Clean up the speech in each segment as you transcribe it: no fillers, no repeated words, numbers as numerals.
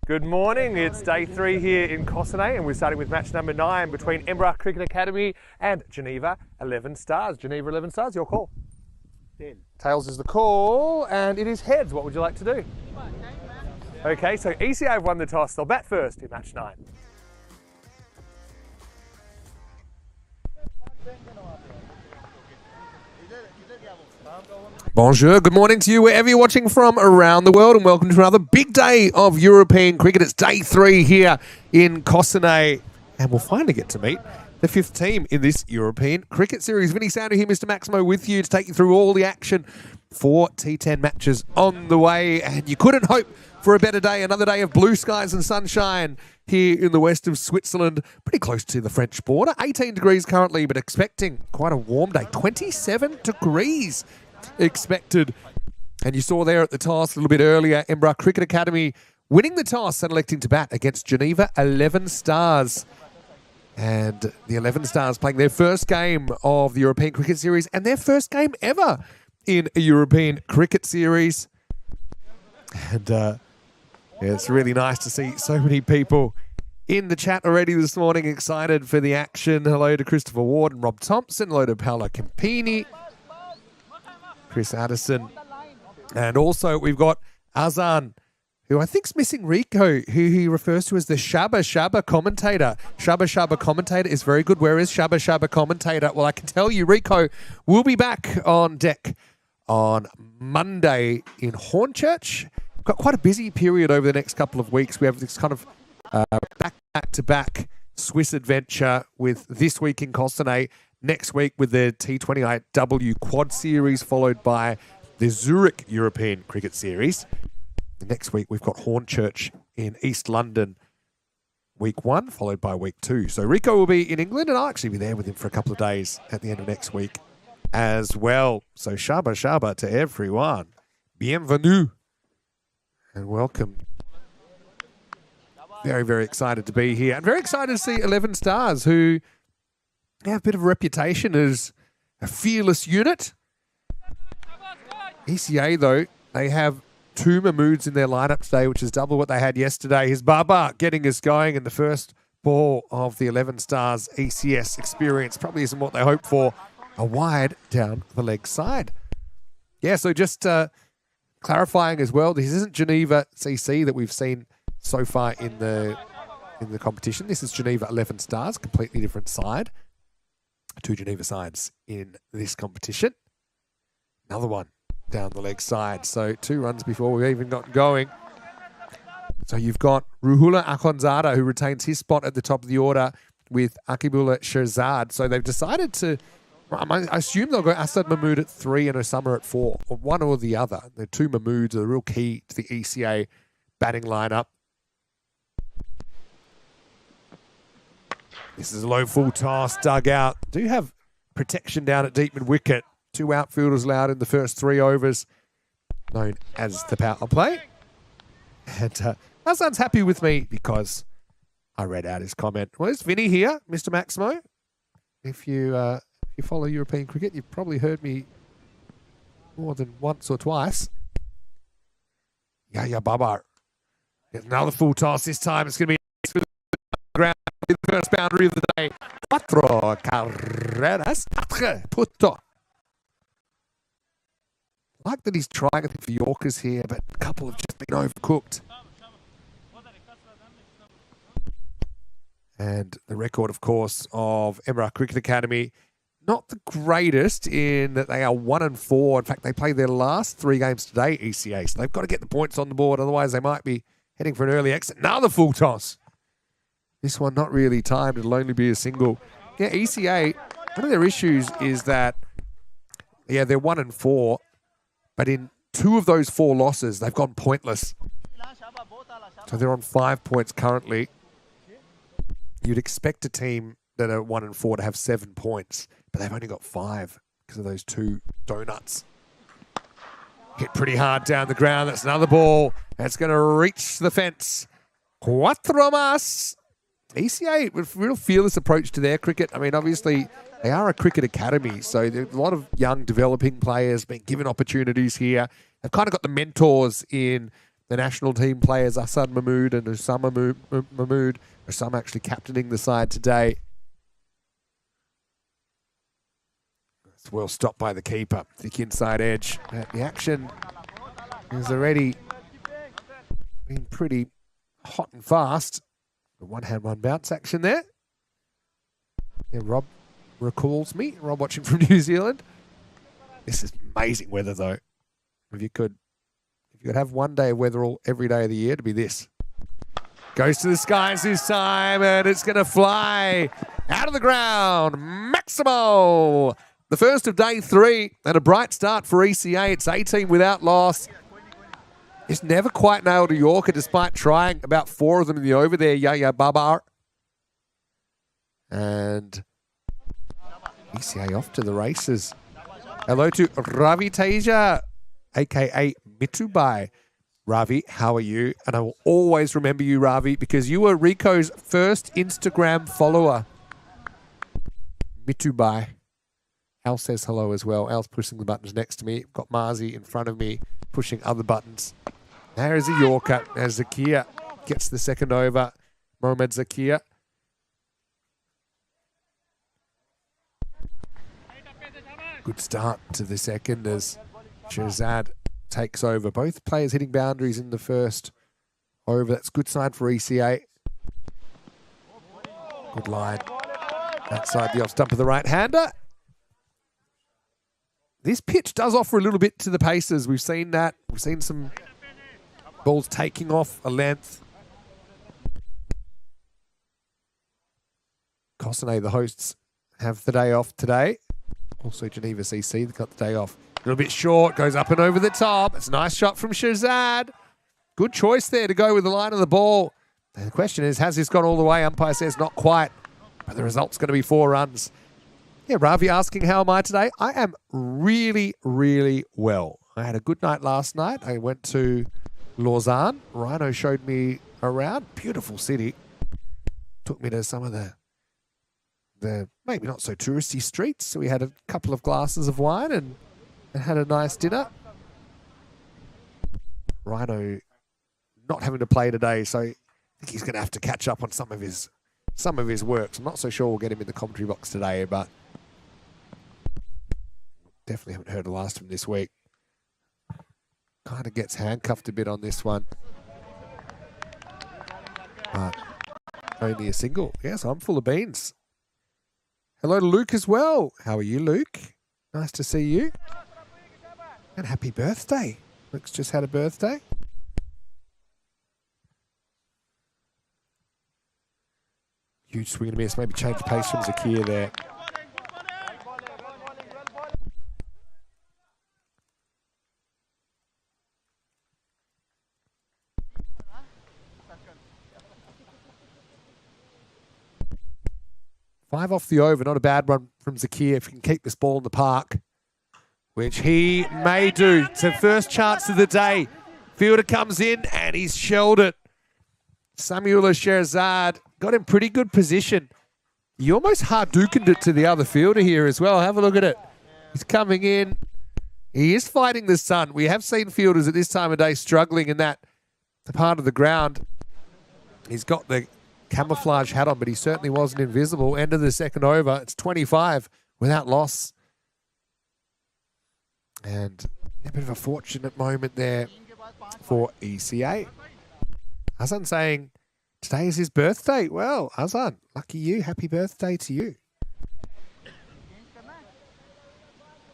Good morning, it's day 3 here in Cossonay and we're starting with match number 9 between Edinburgh Cricket Academy and Geneva 11 Stars. Geneva 11 Stars, your call. 10. Tails is the call and it is heads. What would you like to do? Okay, so ECA have won the toss. They'll bat first in match 9. Bonjour, good morning to you wherever you're watching from around the world and welcome to another big day of European cricket. It's day 3 here in Cossonay and we'll finally get to meet the 5th team in this European cricket series. Vinny Sandu here, Mr. Maximo with you to take you through all the action. 4 T10 matches on the way and you couldn't hope for a better day. Another day of blue skies and sunshine here in the west of Switzerland, pretty close to the French border. 18 degrees currently, but expecting quite a warm day. 27 degrees expected. And you saw there at the toss a little bit earlier, Edinburgh Cricket Academy winning the toss and electing to bat against Geneva 11 Stars. And the 11 Stars playing their first game of the European Cricket Series and their first game ever in a European Cricket Series. And yeah, it's really nice to see so many people in the chat already this morning, excited for the action. Hello to Christopher Ward and Rob Thompson. Hello to Paolo Campini, Chris Addison. And also we've got Azan, who I think's missing Rico, who he refers to as the Shabba Shabba commentator. Shabba Shabba commentator is very good. Where is Shabba Shabba commentator? Well, I can tell you Rico will be back on deck on Monday in Hornchurch. We've got quite a busy period over the next couple of weeks. We have this kind of back-to-back Swiss adventure with this week in Cossonay, next week with the T20IW Quad Series, followed by the Zurich European Cricket Series. Next week, we've got Hornchurch in East London, week 1, followed by week 2. So Rico will be in England, and I'll actually be there with him for a couple of days at the end of next week as well. So Shabba Shabba to everyone. Bienvenue. And welcome. Very, very excited to be here. And very excited to see 11 Stars, who have a bit of a reputation as a fearless unit. ECA, though, they have 2 Mahmoods in their lineup today, which is double what they had yesterday. Here's Baba getting us going in the first ball of the 11 Stars ECS experience. Probably isn't what they hoped for. A wide down the leg side. Yeah, so just clarifying as well, this isn't Geneva CC that we've seen so far in the competition. This is Geneva 11 Stars, completely different side. 2 Geneva sides in this competition. Another one down the leg side. So 2 runs before we've even gotten going. So you've got Ruhula Akhonzada, who retains his spot at the top of the order with Akibullah Sherzad. So they've decided to, I assume they'll go Asad Mahmood at 3 and Osama at 4, or one or the other. The 2 Mahmoods are the real key to the ECA batting lineup. This is a low full toss, dug out. Do have protection down at deep mid wicket. 2 outfielders allowed in the first 3 overs, known as the power play. And Hassan's happy with me because I read out his comment. Well, there's Vinny here, Mr. Maximo. If you follow European cricket, you've probably heard me more than once or twice. Yeah, Babar. Another full toss this time. It's going to be ground, the first boundary of the day. 4 carreras, 4 puntos. I like that he's trying, I think, for Yorkers here, but a couple have just been overcooked. And the record, of course, of Edinburgh Cricket Academy, not the greatest in that they are 1-4. In fact, they played their last 3 games today, ECA. So they've got to get the points on the board. Otherwise, they might be heading for an early exit. Another full toss. This one not really timed. It'll only be a single. Yeah, ECA, one of their issues is that, yeah, they're 1-4. But in 2 of those 4 losses, they've gone pointless. So they're on 5 points currently. You'd expect a team that are 1-4 to have 7 points, but they've only got 5 because of those 2 donuts. Hit pretty hard down the ground. That's another ball. That's going to reach the fence. 4 más. ECA with a real fearless approach to their cricket. I mean, obviously, they are a cricket academy, so there's a lot of young developing players being given opportunities here. They've kind of got the mentors in the national team players, Hassan Mahmood and Osama Mahmood. Osama actually captaining the side today. It's well stopped by the keeper. Thick inside edge. The action is already been pretty hot and fast. The one hand, one bounce action there. Yeah, Rob recalls me. Rob watching from New Zealand. This is amazing weather though. If you could have one day of weather every day of the year, to be this. Goes to the skies this time, and it's going to fly out of the ground. Maximo! The first of day 3, and a bright start for ECA. It's 18 without loss. It's never quite nailed a Yorker, despite trying about 4 of them in the over there, Yaya Babar. And ECA off to the races. Hello to Ravi Teja, a.k.a. Mitubai. Ravi, how are you? And I will always remember you, Ravi, because you were Rico's first Instagram follower. Mitubai. Al says hello as well. Al's pushing the buttons next to me. Got Marzi in front of me pushing other buttons. There is a Yorker as Zakia gets the second over. Mohamed Zakia. Good start to the second as Shahzad takes over. Both players hitting boundaries in the first over. That's good sign for ECA. Good line. Outside the off stump of the right-hander. This pitch does offer a little bit to the Pacers. We've seen that. We've seen some balls taking off a length. Cossonay, the hosts, have the day off today. Also Geneva CC, they've got the day off. A little bit short, goes up and over the top. It's a nice shot from Shahzad. Good choice there to go with the line of the ball. And the question is, has this gone all the way? Umpire says not quite, but the result's going to be 4 runs. Yeah, Ravi asking, how am I today? I am really, really well. I had a good night last night. I went to Lausanne. Rhino showed me around. Beautiful city. Took me to some of the maybe not so touristy streets. So we had a couple of glasses of wine and had a nice dinner. Rhino not having to play today, so I think he's going to have to catch up on some of his works. I'm not so sure we'll get him in the commentary box today, but definitely haven't heard the last of him this week. Kind of gets handcuffed a bit on this one. But only a single. Yes, I'm full of beans. Hello to Luke as well. How are you, Luke? Nice to see you. And happy birthday. Luke's just had a birthday. Huge swing and a miss. Maybe change pace from Zakia there. Five off the over, not a bad one from Zakia if he can keep this ball in the park, which he may do. It's the first chance of the day. Fielder comes in and he's shelled it. Samuel Shahzad got in pretty good position. He almost Harduked it to the other fielder here as well. Have a look at it. He's coming in. He is fighting the sun. We have seen fielders at this time of day struggling in that the part of the ground. He's got the camouflage hat on, but he certainly wasn't invisible. End of the second over. It's 25 without loss. And a bit of a fortunate moment there for ECA. Hassan saying today is his birthday. Well, Hassan, lucky you. Happy birthday to you.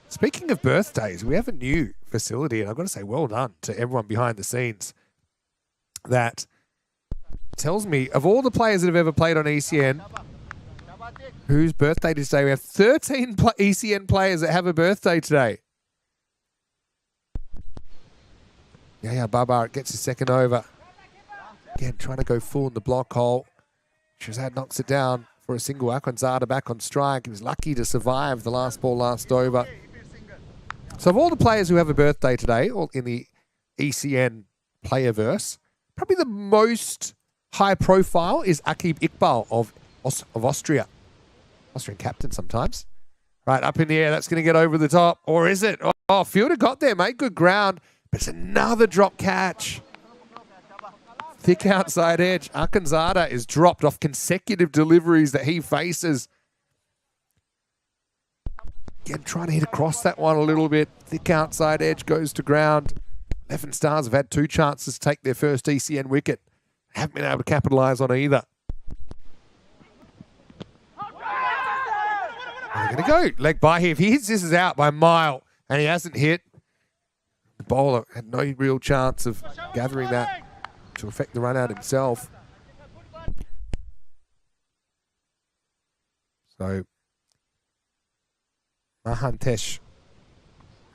Speaking of birthdays, we have a new facility, and I've got to say well done to everyone behind the scenes that tells me, of all the players that have ever played on ECN, whose birthday today, we have 13 ECN players that have a birthday today. Yeah, Babar gets his second over. Again, trying to go full in the block hole. Shahzad knocks it down for a single. Akwanzada back on strike. He was lucky to survive the last ball, last over. So of all the players who have a birthday today, or in the ECN playerverse, probably the most high profile is Akib Iqbal of Austria. Austrian captain sometimes. Right, up in the air. That's going to get over the top. Or is it? Oh, fielder got there, mate. Good ground. But it's another drop catch. Thick outside edge. Akanzada is dropped off consecutive deliveries that he faces. Again, trying to hit across that one a little bit. Thick outside edge goes to ground. 11 Stars have had 2 chances to take their first ECN wicket. Haven't been able to capitalise on either. They're going to go leg by here. If he hits this is out by a mile and he hasn't hit, the bowler had no real chance of gathering that to affect the run out himself. So Mahantesh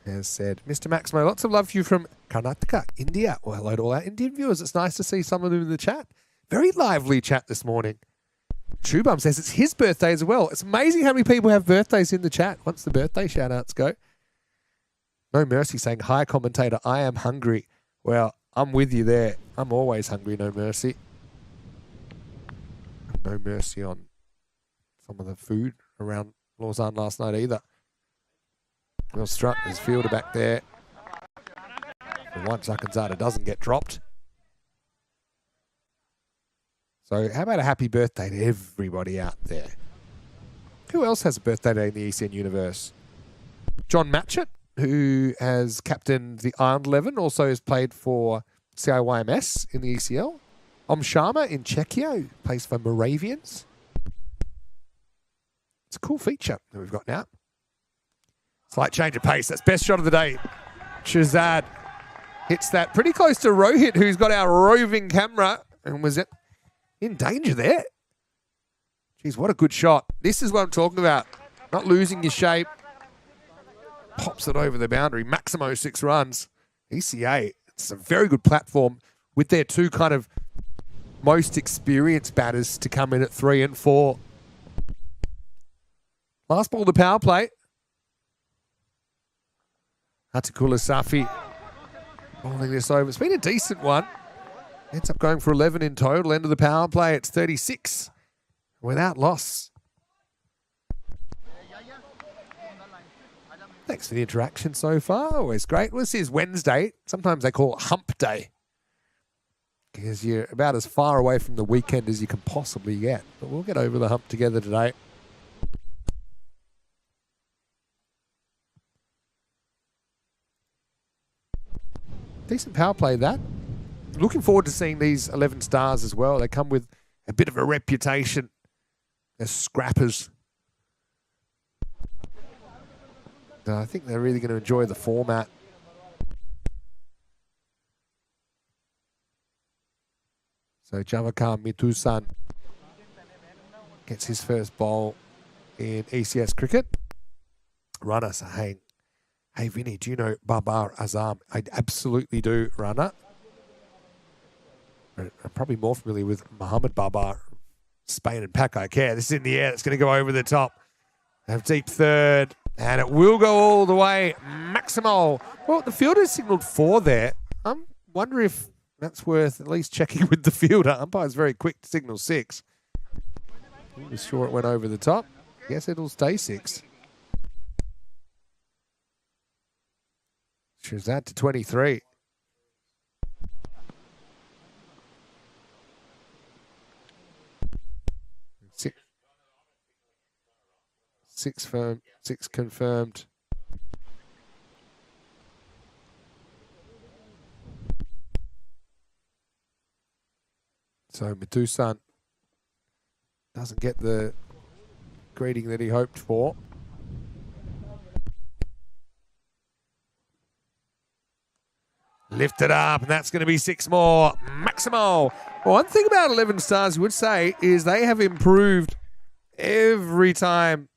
has said, Mr. Maximo, lots of love for you from Karnataka, India. Well, hello to all our Indian viewers. It's nice to see some of them in the chat. Very lively chat this morning. Shubham says it's his birthday as well. It's amazing how many people have birthdays in the chat. Once the birthday shout-outs go. No Mercy saying, hi, commentator, I am hungry. Well, I'm with you there. I'm always hungry, No Mercy. No mercy on some of the food around Lausanne last night either. Well struck, there's fielder back there. And once Akanzada doesn't get dropped. So how about a happy birthday to everybody out there? Who else has a birthday day in the ECN universe? John Matchett, who has captained the Ireland 11, also has played for CIYMS in the ECL. Om Sharma in Czechia, plays for Moravians. It's a cool feature that we've got now. Slight change of pace. That's best shot of the day. Shazad hits that pretty close to Rohit, who's got our roving camera and was in danger there. Geez, what a good shot. This is what I'm talking about. Not losing your shape. Pops it over the boundary. Maximo 6 runs. ECA, it's a very good platform with their 2 kind of most experienced batters to come in at 3 and 4. Last ball of the power play. Hatikula Safi bowling this over. It's been a decent one. Ends up going for 11 in total. End of the power play, it's 36 without loss. Thanks for the interaction so far. Always great. Well, this is Wednesday. Sometimes they call it hump day because you're about as far away from the weekend as you can possibly get. But we'll get over the hump together today. Decent power play, that. Looking forward to seeing these 11 Stars as well. They come with a bit of a reputation as scrappers. I think they're really going to enjoy the format. So Javakar Mitusan gets his first bowl in ECS cricket. Runner saying, hey, Vinny, do you know Babar Azam? I absolutely do, Runner. I'm probably more familiar with Muhammad Babar, Spain and Pack. I care. This is in the air. It's going to go over the top. Have deep third. And it will go all the way. Maximo. Well, the fielder signalled 4 there. I'm wondering if that's worth at least checking with the fielder. Umpire's very quick to signal 6. He was sure it went over the top. Guess it'll stay 6. Shazad to 23. Six confirmed. So Matusan doesn't get the greeting that he hoped for. Lift it up, and that's going to be 6 more. Maximo. Well, one thing about 11 Stars you would say is they have improved every time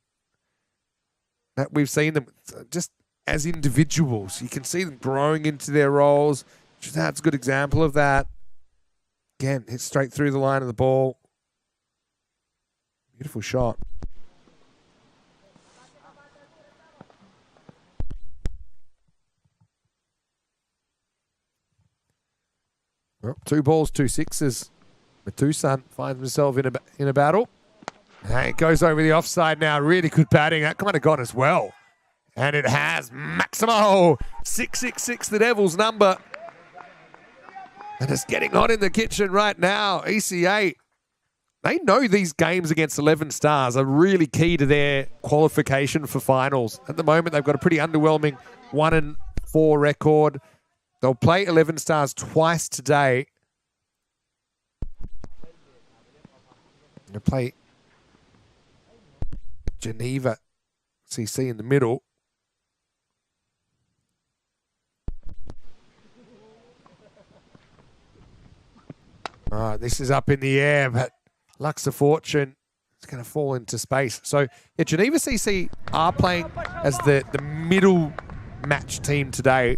that we've seen them, just as individuals. You can see them growing into their roles. That's a good example of that. Again, hit straight through the line of the ball. Beautiful shot. Well, 2 balls, 2 sixes. Matusan finds himself in a battle. And it goes over the offside now. Really good batting. That kind of got as well. And it has. Maximo. 666, the Devils' number. And it's getting hot in the kitchen right now. ECA, they know these games against 11 Stars are really key to their qualification for finals. At the moment, they've got a pretty underwhelming 1-4 record. They'll play 11 Stars twice today. They'll play Geneva CC in the middle. This is up in the air, but Lux of Fortune is going to fall into space. So, yeah, Geneva CC are playing as the middle match team today,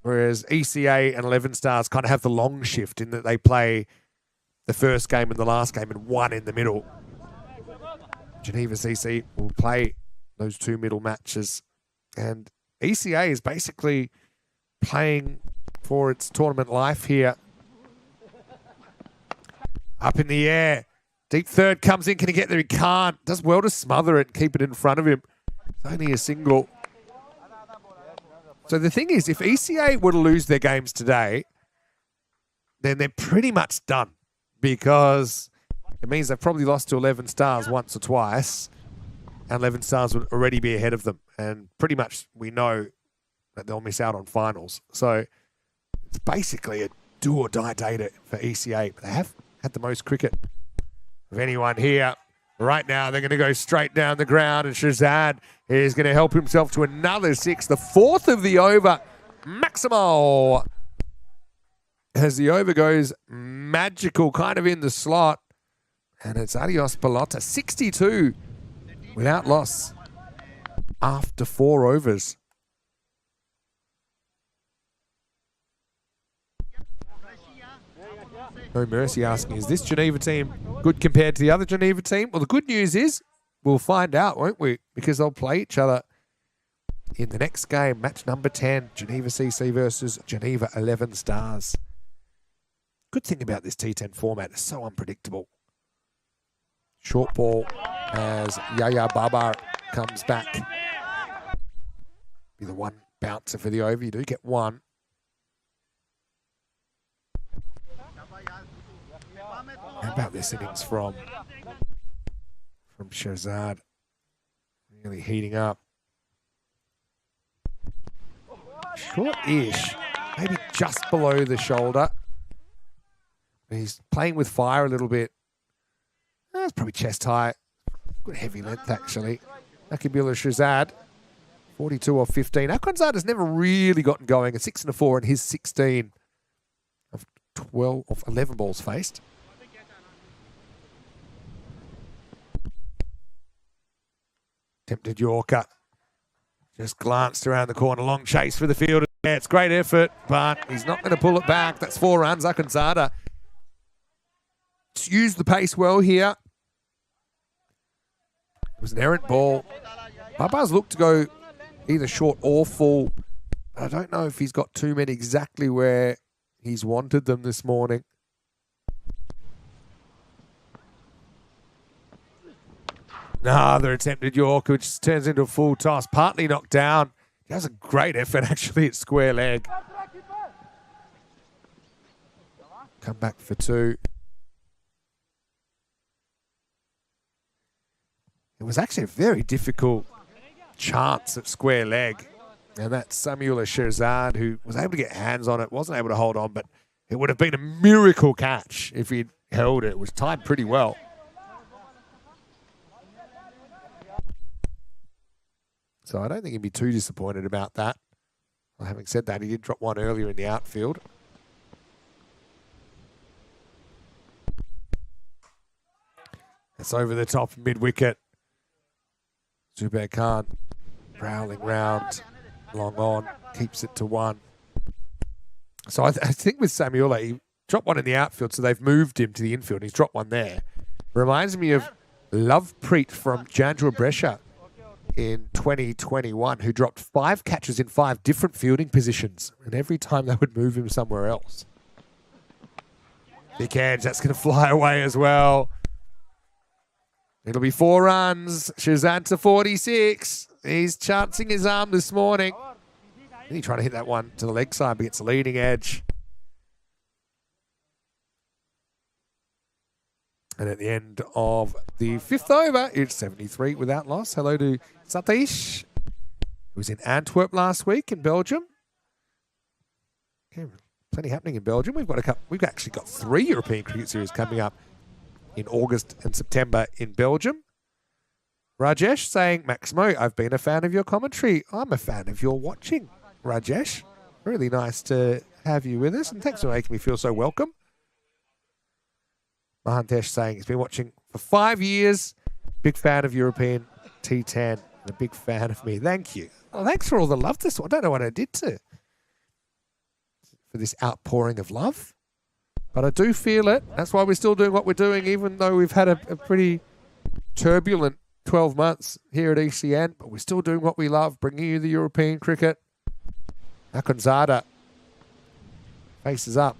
whereas ECA and 11 Stars kind of have the long shift in that they play the first game and the last game and one in the middle. Geneva CC will play those two middle matches, and ECA is basically playing for its tournament life here. Up in the air. Deep third comes in. Can he get there? He can't. Does well to smother it and keep it in front of him. It's only a single. So the thing is, if ECA were to lose their games today, then they're pretty much done, because it means they've probably lost to 11 Stars once or twice, and 11 Stars would already be ahead of them. And pretty much we know that they'll miss out on finals. So it's basically a do or die day for ECA. But they have had the most cricket of anyone here. Right now, they're going to go straight down the ground, and Shazad is going to help himself to another 6, the fourth of the over. Maximo, as the over goes magical, kind of in the slot, and it's Adios Pelota, 62 without loss after 4 overs. No Mercy asking, is this Geneva team good compared to the other Geneva team? Well, the good news is we'll find out, won't we? Because they'll play each other in the next game, match number 10, Geneva CC versus Geneva 11 Stars. Good thing about this T10 format, it's so unpredictable. Short ball as Yaya Babar comes back. Be the one bouncer for the over. You do get one. How about this innings from Shazad? Really heating up. Short-ish, maybe just below the shoulder. He's playing with fire a little bit. That's probably chest high. Good heavy length, actually. Akibula Shazad, 42 or 15. Akwanzad has never really gotten going. A 6 and a 4 and his 16 of 11 balls faced. Tempted Yorker. Just glanced around the corner. Long chase for the field. Yeah, it's great effort, but he's not going to pull it back. That's 4 runs. Akwanzada used the pace well here. It was an errant ball. Baba's looked to go either short or full. I don't know if he's got too many exactly where he's wanted them this morning. Another attempted York, which turns into a full toss, partly knocked down. He has a great effort, actually, at square leg. Come back for 2. It was actually a very difficult chance at square leg. And that's Samuel Sherzad, who was able to get hands on it, wasn't able to hold on, but it would have been a miracle catch if he'd held it. It was timed pretty well. So I don't think he'd be too disappointed about that. Well, having said that, he did drop one earlier in the outfield. It's over the top, mid-wicket. Zubair Khan prowling round, long on, keeps it to 1. So I think with Samuela, he dropped one in the outfield, so they've moved him to the infield. He's dropped one there. Reminds me of Lovepreet from Jandra Brescia in 2021, who dropped 5 catches in 5 different fielding positions, and every time they would move him somewhere else. Big edge, that's going to fly away as well. It'll be 4 runs. Shazad to 46. He's chancing his arm this morning. He's trying to hit that one to the leg side, but it's a leading edge. And at the end of the 5th over, it's 73 without loss. Hello to Satish, who was in Antwerp last week in Belgium. Okay, plenty happening in Belgium. We've actually got 3 European Cricket Series coming up in August and September in Belgium. Rajesh saying, Maximo, I've been a fan of your commentary. I'm a fan of your watching, Rajesh. Really nice to have you with us, and thanks for making me feel so welcome. Mahantesh saying he's been watching for 5 years. Big fan of European T10 and a big fan of me. Thank you. Oh, thanks for all the love this one. I don't know what I did for this outpouring of love, but I do feel it. That's why we're still doing what we're doing, even though we've had a pretty turbulent 12 months here at ECN, but we're still doing what we love, bringing you the European cricket. Akunzada faces up.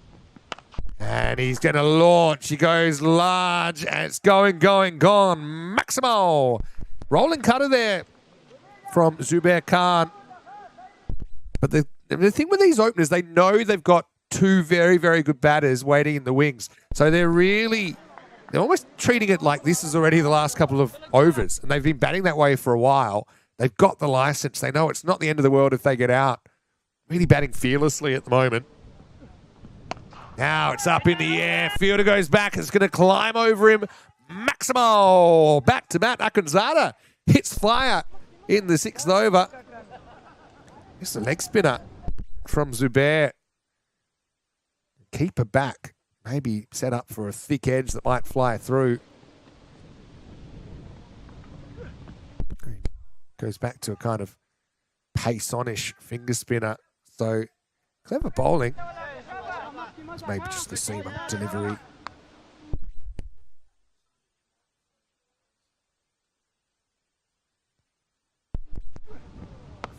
And he's going to launch. He goes large, and it's gone. Maximo. Rolling cutter there from Zubair Khan. But the thing with these openers, they know they've got 2 very, very good batters waiting in the wings. So they're almost treating it like this is already the last couple of overs. And they've been batting that way for a while. They've got the license. They know it's not the end of the world if they get out. Really batting fearlessly at the moment. Now it's up in the air. Fielder goes back. It's going to climb over him. Maximo. Back to Matt Akunzada. Hits fire in the 6th over. It's a leg spinner from Zubair. Keeper back. Maybe set up for a thick edge that might fly through. Goes back to a kind of pace-on-ish finger spinner. So clever bowling. Maybe just the seam up delivery.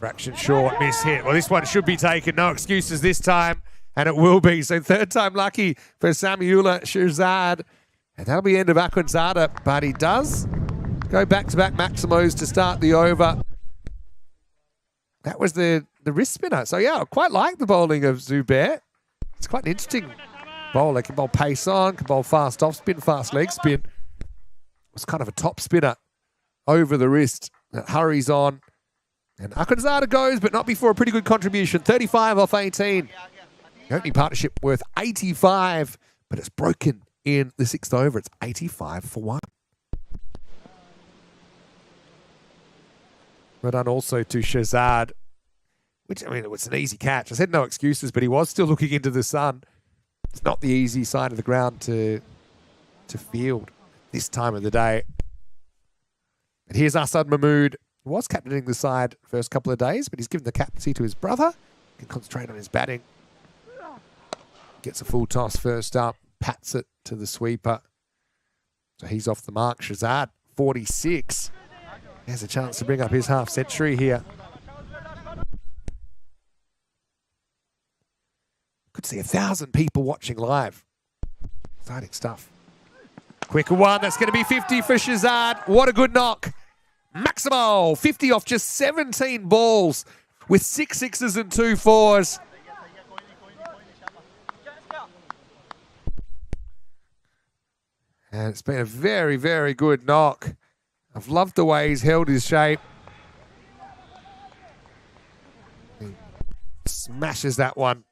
Fraction short, miss hit. Well, this one should be taken. No excuses this time, and it will be. So 3rd time lucky for Samuela Shirzad. And that'll be the end of Akunzada, but he does go back-to-back Maximos to start the over. That was the wrist spinner. So, yeah, I quite like the bowling of Zubair. It's quite an interesting bowler. Can bowl pace on, can bowl fast off spin, fast leg spin. It's kind of a top spinner over the wrist that hurries on. And Akunzada goes, but not before a pretty good contribution. 35 off 18. The opening partnership worth 85, but it's broken in the 6th over. It's 85 for 1. Well done also to Shazad, which, I mean, it was an easy catch. I said no excuses, but he was still looking into the sun. It's not the easy side of the ground to field this time of the day. And here's Asad Mahmood. He was captaining the side first couple of days, but he's given the captaincy to his brother. He can concentrate on his batting. Gets a full toss first up, pats it to the sweeper. So he's off the mark. Shazad, 46. He has a chance to bring up his half century here. Could see 1,000 people watching live. Exciting stuff. Quicker one. That's going to be 50 for Shazad. What a good knock. Maximo, 50 off just 17 balls with 6 sixes and 2 fours. And it's been a very, very good knock. I've loved the way he's held his shape. He smashes that one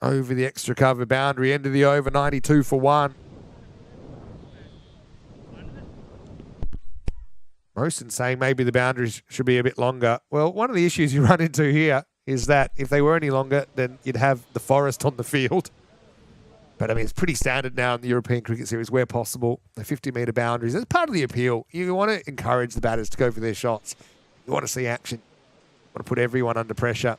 over the extra cover boundary. End of the over, 92 for 1. Mosen saying maybe the boundaries should be a bit longer. Well, one of the issues you run into here is that if they were any longer, then you'd have the forest on the field. But, I mean, it's pretty standard now in the European Cricket Series where possible. The 50-metre boundaries. That's part of the appeal. You want to encourage the batters to go for their shots. You want to see action. You want to put everyone under pressure.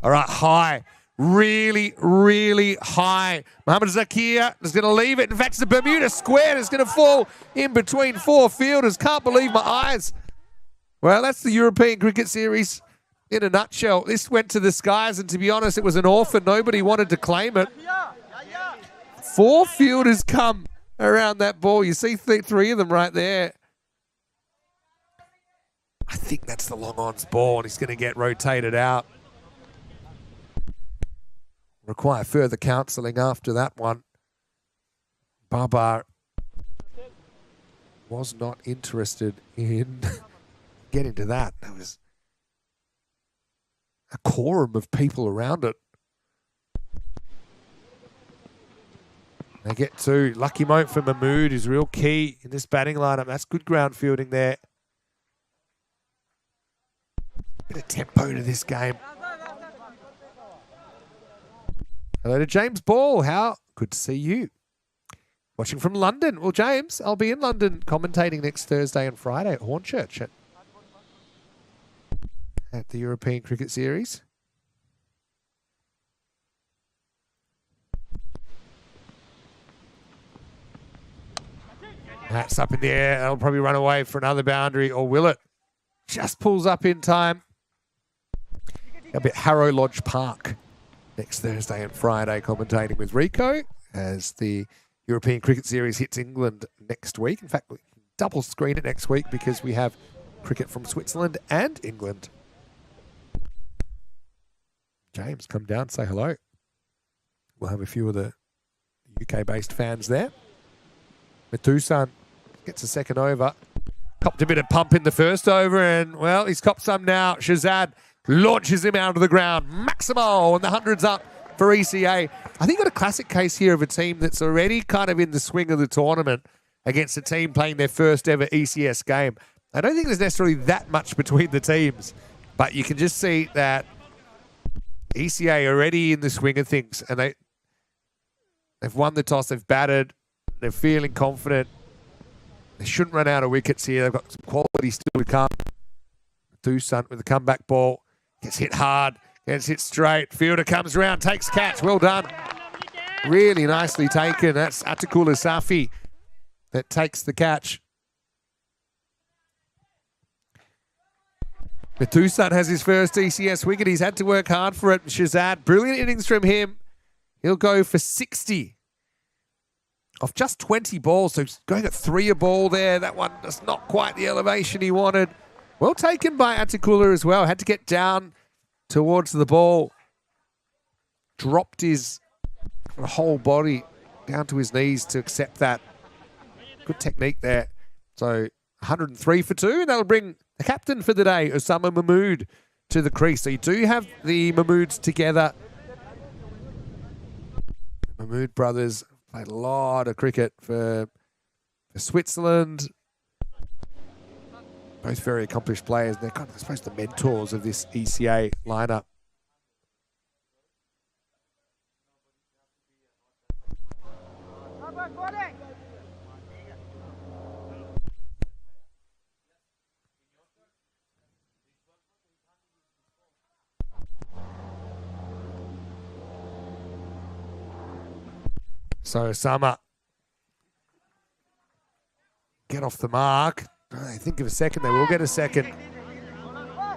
All right, high. Really, really high. Mohammad Zakir is going to leave it. In fact, it's a Bermuda square. It's going to fall in between 4 fielders. Can't believe my eyes. Well, that's the European Cricket Series in a nutshell. This went to the skies, and to be honest, it was an orphan. Nobody wanted to claim it. 4 fielders come around that ball. You see 3 of them right there. I think that's the long-ons ball, and he's going to get rotated out. Require further counselling after that one. Baba was not interested in getting to that. There was a quorum of people around it. They get to lucky moment for Mahmood, who's real key in this batting lineup. That's good ground fielding there. Bit of tempo to this game. Hello to James Ball. How good to see you. Watching from London. Well, James, I'll be in London commentating next Thursday and Friday at Hornchurch at the European Cricket Series. That's up in the air. That'll probably run away for another boundary, or will it? Just pulls up in time. A bit Harrow Lodge Park next Thursday and Friday, commentating with Rico as the European Cricket Series hits England next week. In fact, we double screen it next week because we have cricket from Switzerland and England. James, come down, say hello. We'll have a few of the UK-based fans there. Matusan gets a second over. Copped a bit of pump in the first over, and, well, he's copped some now. Shazad launches him out of the ground. Maximo, and the 100's up for ECA. I think got a classic case here of a team that's already kind of in the swing of the tournament against a team playing their first ever ECS game. I don't think there's necessarily that much between the teams, but you can just see that ECA already in the swing of things, and they've won the toss, they've batted, they're feeling confident. They shouldn't run out of wickets here. They've got some quality still to come. Toussaint with the comeback ball. Gets hit hard. Gets hit straight. Fielder comes around. Takes catch. Well done. Really nicely taken. That's Atakula Safi that takes the catch. Toussaint has his first ECS wicket. He's had to work hard for it. Shazad, brilliant innings from him. He'll go for 60. Off just 20 balls, so he's going at 3 a ball there. That one is not quite the elevation he wanted. Well taken by Atakula as well. Had to get down towards the ball. Dropped his whole body down to his knees to accept that. Good technique there. So 103 for 2. And that'll bring the captain for the day, Osama Mahmood, to the crease. So you do have the Mahmoods together. The Mahmood brothers played a lot of cricket for Switzerland. Both very accomplished players. They're kind of, I suppose, the mentors of this ECA lineup. So Sama get off the mark. I think of a second. They will get a second.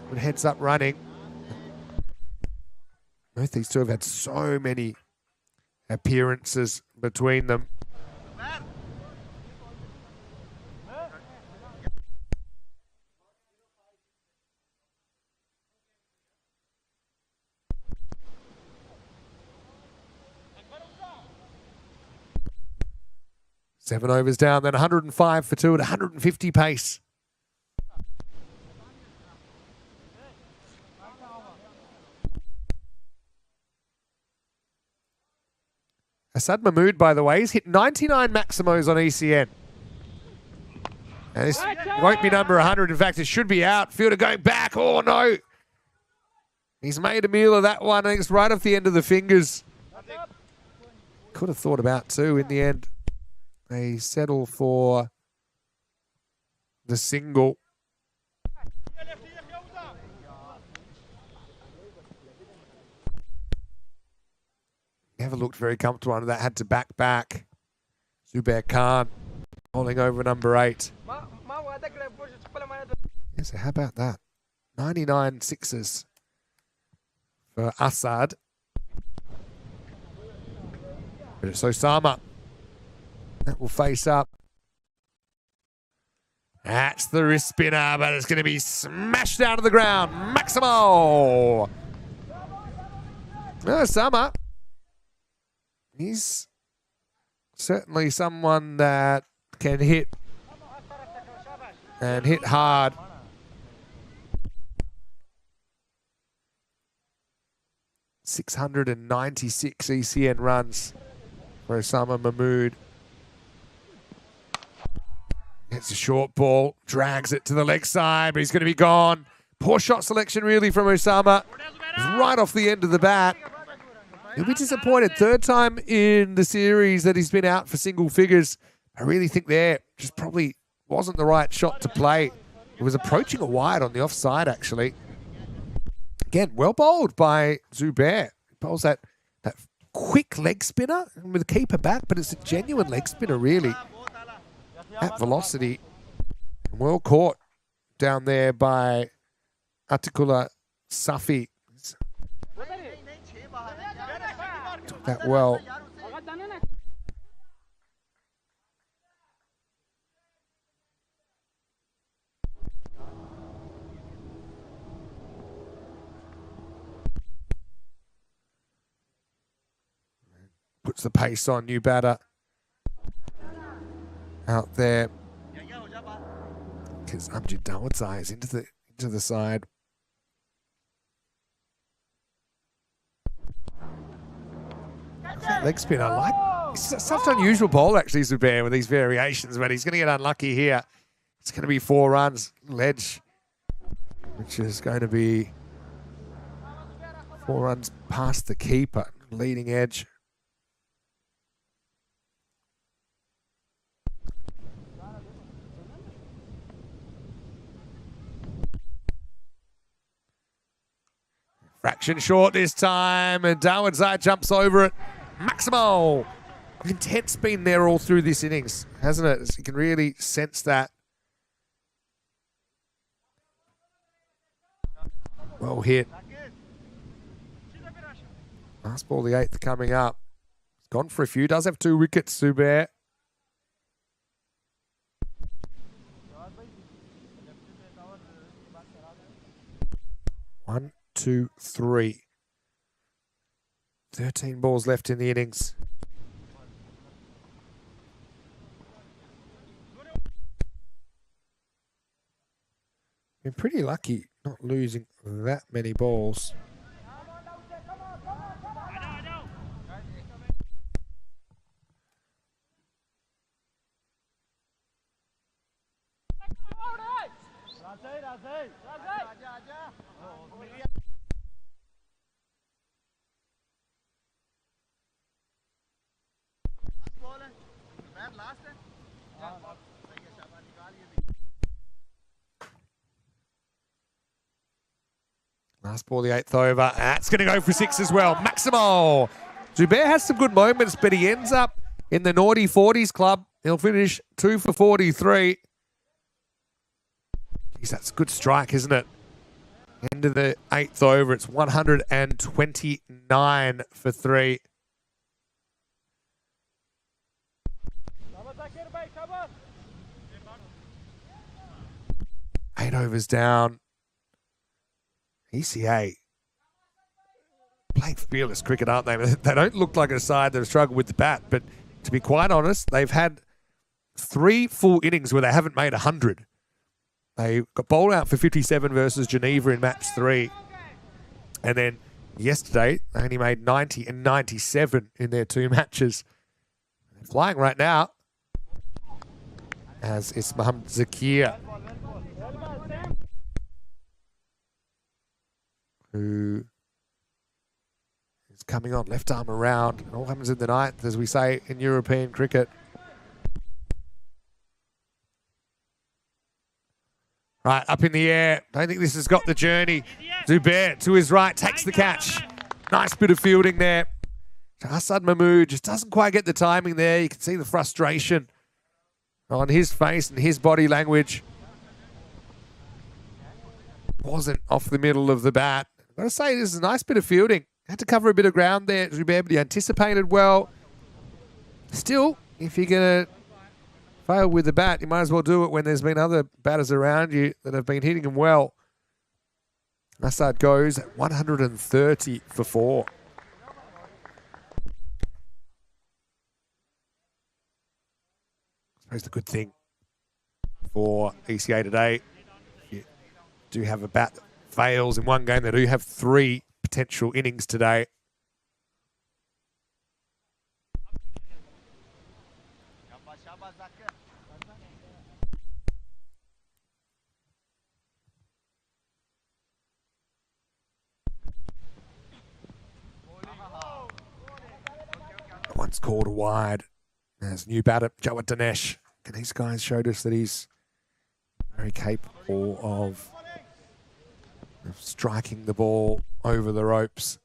But heads up running. Both these two have had so many appearances between them. Seven overs down, then 105 for 2 at 150 pace. Asad Mahmood, by the way, he's hit 99 maximos on ECN. And this won't be number 100. In fact, it should be out. Fielder going back. Oh, no. He's made a meal of that one. I think it's right off the end of the fingers. Could have thought about 2 in the end. They settle for the single. Never looked very comfortable under that. Had to back. Zubair Khan falling over number 8. Yeah, so how about that? 99 sixes for Assad. But it's Osama that will face up. That's the wrist spinner, but it's going to be smashed down to the ground. Maximo! Osama. He's Certainly someone that can hit and hit hard. .696 ECN runs for Osama Mahmood. Gets a short ball, drags it to the leg side, but he's going to be gone. Poor shot selection really from Osama. Right off the end of the bat. He'll be disappointed. Third time in the series that he's been out for single figures. I really think there just probably wasn't the right shot to play. It was approaching a wide on the offside, actually. Again, well bowled by Zubair. He bowls that quick leg spinner with the keeper back, but it's a genuine leg spinner, really. At velocity. Well caught down there by Atikula Safi. Took that well. Puts the pace on, new batter out there. Because Amjad Dawood's is into the side. Leg spin, I like. It's such an unusual ball, actually, Zubair, with these variations, but he's going to get unlucky here. It's going to be 4 runs, ledge, which is going to be 4 runs past the keeper, leading edge. Fraction short this time, and Dawood jumps over it. Maximo! Intent's been there all through this innings, hasn't it? You can really sense that. Well hit. Last ball, the 8th coming up. He's gone for a few, does have 2 wickets, Zubair. One, 2, 3. 13 balls left in the innings. Been pretty lucky not losing that many balls. Last ball, the 8th over. That's going to go for 6 as well. Maximo! Zubair has some good moments, but he ends up in the naughty 40s club. He'll finish 2 for 43. Jeez, that's a good strike, isn't it? End of the 8th over. It's 129 for 3. Eight overs down. ECA playing fearless cricket, aren't they? They don't look like a side that have struggled with the bat, but to be quite honest, they've had 3 full innings where they haven't made 100. They got bowled out for 57 versus Geneva in match 3. And then yesterday, they only made 90 and 97 in their 2 matches. They're flying right now, as is Mohammad Zakir, who is coming on, left arm around. It all happens in the 9th, as we say in European cricket. Right, up in the air. Don't think this has got the journey. Zubair to his right, takes the catch. Nice bit of fielding there. Hassan Mahmood just doesn't quite get the timing there. You can see the frustration on his face and his body language. Wasn't off the middle of the bat. I've got to say, this is a nice bit of fielding. Had to cover a bit of ground there, Zubair, but he anticipated well. Still, if you're going to fail with the bat, you might as well do it when there's been other batters around you that have been hitting him well. Assad goes at 130 for 4. That's the good thing for ECA today. You do have a bat that fails in one game. They do have 3 potential innings today. One's called wide. There's new batter, Joe Dinesh. And these guys showed us that he's very capable of striking the ball over the ropes.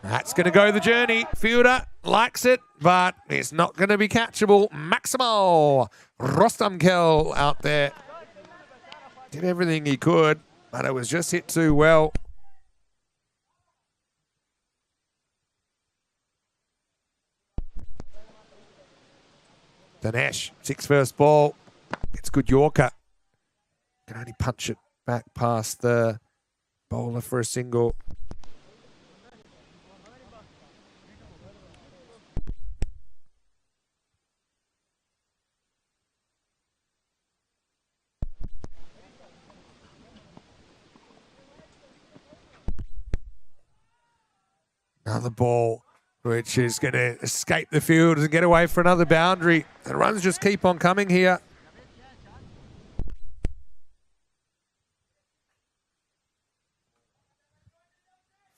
That's going to go the journey. Fielder likes it, but it's not going to be catchable. Maximo Rostamkel out there. Did everything he could, but it was just hit too well. Dinesh, 6 first ball. It's good Yorker. Can only punch it back past the bowler for a single. Another ball, which is going to escape the field and get away for another boundary. The runs just keep on coming here.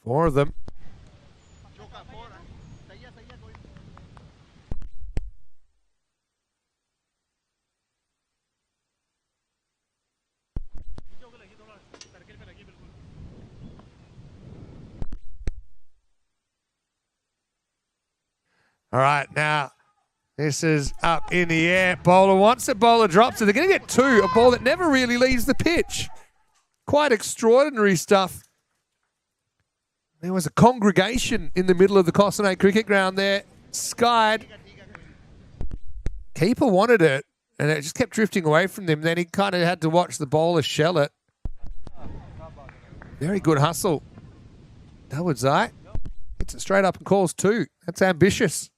Four of them. All right, now this is up in the air. Bowler wants it, bowler drops it. They're going to get 2, a ball that never really leaves the pitch. Quite extraordinary stuff. There was a congregation in the middle of the Cossonay cricket ground there. Skied. Keeper wanted it, and it just kept drifting away from them. Then he kind of had to watch the bowler shell it. Very good hustle. Dawood Zai hits it straight up and calls 2. That's ambitious.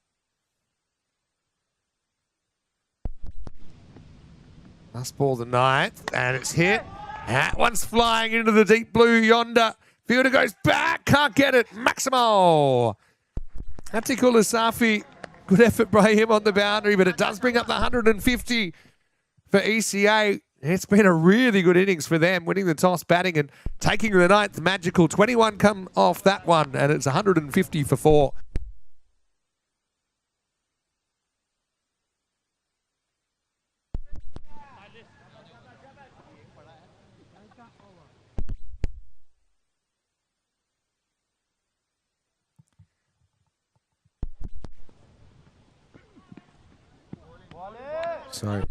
Last ball the 9th, and it's hit. That one's flying into the deep blue yonder. Fielder goes back, can't get it. Maximo. Atikul Asafi, good effort by him on the boundary, but it does bring up the 150 for ECA. It's been a really good innings for them, winning the toss, batting, and taking the 9th magical. 21 come off that one, and it's 150 for 4. So,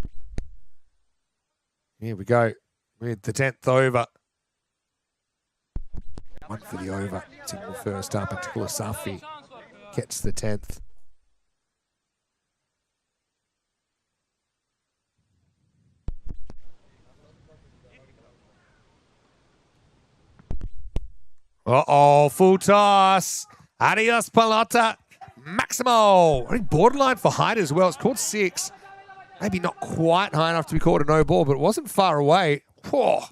here we go with the 10th over. 1 for the over. Single first up, and Atikul Asafi gets the 10th. Uh-oh, full toss. Adios, Pelota. Maximo. I think borderline for height as well. It's called 6. Maybe not quite high enough to be called a no ball, but it wasn't far away. Whoa.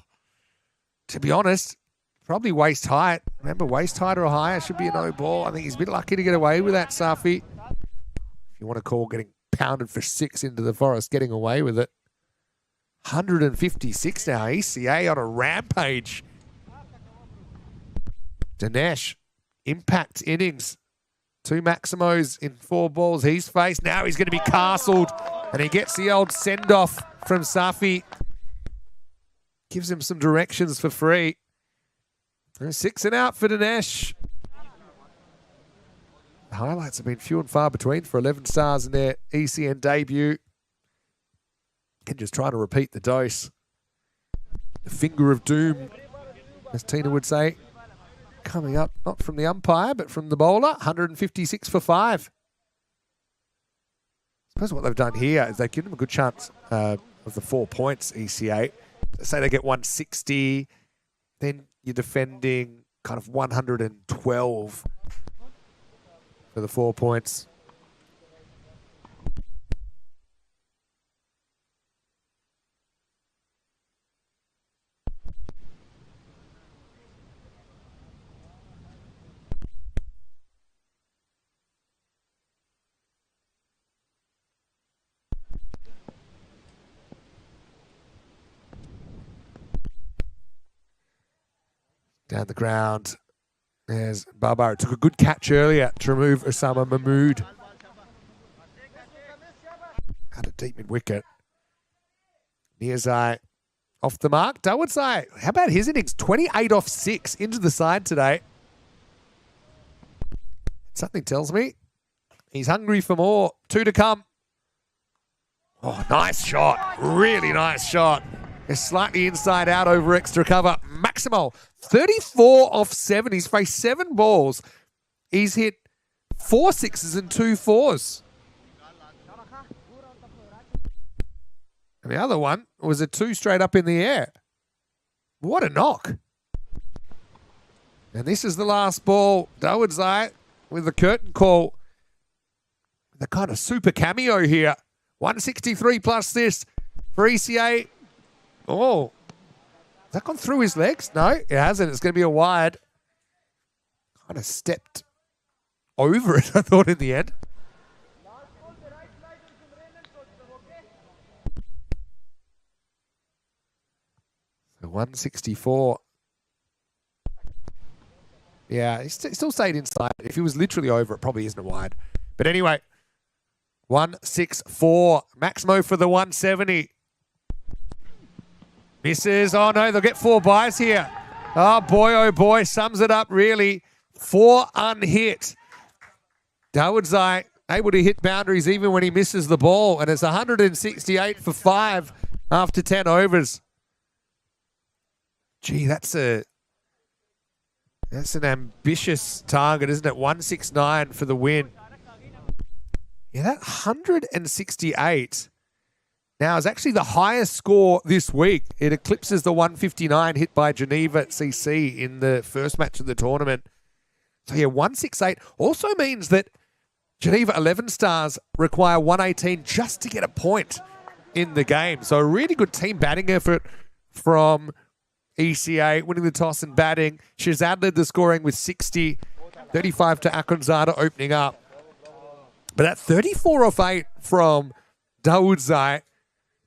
To be honest, probably waist height. Remember, waist height or higher should be a no ball. I think he's a bit lucky to get away with that, Safi. If you want to call getting pounded for 6 into the forest, getting away with it. 156 now. ECA on a rampage. Dinesh, impact innings. 2 Maximos in 4 balls he's faced. Now he's going to be castled. And he gets the old send-off from Safi. Gives him some directions for free. 6 and out for Dinesh. The highlights have been few and far between for 11 stars in their ECN debut. Can just try to repeat the dose. The finger of doom, as Tina would say. Coming up, not from the umpire, but from the bowler. 156 for 5. I suppose what they've done here is they've given them a good chance of the 4 points, ECA. Say they get 160, then you're defending kind of 112 for the 4 points. Down the ground, there's Barbaro. Took a good catch earlier to remove Osama Mahmood. Had a deep mid-wicket. Niazai off the mark. Dawodsai, how about his innings? 28 off 6 into the side today. Something tells me he's hungry for more. 2 to come. Oh, nice shot. Really nice shot. It's slightly inside out over extra cover. Maximo, 34 off 7. He's faced 7 balls. He's hit 4 sixes and 2 fours. And the other one was a 2 straight up in the air. What a knock. And this is the last ball. Dawodsai with the curtain call. The kind of super cameo here. 163 plus this for ECA. Oh, has that gone through his legs? No, it hasn't. It's going to be a wide. Kind of stepped over it, I thought, in the end. So 164. Yeah, he still stayed inside. If he was literally over, it probably isn't a wide. But anyway, 164. Maximo for the 170. Misses. Oh, no, they'll get 4 byes here. Oh, boy, sums it up, really. 4 unhit. Dawodsai able to hit boundaries even when he misses the ball, and it's 168 for 5 after 10 overs. Gee, that's an ambitious target, isn't it? 169 for the win. Yeah, that 168 now is actually the highest score this week. It eclipses the 159 hit by Geneva CC in the first match of the tournament. So yeah, 168 also means that Geneva 11 Stars require 118 just to get a point in the game. So a really good team batting effort from ECA, winning the toss and batting. Shazad led the scoring with 60, 35 to Akhundzada opening up. But that 34 off 8 from Dawodsai,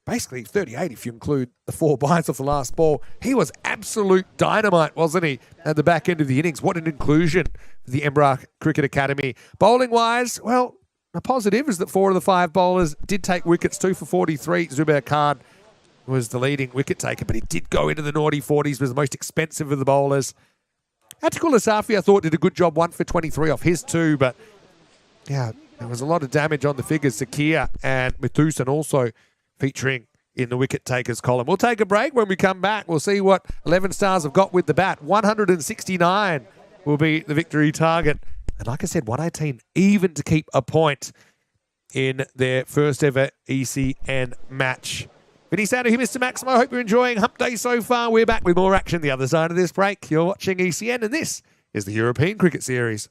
basically 38 if you include the 4 byes off the last ball. He was absolute dynamite, wasn't he, at the back end of the innings? What an inclusion for the Embrach Cricket Academy. Bowling-wise, well, a positive is that 4 of the 5 bowlers did take wickets, 2 for 43. Zubair Khan was the leading wicket taker, but he did go into the naughty 40s, was the most expensive of the bowlers. Atikul Asafi, I thought, did a good job, 1 for 23 off his 2, but yeah, there was a lot of damage on the figures. Zakir and Methusan also featuring in the wicket takers column. We'll take a break. When we come back, we'll see what 11 Stars have got with the bat. 169 will be the victory target. And like I said, 118 even to keep a point in their first ever ECN match. Vinny Sander here, Mr. Maximo. Hope you're enjoying Hump Day so far. We're back with more action the other side of this break. You're watching ECN, and this is the European Cricket Series.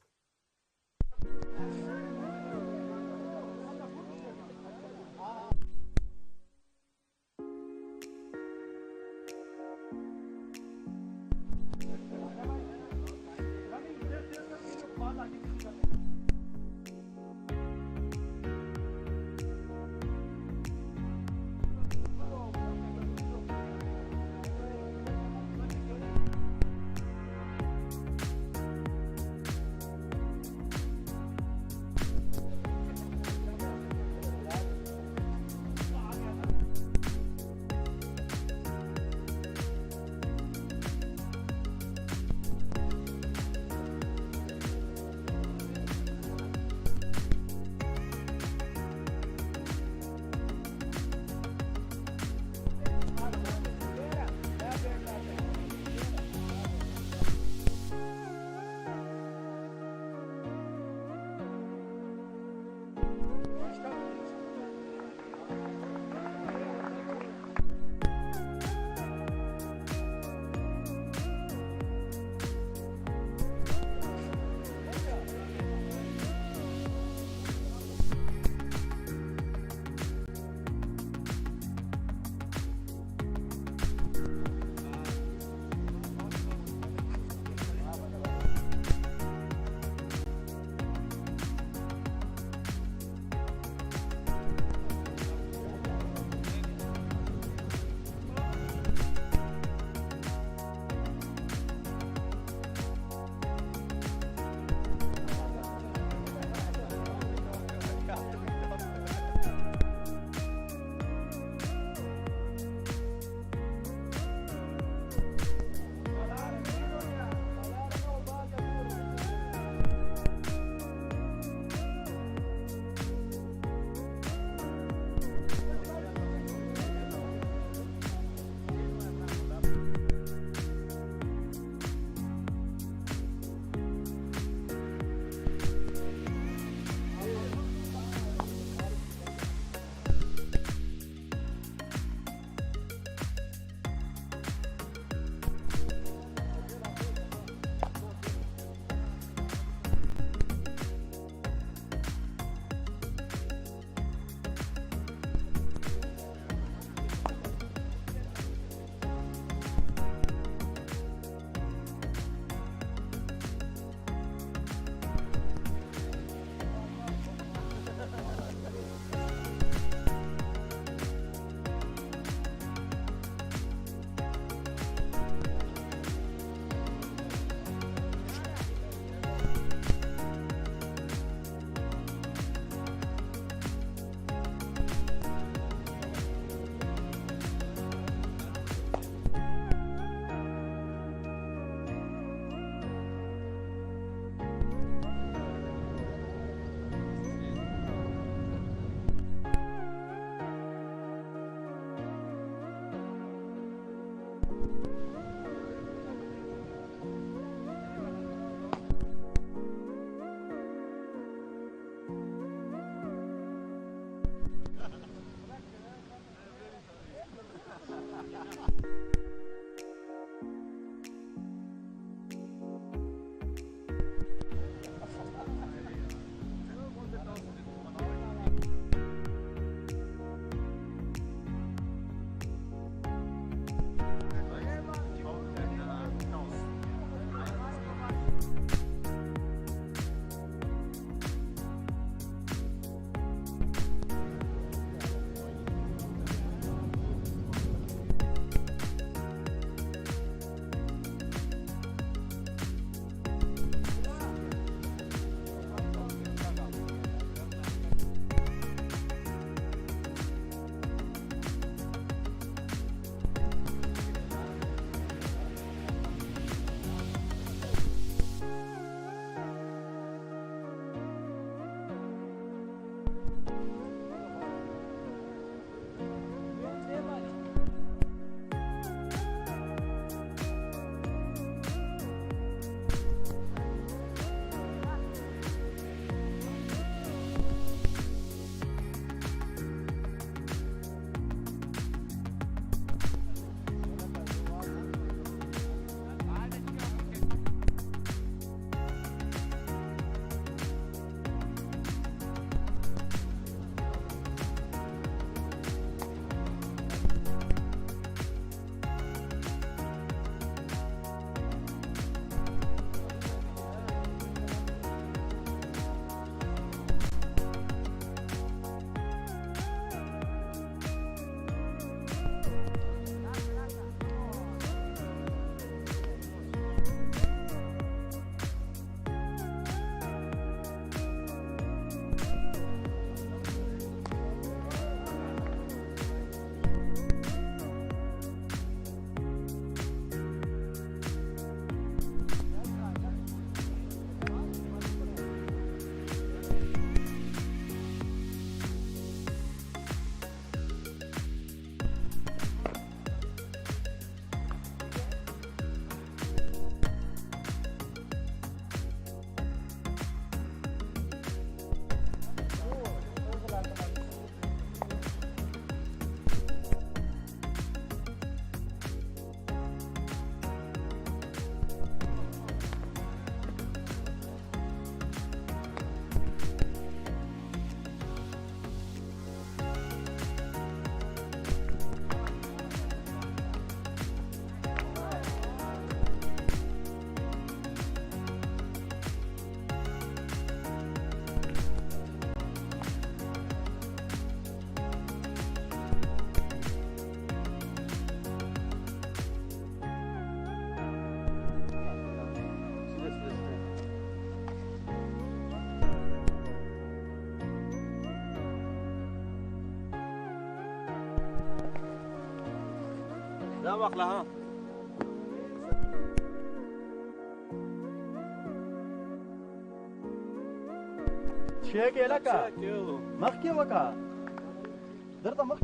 شيء لك مخكي وكا درت مخ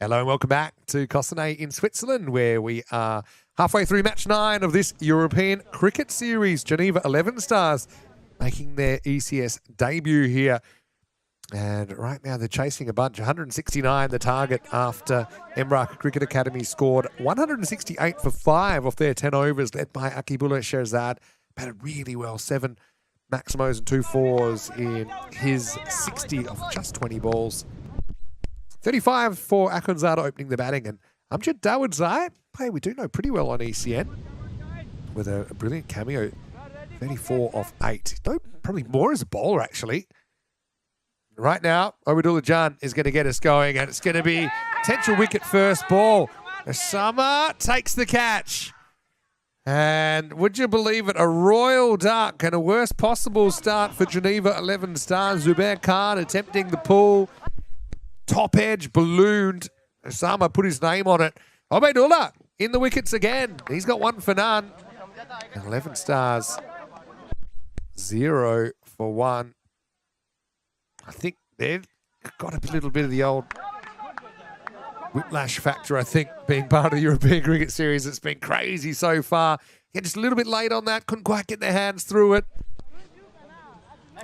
Hello and welcome back to Cossonay in Switzerland, where we are halfway through match 9 of this European Cricket Series. Geneva 11 Stars making their ECS debut here. And right now they're chasing a bunch. 169 the target after Emrah Cricket Academy scored 168 for 5 off their 10 overs, led by Akibullah Sherzad. Batted really well, 7 Maximos and 2 4s in his 60 of just 20 balls. 35 for Akhundzada opening the batting, and Amjad Dawood player we do know pretty well on ECN with a brilliant cameo, 34 off 8. No, probably more as a bowler actually. Right now, Obadullah Jan is going to get us going, and it's going to be potential wicket first ball. Osama takes the catch. And would you believe it, a royal duck and a worst possible start for Geneva 11 Stars. Zubair Khan attempting the pull. Top edge, ballooned. Osama put his name on it. Obadullah in the wickets again. He's got 1 for none. 11 Stars, 0 for 1. I think they've got a little bit of the old whiplash factor, I think, being part of the European Cricket Series. It's been crazy so far. Yeah, just a little bit late on that. Couldn't quite get their hands through it.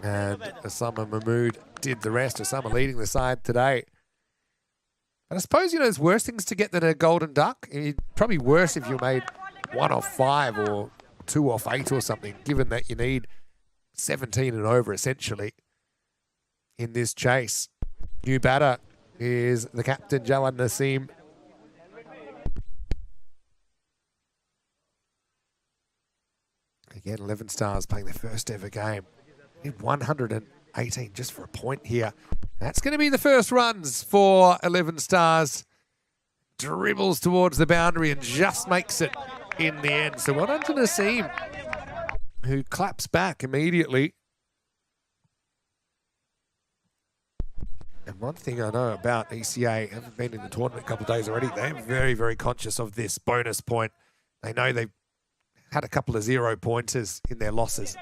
And Osama Mahmood did the rest. Osama leading the side today. And I suppose, you know, there's worse things to get than a golden duck. It'd probably worse if you made 1 off 5 or 2 off 8 or something, given that you need 17 and over, essentially, in this chase. New batter is the captain, Jawad Naseem. Again, 11 Stars playing their first ever game. Need 118 just for a point here. That's going to be the first runs for 11 Stars. Dribbles towards the boundary and just makes it in the end. So well done to Naseem, who claps back immediately. And one thing I know about ECA, having been in the tournament a couple of days already, they're very, very conscious of this bonus point. They know they've had a couple of 0-pointers in their losses.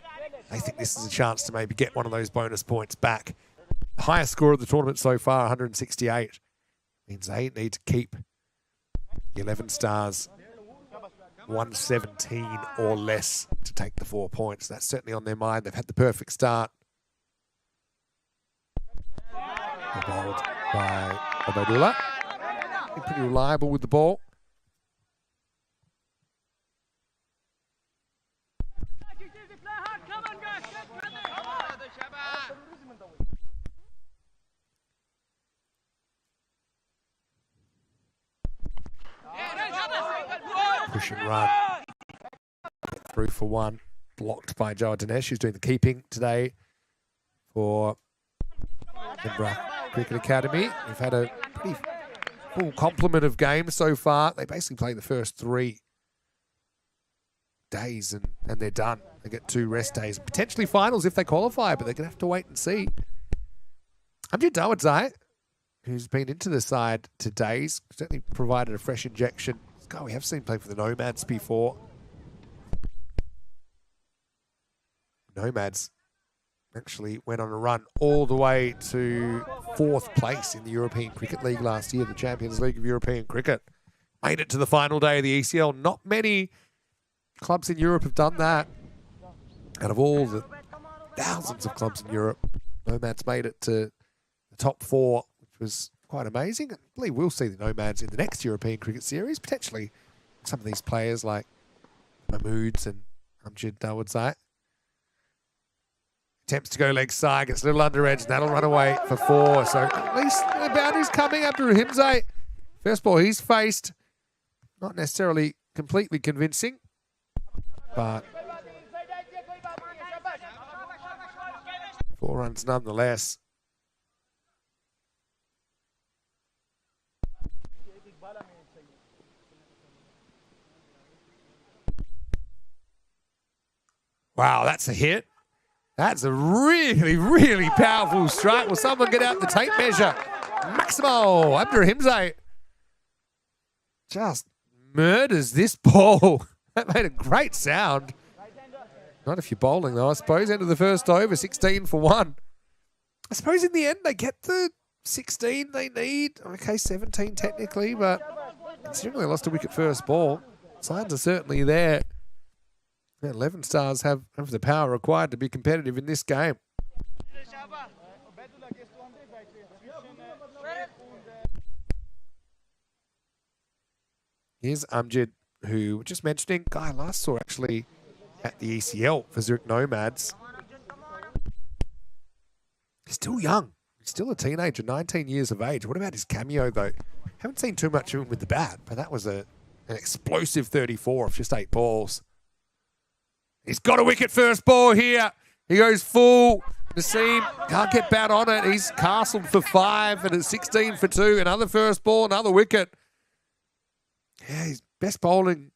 They think this is a chance to maybe get one of those bonus points back. highest score of the tournament so far, 168. Means they need to keep the 11 stars 117 or less to take the 4 points. That's certainly on their mind. They've had the perfect start. Bowled by Obadullah. Pretty reliable with the ball. Push and run. Get through for one. Blocked by Joa Dinesh, who's doing the keeping today for Edinburgh Cricket Academy. We've had a pretty full complement of games so far. They basically play the first 3 days and they're done. They get 2 rest days. Potentially finals if they qualify, but they're going to have to wait and see. Amjad Dawadzai, who's been into the side today, certainly provided a fresh injection. God, we have seen him play for the Nomads before. Nomads actually went on a run all the way to 4th place in the European Cricket League last year, the Champions League of European Cricket. Made it to the final day of the ECL. Not many clubs in Europe have done that. Out of all the thousands of clubs in Europe, Nomads made it to the top 4, which was quite amazing. I believe we'll see the Nomads in the next European Cricket Series. Potentially some of these players like Mahmoods and Amjad Dawadzai. Attempts to go leg side, gets a little under edge, and that'll run away for 4. So at least the boundary's coming up to Rahimzai. First ball he's faced, not necessarily completely convincing, but 4 runs nonetheless. Wow, that's a hit. That's a really, really powerful strike. Will someone get out the tape measure? Maximo Abdurrahimzai just murders this ball. That made a great sound. Not if you're bowling, though, I suppose. End of the first over, 16 for 1. I suppose in the end they get the 16 they need. Okay, 17 technically, but considering they lost a wicket first ball, signs are certainly there. 11 stars have the power required to be competitive in this game. Here's Amjad, who, just mentioning, guy I last saw actually at the ECL for Zurich Nomads. He's still young. He's still a teenager, 19 years of age. What about his cameo, though? Haven't seen too much of him with the bat, but that was an explosive 34 off just 8 balls. He's got a wicket first ball here. He goes full. Nassim can't get bat on it. He's castled for 5 and it's 16 for 2. Another first ball, another wicket. Yeah, he's best bowling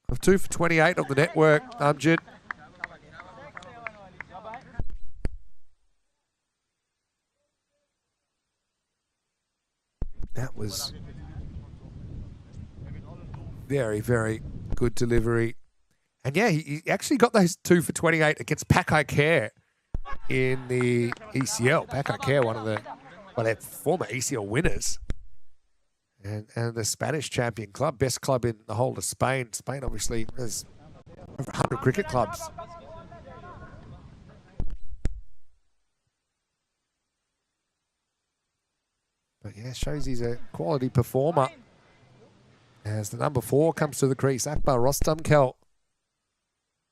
of 2 for 28 on the network, Amjad. That was very, very good delivery. And yeah, he actually got those 2 for 28 against Pakai Care in the ECL. Pakai Care, one of their former ECL winners. And the Spanish champion club, best club in the whole of Spain. Spain obviously has over 100 cricket clubs. But yeah, shows he's a quality performer. As the number 4 comes to the crease, Akbar Rostamkel.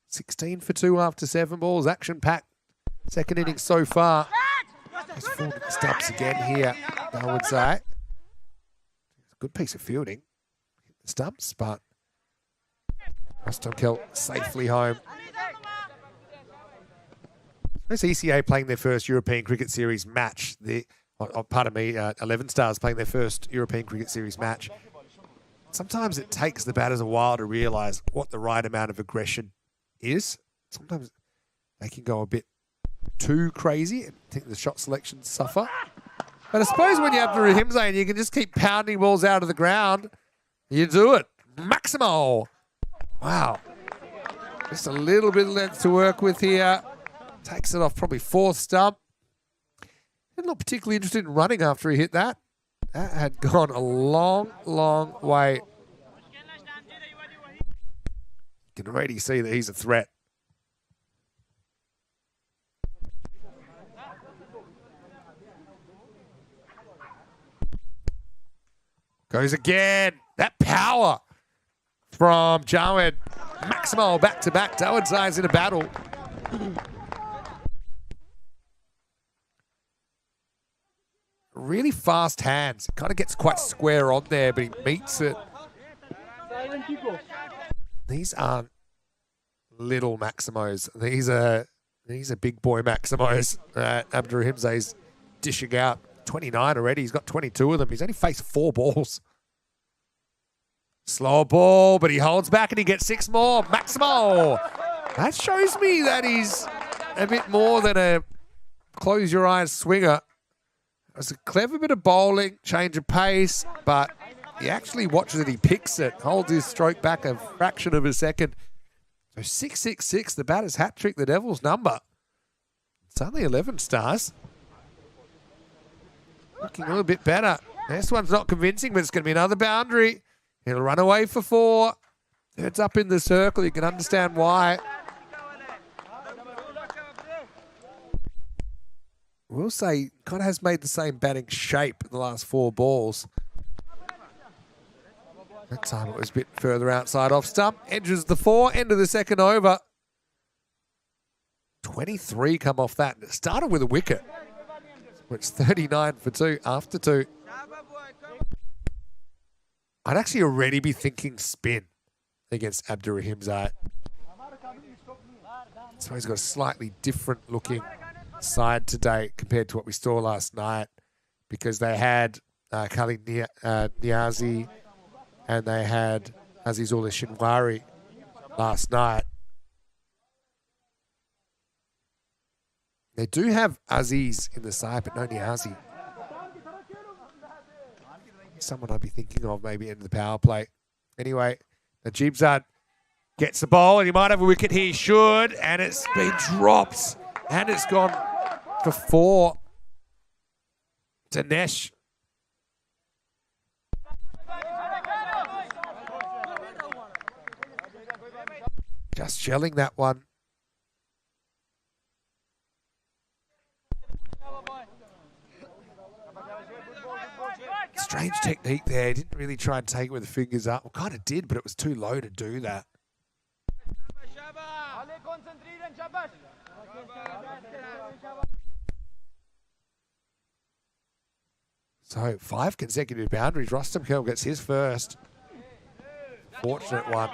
16 for 2 after 7 balls. Action-packed. Second innings so far. He's fallen at the stumps again here, I would say. Good piece of fielding. Hit the stumps, but Rostamkel safely home. There's ECA playing their first European Cricket Series match. 11 stars playing their first European Cricket Series match. Sometimes it takes the batters a while to realise what the right amount of aggression is. Sometimes they can go a bit too crazy and think the shot selections suffer. But I suppose when you have the Rahimzai and you can just keep pounding balls out of the ground, you do it. Maximo. Wow. Just a little bit of length to work with here. Takes it off probably 4th stump. Didn't look particularly interested in running after he hit that. That had gone a long, long way. You can already see that he's a threat. Goes again. That power from Jawed. Maximo back-to-back. Dawood's eyes in a battle. Really fast hands. Kind of gets quite square on there, but he meets it. These aren't little Maximos. These are big boy Maximos. Abdurrahimzade's dishing out 29 already. He's got 22 of them. He's only faced 4 balls. Slow ball, but he holds back and he gets 6 more. Maximo! That shows me that he's a bit more than a close your eyes swinger. It's a clever bit of bowling, change of pace, but he actually watches it, he picks it, holds his stroke back a fraction of a second. So 666, the batter's hat trick, the Devils' number. It's only 11 stars. Looking a little bit better. This one's not convincing, but it's going to be another boundary. He'll run away for 4. It's up in the circle. You can understand why. We'll say kind of has made the same batting shape in the last 4 balls. That time it was a bit further outside off stump. Edges the 4, end of the second over. 23 come off that. It started with a wicket. It's 39 for 2 after 2. I'd actually already be thinking spin against Abdurrahimzade. So he's got a slightly different looking side today compared to what we saw last night, because they had Khalid Niazi and they had Azizullah Shinwari last night. They do have Aziz in the side, but no Niazi. Someone I'd be thinking of maybe in the power play. Anyway, Najibzad gets the ball, and he might have a wicket here. He should, and it's been dropped, and it's gone for 4. Dinesh. Just shelling that one. Strange technique there. Didn't really try and take it with the fingers up. Well, kind of did, but it was too low to do that. So 5 consecutive boundaries. Rustam Kerl gets his first. Fortunate one.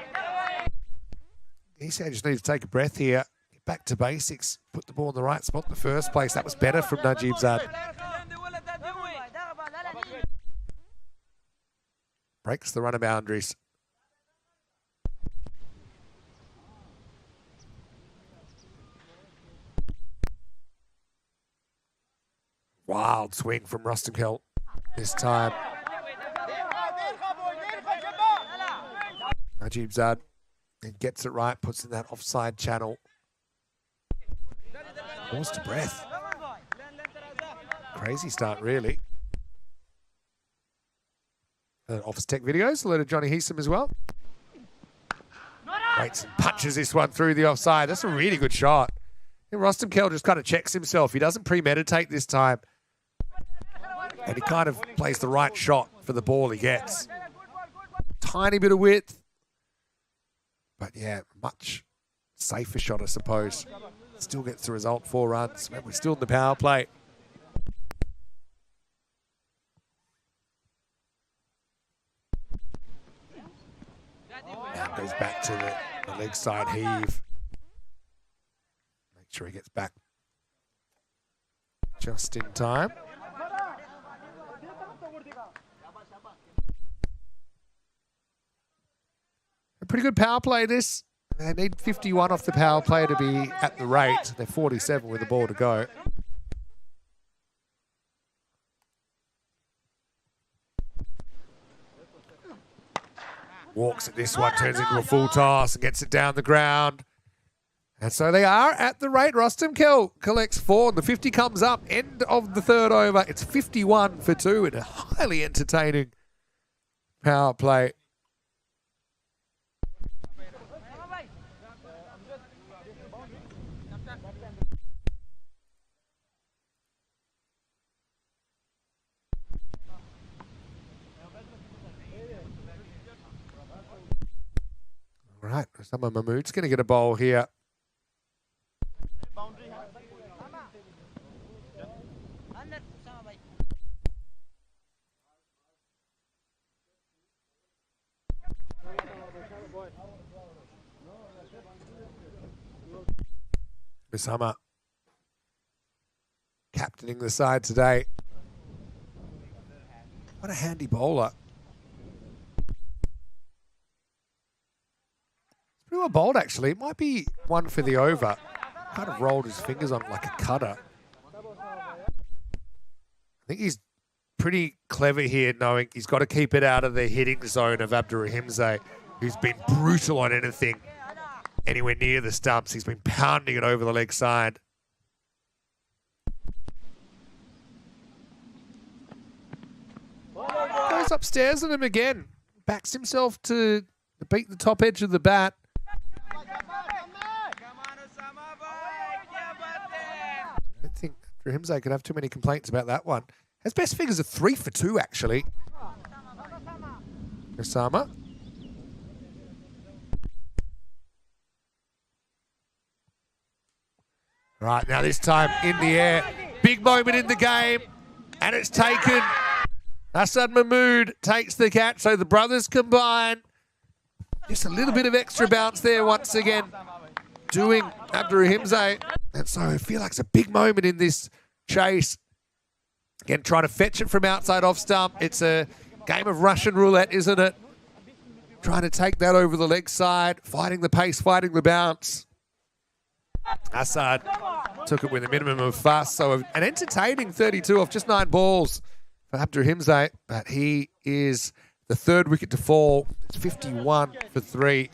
He said just need to take a breath here. Get back to basics. Put the ball in the right spot in the first place. That was better from Najibzad. Breaks the runner boundaries. Wild swing from Rustam Kerl this time. Najibzad and gets it right, puts in that offside channel. Pause to breath. Crazy start, really. Office Tech videos, hello to Johnny Heesum as well. Waits and punches this one through the offside. That's a really good shot. And Rustam Kerl just kind of checks himself. He doesn't premeditate this time. And he kind of plays the right shot for the ball he gets. Tiny bit of width. But yeah, much safer shot, I suppose. Still gets the result, 4 runs. We're still in the power play. Now goes back to the leg side heave. Make sure he gets back just in time. A pretty good power play this. They need 51 off the power play to be at the rate. They're 47 with the ball to go. Walks at this one, turns into a full toss and gets it down the ground. And so they are at the rate. Rostamkel collects 4, and the 50 comes up. End of the third over. It's 51 for 2 in a highly entertaining power play. All right, Osama Mahmood's going to get a bowl here. Osama captaining the side today. What a handy bowler. It's pretty well bowled, actually. It might be one for the over. Kind of rolled his fingers on it like a cutter. I think he's pretty clever here, knowing he's got to keep it out of the hitting zone of Abdurrahimzade, who's been brutal on anything anywhere near the stumps. He's been pounding it over the leg side. Goes upstairs on him again. Backs himself to beat the top edge of the bat. I don't think Abdurrahimzade could have too many complaints about that one. His best figures are 3 for 2, actually. Osama. Right, now this time in the air. Big moment in the game. And it's taken. Hassan Mahmood takes the catch. So the brothers combine. Just a little bit of extra bounce there once again. Doing Abdurrahimzade. And so I feel like it's a big moment in this chase. Again, trying to fetch it from outside off stump. It's a game of Russian roulette, isn't it? Trying to take that over the leg side. Fighting the pace, fighting the bounce. Assad took it with a minimum of fuss. So an entertaining 32 off just 9 balls for Abdurrahimzade. But he is the third wicket to fall. It's 51 for 3.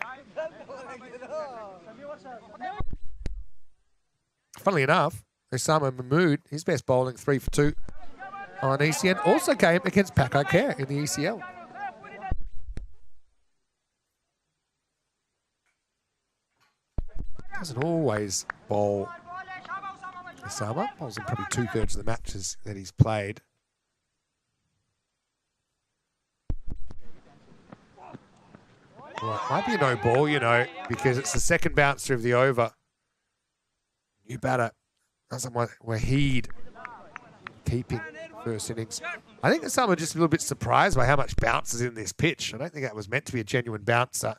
Funnily enough, Osama Mahmood, his best bowling 3 for 2 on ECN, also came against Pakai Care in the ECL. Doesn't always bowl Osama. Bowls in probably 2/3 of the matches that he's played. Well, it might be a no ball, you know, because it's the second bouncer of the over. New batter, Waheed, keeping first innings. I think Osama just a little bit surprised by how much bounce is in this pitch. I don't think that was meant to be a genuine bouncer.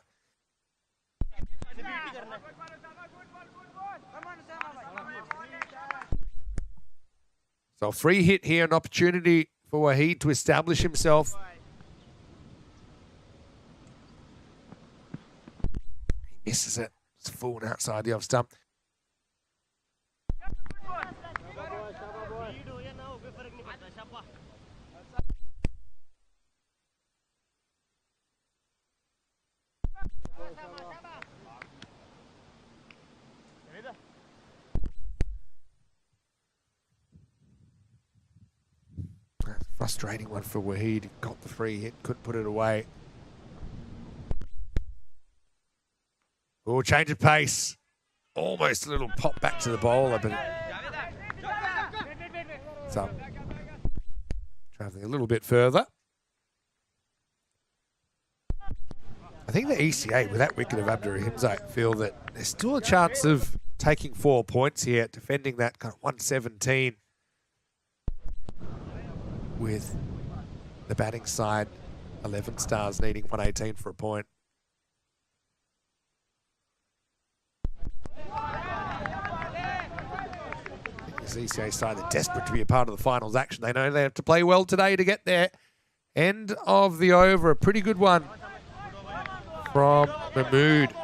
So a free hit here, an opportunity for Waheed to establish himself. He misses it. It's full and outside the off stump. Frustrating one for Waheed. Got the free hit, couldn't put it away. Oh, change of pace. Almost a little pop back to the bowler, but so traveling a little bit further. I think the ECA, with that wicket of Abdurrahimzade, feel that there's still a chance of taking 4 points here, defending that kind of 117. With the batting side, 11 stars needing 118 for a point. The ECA side are desperate to be a part of the finals action. They know they have to play well today to get there. End of the over, a pretty good one from Mahmood.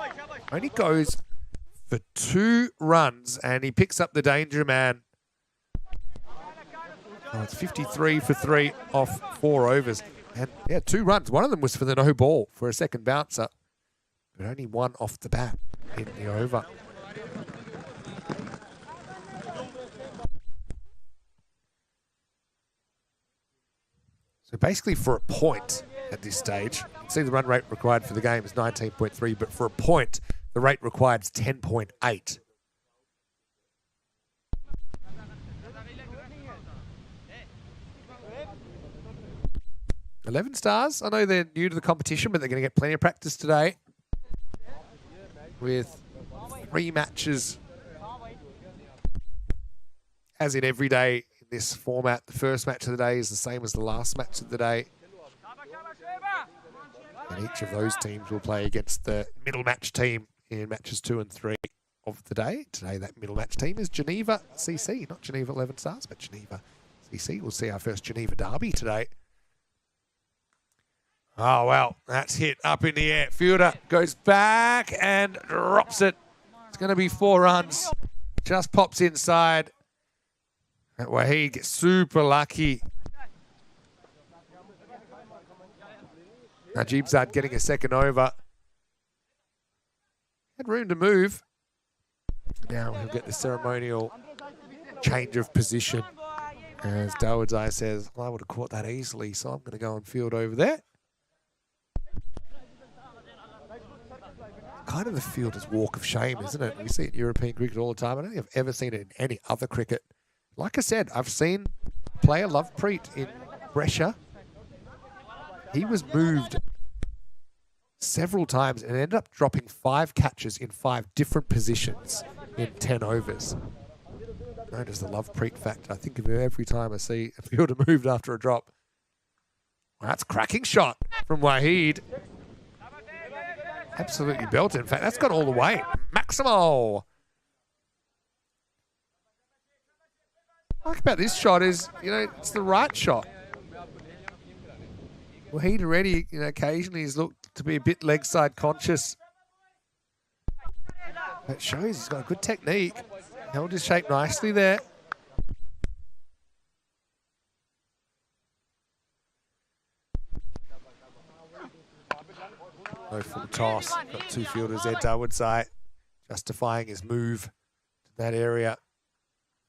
Only goes for 2 runs and he picks up the danger man. Oh, it's 53 for 3 off 4 overs. And yeah, 2 runs. One of them was for the no ball for a second bouncer. But only 1 off the bat in the over. So basically for a point at this stage, you can see the run rate required for the game is 19.3, but for a point, the rate required is 10.8. $11 stars. I know they're new to the competition, but they're going to get plenty of practice today with 3 matches. As in every day in this format, the first match of the day is the same as the last match of the day. And each of those teams will play against the middle match team in matches 2 and 3 of the day. Today, that middle match team is Geneva CC, not Geneva 11 Stars, but Geneva CC. We'll see our first Geneva derby today. Oh, well, that's hit up in the air. Fielder goes back and drops it. It's going to be 4 runs. Just pops inside. That Wahid gets super lucky. Najib Zad getting a second over. Had room to move. Now he'll get the ceremonial change of position. As Dawodzai says, well, I would have caught that easily, so I'm going to go and field over there. Kind of the fielder's walk of shame, isn't it? We see it in European cricket all the time. I don't think I've ever seen it in any other cricket. Like I said, I've seen player Lovepreet in Brescia. He was moved several times and ended up dropping 5 catches in 5 different positions in 10 overs. Known as the Lovepreet factor. I think of it every time I see a fielder moved after a drop. Well, that's a cracking shot from Wahid. Absolutely belted. In fact, that's gone all the way. Maximo. What I like about this shot is, it's the right shot. Wahid already, occasionally has looked to be a bit leg side conscious. That shows he's got a good technique. Held his shape nicely there. No full toss. Got 2 fielders there. Dawodzai justifying his move to that area.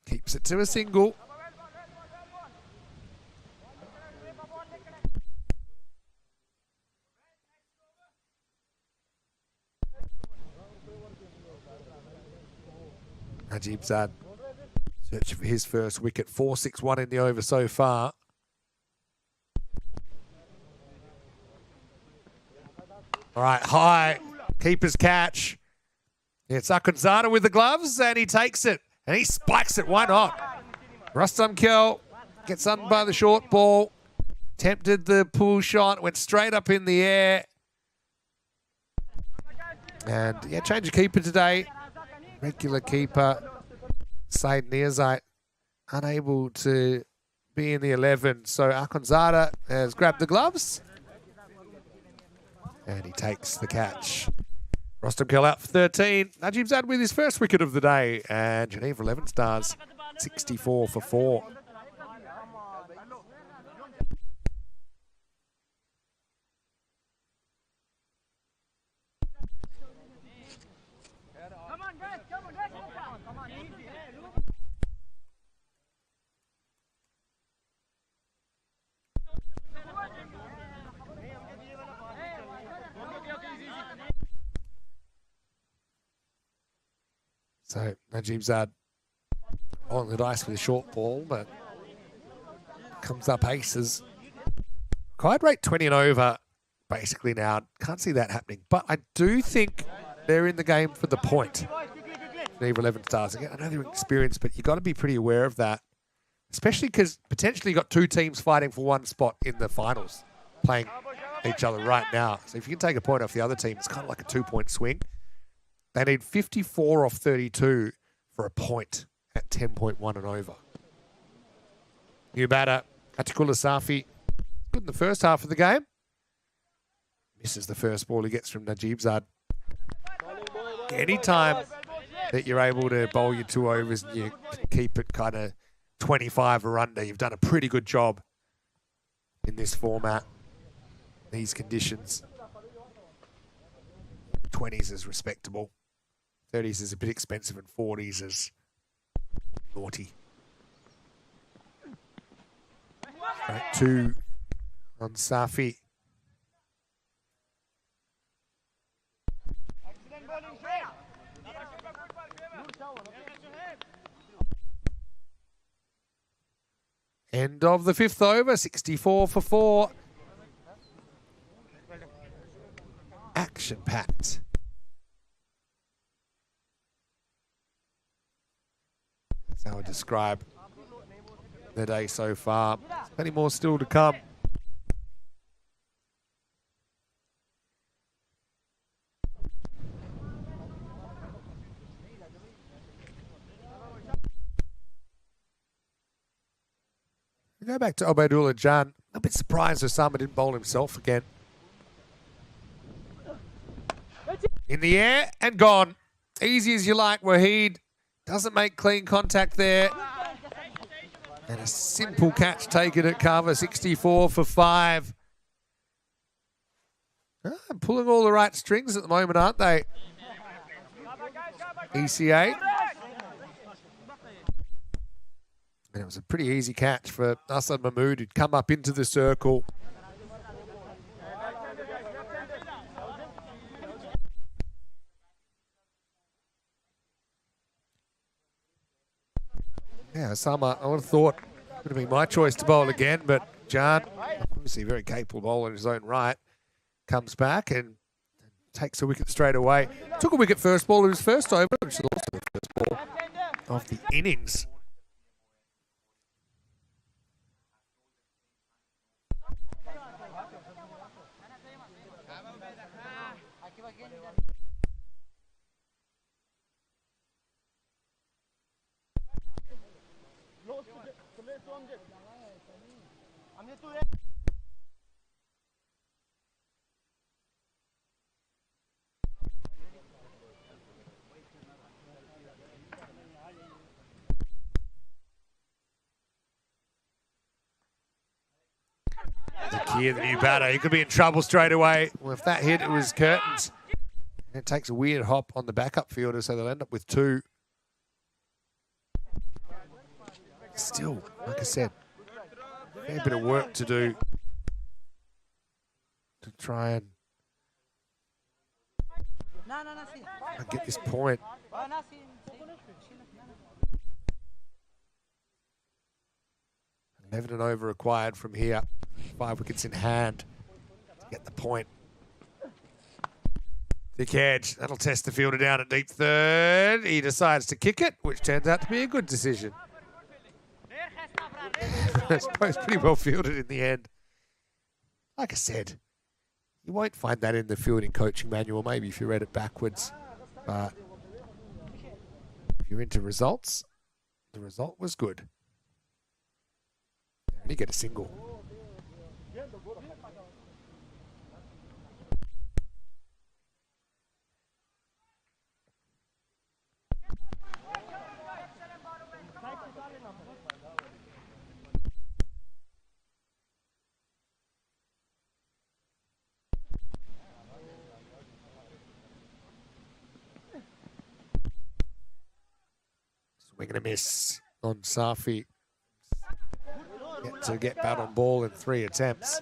Keeps it to a single. Najib Zad searching for his first wicket. 4-6-1 in the over so far. All right, high. Keeper's catch. It's Akhundzada with the gloves, and he takes it. And he spikes it. Why not? Rustam Kel gets under by the short ball. Tempted the pull shot. Went straight up in the air. And, change of keeper today. Regular keeper, Said Niazite, unable to be in the 11. So Akhundzada has grabbed the gloves. And he takes the catch. Rustam Kel out for 13. Najib Zad with his first wicket of the day. And Geneva 11 Stars, 64 for 4. So Najib Zad on the dice with a short ball, but comes up aces. Required rate 20 and over, basically now. Can't see that happening, but I do think they're in the game for the point. Geneva 11 Stars. Again, I know they're experienced, but you've got to be pretty aware of that, especially because potentially you've got 2 teams fighting for 1 spot in the finals, playing each other right now. So if you can take a point off the other team, it's kind of like a 2-point swing. They need 54 off 32 for a point at 10.1 and over. New batter, Atikula Safi. Good in the first half of the game. Misses the first ball he gets from Najib Zad. Anytime that you're able to bowl your 2 overs and you keep it kind of 25 or under, you've done a pretty good job in this format, these conditions. 20s is respectable. 30s is a bit expensive and 40s is naughty. Right, 2 on Safi. End of the 5th over, 64 for 4. Action-packed. That's how I describe the day so far. Plenty more still to come. We go back to Obaidullah Jan. A bit surprised Osama didn't bowl himself again. In the air and gone. Easy as you like, Waheed. Doesn't make clean contact there. And a simple catch taken at cover, 64 for 5. Pulling all the right strings at the moment, aren't they? ECA. And it was a pretty easy catch for Asad Mahmood, who'd come up into the circle. Yeah, Osama, I would have thought it would have been my choice to bowl again, but Jan, obviously a very capable bowler in his own right, comes back and takes a wicket straight away. Took a wicket first ball in his first over, which is also the first ball of the innings. Zakir, the new batter, he could be in trouble straight away. Well, if that hit, it was curtains. And it takes a weird hop on the backup fielder, so they'll end up with 2. Still, like I said, a fair bit of work to do to try and get this point. 11 and over required from here. 5 wickets in hand to get the point. Thick edge. That'll test the fielder down at deep third. He decides to kick it, which turns out to be a good decision. It's pretty well fielded in the end. Like I said, you won't find that in the fielding coaching manual, maybe if you read it backwards. But if you're into results, the result was good. And you get a single. Swing and a miss on Safi. To get bat on ball in 3 attempts.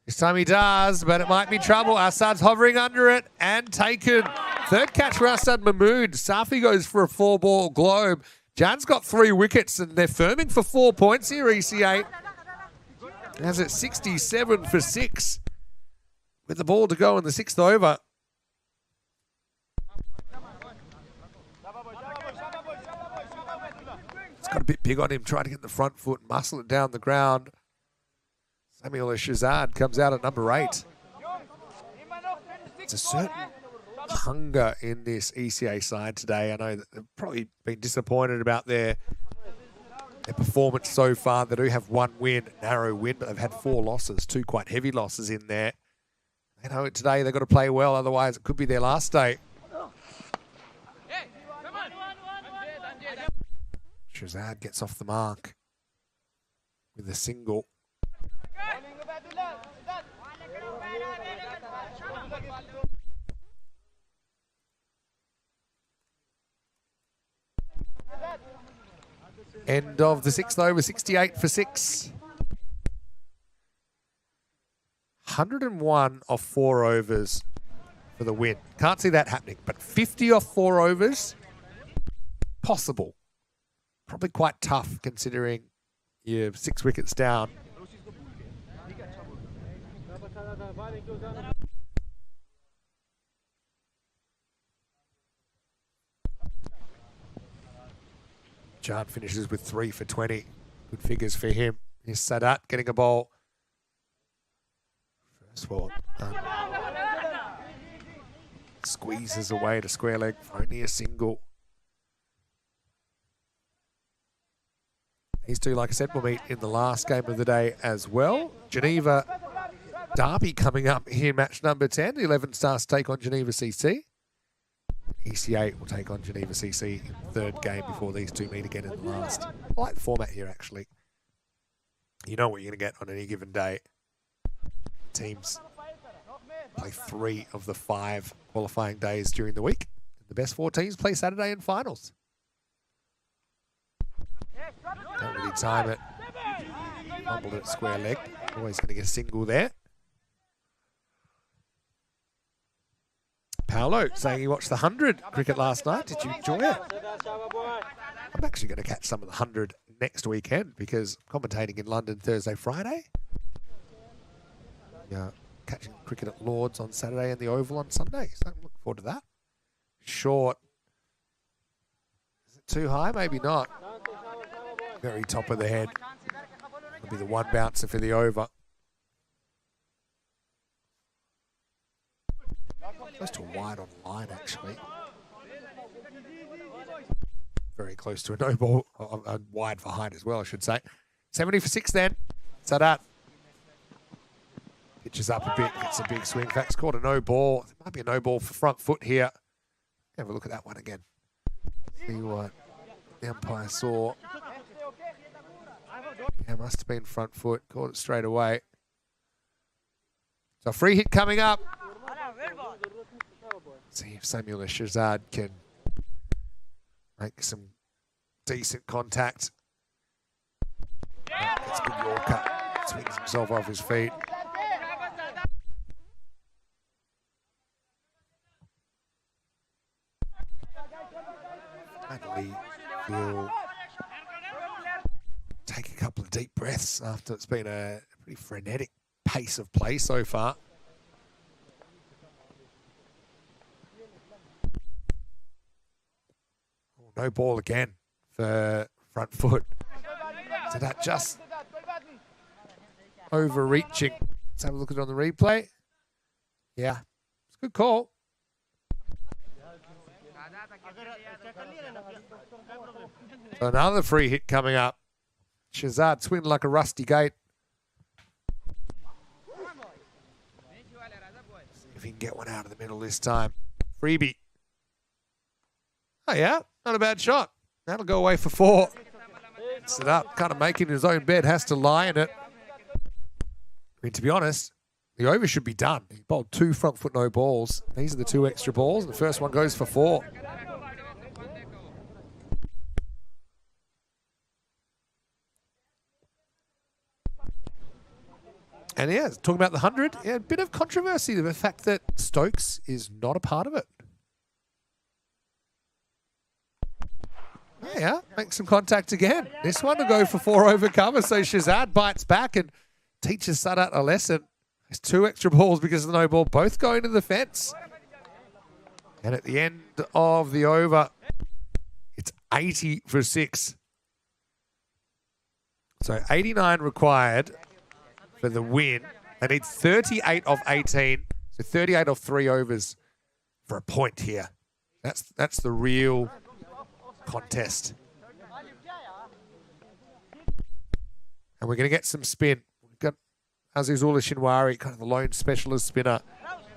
This time he does, but it might be trouble. Assad's hovering under it and taken. 3rd catch for Asad Mahmood. Safi goes for a 4-ball globe. Jan's got 3 wickets and they're firming for 4 points here, ECA. Has it 67 for 6 with the ball to go in the 6th over. It's got a bit big on him, trying to get the front foot and muscle it down the ground. Samuel Shazad comes out at number 8. It's a certain hunger in this ECA side today. I know that they've probably been disappointed about their performance so far. They do have 1 win, narrow win, but they've had 4 losses, 2 quite heavy losses in there. They know today they've got to play well, otherwise it could be their last day. Shazad gets off the mark with a single. End of the 6th over, 68 for 6. 101 off 4 overs for the win. Can't see that happening, but 50 off 4 overs, possible. Probably quite tough considering you're 6 wickets down. Jan finishes with 3 for 20. Good figures for him. Here's Sadat getting a ball. First ball. Squeezes away to square leg for only a single. These two, like I said, will meet in the last game of the day as well. Geneva Derby coming up here, match number 10. The 11 Stars take on Geneva CC. ECA will take on Geneva CC in the 3rd game before these two meet again in the last. I like the format here, actually. You know what you're going to get on any given day. Teams play 3 of the 5 qualifying days during the week. The best 4 teams play Saturday in finals. Don't really time it. Fumbled at square leg. Always going to get a single there. Paolo saying he watched the 100 cricket last night. Did you enjoy it? I'm actually going to catch some of the 100 next weekend because I'm commentating in London Thursday, Friday. Yeah, catching cricket at Lords on Saturday and the Oval on Sunday. So I'm looking forward to that. Short. Is it too high? Maybe not. Very top of the head. It'll be the 1 bouncer for the over. Close to a wide on line, actually. Very close to a no ball. A wide for height as well, I should say. 70 for 6 then. Sadat. Pitches up a bit, gets a big swing. In fact, scored a no ball. There might be a no ball for front foot here. Have a look at that one again. See what the umpire saw. Yeah, must have been front foot. Caught it straight away. So free hit coming up. See if Samuel Shazad can make some decent contact. Gets a good Yorker. Swings himself off his feet. Finally, he'll take a couple of deep breaths after it's been a pretty frenetic pace of play so far. No ball again for front foot. So that just overreaching. Let's have a look at it on the replay. Yeah, it's a good call. So another free hit coming up. Shazad swinging like a rusty gate. See if he can get one out of the middle this time. Freebie. Oh yeah, not a bad shot. That'll go away for 4. Set up, kind of making his own bed, has to lie in it. I mean, to be honest, the over should be done. He bowled 2 front foot no balls. These are the 2 extra balls, and the first one goes for 4. And yeah, talking about the 100, yeah, a bit of controversy, the fact that Stokes is not a part of it. Yeah, make some contact again. This one will go for 4 over cover, so Shazad bites back and teaches Sadat a lesson. There's 2 extra balls because of the no ball, both going to the fence. And at the end of the over, it's 80 for 6. So 89 required for the win. They need 38 of 18, so 38 of 3 overs for a point here. That's the real contest. And we're going to get some spin. We've got Azizullah Shinwari, kind of the lone specialist spinner,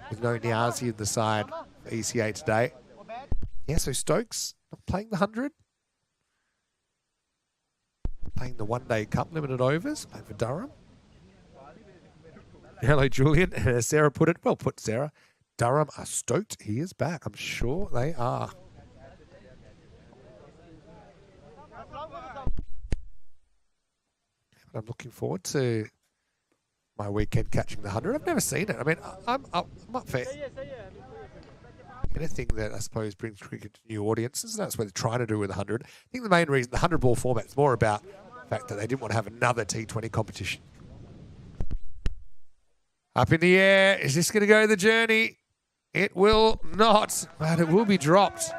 with no Niazi in the side for ECA today. Yeah, so Stokes not playing the 100. Playing the one-day cup limited overs, playing for Durham. Hello, Julian. Sarah put it, well put, Sarah. Durham are stoked he is back. I'm sure they are. I'm looking forward to my weekend catching the 100. I've never seen it. I mean, I'm up for anything that I suppose brings cricket to new audiences. That's what they're trying to do with the 100. I think the main reason the 100-ball format is more about the fact that they didn't want to have another T20 competition. Up in the air. Is this going to go the journey? It will not, but it will be dropped.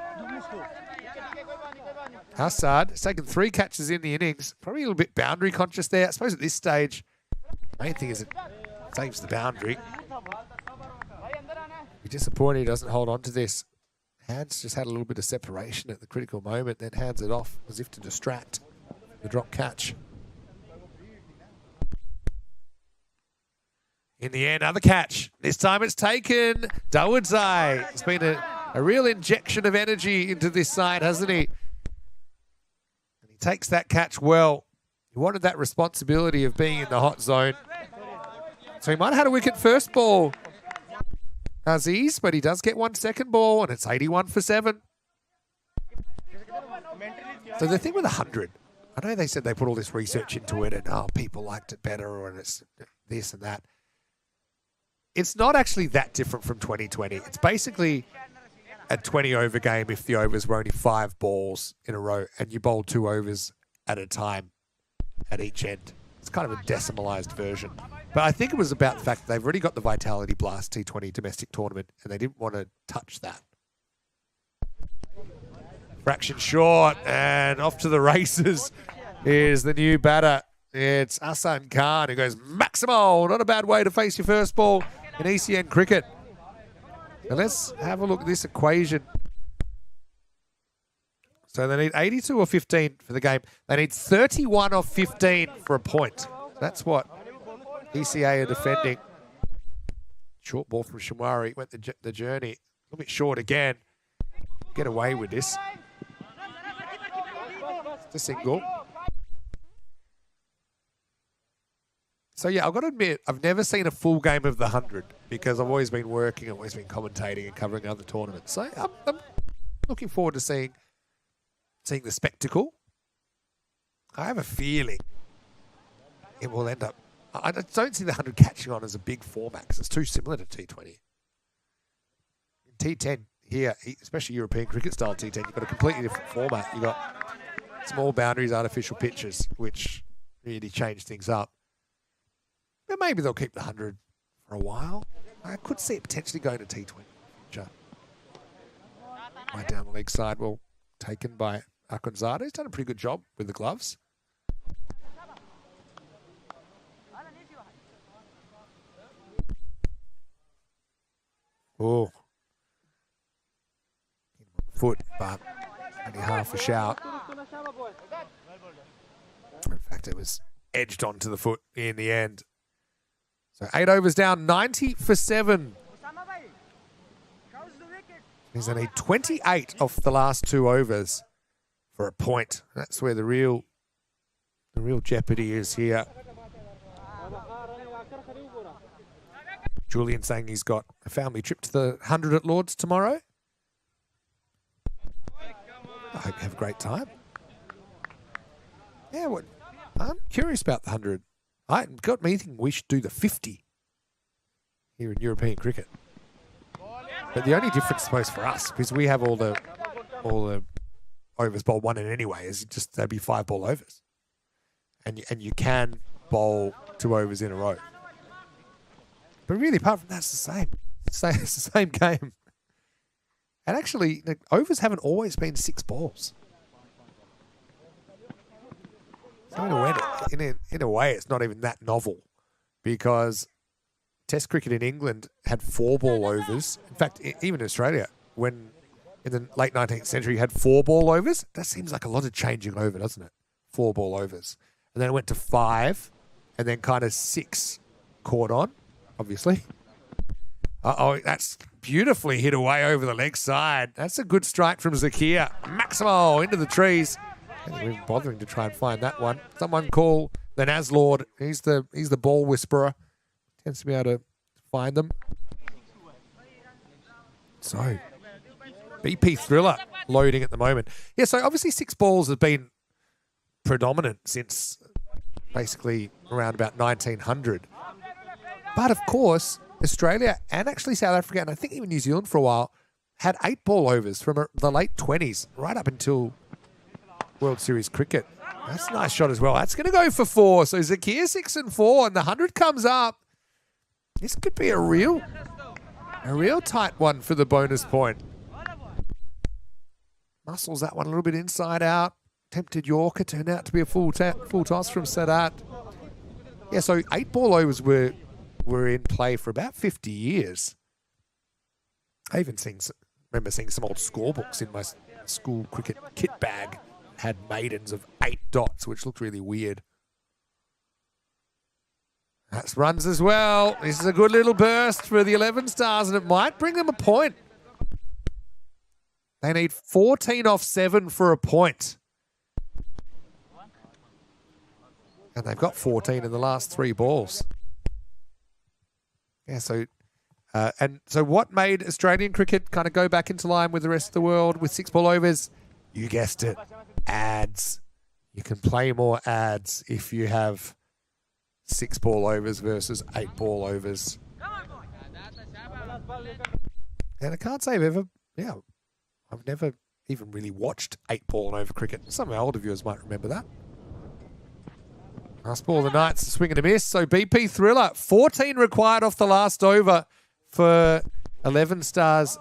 Assad has taken 3 catches in the innings. Probably a little bit boundary conscious there. I suppose at this stage, the main thing is it saves the boundary. Be disappointed he doesn't hold on to this. Hands just had a little bit of separation at the critical moment, then hands it off as if to distract the drop catch. In the end, another catch. This time it's taken. Dawodzai. It's been a real injection of energy into this side, hasn't he? And he takes that catch well. He wanted that responsibility of being in the hot zone. So he might have had a wicket first ball, Aziz, but he does get 1 second ball, and it's 81 for 7. So the thing with 100, I know they said they put all this research into it, and people liked it better, or it's this and that. It's not actually that different from 2020. It's basically a 20-over game if the overs were only 5 balls in a row and you bowl 2 overs at a time at each end. It's kind of a decimalised version. But I think it was about the fact that they've already got the Vitality Blast T20 domestic tournament and they didn't want to touch that. Fraction short and off to the races is the new batter. It's Hassan Khan who goes maximal. Not a bad way to face your first ball in ECN cricket. Now let's have a look at this equation. So they need 82 or 15 for the game. They need 31 or 15 for a point. That's what ECA are defending. Short ball from Shamwari. Went the journey. A little bit short again. Get away with this. It's a single. So, yeah, I've got to admit, I've never seen a full game of the 100 because I've always been working, I've always been commentating and covering other tournaments. So I'm looking forward to seeing the spectacle. I have a feeling it will end up... I don't see the 100 catching on as a big format because it's too similar to T20. In T10 here, especially European cricket style T10, you've got a completely different format. You've got small boundaries, artificial pitches, which really change things up. But maybe they'll keep the 100 for a while. I could see it potentially going to T20 future. Right down the leg side, well, taken by Akhundzada. He's done a pretty good job with the gloves. Oh. Foot, but only half a shout. In fact, it was edged onto the foot in the end. So 8 overs down, 90 for 7. He's only 28 off the last 2 overs for a point. That's where the real jeopardy is here. Julian saying he's got a family trip to the 100 at Lord's tomorrow. I hope you have a great time. Yeah, I'm curious about the 100. It got me thinking we should do the 50 here in European cricket. But the only difference, I suppose, for us, because we have all the overs bowled 1 in anyway, is just there'd be 5 ball overs, and you can bowl 2 overs in a row. But really, apart from that, it's the same. It's the same game. And actually, the overs haven't always been 6 balls. So in a way, it's not even that novel because Test cricket in England had 4 ball overs. In fact, even in Australia, when in the late 19th century had 4 ball overs, that seems like a lot of changing over, doesn't it? 4 ball overs. And then it went to 5 and then kind of 6 caught on, obviously. Uh-oh, that's beautifully hit away over the leg side. That's a good strike from Zakir. Maximo into the trees. I think we're even bothering to try and find that one. Someone call the Naslord. He's the ball whisperer. Tends to be able to find them. So, BP Thriller loading at the moment. Yeah, so obviously 6 balls have been predominant since basically around about 1900. But of course, Australia and actually South Africa, and I think even New Zealand for a while, had 8 ball overs from the late 20s right up until World Series cricket. That's a nice shot as well. That's going to go for 4. So Zakir 6 and 4, and the 100 comes up. This could be a real tight one for the bonus point. Muscles that one a little bit inside out. Tempted Yorker, turned out to be a full toss from Sadat. Yeah, so 8 ball overs were in play for about 50 years. I even remember seeing some old scorebooks in my school cricket kit bag. Had maidens of 8 dots, which looked really weird. That's runs as well. This is a good little burst for the 11 stars, and it might bring them a point. They need 14 off 7 for a point. And they've got 14 in the last 3 balls. Yeah, so what made Australian cricket kind of go back into line with the rest of the world with 6 ball overs? You guessed it, ads. You can play more ads if you have 6 ball overs versus 8 ball overs. And I can't say I've never even really watched 8 ball and over cricket. Some of our older viewers might remember that. Last ball of the night's a swing and a miss. So BP Thriller, 14 required off the last over for 11 stars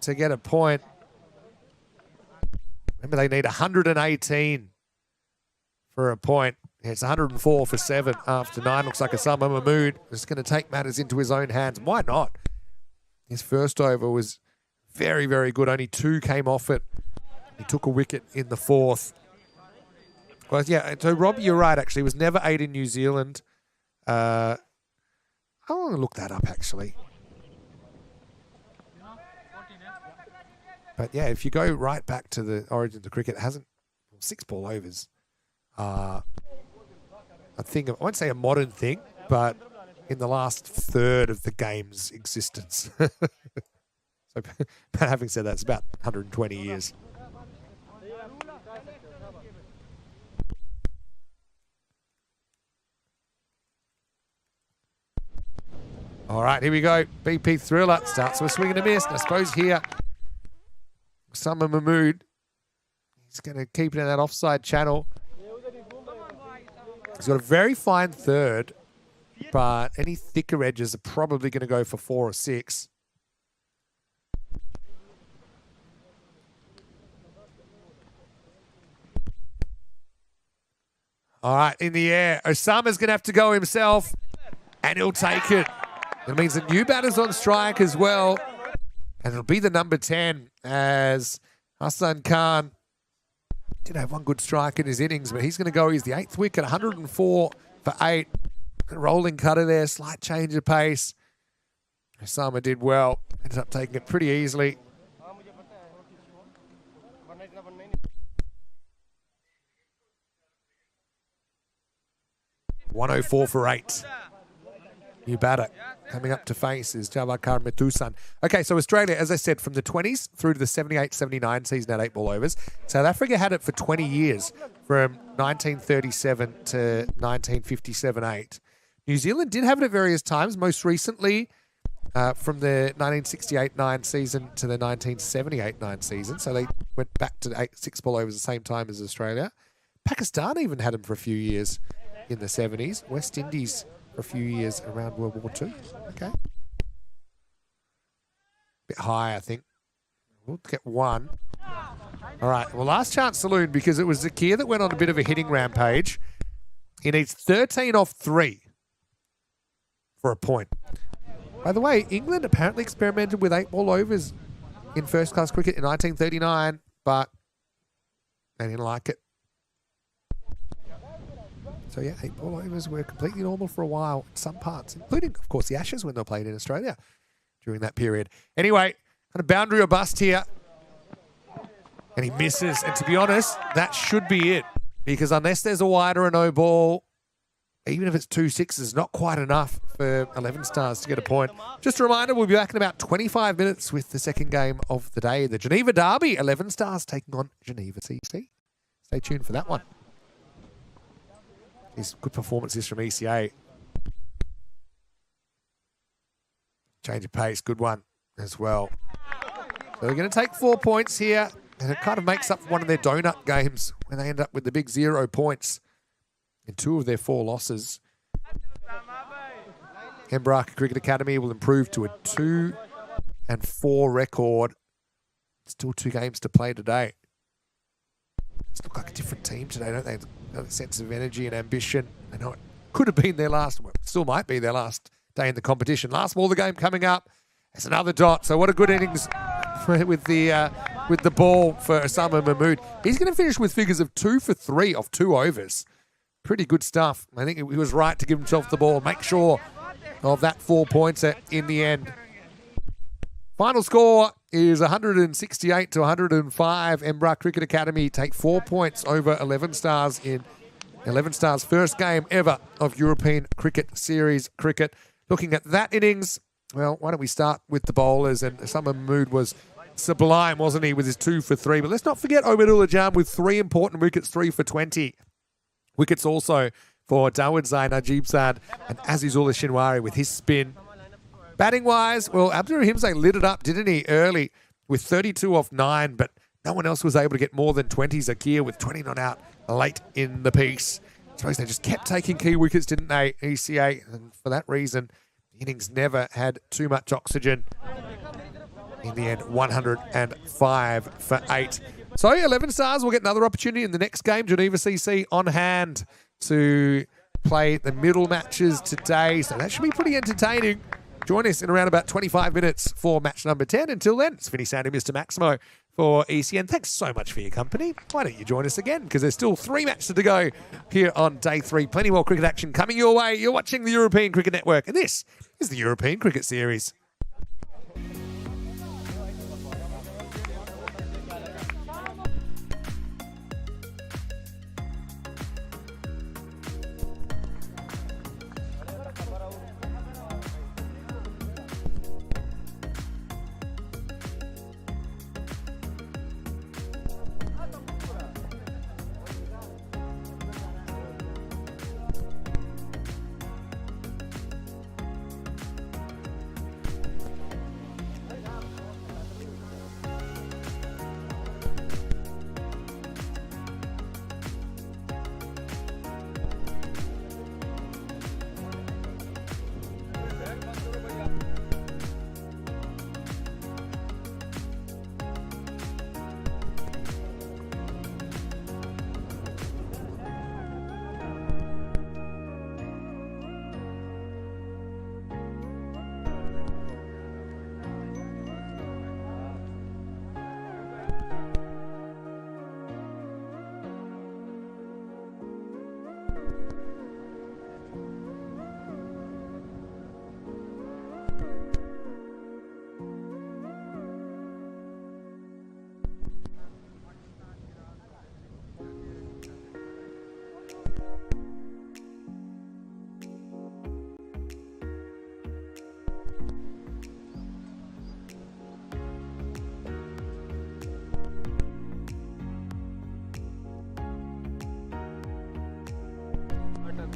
to get a point. Remember, they need 118 for a point. It's 104 for 7 after 9. Looks like Osama Mahmood is going to take matters into his own hands. Why not? His first over was very, very good. Only 2 came off it. He took a wicket in the 4th. Well, yeah, so Rob, you're right, actually. It was never 8 in New Zealand. I want to look that up, actually. But, yeah, if you go right back to the origins of cricket, it hasn't... 6 ball overs are a thing of... I won't say a modern thing, but in the last third of the game's existence. So, but having said that, it's about 120 years. All right, here we go. BP Thriller starts with a swing and a miss. And I suppose here, Summer Mahmood, he's going to keep it in that offside channel. He's got a very fine third, but any thicker edges are probably going to go for 4 or 6. All right, in the air. Osama's going to have to go himself, and he'll take it. That means a new batter's on strike as well. And it'll be the number 10 as Hassan Khan did have one good strike in his innings, but he's going to go. He's the 8th wicket, 104 for 8. Rolling cutter there, slight change of pace. Osama did well. Ended up taking it pretty easily. $104 for 8. New batter coming up to face is Javakar Metusan. Okay, so Australia, as I said, from the 20s through to the 78-79 season at 8 ball overs. South Africa had it for 20 years, from 1937 to 1957-8. New Zealand did have it at various times, most recently from the 1968-9 season to the 1978-9 season. So they went back to 6 ball overs the same time as Australia. Pakistan even had them for a few years in the 70s. West Indies for a few years around World War II. Okay. Bit high, I think. We'll get 1. All right. Well, last chance saloon, because it was Zakir that went on a bit of a hitting rampage. He needs 13 off 3 for a point. By the way, England apparently experimented with 8 ball overs in first-class cricket in 1939, but they didn't like it. So, yeah, 8 ball overs were completely normal for a while in some parts, including, of course, the Ashes when they were played in Australia during that period. Anyway, kind of boundary or bust here. And he misses. And to be honest, that should be it. Because unless there's a wide or a no ball, even if it's 2 sixes, not quite enough for 11 Stars to get a point. Just a reminder, we'll be back in about 25 minutes with the second game of the day, the Geneva Derby. 11 Stars taking on Geneva CC. Stay tuned for that one. These good performances from ECA. Change of pace, good one as well. So they're going to take 4 points here, and it kind of makes up for one of their donut games when they end up with the big 0 points in 2 of their 4 losses. Embark Cricket Academy will improve to a 2-4 record. Still 2 games to play today. Just look like a different team today, don't they? Got a sense of energy and ambition. I know it could have been their last, well, still might be their last day in the competition. Last ball of the game coming up. It's another dot. So what a good innings with the ball for Osama Mahmood. He's going to finish with figures of 2 for 3 off 2 overs. Pretty good stuff. I think he was right to give himself the ball. Make sure of that 4-pointer in the end. Final score is 168 to 105. Embra Cricket Academy take 4 points over 11 Stars in 11 Stars' first game ever of European Cricket Series cricket. Looking at that innings, well, why don't we start with the bowlers? And Osama Mahmood was sublime, wasn't he, with his 2 for 3. But let's not forget Omidullah Jam with 3 important wickets, 3 for 20. Wickets also for Dawud Zain, Najib Saad, and Azizullah Shinwari with his spin. Batting-wise, well, Abdur Rahimzai lit it up, didn't he, early with 32 off 9, but no one else was able to get more than 20. Zakir with 20 not out late in the piece. I suppose they just kept taking key wickets, didn't they, ECA? And for that reason, the innings never had too much oxygen. In the end, 105 for 8. So 11 Stars will get another opportunity in the next game. Geneva CC on hand to play the middle matches today. So that should be pretty entertaining. Join us in around about 25 minutes for match number 10. Until then, it's Vinny Sandy, Mr. Maximo for ECN. Thanks so much for your company. Why don't you join us again? Because there's still 3 matches to go here on day 3. Plenty more cricket action coming your way. You're watching the European Cricket Network, and this is the European Cricket Series.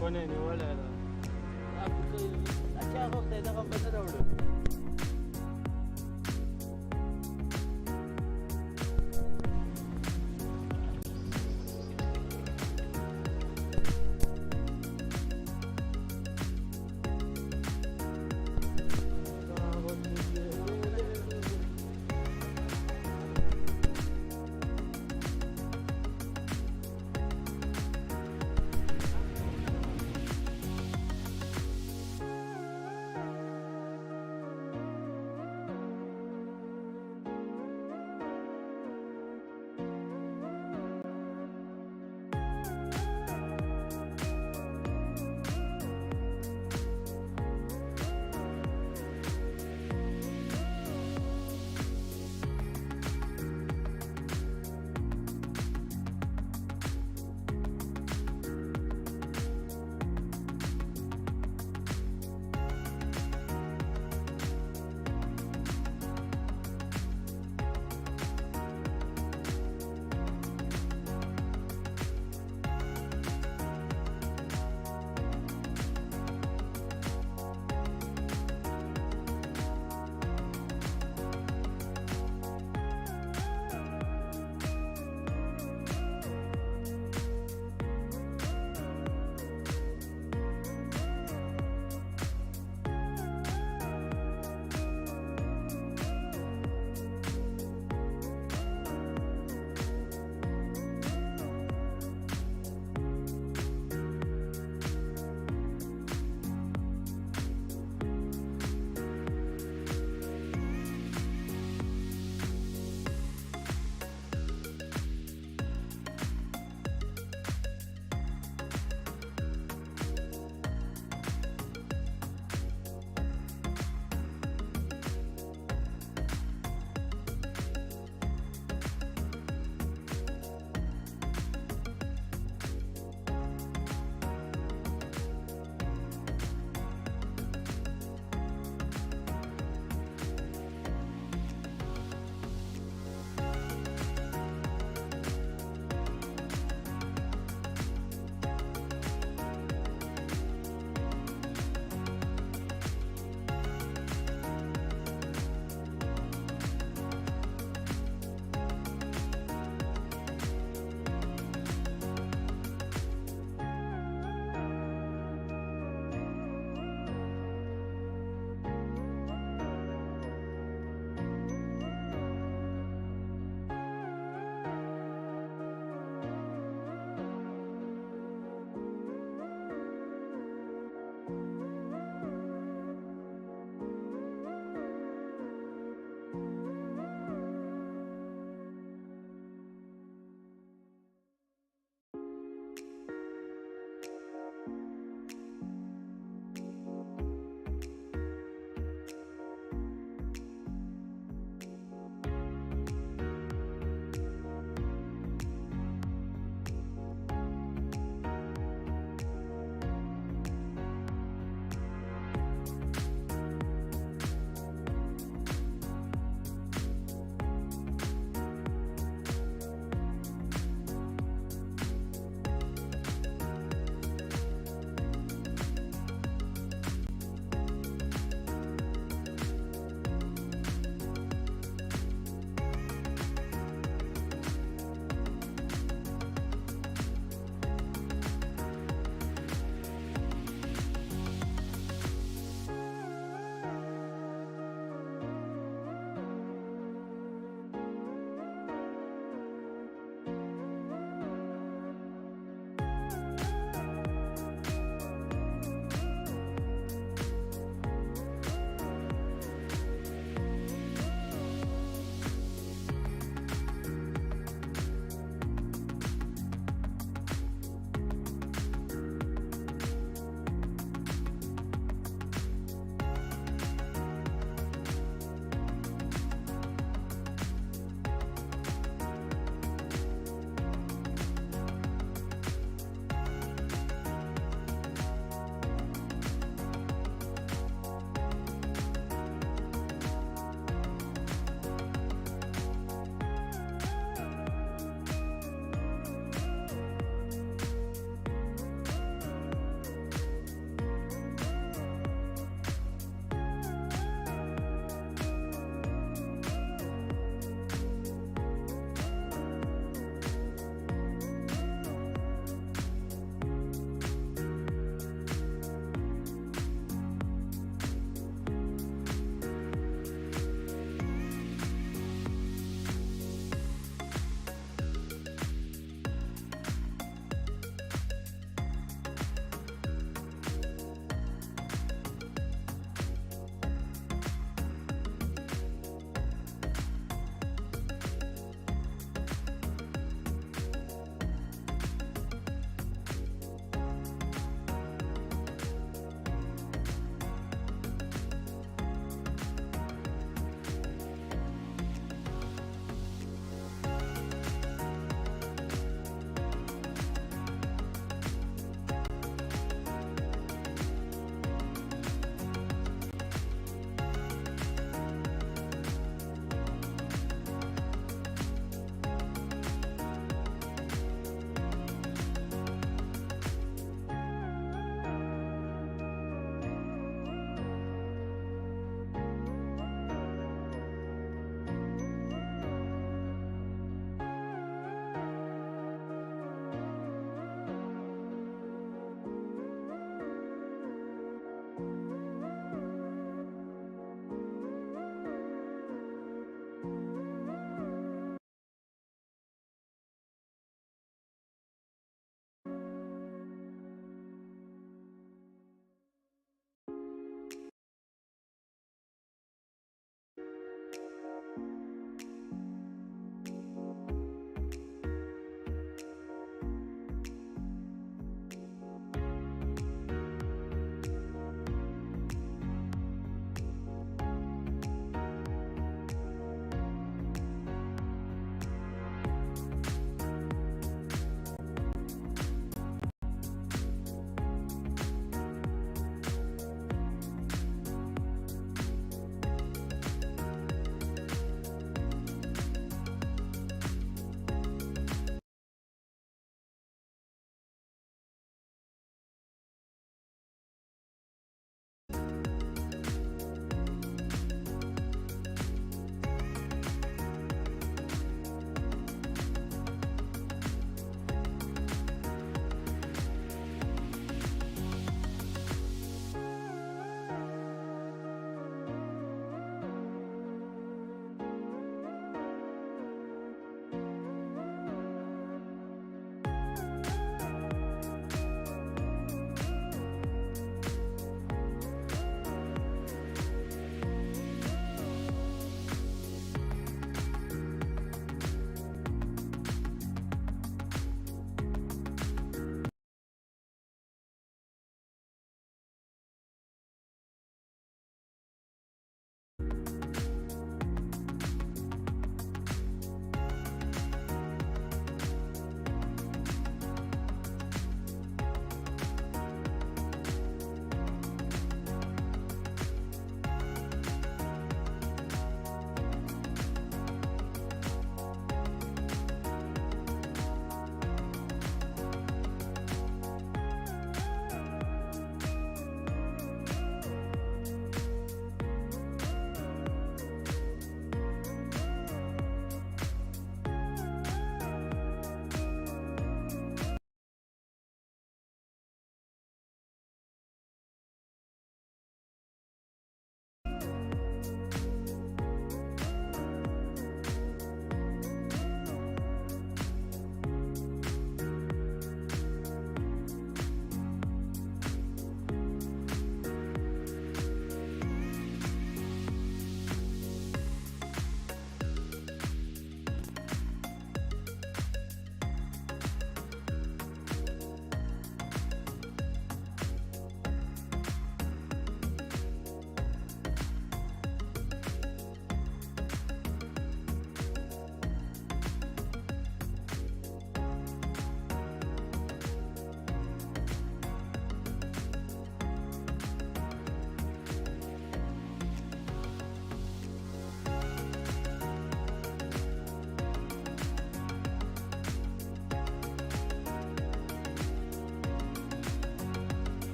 कोणी निवडलं अच्छा होतं त्या कंपनीचं एवढं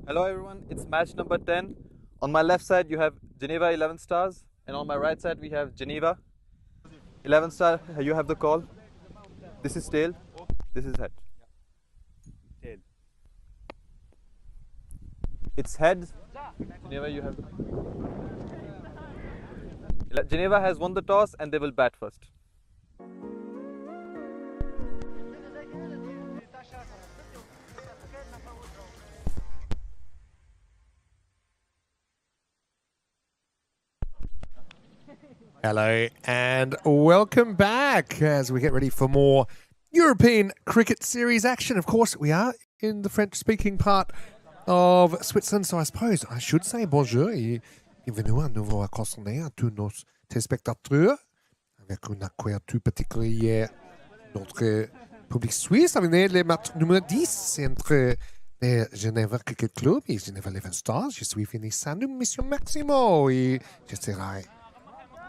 Hello everyone, it's match number 10. On my left side you have Geneva 11 stars, and on my right side we have Geneva 11 star. You have the call. This is tail, this is head. Tail. It's head. Geneva, you have Geneva has won the toss and they will bat first. Hello and welcome back as we get ready for more European Cricket Series action. Of course, we are in the French-speaking part of Switzerland, so I suppose I should say bonjour et bienvenue à nouveau à Cossonay à tous nos téléspectateurs avec une accueil tout particulier notre public suisse avec le match numéro 10 entre le Geneva Cricket Club et Geneva 11 Stars. Je suis finissant de mission Maximo et je serai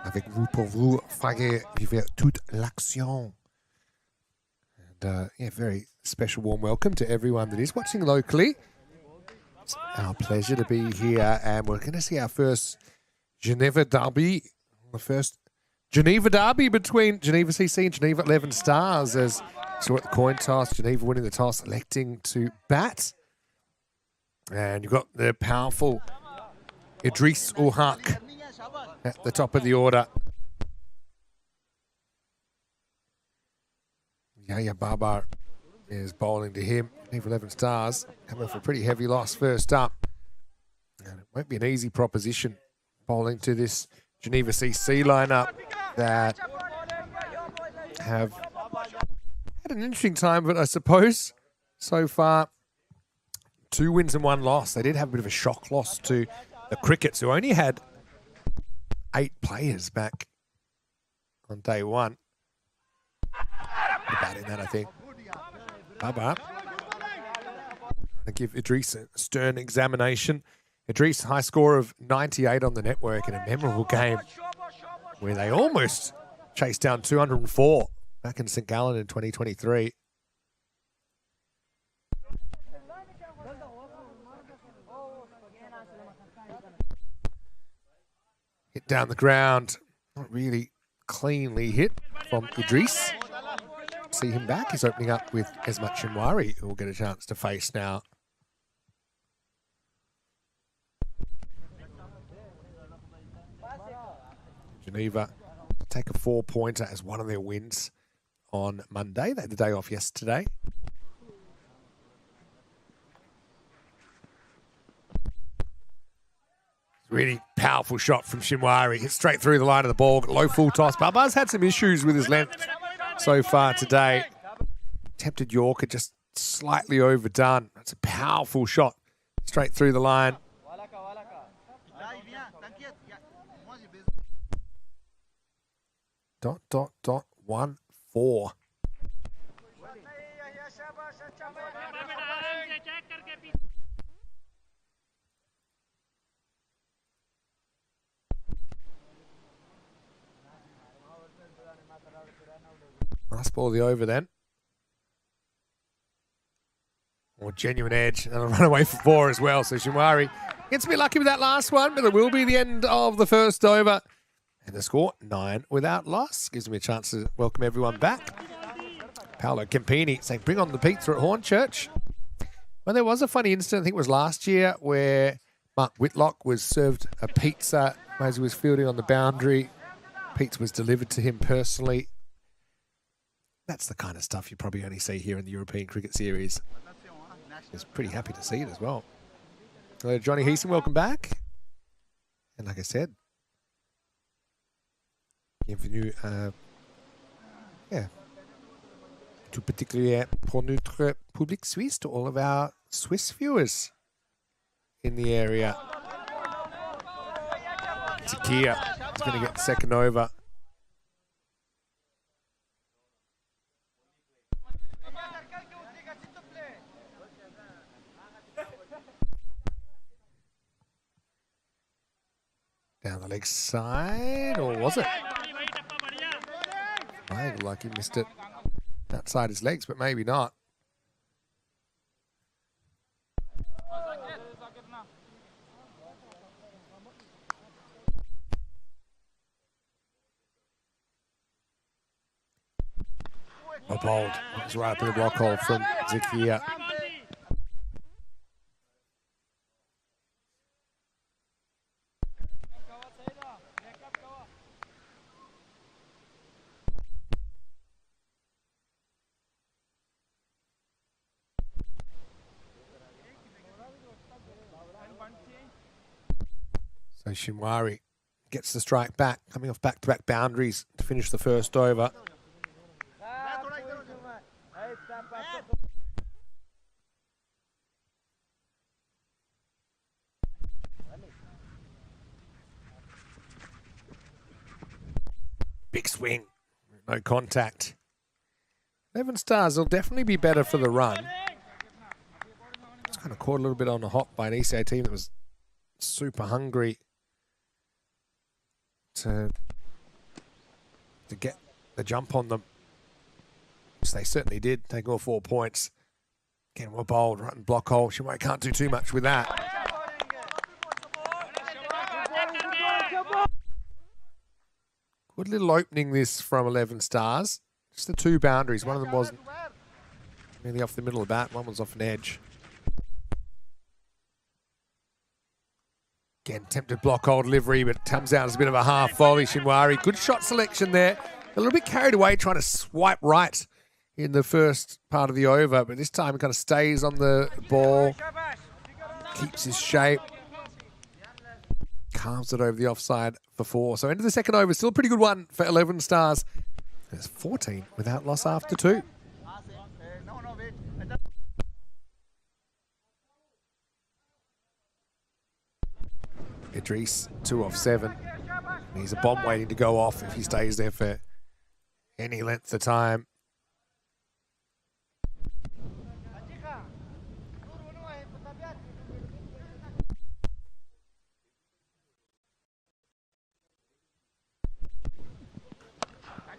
avec vous pour vous faire vivre toute l'action. And yeah, very special warm welcome to everyone that is watching locally. It's our pleasure to be here, and we're going to see our first Geneva derby, the first Geneva derby between Geneva CC and Geneva 11 Stars, as so at the coin toss, Geneva winning the toss, electing to bat. And you've got the powerful Idris Ulhaq at the top of the order. Yahya Babar is bowling to him. Geneva 11 Stars coming for a pretty heavy loss first up. And it won't be an easy proposition bowling to this Geneva CC lineup that have had an interesting time, but I suppose so far 2 wins and 1 loss. They did have a bit of a shock loss to the Crickets, who only had 8 players back on day 1. About in that, I think. Baba. To give Idris a stern examination. Idris, high score of 98 on the network in a memorable game where they almost chased down 204 back in St. Gallen in 2023. Hit down the ground. Not really cleanly hit from Idris. See him back. He's opening up with Esmat Shinwari, who will get a chance to face now. Geneva take a 4-pointer as one of their wins on Monday. They had the day off yesterday. Really powerful shot from Shinwari. Hit straight through the line of the ball. Low full toss. Baba's had some issues with his length so far today. Attempted Yorker, just slightly overdone. That's a powerful shot straight through the line. Dot, dot, dot, 1-4. Last ball of the over then. Or genuine edge, and a run away for 4 as well. So Shinwari gets a bit lucky with that last one, but it will be the end of the first over. And the score, 9 without loss. Gives me a chance to welcome everyone back. Paolo Campini saying, bring on the pizza at Hornchurch. Well, there was a funny incident, I think it was last year, where Mark Whitlock was served a pizza as he was fielding on the boundary. Pizza was delivered to him personally. That's the kind of stuff you probably only see here in the European Cricket Series. I was pretty happy to see it as well. Hello, Johnny Heason, welcome back. And like I said, bienvenue tout particulier pour notre public suisse, to all of our Swiss viewers in the area. Zakia is going to get second over. Down the leg side, or was it? I looked like he missed it outside his legs, but maybe not. Oh, bold. It's right up in the block hole from Zakia. So Shinwari gets the strike back, coming off back-to-back boundaries to finish the first over. Big swing, no contact. 11 stars will definitely be better for the run. It's kind of caught a little bit on the hop by an ECA team that was super hungry to get the jump on them. Which they certainly did, taking all 4 points. Again, we're bold, right in block hole. Shimai can't do too much with that. Good little opening this from 11 stars. Just the 2 boundaries. One of them wasn't nearly off the middle of the bat. One was off an edge. Again, tempted block hole delivery, but it comes out as a bit of a half volley. Shinwari, good shot selection there. A little bit carried away trying to swipe right in the first part of the over, but this time he kind of stays on the ball, keeps his shape, carves it over the offside for 4. So into the second over, still a pretty good one for 11 stars. There's 14 without loss after 2. Idris, 2 off 7. He's a bomb waiting to go off if he stays there for any length of time.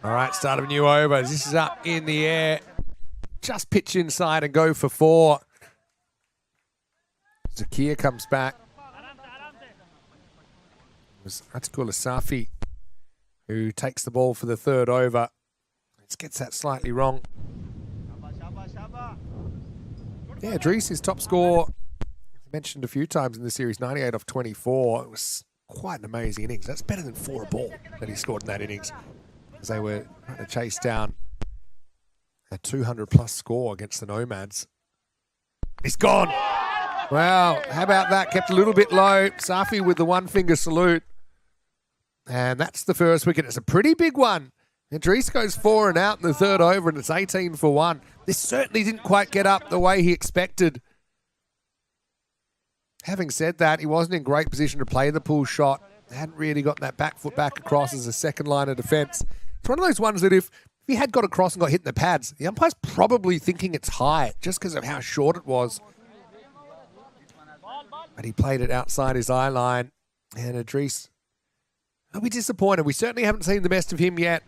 All right, start of a new over. This is up in the air. Just pitch inside and go for 4. Zakia comes back. It was Atikul Asafi who takes the ball for the third over. Just gets that slightly wrong. Yeah, Idris, his top score, mentioned a few times in the series, 98 off 24. It was quite an amazing innings. That's better than 4 a ball that he scored in that innings, as they were trying to chase down a 200-plus score against the Nomads. He's gone. Wow, how about that? Kept a little bit low. Safi with the one-finger salute. And that's the first wicket. It's a pretty big one. Idris goes 4 and out in the third over, and it's 18 for 1. This certainly didn't quite get up the way he expected. Having said that, he wasn't in great position to play the pull shot. Hadn't really got that back foot back across as a second line of defence. It's one of those ones that if he had got across and got hit in the pads, the umpire's probably thinking it's high just because of how short it was. But he played it outside his eye line, and Idris, I'll be disappointed. We certainly haven't seen the best of him yet.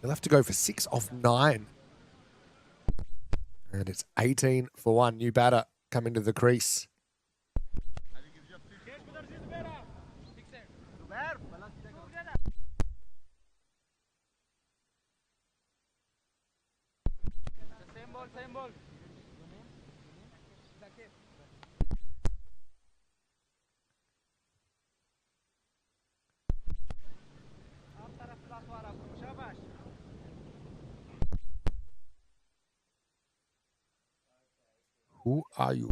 He'll have to go for 6 off 9. And it's 18 for 1. New batter coming to the crease. Same ball. Who are you?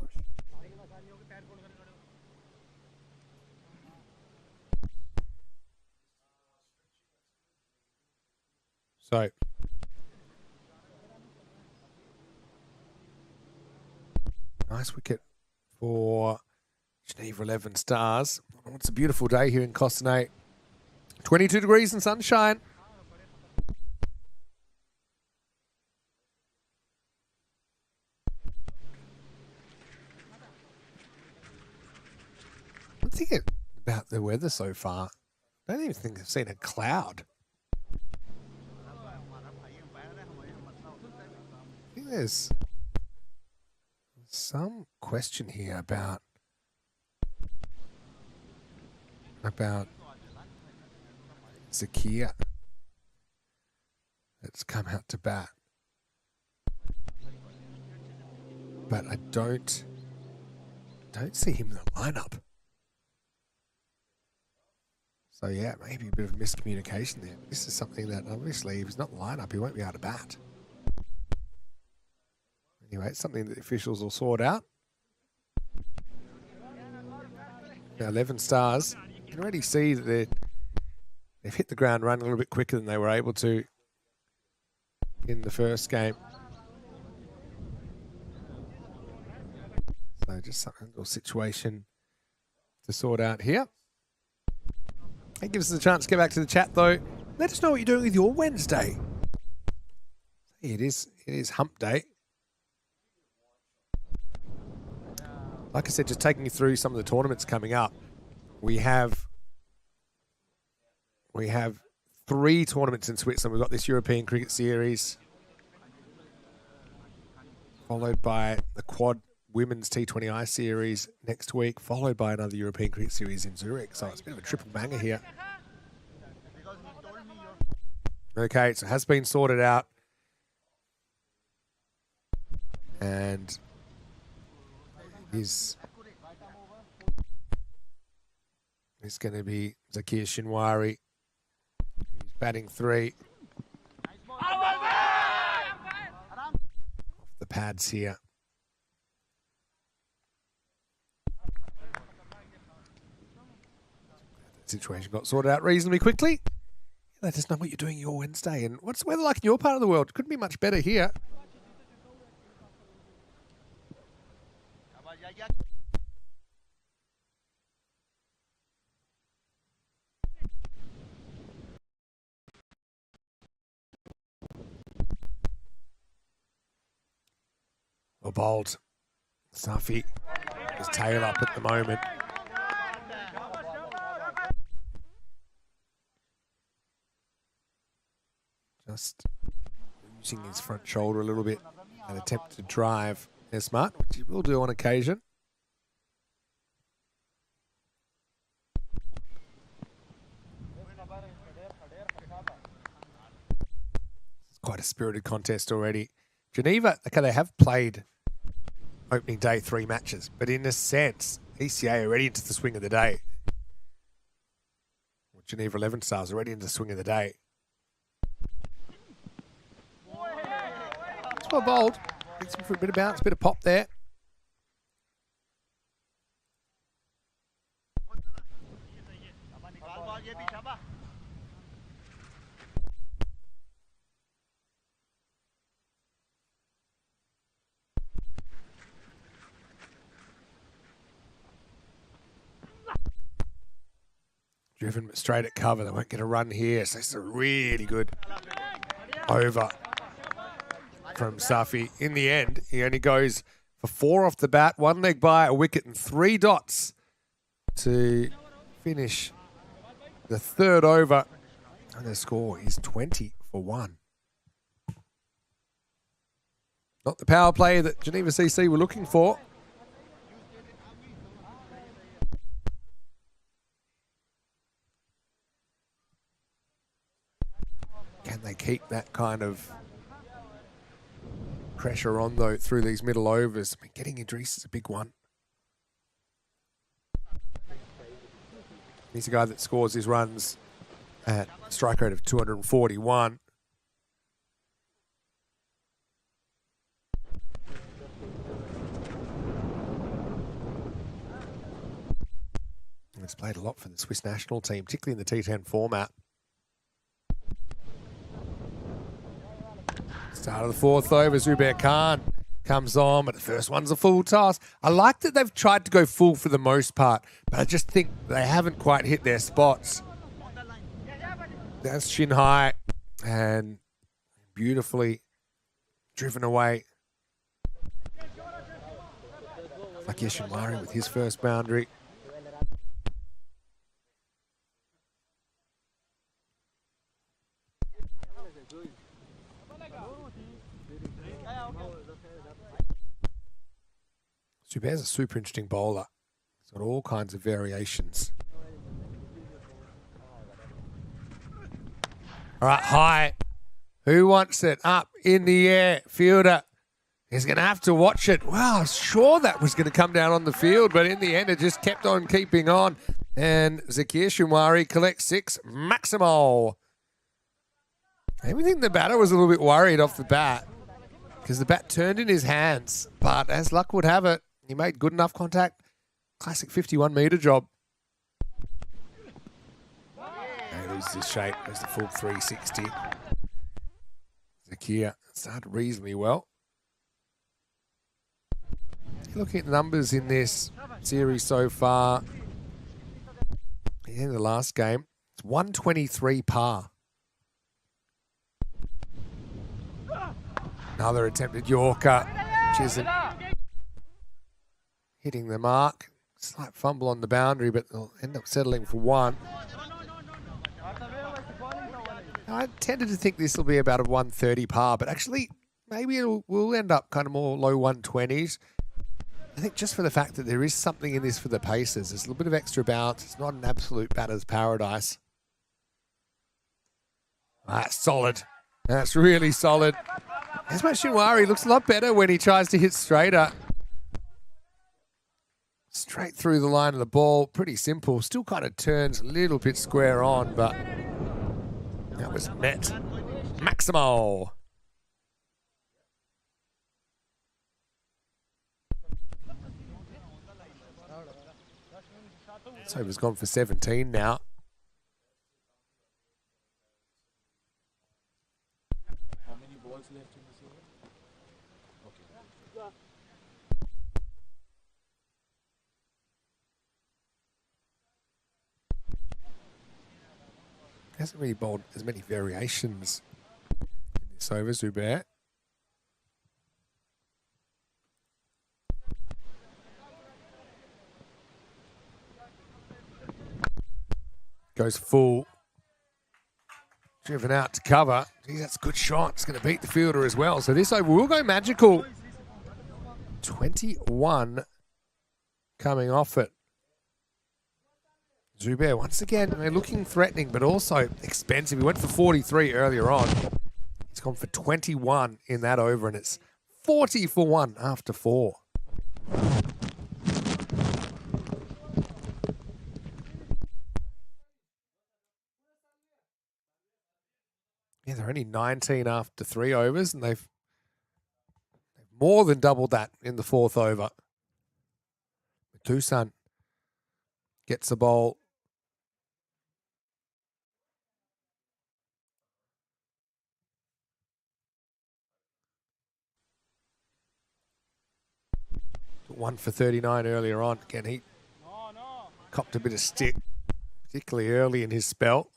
So, nice wicket for Geneva 11 Stars. Oh, it's a beautiful day here in Cossonay. 22 degrees and sunshine. I'm thinking about the weather so far. I don't even think I've seen a cloud. I think there's Some question here about Zakia that's come out to bat. But I don't see him in the lineup. So yeah, maybe a bit of miscommunication there. This is something that obviously if he's not in the lineup, he won't be able to bat. Anyway, it's something that the officials will sort out. Now 11 Stars, you can already see that they've hit the ground running a little bit quicker than they were able to in the first game. So just a little situation to sort out here. That gives us a chance to get back to the chat though. Let us know what you're doing with your Wednesday. It is hump day. Like I said, just taking you through some of the tournaments coming up. We have 3 tournaments in Switzerland. We've got this European Cricket Series, followed by the Quad Women's T20I Series next week, followed by another European Cricket Series in Zurich. So it's a bit of a triple banger here. Okay, so it has been sorted out. And He's going to be Zakir Shinwari. He's batting 3. Off the pads here. That situation got sorted out reasonably quickly. Let us know what you're doing your Wednesday. And what's the weather like in your part of the world? Couldn't be much better here. Well, bold. Safi, his tail up at the moment. Just using his front shoulder a little bit and attempt to drive Smart, which he will do on occasion. It's quite a spirited contest already. Geneva, okay, they have played opening day 3 matches, but in a sense, ECA already into the swing of the day. Well, Geneva 11 Stars already into the swing of the day. It's well bowled. Gets him for a bit of bounce, a bit of pop there. Driven straight at cover. They won't get a run here. So it's a really good over from Safi. In the end, he only goes for 4 off the bat, 1 leg by, a wicket and 3 dots to finish the 3rd over. And the score is 20 for 1. Not the power play that Geneva CC were looking for. Can they keep that kind of pressure on, though, through these middle overs? I mean, getting Idris is a big one. He's a guy that scores his runs at a strike rate of 241. He's played a lot for the Swiss national team, particularly in the T10 format. Start of the 4th over, Zubair Khan comes on, but the first one's a full toss. I like that they've tried to go full for the most part, but I just think they haven't quite hit their spots. That's shin high and beautifully driven away. Like Yeshinwari with his first boundary. Zubair's a super interesting bowler. He's got all kinds of variations. All right, high. Who wants it? Up in the air. Fielder is going to have to watch it. Wow, I was sure that was going to come down on the field, but in the end, it just kept on keeping on. And Zakir Shumwari collects 6. Maximal. I think the batter was a little bit worried off the bat because the bat turned in his hands. But as luck would have it, he made good enough contact. Classic 51-metre job. He loses his shape. There's the full 360. Zakir started reasonably well. Looking at the numbers in this series so far, in the last game, it's 123 par. Another attempted Yorker, which isn't hitting the mark. Slight fumble on the boundary, but they'll end up settling for 1. I tended to think this will be about a 130 par, but actually maybe we'll end up kind of more low 120s. I think just for the fact that there is something in this for the Pacers. There's a little bit of extra bounce. It's not an absolute batter's paradise. That's solid. That's really solid. Esmat Shinwari looks a lot better when he tries to hit straighter. Straight through the line of the ball. Pretty simple. Still kind of turns a little bit square on, but that was met. Maximal. So he's gone for 17 now. How many balls left in the series? Okay. Hasn't really bowled as many variations in this over, Zubair. Goes full. Driven out to cover. Gee, that's a good shot. It's going to beat the fielder as well. So this over will go magical. 21 coming off it. Zubair, once again, they're looking threatening, but also expensive. He went for 43 earlier on. He's gone for 21 in that over, and it's 40 for 1 after 4. Yeah, they're only 19 after 3 overs, and they've more than doubled that in the 4th over. Tucson gets the ball. One for 39 earlier on. Again, he copped a bit of stick, particularly early in his spell.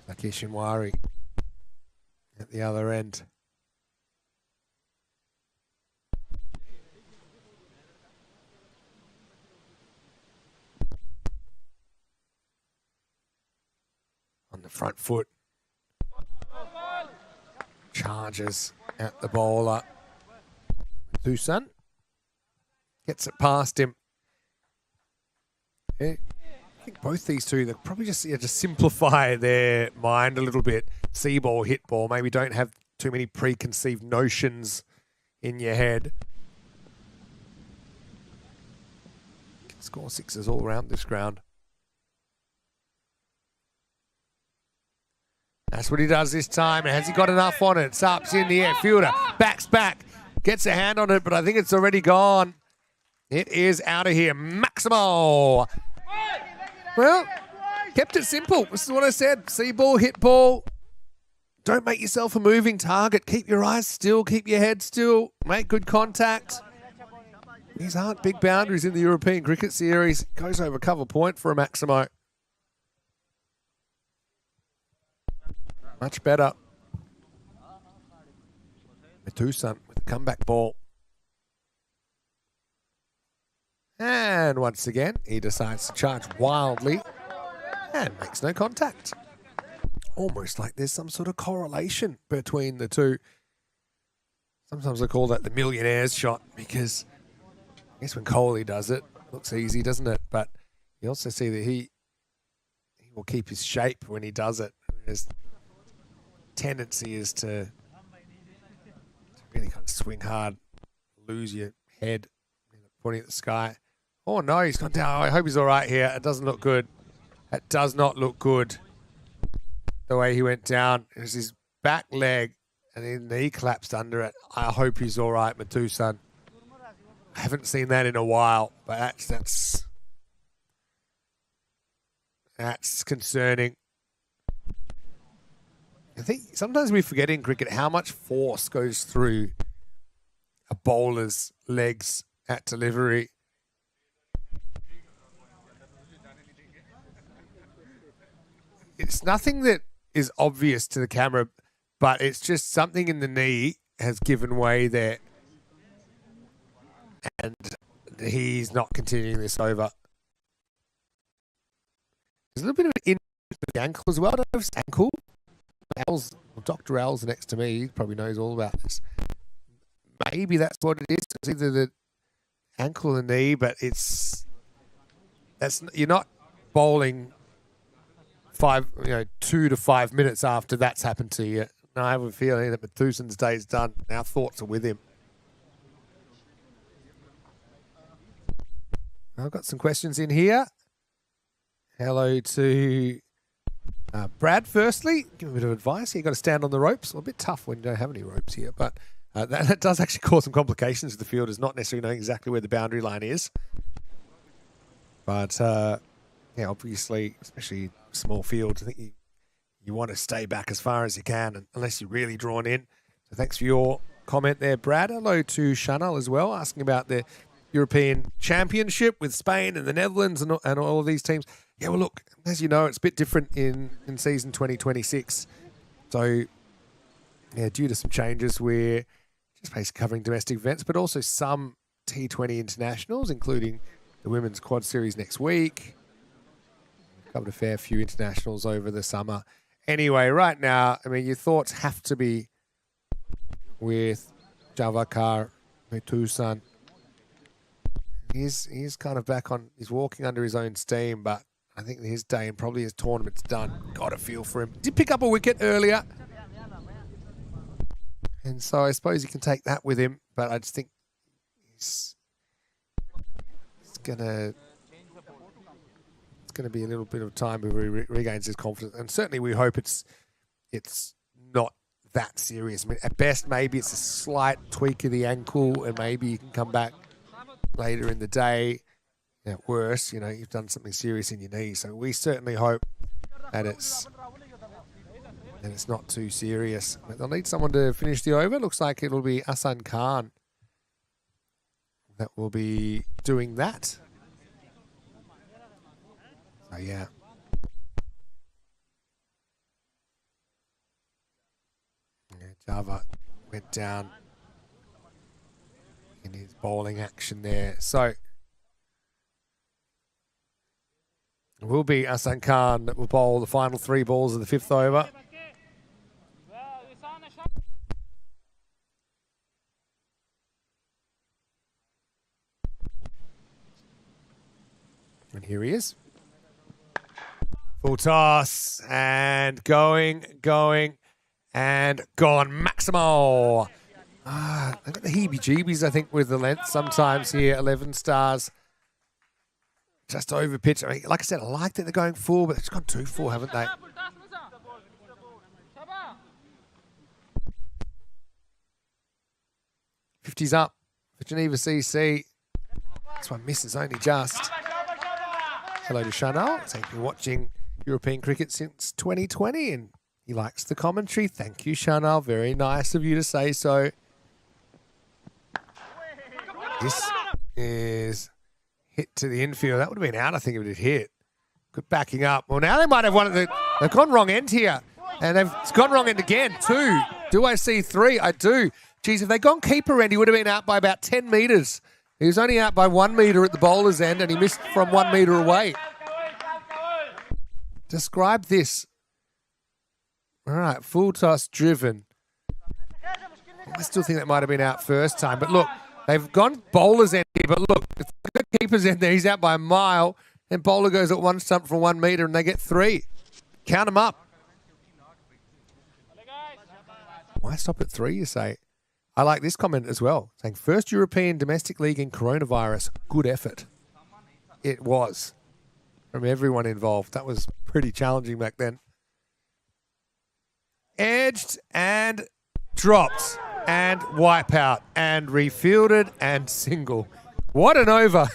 Zakir Shumwari at the other end. On the front foot. Charges at the bowler. Tucson gets it past him. Yeah, I think both these two, they'll probably just simplify their mind a little bit. See ball, hit ball. Maybe don't have too many preconceived notions in your head. Can score 6s all around this ground. That's what he does this time. Has he got enough on it? It's up, it's in the air. Fielder backs back, gets a hand on it, but I think it's already gone. It is out of here. Maximal. Well, kept it simple. This is what I said. See ball, hit ball. Don't make yourself a moving target. Keep your eyes still. Keep your head still. Make good contact. These aren't big boundaries in the European Cricket Series. Goes over cover point for a Maximo. Much better. Tucson with the comeback ball. And once again, he decides to charge wildly and makes no contact. almost like there's some sort of correlation between the two. Sometimes I call that the millionaire's shot because I guess when Coley does it, it looks easy, doesn't it? But you also see that he will keep his shape when he does it. His tendency is to really kind of swing hard, lose your head, pointing at the sky. Oh no, he's gone down. I hope he's all right here. It doesn't look good. It does not look good. The way he went down, it was his back leg and his knee collapsed under it. I hope he's all right, Matusan. I haven't seen that in a while, but that's concerning. I think sometimes we forget in cricket how much force goes through a bowler's legs at delivery. It's nothing that is obvious to the camera, but it's just something in the knee has given way there. And he's not continuing this over. There's a little bit of an injury to the ankle as well. I don't know if it's ankle. Dr. Al's next to me. He probably knows all about this. Maybe that's what it is. It's either the ankle or the knee, but you're not bowling 2 to 5 minutes after that's happened to you. No, I have a feeling that Matusan's day is done. Our thoughts are with him. I've got some questions in here. Hello to Brad, firstly. Give me a bit of advice. You've got to stand on the ropes. Well, a bit tough when you don't have any ropes here, but that does actually cause some complications with the fielders, not necessarily knowing exactly where the boundary line is. But, yeah, obviously, especially small fields, I think you want to stay back as far as you can, unless you're really drawn in. So thanks for your comment there, Brad. Hello to Chanel as well, asking about the European Championship with Spain and the Netherlands and all of these teams. Yeah, well, look, as you know, it's a bit different in season 2026. So, yeah, due to some changes, we're just basically covering domestic events, but also some T20 internationals, including the Women's Quad Series next week. We've covered a fair few internationals over the summer. Anyway, right now, I mean, your thoughts have to be with Javakar Matusan. He's kind of back on, he's walking under his own steam, but I think his day and probably his tournament's done. Got a feel for him. Did pick up a wicket earlier. And so I suppose you can take that with him, but I just think it's gonna be a little bit of time before he regains his confidence. And certainly we hope it's not that serious. I mean, at best, maybe it's a slight tweak of the ankle and maybe you can come back later in the day. At worst, you've done something serious in your knee. So we certainly hope that it's not too serious. But they'll need someone to finish the over. Looks like it'll be Ahsan Khan that will be doing that. So, yeah. Java went down in his bowling action there. So it will be Ahsan Khan that will bowl the final 3 balls of the 5th over. And here he is. Full toss and going, and gone. Maximo. I've got the heebie-jeebies, I think, with the length sometimes here. 11 stars. Just over pitch. I mean, like I said, I like that they're going full, but it's gone too full, haven't they? 50's up for Geneva CC. This one misses only just. Hello to Chanel. He's been watching European cricket since 2020 and he likes the commentary. Thank you, Chanel. Very nice of you to say so. This is hit to the infield. That would have been out, I think, if it had hit. Good backing up. Well, now they might have one of the... They've gone wrong end here. And they've gone wrong end again. 2. Do I see 3? I do. Geez, if they'd gone keeper end, he would have been out by about 10 metres. He was only out by 1 metre at the bowler's end and he missed from 1 metre away. Describe this. All right, full toss driven. I still think that might have been out first time. But look, they've gone bowler's end here. But look, it's the keeper's end there. He's out by a mile. And bowler goes at one stump from 1 metre and they get 3. Count them up. Why stop at 3, you say? I like this comment as well, saying first European domestic league in coronavirus. Good effort. It was. From everyone involved. That was pretty challenging back then. Edged and dropped and wipe out and refielded and single. What an over.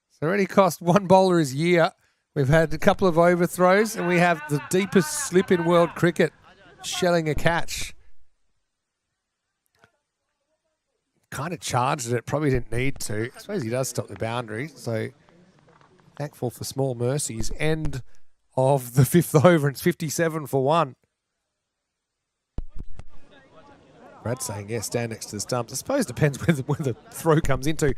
It's already cost one bowler his year. We've had a couple of overthrows and we have the deepest slip in world cricket, shelling a catch. Kind of charged it, probably didn't need to. I suppose he does stop the boundary, so thankful for small mercies. End of the 5th over, and it's 57 for 1. Brad saying, yeah, stand next to the stumps. I suppose it depends where the throw comes into.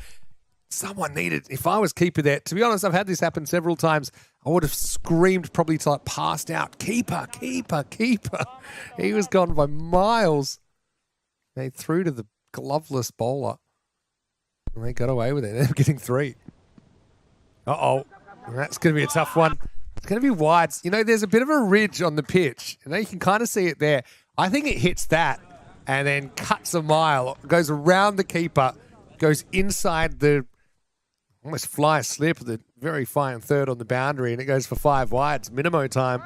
Someone needed, if I was keeper there, to be honest, I've had this happen several times. I would have screamed probably till I passed out. Keeper, keeper, keeper. He was gone by miles. They threw to the gloveless bowler. And they got away with it. They're getting 3. Uh-oh. That's going to be a tough one. It's going to be wide. You know, there's a bit of a ridge on the pitch. You know, you can kind of see it there. I think it hits that and then cuts a mile, goes around the keeper, goes inside the almost fly slip, the very fine third on the boundary, and it goes for 5 wides. Minimo time.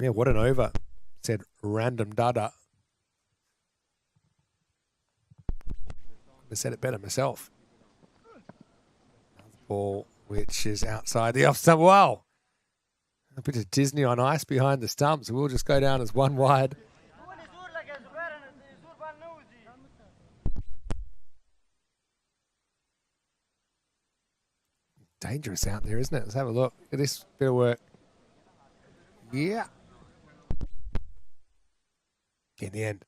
Yeah, what an over, said Random Dada. I said it better myself. Ball, which is outside the off stump. Wow. A bit of Disney on ice behind the stumps. We'll just go down as 1 wide. Dangerous out there, isn't it? Let's have a look at this bit of work. Yeah. In the end,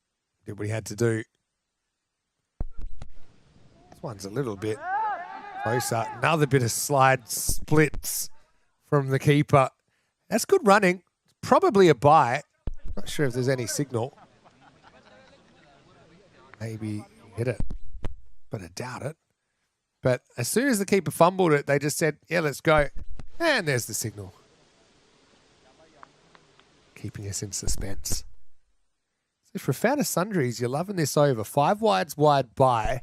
did what he had to do. This one's a little bit closer. Another bit of slide splits from the keeper. That's good running. Probably a bye. Not sure if there's any signal. Maybe hit it, but I doubt it. But as soon as the keeper fumbled it, they just said, yeah, let's go. And there's the signal. Keeping us in suspense. So for Founder Sundries, you're loving this over. 5 wides wide by.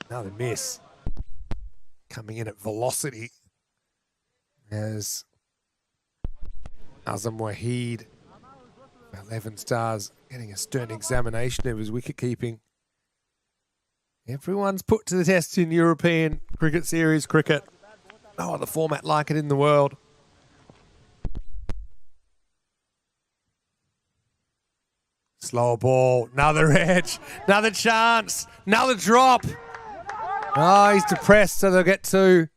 Another miss. Coming in at velocity. As Azam Waheed, 11 stars, getting a stern examination of his wicket keeping. Everyone's put to the test in European Cricket Series cricket. No other format like it in the world. Slower ball, another edge, another chance, another drop. Oh, he's depressed, so they'll get 2.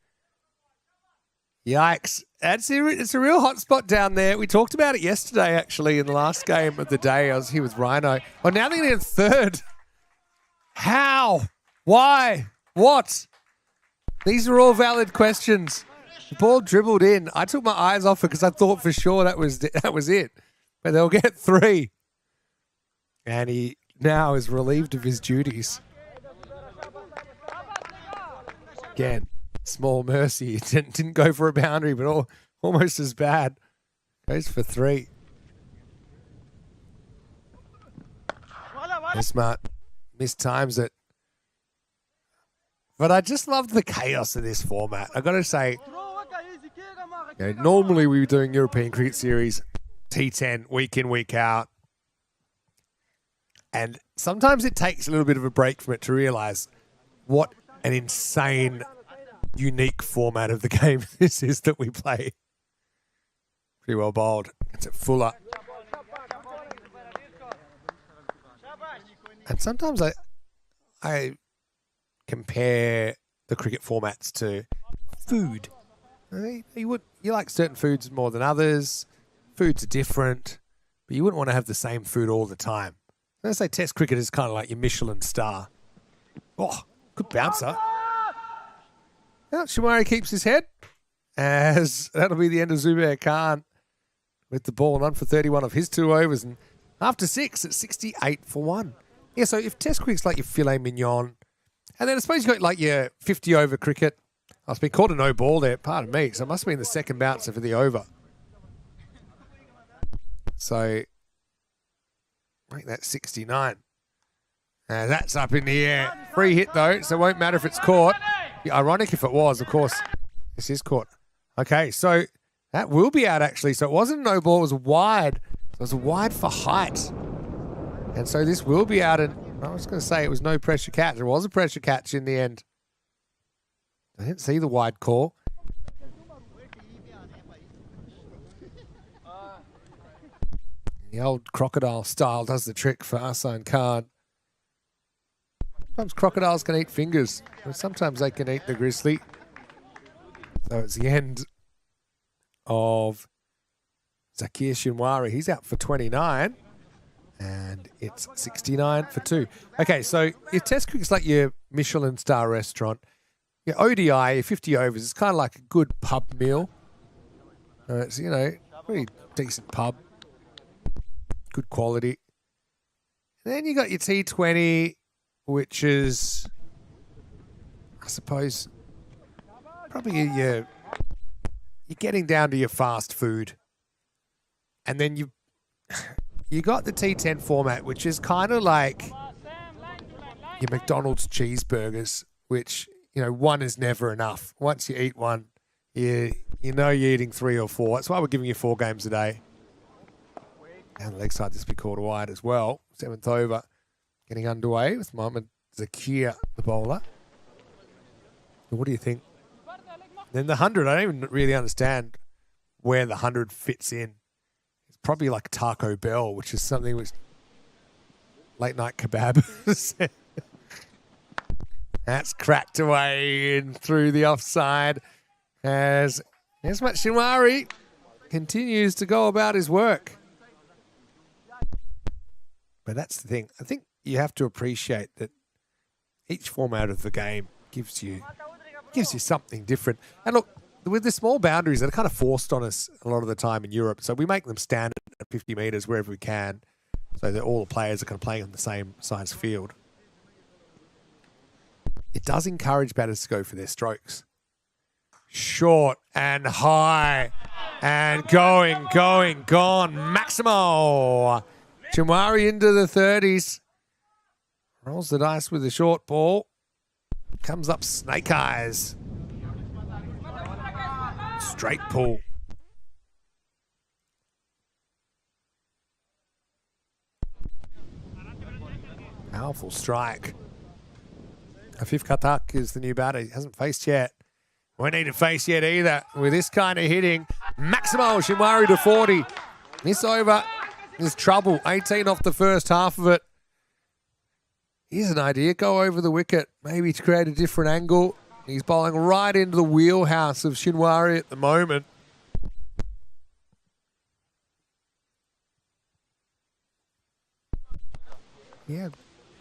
Yikes. It's a real hot spot down there. We talked about it yesterday, actually, in the last game of the day. I was here with Rhino. Oh, now they're getting 3rd. How? Why? What? These are all valid questions. The ball dribbled in. I took my eyes off it because I thought for sure that was it. But they'll get 3. And he now is relieved of his duties. Again, small mercy. It didn't go for a boundary, but almost as bad. Goes for 3. They're smart. Mistimes it. But I just love the chaos of this format. I've got to say, normally we were doing European Cricket Series, T10, week in, week out. And sometimes it takes a little bit of a break from it to realise what an insane, unique format of the game this is that we play. Pretty well bowled. It's at Fuller. And sometimes I compare the cricket formats to food. You like certain foods more than others. Foods are different, but you wouldn't want to have the same food all the time. Let's say Test cricket is kind of like your Michelin star. Oh, good bouncer. Well, Shamari keeps his head, as that'll be the end of Zubair Khan with the ball, 1 for 31 of his 2 overs. And after 6, it's 68 for 1. Yeah, so if Test cricket's like your filet mignon, and then I suppose you got like your 50 over cricket. Oh, it's been called a no ball there, pardon me. So it must have been the second bouncer for the over. So, make that 69. That's up in the air. Free hit though, so it won't matter if it's caught. Be ironic if it was, of course. This is caught. Okay, so that will be out actually. So it wasn't a no ball, it was wide. It was wide for height. And so this will be out, and I was going to say it was no pressure catch. There was a pressure catch in the end. I didn't see the wide call. The old crocodile style does the trick for Hassan Khan. Sometimes crocodiles can eat fingers, but sometimes they can eat the grizzly. So it's the end of Zakir Shinwari. He's out for 29, and it's 69 for 2. Okay, so your Test cricket's like your Michelin star restaurant. Your ODI, your 50 overs, it's kind of like a good pub meal. It's, you know, pretty decent pub. Good quality. And then you got your T20, which is, I suppose, probably you're getting down to your fast food. And then you got the T10 format, which is kind of like your McDonald's cheeseburgers, which, you know, one is never enough. Once you eat one, you know you're eating 3 or 4. That's why we're giving you 4 games a day. And the leg side, this will be called wide as well. 7th over, getting underway with Mohammad Zakir, the bowler. What do you think? Then the 100, I don't even really understand where the 100 fits in. It's probably like Taco Bell, which is something which late night kebab. That's cracked away in through the offside as Ismat Shinwari continues to go about his work. But that's the thing. I think you have to appreciate that each format of the game gives you something different. And look, with the small boundaries that are kind of forced on us a lot of the time in Europe, so we make them standard at 50 metres wherever we can, so that all the players are kind of playing on the same size field. It does encourage batters to go for their strokes. Short and high and gone. Maximo. Shinwari into the 30s. Rolls the dice with a short ball. Comes up snake eyes. Straight pull. Powerful strike. Afif Khatak is the new batter. He hasn't faced yet. Won't need to face yet either. With this kind of hitting, Maximo Shinwari to 40. This over is trouble. 18 off the first half of it. Here's an idea. Go over the wicket, maybe to create a different angle. He's bowling right into the wheelhouse of Shinwari at the moment. Yeah,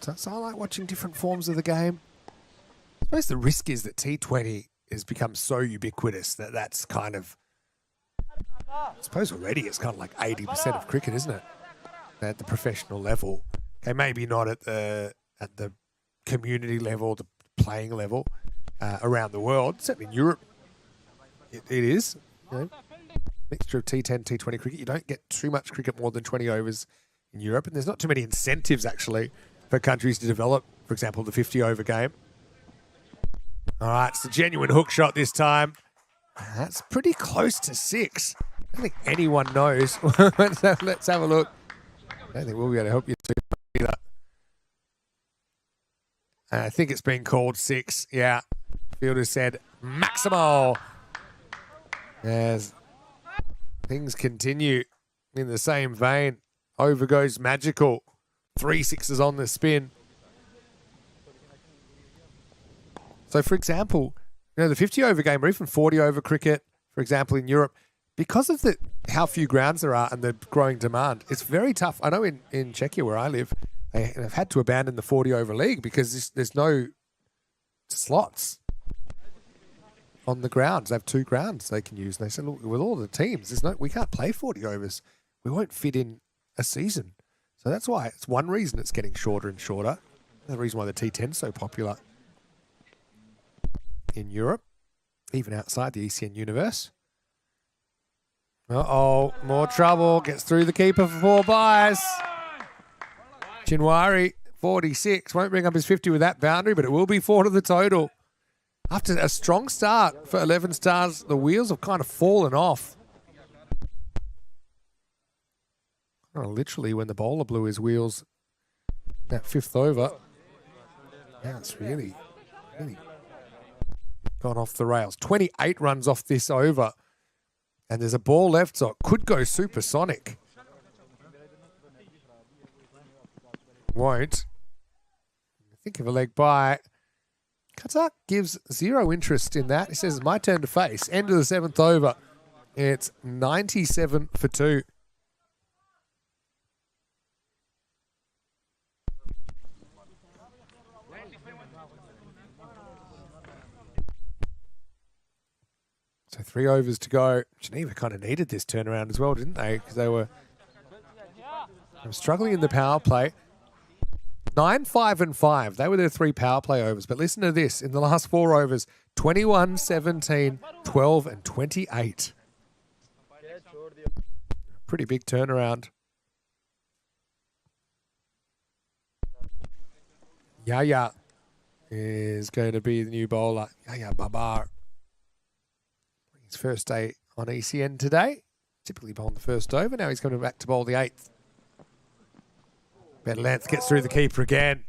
so I like watching different forms of the game. I suppose the risk is that T20 has become so ubiquitous that that's kind of, I suppose already it's kind of like 80% of cricket, isn't it? At the professional level. Okay, maybe not at the community level, the playing level around the world. Certainly in Europe, it is. You know, mixture of T10, T20 cricket. You don't get too much cricket more than 20 overs in Europe, and there's not too many incentives actually for countries to develop, for example, the 50 over game. All right, it's a genuine hook shot this time. That's pretty close to 6. I don't think anyone knows. Let's have a look. I don't think we'll be able to help you too much either. I think it's been called 6. Yeah. Fielder said Maximo. As things continue in the same vein. Over goes Magical. 3 sixes on the spin. So, for example, you know, the 50 over game or even 40 over cricket, for example, in Europe, because of how few grounds there are and the growing demand, it's very tough. I know in Czechia, where I live, they have had to abandon the 40 over league because there's no slots. on the grounds. They have 2 grounds they can use. And they said, look, with all the teams, we can't play 40 overs. We won't fit in a season. So that's why it's one reason it's getting shorter and shorter. The reason why the T10 is so popular in Europe, even outside the ECN universe. Uh-oh, more trouble. Gets through the keeper for 4 buys. Chinwari, 46. Won't bring up his 50 with that boundary, but it will be 4 to the total. After a strong start for 11 stars, the wheels have kind of fallen off. Literally, when the bowler blew his wheels that 5th over, now it's really gone off the rails. 28 runs off this over, and there's a ball left, so it could go supersonic. Won't. Think of a leg by. Qatar gives 0 interest in that. He says, it's my turn to face. End of the 7th over. It's 97 for 2. So 3 overs to go. Geneva kind of needed this turnaround as well, didn't they? Because they were struggling in the power play. 9, 5, and 5. They were their 3 power play overs. But listen to this. In the last 4 overs, 21, 17, 12, and 28. Pretty big turnaround. Yaya is going to be the new bowler. Yaya Babar. His first day on ECN today. Typically bowling the first over. Now he's coming back to bowl the 8th. Ben Lance gets through the keeper again.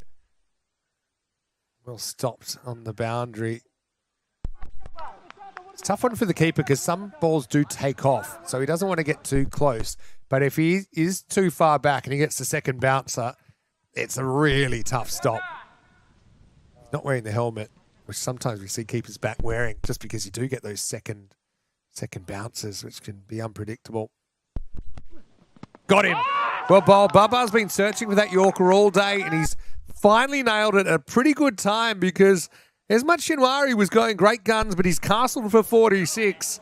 Well stopped on the boundary. It's a tough one for the keeper because some balls do take off. So he doesn't want to get too close. But if he is too far back and he gets the second bouncer, it's a really tough stop. He's not wearing the helmet, which sometimes we see keepers back wearing, just because you do get those second bouncers, which can be unpredictable. Got him. Well, Baba's been searching for that Yorker all day, and he's finally nailed it at a pretty good time because Esmat Shinwari was going great guns, but he's castled for 46.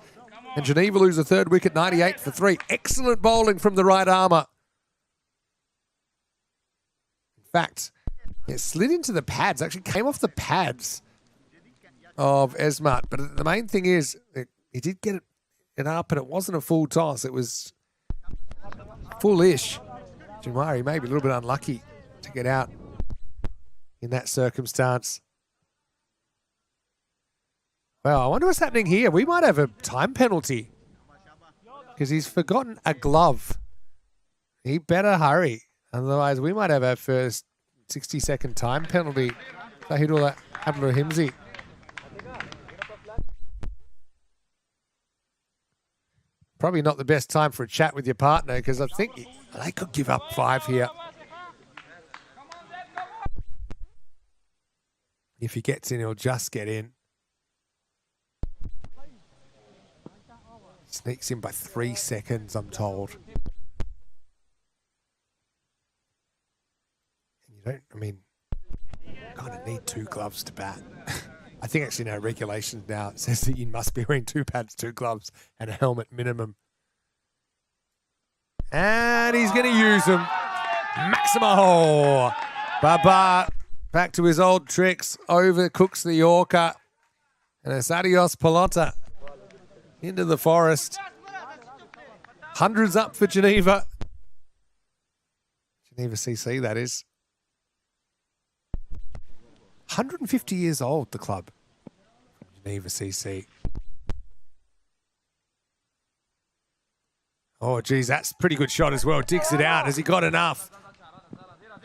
And Geneva lose a 3rd wicket, 98 for 3. Excellent bowling from the right armour. In fact, it slid into the pads, actually came off the pads of Esmat. But the main thing is, he did get it up, and it wasn't a full toss. It was full-ish. Shinwari may be a little bit unlucky to get out in that circumstance. Well, I wonder what's happening here. We might have a time penalty because he's forgotten a glove. He better hurry. Otherwise, we might have our first 60-second time penalty. Fahidullah Abdul Himzi. Probably not the best time for a chat with your partner because I think they could give up 5 here. If he gets in, he'll just get in. Sneaks in by 3 seconds, I'm told. And you don't, I mean, you kind of need 2 gloves to bat. I think actually now regulations now it says that you must be wearing 2 pads, 2 gloves, and a helmet minimum. And he's going to use them. Maximo. Baba back to his old tricks. Overcooks the Yorker. And it's adios pelota into the forest. Hundreds up for Geneva. Geneva CC, that is. 150 years old, the club. Geneva CC. Oh, geez, that's a pretty good shot as well. Digs it out. Has he got enough?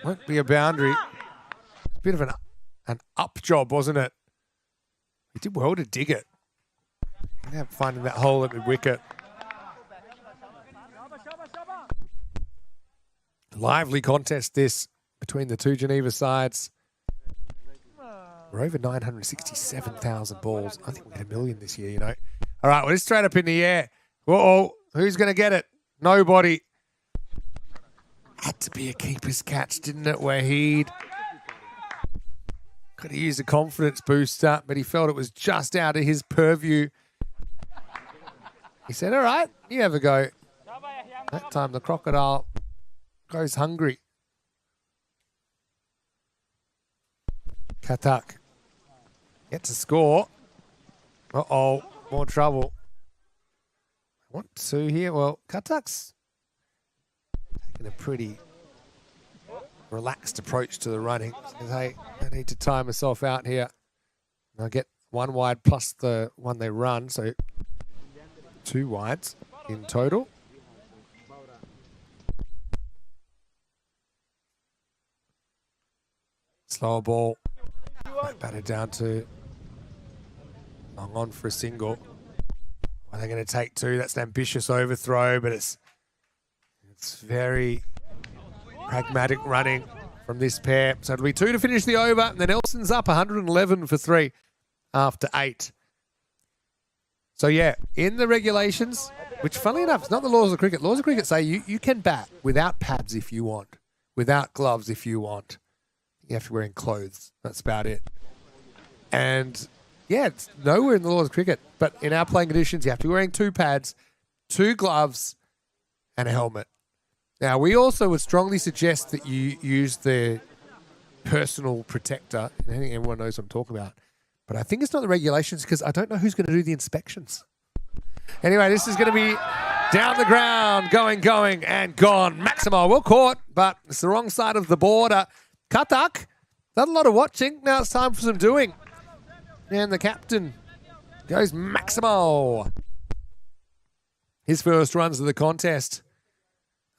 Won't be a boundary. It's a bit of an up job, wasn't it? He did well to dig it. Now finding that hole at the wicket. Lively contest this between the 2 Geneva sides. We're over 967,000 balls. I think we'll get 1 million this year, you know. All right, well, it's straight up in the air. Uh-oh, who's going to get it? Nobody. Had to be a keeper's catch, didn't it, Waheed? Could have used a confidence booster, but he felt it was just out of his purview. He said, all right, you have a go. That time the crocodile goes hungry. Katak gets a score. Uh-oh, more trouble. 1-2 here. Well, Katak's taking a pretty relaxed approach to the running. Says, hey, I need to time myself out here. And I get one wide plus the one they run, so 2 wides in total. Slower ball. Batted down to long on for a single. Are they going to take 2? That's an ambitious overthrow, but it's very pragmatic running from this pair. So it'll be 2 to finish the over, and then Nelson's up 111 for 3 after 8. So yeah, in the regulations, which funnily enough, it's not the laws of cricket. Laws of cricket say you can bat without pads if you want, without gloves if you want. You have to be wearing clothes. That's about it. And yeah, it's nowhere in the laws of cricket. But in our playing conditions, you have to be wearing 2 pads, 2 gloves, and a helmet. Now, we also would strongly suggest that you use the personal protector. I think everyone knows what I'm talking about. But I think it's not the regulations because I don't know who's going to do the inspections. Anyway, this is going to be down the ground, going, and gone. Maximo, well caught, but it's the wrong side of the border. Katak, done a lot of watching. Now it's time for some doing. And the captain goes Maximo. His first runs of the contest.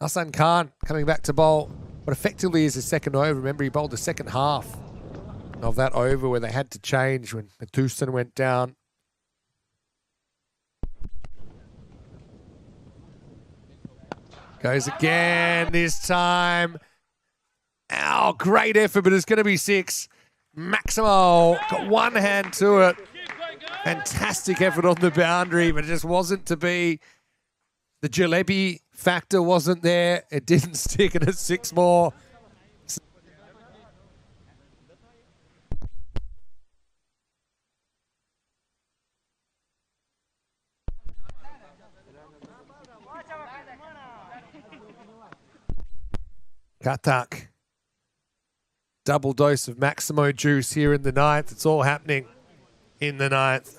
Hassan Khan coming back to bowl what effectively is his second over. Remember, he bowled the second half of that over where they had to change when Mathuson went down. Goes again this time. Oh, great effort, but it's going to be 6. Maximo got one hand to it. Fantastic effort on the boundary, but it just wasn't to be. The jalebi factor wasn't there. It didn't stick, and it's 6 more. Katak. Double dose of Maximo juice here in the 9th. It's all happening in the 9th.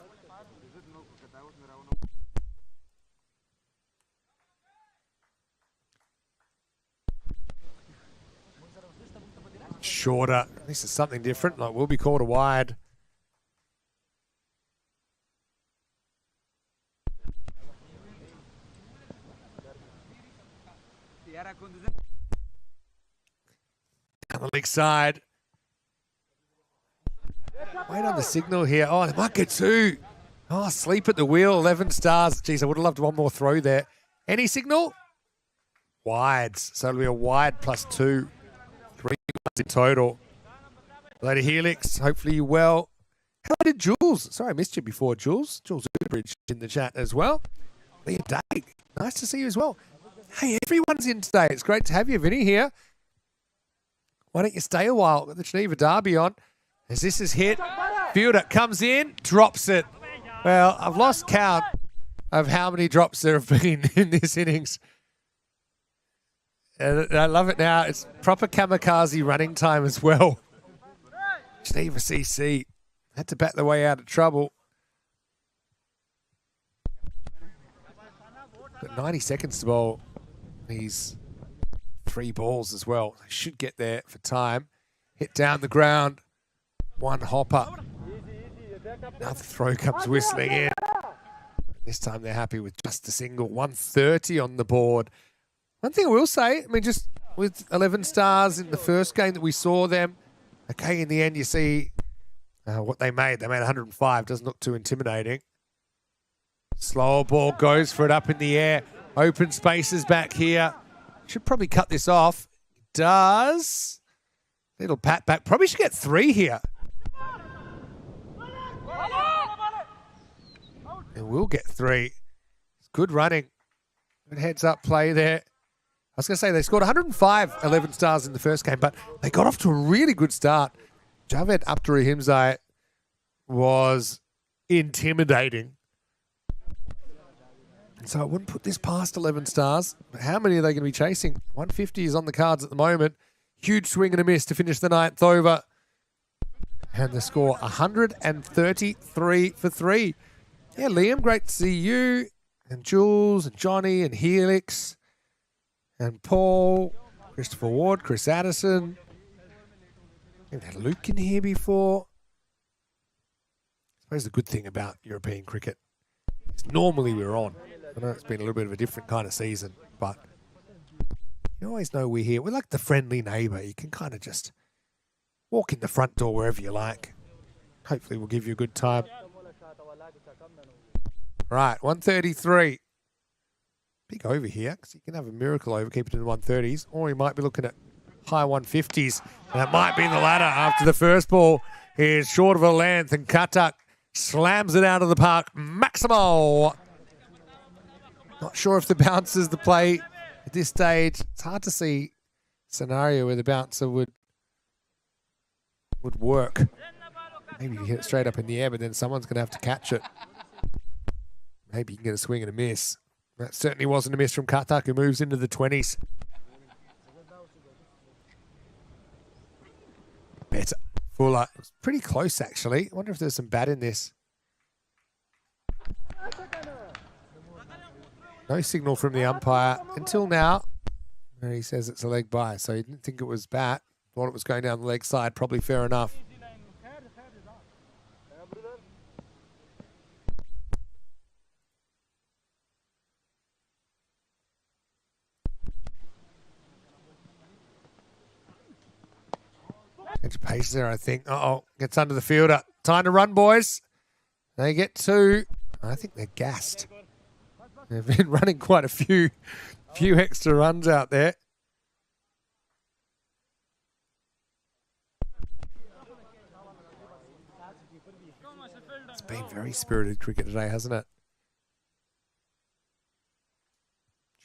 Shorter. This is something different. Like, will be called a wide. On the leg side. Wait on the signal here. Oh, they might get 2. Oh, sleep at the wheel. 11 stars. Jeez, I would have loved one more throw there. Any signal? Wides. So it'll be a wide plus 2. 3 ones in total. Lady Helix, hopefully you well. How did Jules? Sorry, I missed you before, Jules. Jules Udbridge in the chat as well. Liam Day, nice to see you as well. Hey, everyone's in today. It's great to have you, Vinny, here. Why don't you stay a while? Got the Geneva Derby on. As this is hit, fielder comes in, drops it. Well, I've lost count of how many drops there have been in this innings. And I love it now. It's proper kamikaze running time as well. Geneva CC had to bat the way out of trouble. Got 90 seconds to bowl these 3 balls as well. They should get there for time. Hit down the ground. 1 hopper. Another throw comes whistling in. This time they're happy with just a single. 130 on the board. One thing I will say, I mean, just with 11 stars in the first game that we saw them, okay, in the end you see what they made. They made 105. Doesn't look too intimidating. Slower ball goes for it up in the air. Open spaces back here. Should probably cut this off. Does. Little pat back. Probably should get 3 here. And we'll get 3. It's good running. Good heads up play there. I was going to say they scored 105 11 stars in the first game, but they got off to a really good start Javed Abdurrahimzai was intimidating. And so I wouldn't put this past 11 stars. But how many are they going to be chasing? 150 is on the cards at the moment. Huge swing and a miss to finish the ninth over. And the score 133 for 3. Yeah, Liam, great to see you. And Jules and Johnny and Helix and Paul, Christopher Ward, Chris Addison. We've had Luke in here before. I suppose the good thing about European cricket is normally we're on. I know it's been a little bit of a different kind of season, but you always know we're here. We're like the friendly neighbour. You can kind of just walk in the front door wherever you like. Hopefully we'll give you a good time. Right, 133. Big over here, because you can have a miracle over, keep it in the 130s, or you might be looking at high 150s. And that might be the latter after the first ball is short of a length, and Katak slams it out of the park. Maximo. Not sure if the bouncer's the play at this stage. It's hard to see a scenario where the bouncer would work. Maybe you hit it straight up in the air, but then someone's going to have to catch it. Maybe you can get a swing and a miss. That certainly wasn't a miss from Katak, who moves into the 20s. Better. Fuller. It was pretty close, actually. I wonder if there's some bat in this. No signal from the umpire until now. He says it's a leg by, so he didn't think it was bat. Thought it was going down the leg side. Probably fair enough. Change of pace there, I think. Uh-oh, gets under the fielder. Time to run, boys. They get 2. I think they're gassed. They've been running quite a few extra runs out there. It's been very spirited cricket today, hasn't it?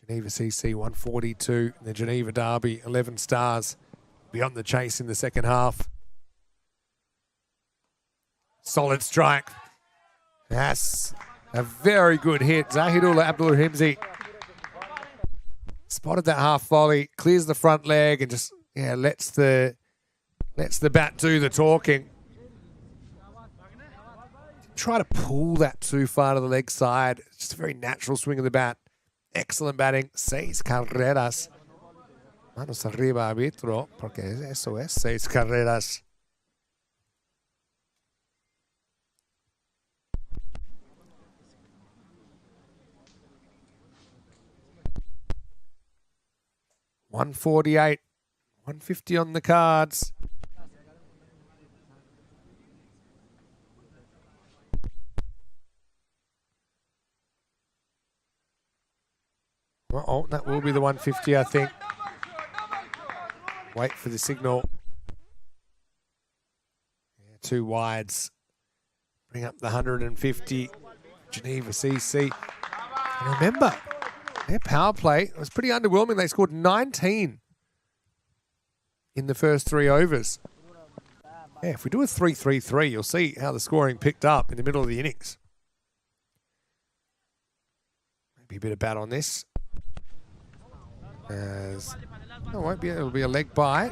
Geneva CC 142, the Geneva Derby 11 stars. Beyond the chase in the second half. Solid strike. Yes. A very good hit. Zahidullah Abdulrahimzi spotted that half volley, clears the front leg, and just lets the bat do the talking. Try to pull that too far to the leg side. Just a very natural swing of the bat. Excellent batting. 6 carreras. Manos arriba, arbitro, porque eso es 6 carreras. $148, $150 on the cards. Oh, that will be the 150, I think. Wait for the signal. 2 wides. Bring up the 150. Geneva CC. And remember, their power play was pretty underwhelming. They scored 19 in the first 3 overs. Yeah, if we do a 3-3-3, you'll see how the scoring picked up in the middle of the innings. Maybe a bit of bat on this. It'll be a leg by.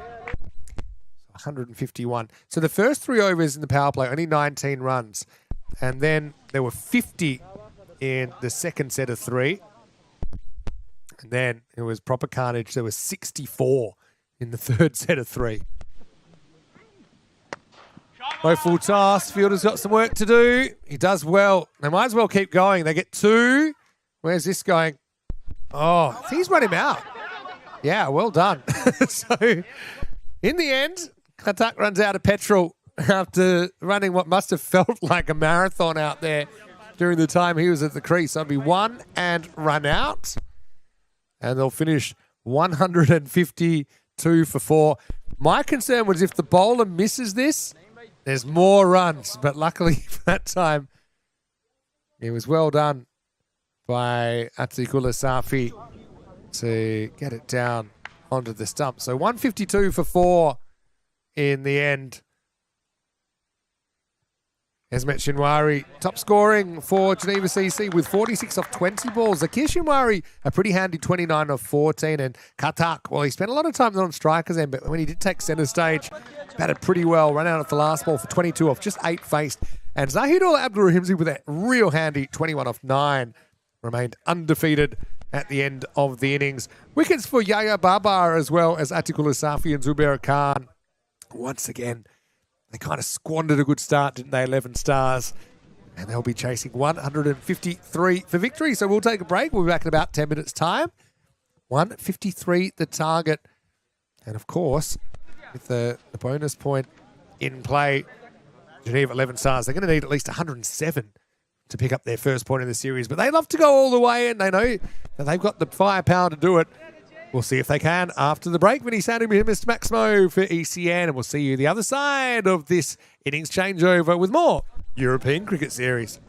151. So the first 3 overs in the power play, only 19 runs. And then there were 50 in the second set of 3. And then it was proper carnage. There was 64 in the third set of 3. No full toss. Fielder's got some work to do. He does well. They might as well keep going. They get 2. Where's this going? Oh, he's run him out. Yeah, well done. So, in the end, Katak runs out of petrol after running what must have felt like a marathon out there during the time he was at the crease. So it'll be 1 and run out. And they'll finish 152 for 4. My concern was if the bowler misses this, there's more runs. But luckily for that time, it was well done by Atikullah Safi to get it down onto the stump. So 152 for 4 in the end. Esmet Shinwari, top scoring for Geneva CC with 46 off 20 balls. Zakir Shinwari, a pretty handy 29 off 14. And Katak, well, he spent a lot of time on strikers end, but when he did take centre stage, batted pretty well. Ran out at the last ball for 22 off just 8 faced. And Zahidul Abdulrahimzi with a real handy 21 off 9. Remained undefeated at the end of the innings. Wickets for Yaya Babar as well as Atikul Asafi and Zubair Khan. Once again, they kind of squandered a good start, didn't they? 11 stars. And they'll be chasing 153 for victory. So we'll take a break. We'll be back in about 10 minutes' time. 153 the target. And of course, with the bonus point in play, Geneva 11 stars, they're going to need at least 107 to pick up their first point in the series. But they love to go all the way, and they know that they've got the firepower to do it. We'll see if they can after the break. Vinny Sandu here, Mr. Maximo for ECN, and we'll see you the other side of this innings changeover with more European Cricket Series.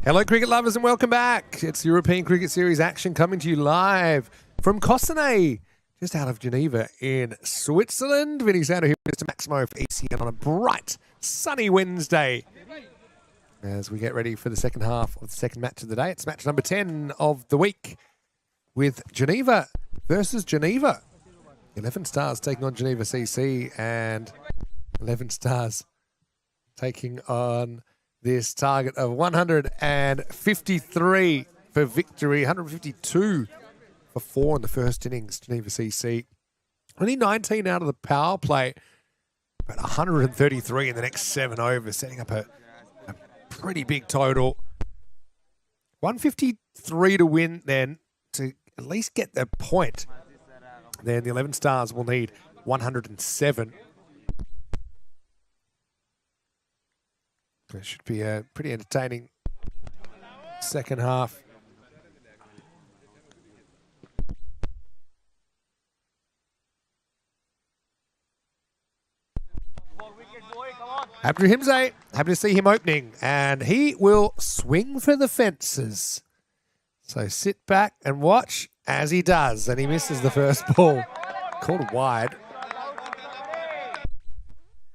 Hello, cricket lovers, and welcome back. It's European Cricket Series action coming to you live from Cossonay, just out of Geneva in Switzerland. Vinny Sander here, Mr. Maximo for ECN on a bright, sunny Wednesday. As we get ready for the second half of the second match of the day. It's match number 10 of the week with Geneva versus Geneva. 11 Stars taking on Geneva CC and 11 Stars taking on this target of 153 for victory, 152 for 4 in the first innings, Geneva CC. Only 19 out of the power play, but 133 in the next 7 overs, setting up a pretty big total. 153 to win then, to at least get the point. Then the 11 Stars will need 107. It should be a pretty entertaining second half. Abdul Himze, happy to see him opening, and he will swing for the fences. So sit back and watch as he does, and he misses the first ball. Called wide.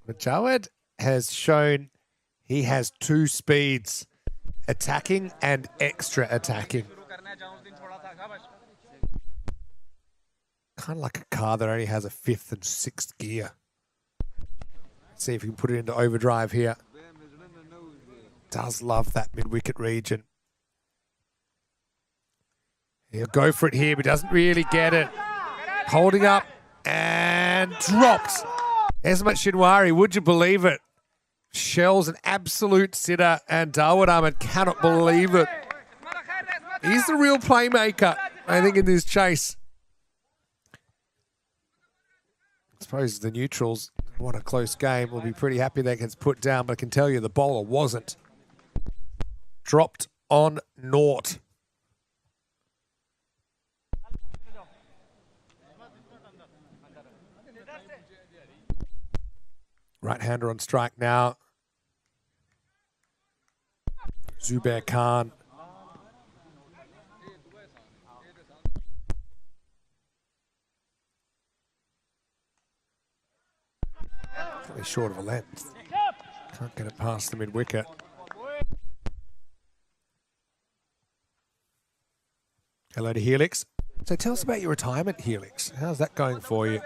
But Jawed has shown he has 2 speeds, attacking and extra attacking. Kind of like a car that only has a 5th and 6th gear. Let's see if we can put it into overdrive here. Does love that mid-wicket region. He'll go for it here, but doesn't really get it. Holding up and dropped. Esmat Shinwari, would you believe it? Shell's an absolute sitter, and Dawood Ahmed cannot believe it. He's the real playmaker, I think, in this chase. I suppose the neutrals, what a close game, will be pretty happy that gets put down, but I can tell you the bowler wasn't. Dropped on naught. Right-hander on strike now. Zubair Khan. Probably short of a length. Can't get it past the mid-wicket. Hello to Helix. So tell us about your retirement, Helix. How's that going for you?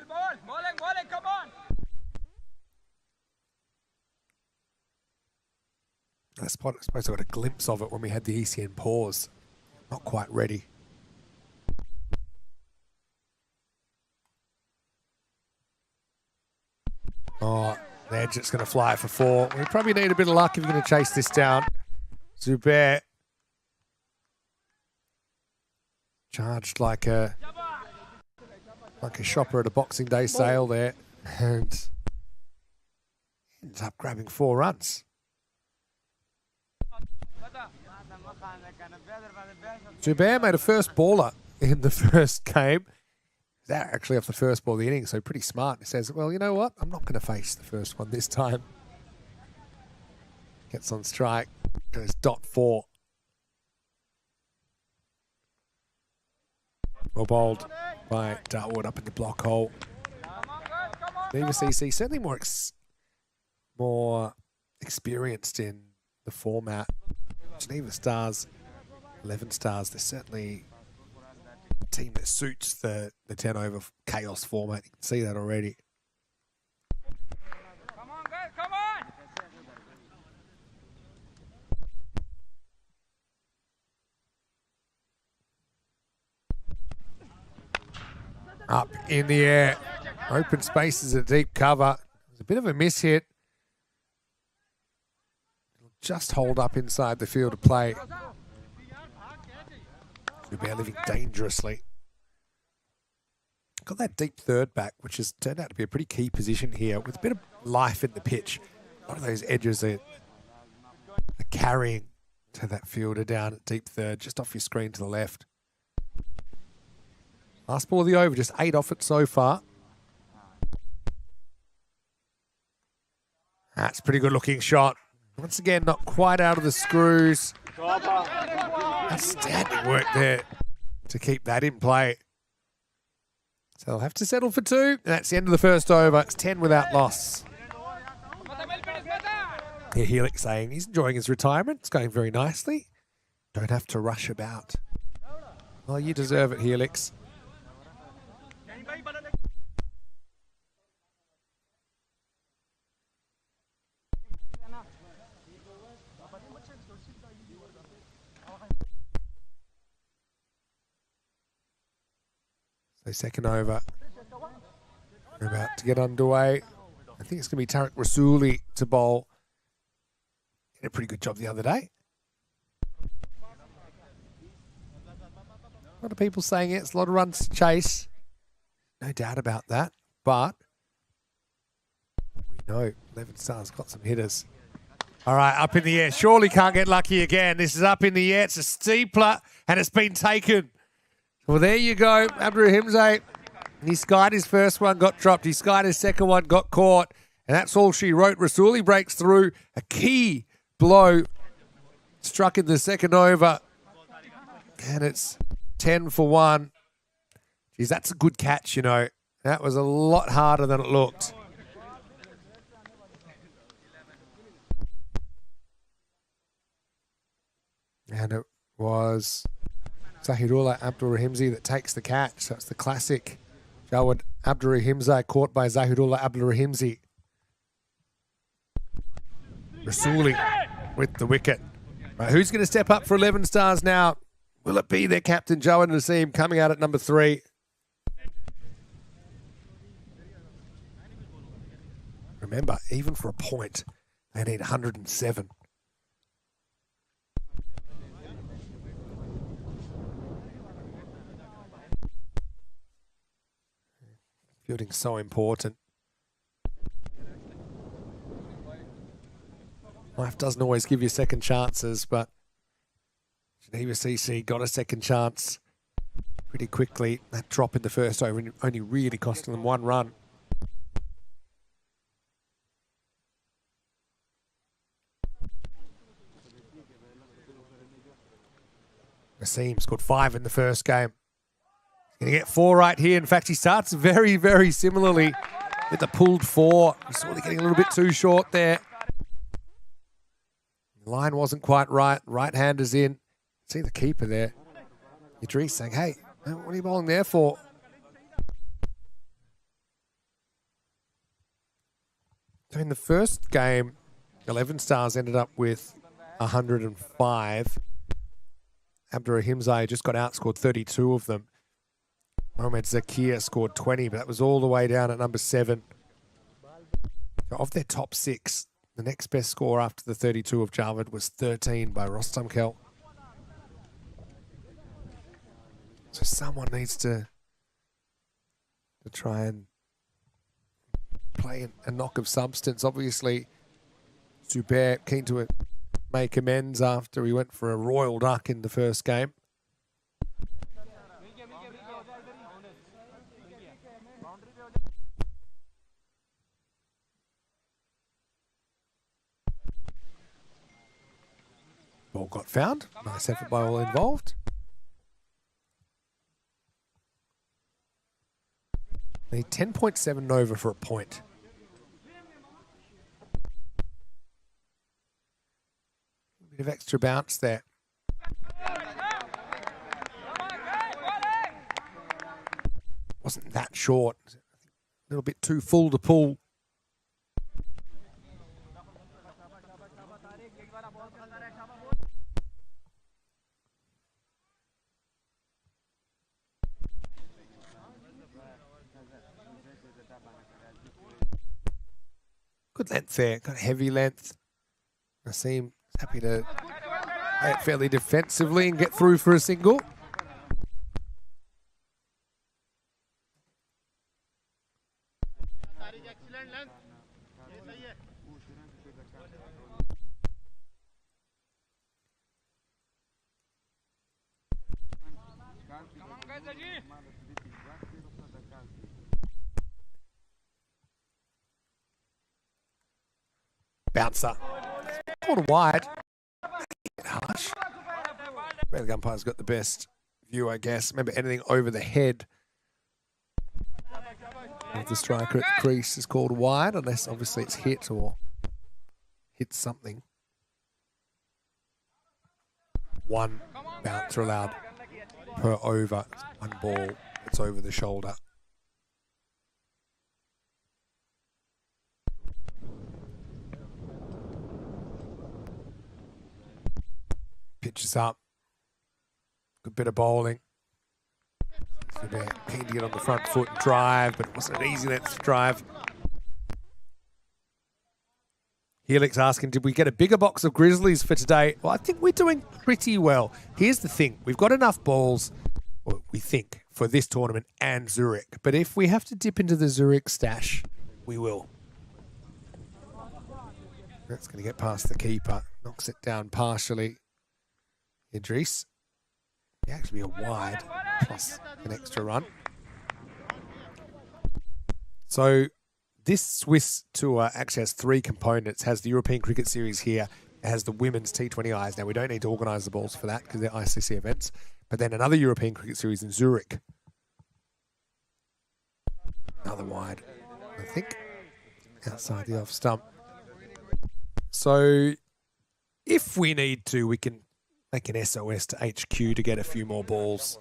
I suppose I got a glimpse of it when we had the ECN pause. Not quite ready. Oh, they're just going to fly it for 4. We probably need a bit of luck if you're going to chase this down. Zubair charged like a shopper at a Boxing Day sale there, and ends up grabbing 4 runs. Zubair made a first baller in the first game. That actually off the first ball of the inning, so pretty smart. He says, well, you know what? I'm not going to face the first one this time. Gets on strike, goes .4. Well bowled by Dartwood up in the block hole. Geneva CC certainly more experienced in the format. Geneva Stars, 11 Stars, they're certainly a team that suits the 10 over chaos format. You can see that already. Come on, guys, come on! Up in the air. Open spaces at deep cover. There's a bit of a miss hit. Just hold up inside the field of play. Zubair living dangerously. Got that deep third back, which has turned out to be a pretty key position here with a bit of life in the pitch. A lot of those edges are carrying to that fielder down at deep third, just off your screen to the left. Last ball of the over, just 8 off it so far. That's a pretty good looking shot. Once again, not quite out of the screws. Outstanding work there to keep that in play. So they'll have to settle for 2. And that's the end of the first over. It's 10 without loss. Here Helix saying he's enjoying his retirement. It's going very nicely. Don't have to rush about. Well, you deserve it, Helix. So second over. We're about to get underway. I think it's going to be Tarek Rasooli to bowl. Did a pretty good job the other day. A lot of people saying it's a lot of runs to chase. No doubt about that. But we know 11 Stars got some hitters. All right, up in the air. Surely can't get lucky again. This is up in the air. It's a steepler, and it's been taken. Well, there you go. Abdurrahimzai. He skied his first one, got dropped. He skied his second one, got caught. And that's all she wrote. Rasooli breaks through. A key blow struck in the second over. And it's 10 for 1. Geez, that's a good catch, you know. That was a lot harder than it looked. And it was Zahidullah Abdurrahimzai that takes the catch. That's the classic. Jawad Abdurrahimzai caught by Zahidullah Abdurrahimzai. Rasooli with the wicket. Right, who's going to step up for 11 Stars now? Will it be their captain, Jawad Naseem, coming out at number 3? Remember, even for a point, they need 107. Fielding's so important. Life doesn't always give you second chances, but Geneva CC got a second chance pretty quickly. That drop in the first over only really costing them 1 run. Naseem scored 5 in the first game. He's going to get 4 right here. In fact, he starts very, very similarly with the pulled 4. He's sort of getting a little bit too short there. The line wasn't quite right. Right-hander's in. See the keeper there. Idris saying, hey, what are you bowling there for? So in the first game, 11 Stars ended up with 105. Abdurrahimzai just got outscored 32 of them. Mohamed Zakir scored 20, but that was all the way down at number 7. So of their top 6, the next best score after the 32 of Javed was 13 by Rostam Kel. So someone needs to try and play a knock of substance. Obviously, Zubair keen to make amends after he went for a royal duck in the first game. Ball got found. Nice effort by all involved. Need 10.7 over for a point. A bit of extra bounce there. Wasn't that short. A little bit too full to pull. Good length there, got a heavy length. Naseem happy to play it fairly defensively and get through for a single. Bouncer. Called wide. Harsh. Where the umpire's got the best view, I guess. Remember, anything over the head of the striker at the crease is called wide, unless obviously it's hit or hits something. One bouncer allowed per over. One ball that's over the shoulder. Pitches up. Good bit of bowling. Keen to get on the front foot and drive, but it wasn't an easy length to drive. Helix asking, did we get a bigger box of Grizzlies for today? Well, I think we're doing pretty well. Here's the thing. We've got enough balls, well, we think, for this tournament and Zurich. But if we have to dip into the Zurich stash, we will. That's going to get past the keeper. Knocks it down partially. Idris. It actually be a wide plus an extra run. So this Swiss tour actually has three components. Has the European Cricket Series here. It has the women's T20Is. Now, we don't need to organise the balls for that because they're ICC events. But then another European Cricket Series in Zurich. Another wide, I think, outside the off stump. So if we need to, we can make an SOS to HQ to get a few more balls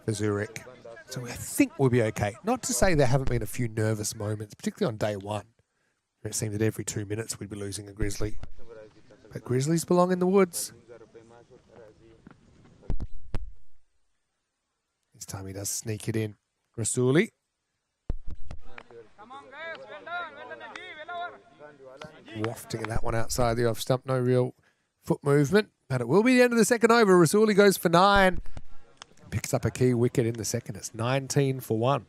for Zurich. So I think we'll be okay. Not to say there haven't been a few nervous moments, particularly on day one, where it seemed that every 2 minutes we'd be losing a Grizzly. But Grizzlies belong in the woods. This time he does sneak it in. Rasuli. Wafting that one outside the off stump. No real foot movement. But it will be the end of the second over. Rasuli goes for 9. Picks up a key wicket in the second. It's 19 for 1.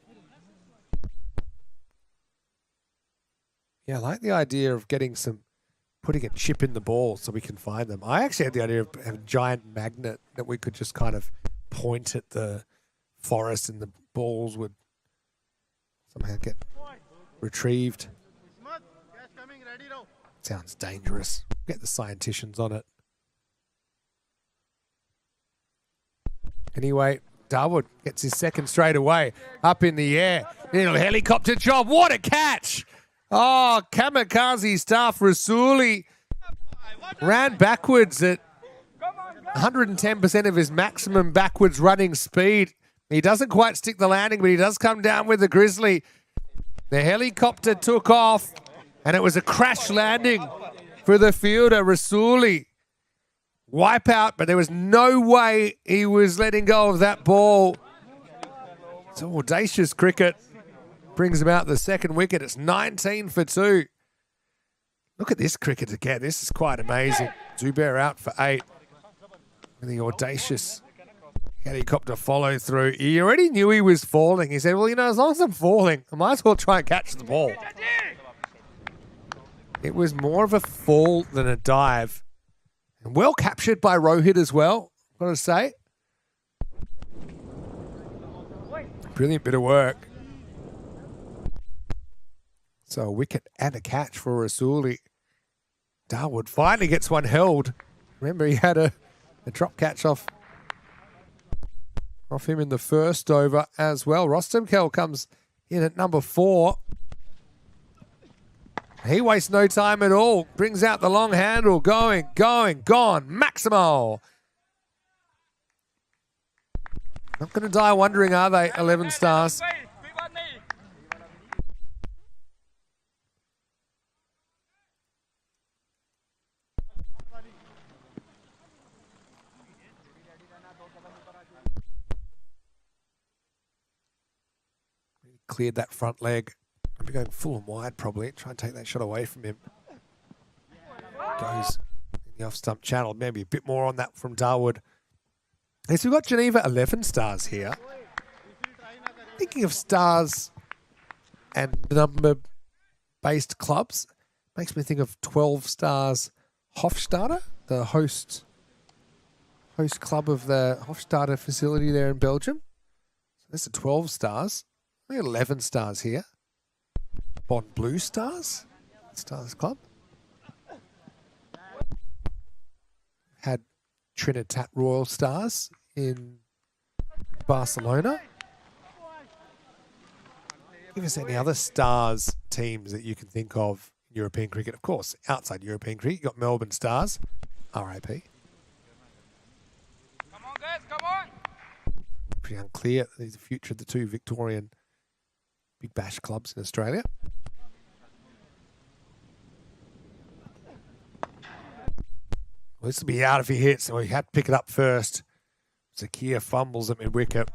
Yeah, I like the idea of putting a chip in the ball so we can find them. I actually had the idea of a giant magnet that we could just kind of point at the forest and the balls would somehow get retrieved. Sounds dangerous. Get the scienticians on it. Anyway, Darwood gets his second straight away. Up in the air. Little helicopter job. What a catch! Oh, kamikaze stuff. Rasuli ran backwards at 110% of his maximum backwards running speed. He doesn't quite stick the landing, but he does come down with the Grizzly. The helicopter took off, and it was a crash landing for the fielder, Rasuli. Wipe out, but there was no way he was letting go of that ball. It's audacious cricket. Brings about the second wicket. It's 19 for 2. Look at this cricket again. This is quite amazing. Zubair out for 8. And the audacious helicopter follow through. He already knew he was falling. He said, well, you know, as long as I'm falling, I might as well try and catch the ball. It was more of a fall than a dive. And well captured by Rohit as well, I've got to say. Brilliant bit of work. So a wicket and a catch for Rasuli. Darwood finally gets one held. Remember, he had a drop catch off him in the first over as well. Rostamkel comes in at number 4. He wastes no time at all. Brings out the long handle. Going, gone. Maximo. Not going to die wondering, are they? 11 stars. Cleared that front leg. I'll be going full and wide probably. Try and take that shot away from him. Goes in the off stump channel. Maybe a bit more on that from Darwood. Okay, so we've got Geneva 11 stars here. Thinking of stars and number-based clubs, makes me think of 12 stars Hofstadter, the host club of the Hofstadter facility there in Belgium. So there's the 12 stars. We got 11 stars here. Bond Blue Stars. Stars Club. Had Trinitat Royal Stars in Barcelona. Give us any other Stars teams that you can think of in European cricket. Of course, outside European cricket, you've got Melbourne Stars, RIP. Come on, guys, come on. Pretty unclear the future of the two Victorian Big Bash clubs in Australia. Well, this will be out if he hits, so he had to pick it up first. Zakia fumbles at mid-wicket.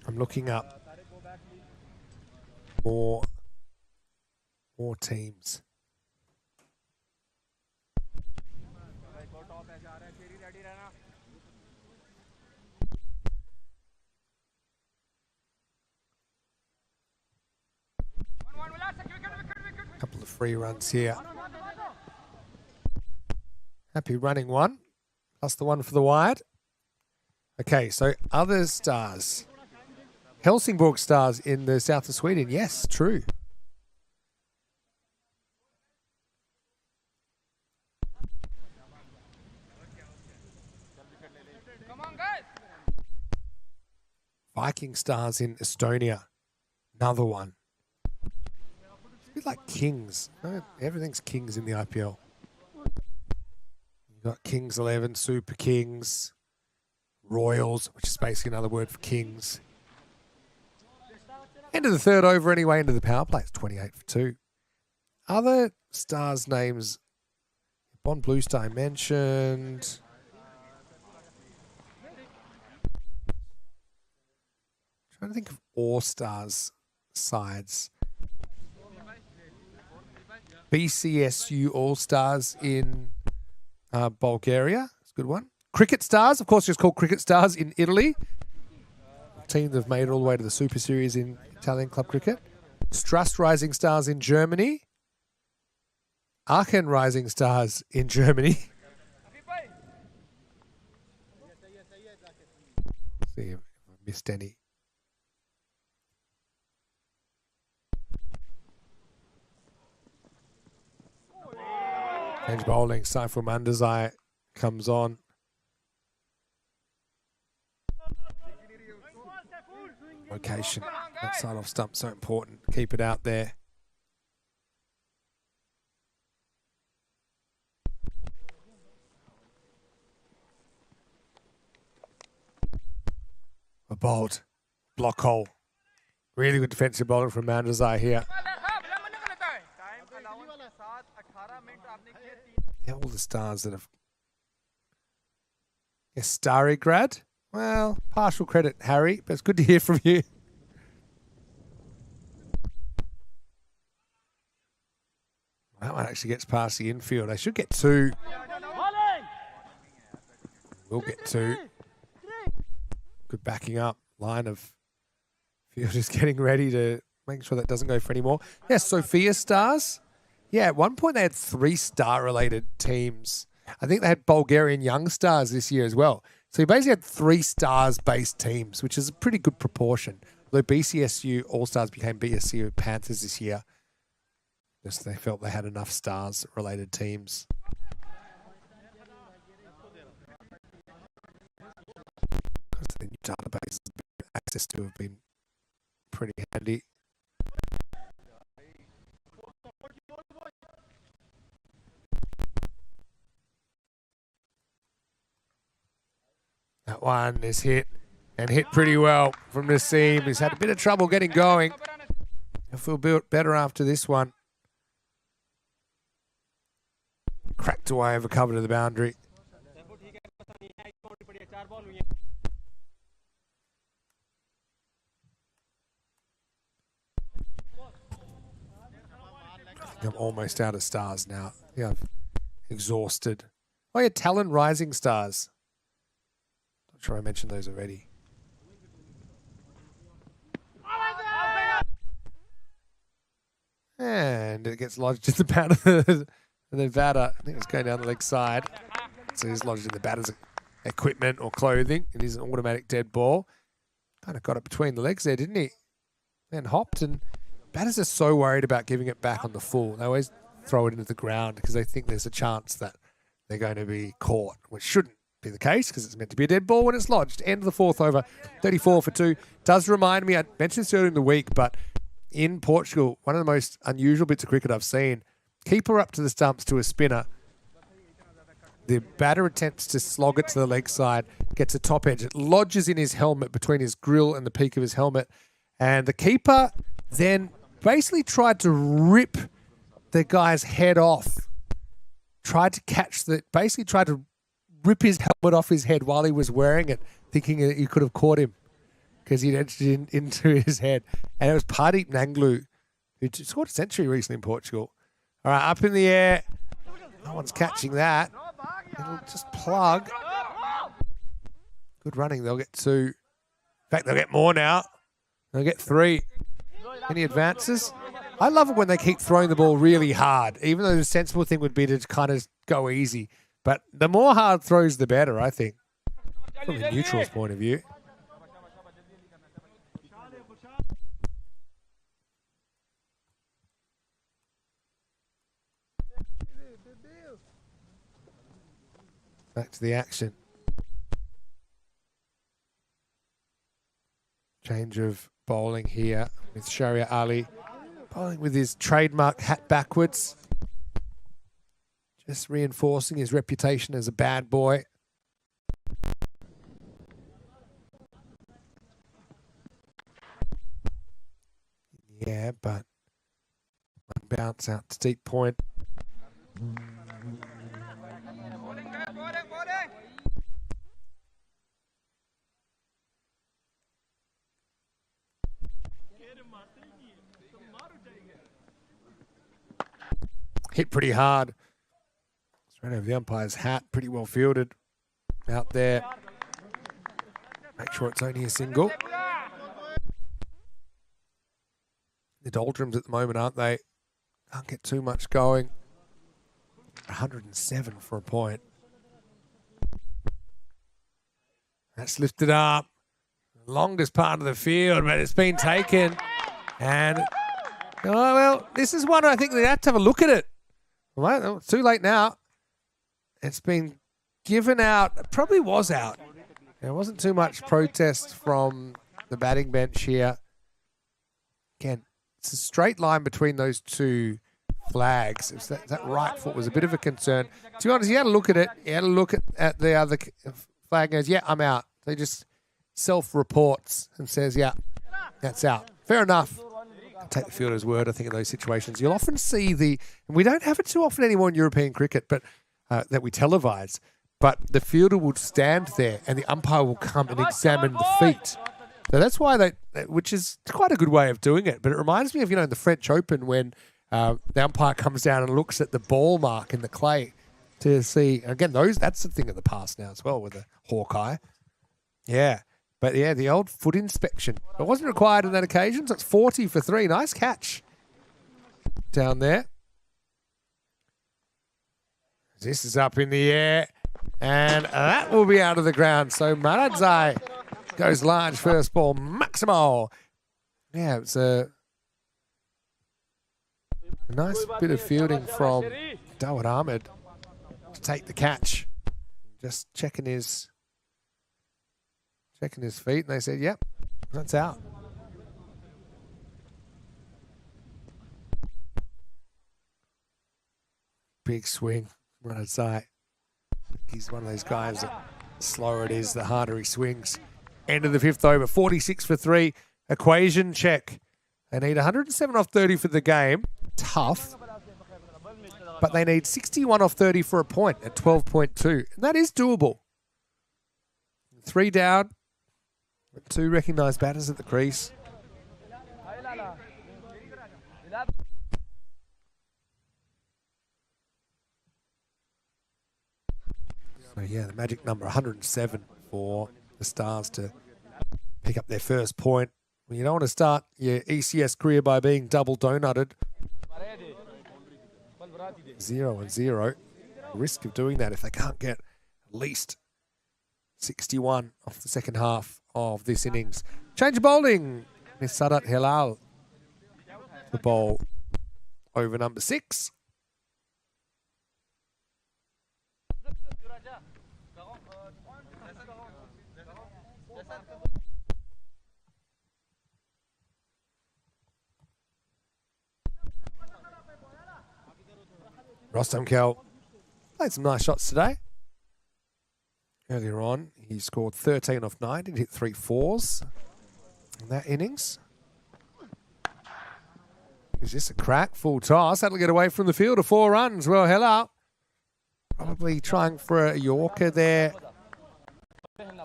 I'm looking up more teams. Couple of free runs here. Happy running one, plus the one for the wide. Okay, so other Stars. Helsingborg Stars in the south of Sweden. Yes, true. Come on, guys. Viking Stars in Estonia. Another one. It's a bit like Kings. No, everything's Kings in the IPL. You've got Kings 11, Super Kings, Royals, which is basically another word for Kings. End of the third over anyway, into the power play. It's 28 for 2. Other Stars names. Bond Blue Star I mentioned. Trying to think of All Stars sides. BCSU All Stars in Bulgaria. That's a good one. Cricket Stars, of course, just called Cricket Stars in Italy. A team that have made it all the way to the Super Series in Italian club cricket. Struss Rising Stars in Germany. Aachen Rising Stars in Germany. See if I missed any. Change bowling. Saiful Mandazai comes on. Location. That side off stump so important. Keep it out there. A bowled. Block hole. Really good defensive bowling from Mandazai here. Yeah, all the Stars that have... Yes, Starigrad. Well, partial credit, Harry, but it's good to hear from you. That one actually gets past the infield. They should get 2. We'll get 2. Good backing up. Line of fielders getting ready to make sure that doesn't go for any more. Yes, Sophia Stars. Yeah, at one point they had 3 star-related teams. I think they had Bulgarian Young Stars this year as well. So you basically had 3 Stars-based teams, which is a pretty good proportion. Although BCSU All-Stars became BSU Panthers this year. Just they felt they had enough Stars-related teams. The new databases access to have been pretty handy. That one is hit, and hit pretty well from the seam. He's had a bit of trouble getting going. He'll feel better after this one. Cracked away over cover to the boundary. I think I'm almost out of Stars now. Yeah, I've exhausted. Oh yeah, Talon Rising Stars. Not sure I mentioned those already. And it gets lodged in the bat of the batter. I think it's going down the leg side. So it's lodged in the batter's equipment or clothing. It is an automatic dead ball. Kind of got it between the legs there, didn't he? And hopped, and batters are so worried about giving it back on the full. They always throw it into the ground because they think there's a chance that they're going to be caught, which shouldn't be the case because it's meant to be a dead ball when it's lodged. End of the fourth over, 34 for 2. Does remind me, I mentioned this earlier in the week, but in Portugal, one of the most unusual bits of cricket I've seen, keeper up to the stumps to a spinner. The batter attempts to slog it to the leg side, gets a top edge. It lodges in his helmet between his grill and the peak of his helmet. And the keeper then basically tried to rip the guy's head off. Basically tried to rip his helmet off his head while he was wearing it, thinking that you could have caught him because he'd edged it into his head. And it was Pardeep Nanglu, who scored a century recently in Portugal. All right, up in the air. No one's catching that. It'll just plug. Good running. They'll get 2. In fact, they'll get more now. They'll get 3. Any advances? I love it when they keep throwing the ball really hard, even though the sensible thing would be to kind of go easy. But the more hard throws, the better, I think, from the neutral's point of view. Back to the action. Change of bowling here with Sharia Ali. Bowling with his trademark hat backwards. Just reinforcing his reputation as a bad boy. Yeah, but one bounce out to deep point. Hit pretty hard. Straight over the umpire's hat. Pretty well fielded out there. Make sure it's only a single. The doldrums at the moment, aren't they? Can't get too much going. 107 for a point. That's lifted up. Longest part of the field, but it's been taken. And, oh, well, this is one I think they have to have a look at it. Well, it's too late now. It's been given out. It probably was out. There wasn't too much protest from the batting bench here. Again, it's a straight line between those two flags. It's that right foot was a bit of a concern. To be honest, you had to look at it. You had to look at the other flag and goes, yeah, I'm out. They just self-reports and says, yeah, that's out. Fair enough. Take the fielder's word, I think, in those situations. You'll often see and we don't have it too often anymore in European cricket, but that we televise, but the fielder will stand there and the umpire will come and examine the feet. So that's why which is quite a good way of doing it. But it reminds me of, in the French Open when the umpire comes down and looks at the ball mark in the clay to see, again, that's the thing of the past now as well with the Hawkeye. Yeah. But yeah, the old foot inspection. It wasn't required on that occasion, so it's 40 for 3. Nice catch down there. This is up in the air, and that will be out of the ground. So Maradzai goes large first ball. Maximo. Yeah, it's a nice bit of fielding from Dawud Ahmed to take the catch. Just checking his feet, and they said, yep, that's out. Big swing, run at sight. He's one of those guys that the slower it is, the harder he swings. End of the 5th over, 46 for 3. Equation check. They need 107 off 30 for the game. Tough. But they need 61 off 30 for a point at 12.2. And that is doable. 3 down. 2 recognised batters at the crease. So yeah, the magic number 107 for the Stars to pick up their first point. Well, you don't want to start your ECS career by being double donutted. 0-0. Risk of doing that if they can't get at least 61 off the second half of this innings. Change of bowling. Miss Sadat Hilal. The ball over number 6. Rostam Kel played some nice shots today. Earlier on, he scored 13 off 9 and hit 3 fours in that innings. It was just a crack, full toss. That'll get away from the field of 4 runs. Well, hello. Probably trying for a Yorker there.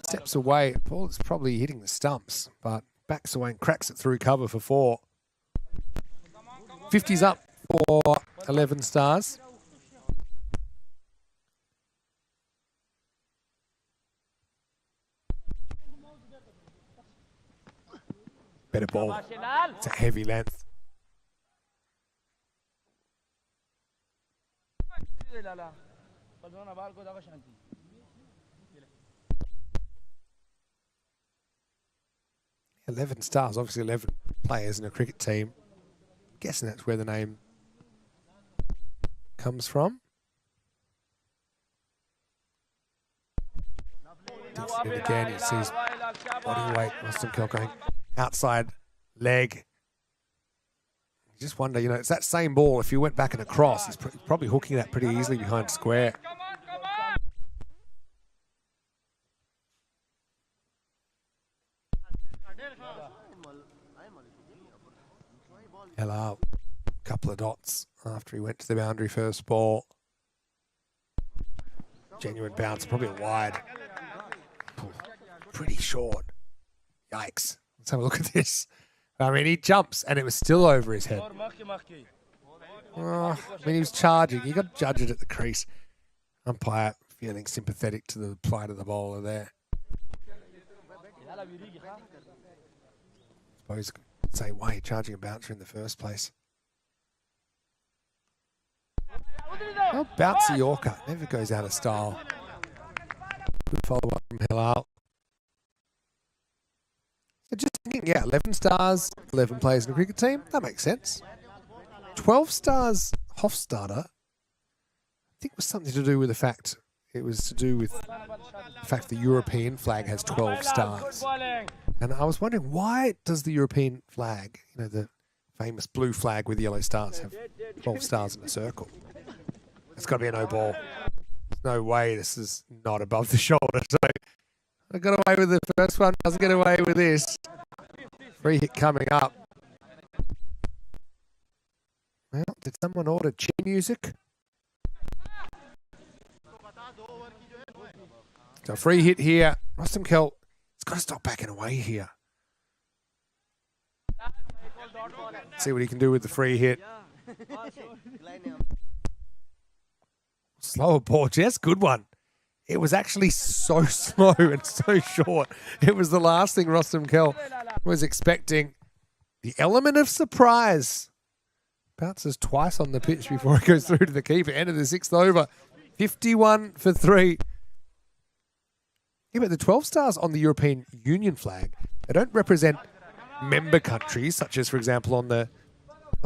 Steps away. Ball is probably hitting the stumps, but backs away and cracks it through cover for 4. 50's up for 11 stars. Better ball. It's a heavy length. $11 stars, obviously 11 players in a cricket team. I'm guessing that's where the name comes from. Digs it in again, he sees body weight, Rostam Kel going outside leg. You just wonder, you know, it's that same ball. If you went back and across, he's probably hooking that pretty easily behind square. Hello. Couple of dots after he went to the boundary first ball. Genuine bounce, probably a wide. Pretty short. Yikes. Let's have a look at this. I mean, he jumps and it was still over his head. Oh, I mean, he was charging. You got to judge it at the crease. Umpire feeling sympathetic to the plight of the bowler there. I suppose you could say, why are you charging a bouncer in the first place? Oh, bouncy Yorker. Never goes out of style. Good follow-up from Hilal. So just thinking, yeah, 11 stars, 11 players in a cricket team. That makes sense. 12 stars Hofstadter. I think it was something to do with the fact, it was to do with the fact the European flag has 12 stars. And I was wondering, why does the European flag, you know, the famous blue flag with yellow stars, have 12 stars in a circle? It's got to be a no ball. There's no way this is not above the shoulder. So I got away with the first one, doesn't get away with this. Free hit coming up. Well, did someone order chin music? So free hit here. Rostam Kel, he's got to stop backing away here. See what he can do with the free hit. Slower ball, Jess, good one. It was actually so slow and so short. It was the last thing Rostam Kel was expecting. The element of surprise. Bounces twice on the pitch before it goes through to the keeper. End of the 6th over. 51 for 3. Yeah, but the 12 stars on the European Union flag, they don't represent member countries, such as, for example, on the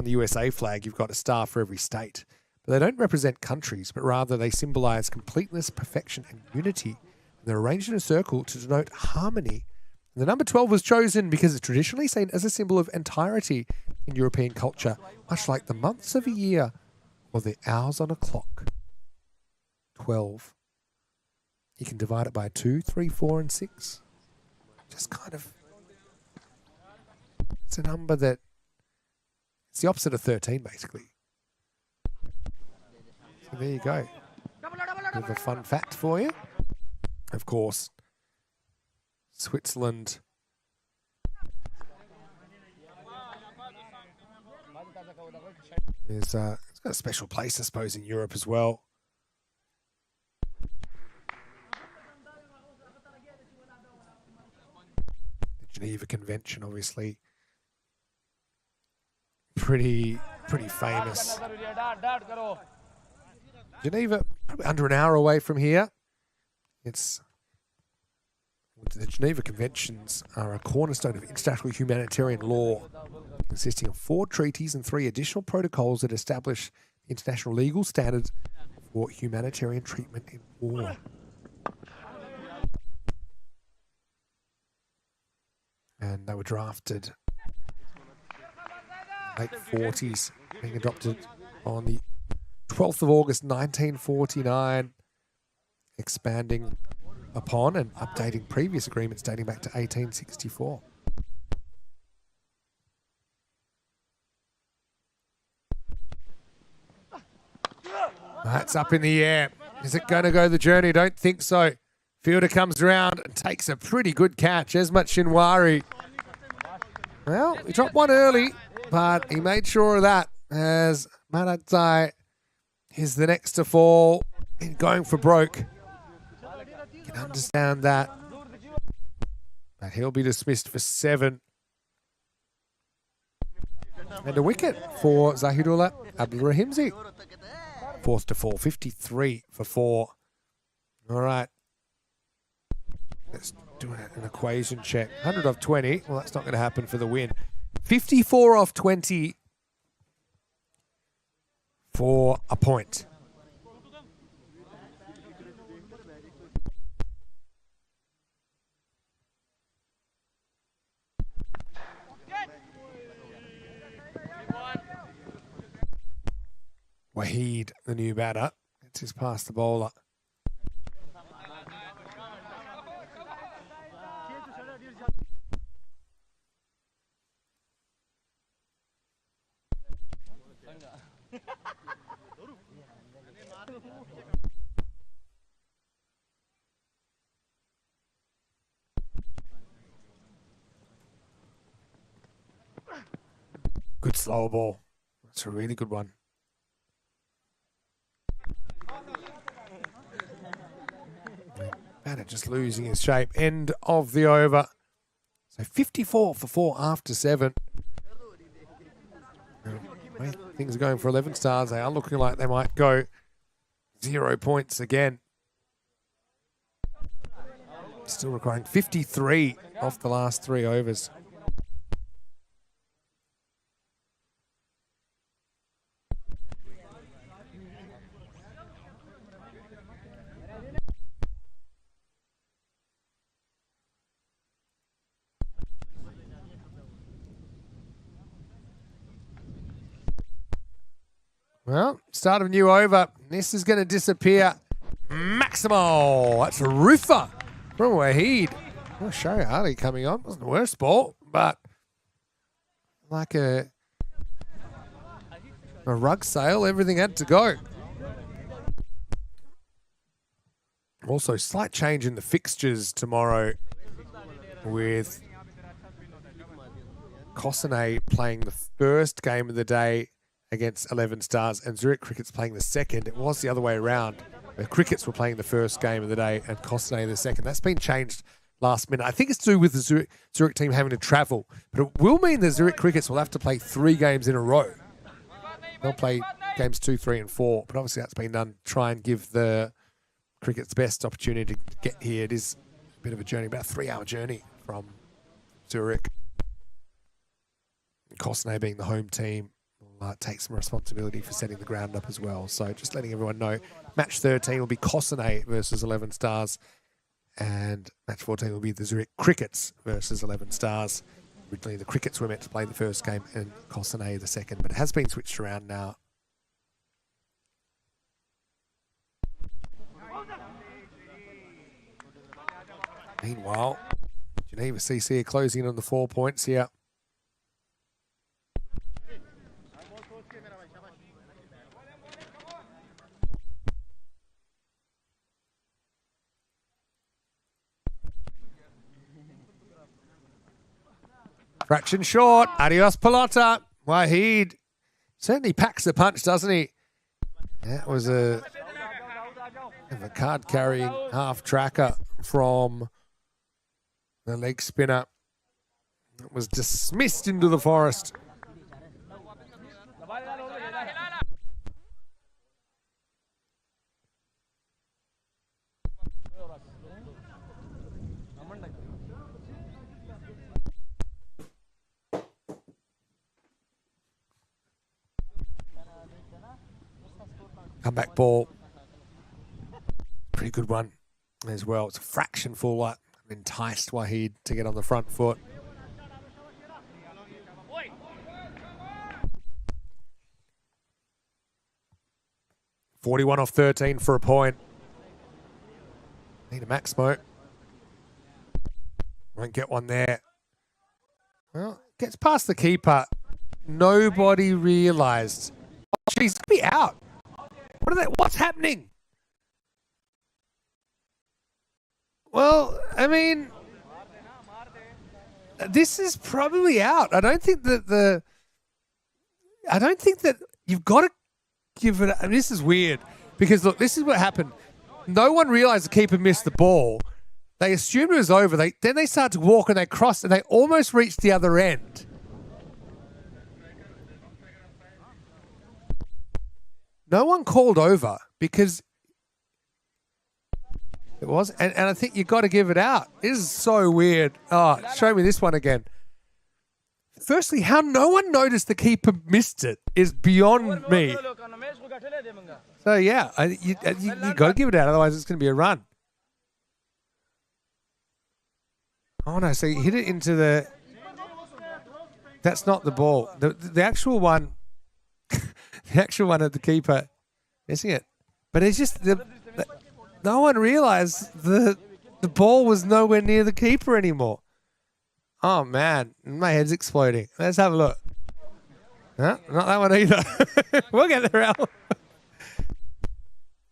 USA flag, you've got a star for every state. But they don't represent countries, but rather they symbolize completeness, perfection, and unity. And they're arranged in a circle to denote harmony. And the number 12 was chosen because it's traditionally seen as a symbol of entirety in European culture, much like the months of a year or the hours on a clock. 12. You can divide it by 2, 3, 4, and 6. Just kind of... It's a number that... It's the opposite of 13, basically. So there you go. Bit of a fun fact for you. Of course, Switzerland is it's got a special place, I suppose, in Europe as well. The Geneva Convention, obviously, pretty famous. Geneva, probably under an hour away from here. It's The Geneva Conventions are a cornerstone of international humanitarian law, consisting of 4 treaties and 3 additional protocols that establish international legal standards for humanitarian treatment in war. And they were drafted late 40s, being adopted on the 12th of August 1949, expanding upon and updating previous agreements dating back to 1864. That's up in the air. Is it going to go the journey? Don't think so. Fielder comes around and takes a pretty good catch. Esmat Shinwari. Well, he dropped one early, but he made sure of that as Manatzai is the next to fall and going for broke. You can understand that. But he'll be dismissed for 7. And a wicket for Zahidullah Abdulrahimzi. 4th to fall, 53 for 4. All right. Let's do an equation check. 100 off 20. Well, that's not going to happen for the win. 54 off 20 for a point. Wahid, the new batter, gets his past the bowler. Good slow ball. That's a really good one. Batter just losing his shape. End of the over. So 54 for 4 after 7. Things are going for 11 stars. They are looking like they might go 0 points again. Still requiring 53 off the last 3 overs. Well, start of a new over. This is going to disappear. Maximal. That's a roofer from Wahid. Oh, Shari Ali coming on. Wasn't the worst ball, but like a rug sale, everything had to go. Also, slight change in the fixtures tomorrow with Cossonay playing the first game of the day against 11 Stars and Zurich Crickets playing the second. It was the other way around. The Crickets were playing the first game of the day and Cossonay the second. That's been changed last minute. I think it's to do with the Zurich team having to travel, but it will mean the Zurich Crickets will have to play 3 games in a row. They'll play games 2, 3 and 4, but obviously that's been done to try and give the Crickets best opportunity to get here. It is a bit of a journey, about a 3-hour journey from Zurich. Cossonay being the home team will take some responsibility for setting the ground up as well. So just letting everyone know, match 13 will be Cossonay versus 11 Stars, and match 14 will be the Zurich Crickets versus 11 Stars. Originally, the Crickets were meant to play the first game and Cossonay the second, but it has been switched around now. Meanwhile, Geneva CC are closing in on the 4 points here. Fraction short. Adios, Pelota. Wahid certainly packs a punch, doesn't he? That was a card-carrying half-tracker from the leg spinner. It was dismissed into the forest. Comeback ball. Pretty good one as well. It's a fraction forward. Enticed Wahid to get on the front foot. (41 off 13) for a point. Need a Maximo. Won't get one there. Well, gets past the keeper. Nobody realised. Oh, geez, be out. What's happening? Well, I mean, this is probably out. I don't think that you've got to give it. I mean, this is weird because look, this is what happened. No one realised the keeper missed the ball. They assumed it was over. Then they started to walk and they crossed and they almost reached the other end. No one called over because it was, and I think you've got to give it out. This is so weird. Oh, show me this one again. Firstly, how no one noticed the keeper missed it is beyond me. So yeah, you got to give it out, otherwise it's going to be a run. Oh no! So you hit it into the. That's not the ball. The actual one. The actual one of the keeper missing it, but it's just no one realised the ball was nowhere near the keeper anymore. Oh man, my head's exploding. Let's have a look. No, not that one either. We'll get there, Al.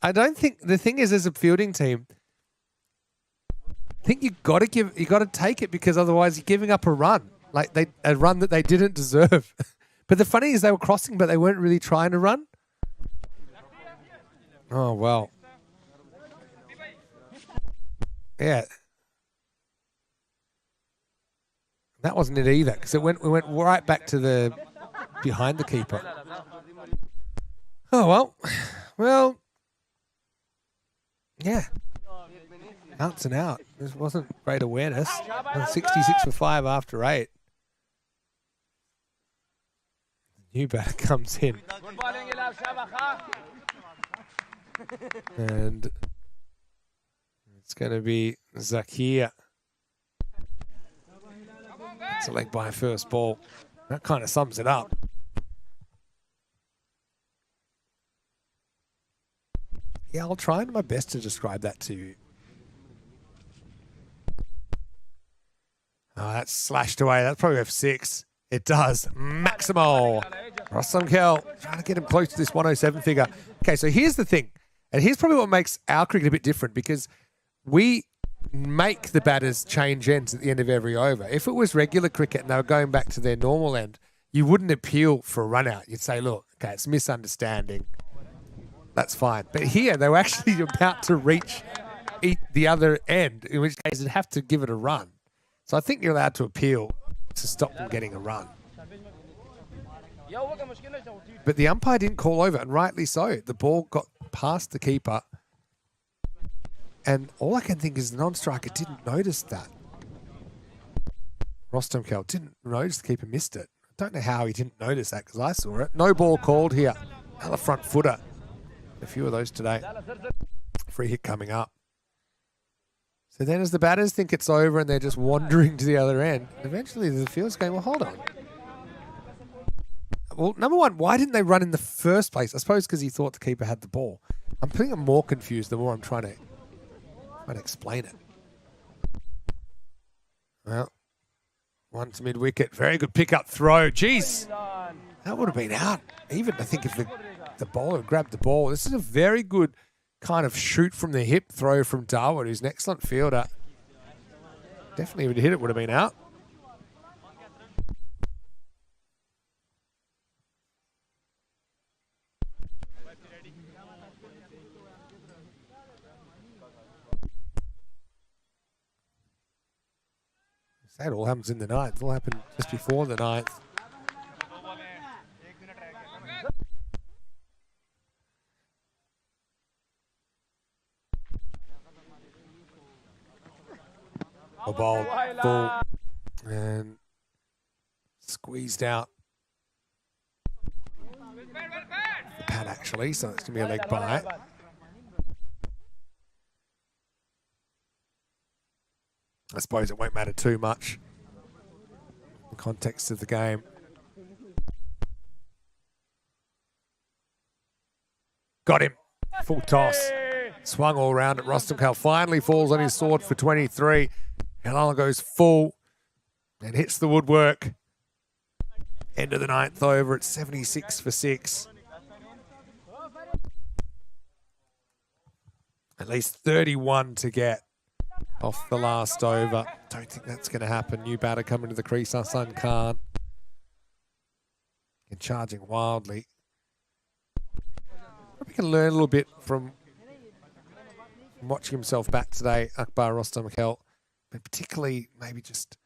I don't think the thing is, as a fielding team, I think you got to take it because otherwise you're giving up a run, a run that they didn't deserve. But the funny is they were crossing, but they weren't really trying to run. Oh well. Yeah. That wasn't it either, because we went right back to the behind the keeper. Oh well. Well. Yeah. Outs and out. This wasn't great awareness. 66 for 5 after 8. New batter comes in. And it's going to be Zakir. It's a leg by first ball. That kind of sums it up. Yeah, I'll try my best to describe that to you. Oh, that's slashed away. That's probably F6. It does. Maximo. Rossumkel trying to get him close to this 107 figure. Okay, so here's the thing. And here's probably what makes our cricket a bit different, because we make the batters change ends at the end of every over. If it was regular cricket and they were going back to their normal end, you wouldn't appeal for a run out. You'd say, look, okay, it's misunderstanding. That's fine. But here, they were actually about to reach the other end, in which case they'd have to give it a run. So I think you're allowed to appeal to stop them getting a run. But the umpire didn't call over, and rightly so. The ball got past the keeper. And all I can think is the non-striker didn't notice that. Rostomkel didn't notice the keeper missed it. I don't know how he didn't notice that, because I saw it. No ball called here. Another front footer. A few of those today. Free hit coming up. So then as the batters think it's over and they're just wandering to the other end, eventually the field's going, well, hold on. Well, number one, why didn't they run in the first place? I suppose because he thought the keeper had the ball. I'm getting more confused the more I'm trying to explain it. Well, one to mid-wicket. Very good pick-up throw. Jeez. That would have been out. Even, I think, if the bowler grabbed the ball. This is a very good kind of shoot from the hip throw from Darwood, who's an excellent fielder. Definitely, if he'd hit it, would have been out. That all happens in the ninth. It all happened just before the ninth. A ball full and squeezed out. The that, actually, so it's going to be a leg bye. I suppose it won't matter too much in the context of the game. Got him. Full toss. Swung all round at Rostamkal. Finally falls on his sword for 23. Halal goes full and hits the woodwork. End of the 9th over at 76 for 6. At least 31 to get off the last over. Don't think that's going to happen. New batter coming to the crease. Hassan Khan. And charging wildly. Probably can learn a little bit from watching himself bat today, Akbar Rostamkal. But particularly maybe just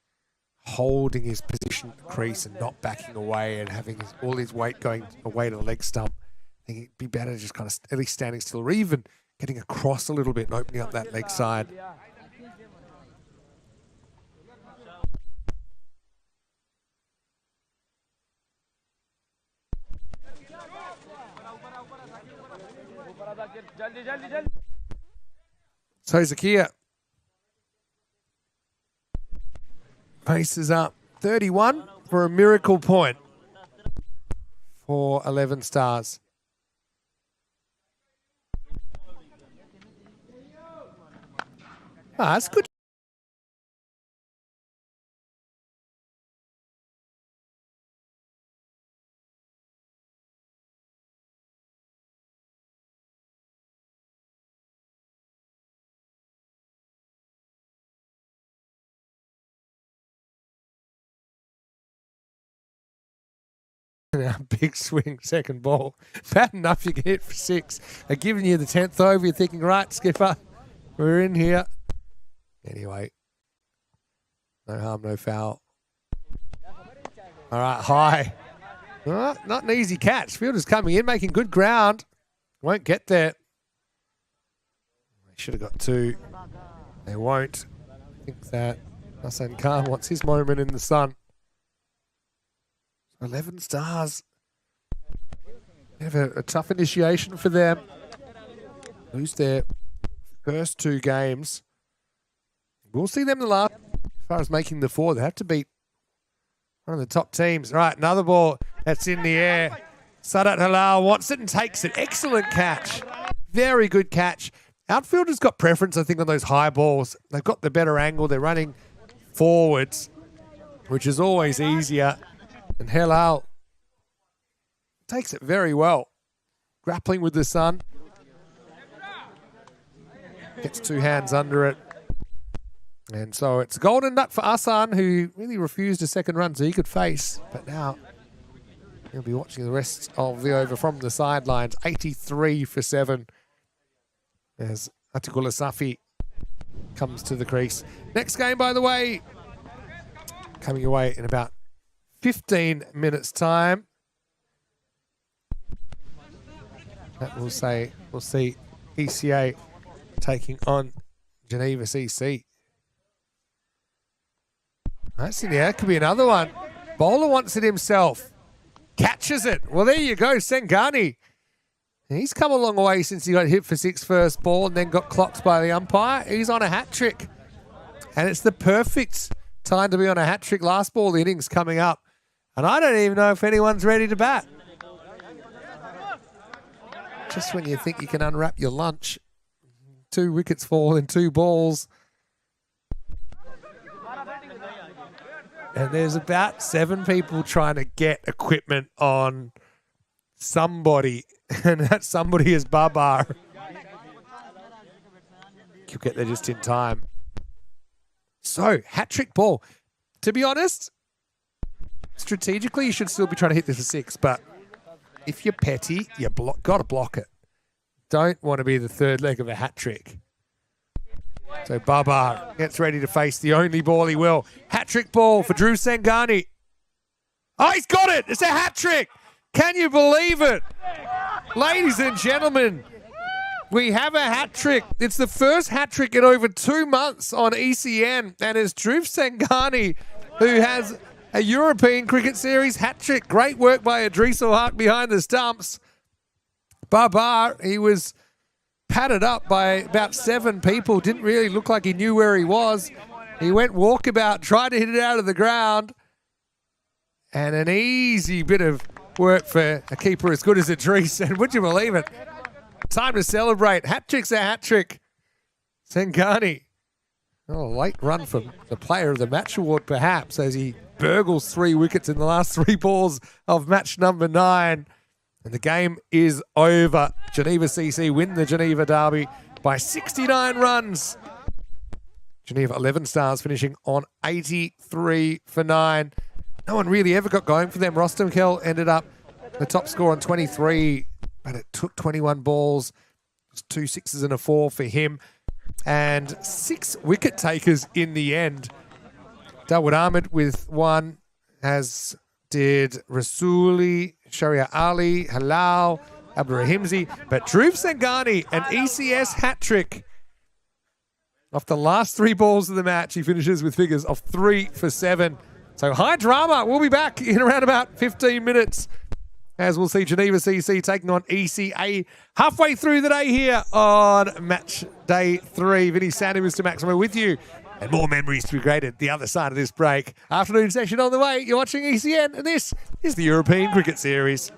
holding his position at the crease and not backing away and having all his weight going away to the leg stump. I think it'd be better just kind of at least standing still or even getting across a little bit and opening up that leg side. So Zakia paces up 31 for a miracle point for 11 stars. That's good. Big swing, second ball. Bad enough you can hit for 6. They're giving you the 10th over. You're thinking, right, skipper, we're in here. Anyway, no harm, no foul. All right, high. Not an easy catch. Fielder's coming in, making good ground. Won't get there. They should have got 2. They won't. I think that Hassan Khan wants his moment in the sun. 11 stars. They have a tough initiation for them. Lose their first 2 games. We'll see them the last. As far as making the 4, they have to beat one of the top teams. All right, another ball that's in the air. Sadat Halal wants it and takes it. Excellent catch. Very good catch. Outfielders got preference, I think, on those high balls. They've got the better angle. They're running forwards, which is always easier. And Halal takes it very well. Grappling with the sun. Gets 2 hands under it. And so it's a golden duck for Hassan, who really refused a second run so he could face. But now he'll be watching the rest of the over from the sidelines. 83 for 7 as Atikul Asafi comes to the crease. Next game, by the way, coming away in about 15 minutes time. That will say we'll see ECA taking on Geneva CC. That's in the air. Could be another one. Bowler wants it himself. Catches it. Well, there you go, Sengani. He's come a long way since he got hit for 6 first ball and then got clocked by the umpire. He's on a hat trick. And it's the perfect time to be on a hat trick. Last ball, the innings coming up. And I don't even know if anyone's ready to bat. Just when you think you can unwrap your lunch, 2 wickets fall in 2 balls. And there's about 7 people trying to get equipment on somebody. And that somebody is Babar. You'll get there just in time. So, hat-trick ball. To be honest, strategically, you should still be trying to hit this for 6. But if you're petty, you got to block it. Don't want to be the third leg of a hat-trick. So Babar gets ready to face the only ball he will. Hat-trick ball for Drew Sengani. Oh, he's got it. It's a hat-trick. Can you believe it? Ladies and gentlemen, we have a hat-trick. It's the first hat-trick in over 2 months on ECN. And it's Drew Sengani who has a European Cricket Series hat-trick. Great work by Idris Haq behind the stumps. Babar, he was patted up by about 7 people. Didn't really look like he knew where he was. He went walkabout, tried to hit it out of the ground. And an easy bit of work for a keeper as good as Idris. And would you believe it? Time to celebrate. Hat trick's a hat trick. Sengani. Oh, late run from the player of the match award, perhaps, as he burgles 3 wickets in the last 3 balls of match number 9. And the game is over. Geneva CC win the Geneva Derby by 69 runs. Geneva 11 stars finishing on 83 for 9. No one really ever got going for them. Rostam Kel ended up the top score on 23, but it took 21 balls. It was 2 sixes and a 4 for him. And 6 wicket takers in the end. Dawood Ahmed with 1, as did Rasuli, Sharia Ali, Halal, Abdurrahimzi. But Dhruv Sengani, an ECS hat trick. Off the last 3 balls of the match, he finishes with figures of 3 for 7. So high drama. We'll be back in around about 15 minutes as we'll see Geneva CC taking on ECA halfway through the day here on match day 3. Vinny Sandy, Mr. Maximo with you. And more memories to be created the other side of this break. Afternoon session on the way. You're watching ECN, and this is the European Cricket Series.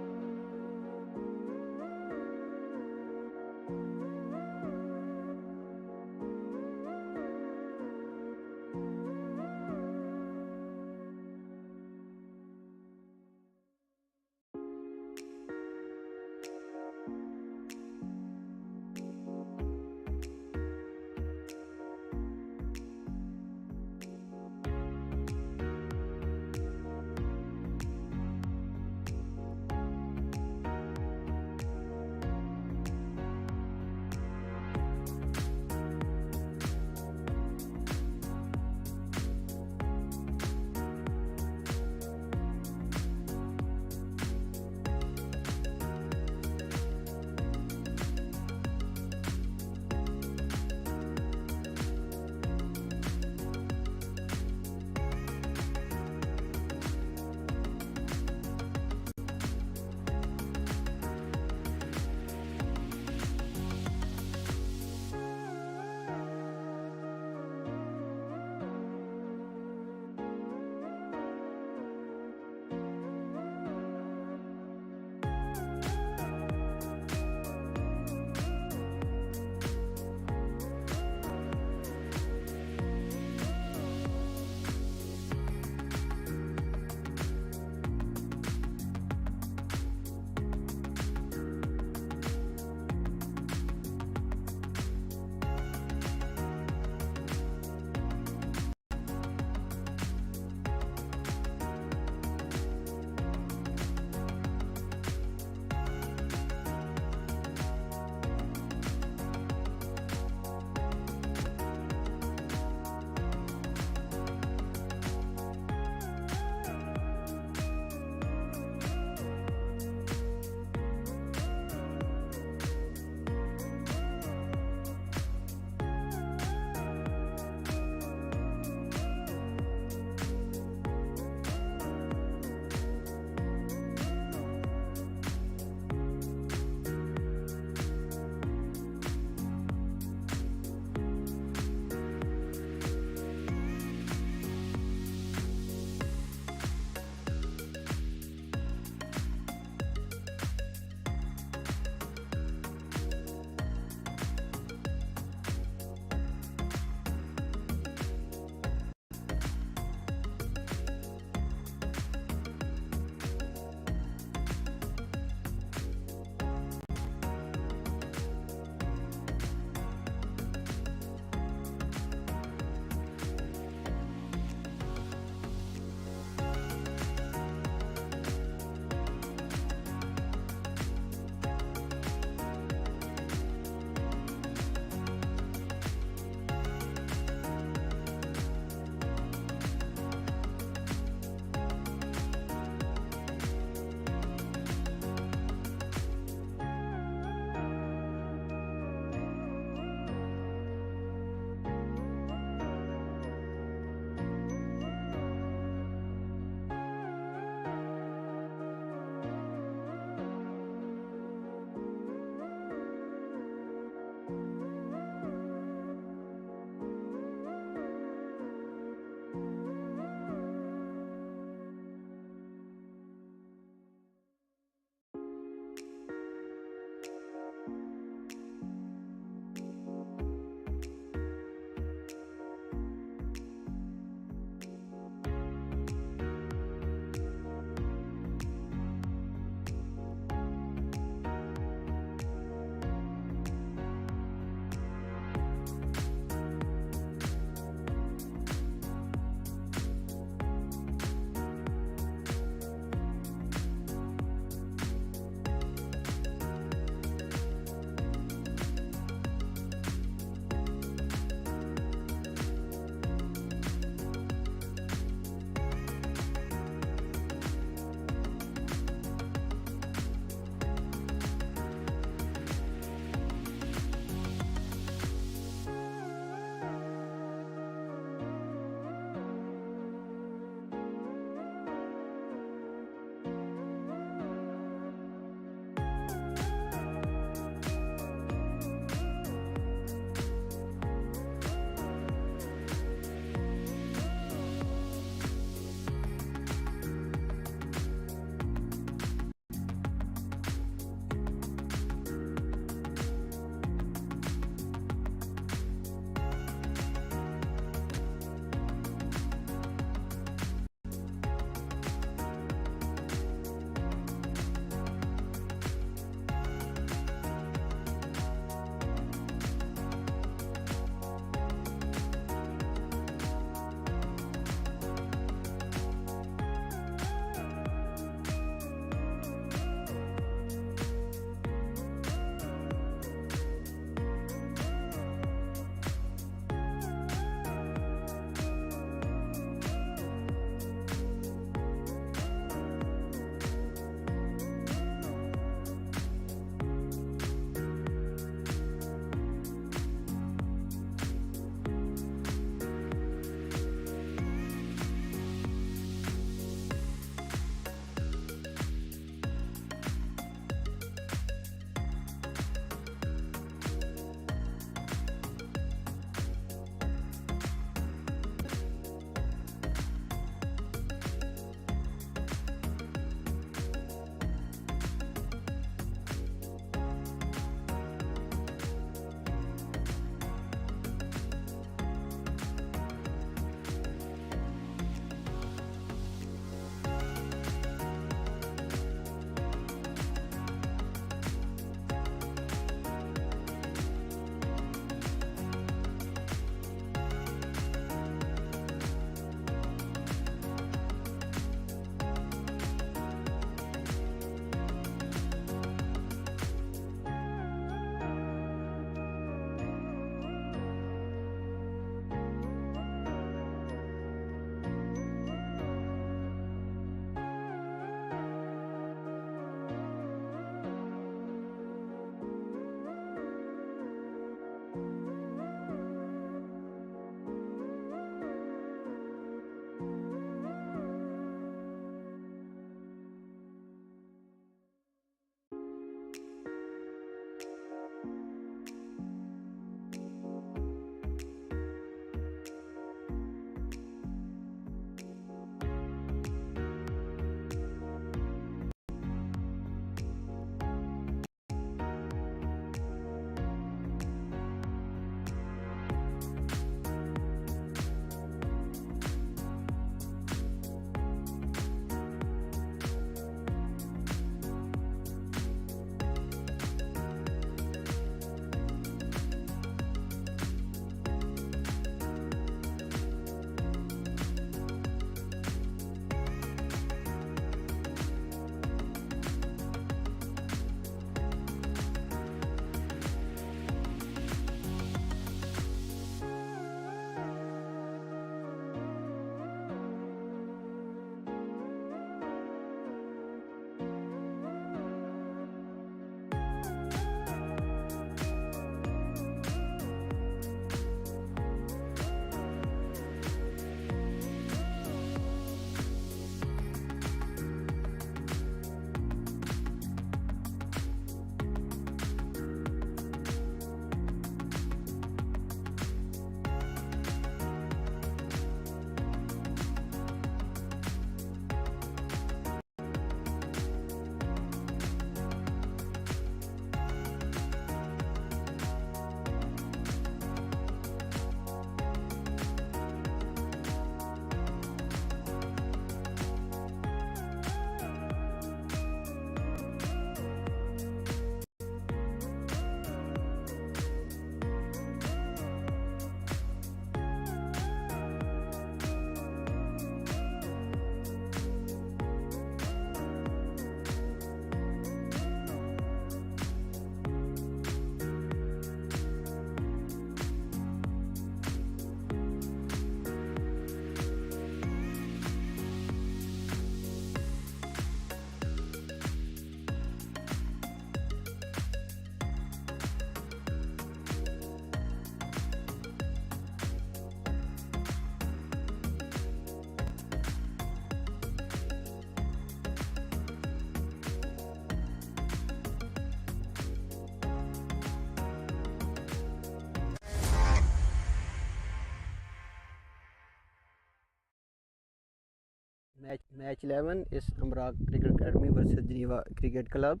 Match 11 is Amra Cricket Academy versus Geneva Cricket Club.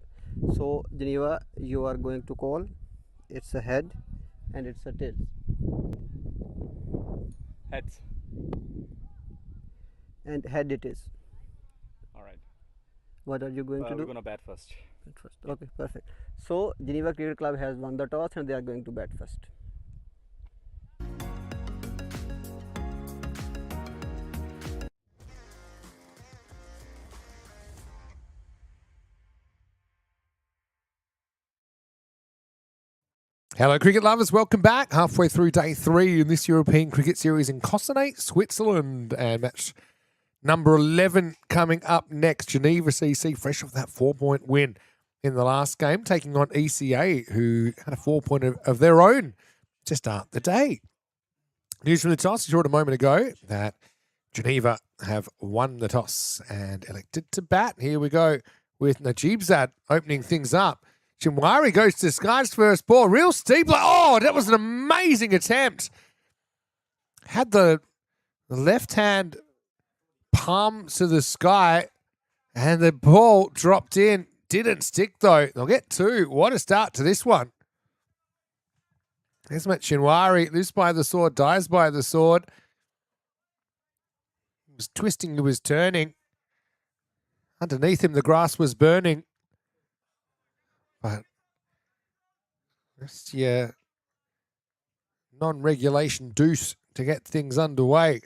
So Geneva, you are going to call. It's a head and it's a tail. Heads. And head it is. All right. What are you going to We're do? gonna bat first. Bat first. Okay, perfect. So Geneva Cricket Club has won the toss and they are going to bat first. Hello, cricket lovers. Welcome back. Halfway through day 3 in this European cricket series in Cossonay, Switzerland. And match number 11 coming up next. Geneva CC, fresh off that 4-point win in the last game, taking on ECA, who had a 4-point of their own to start the day. News from the toss, you heard a moment ago that Geneva have won the toss and elected to bat. Here we go with Najibzad opening things up. Chinwari goes to Sky's first ball. Real steep. Oh, that was an amazing attempt. Had the left hand palm to the sky and the ball dropped in. Didn't stick though. They'll get 2. What a start to this one. There's Matt Chinwari. Lives by the sword, dies by the sword. He was twisting, he was turning. Underneath him, the grass was burning. But that's your non-regulation deuce to get things underway.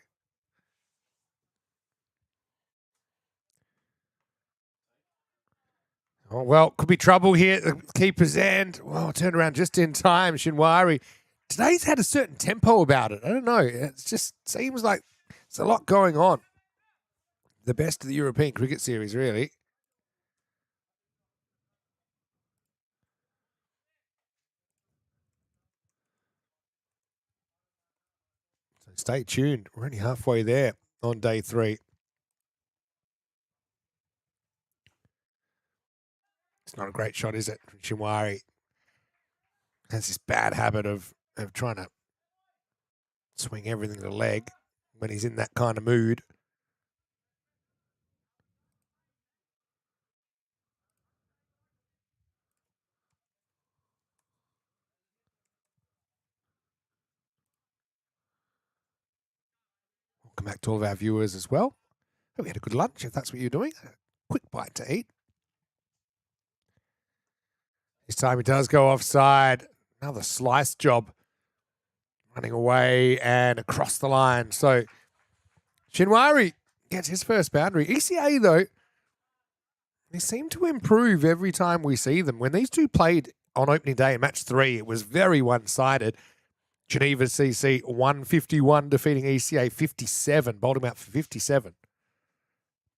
Oh, well, could be trouble here. The keeper's end. Well, turned around just in time. Chinwari. Today's had a certain tempo about it. I don't know. It just seems like there's a lot going on. The best of the European cricket series, really. Stay tuned. We're only halfway there on day 3. It's not a great shot, is it, from Chinwari? Has this bad habit of trying to swing everything to leg when he's in that kind of mood. Welcome back to all of our viewers as well. Hope you had a good lunch if that's what you're doing. A quick bite to eat. This time he does go offside. Another slice job. Running away and across the line. So Chinwari gets his first boundary. ECA, though, they seem to improve every time we see them. When these two played on opening day in match 3, it was very one-sided. Geneva CC 151, defeating ECA 57, bowled him out for 57.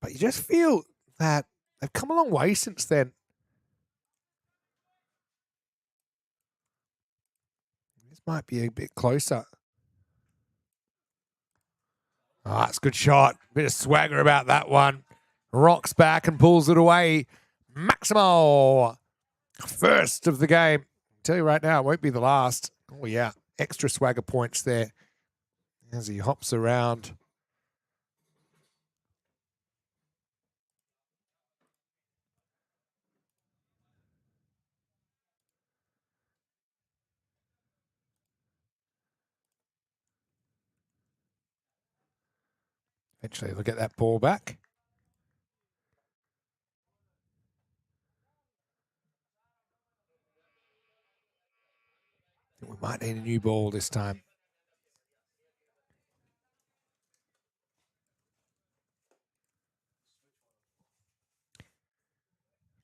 But you just feel that they've come a long way since then. Might be a bit closer. Ah, it's a good shot. Bit of swagger about that one. Rocks back and pulls it away. Maximo. First of the game. I'll tell you right now, it won't be the last. Oh, yeah. Extra swagger points there as he hops around. Eventually, they'll get that ball back. We might need a new ball this time.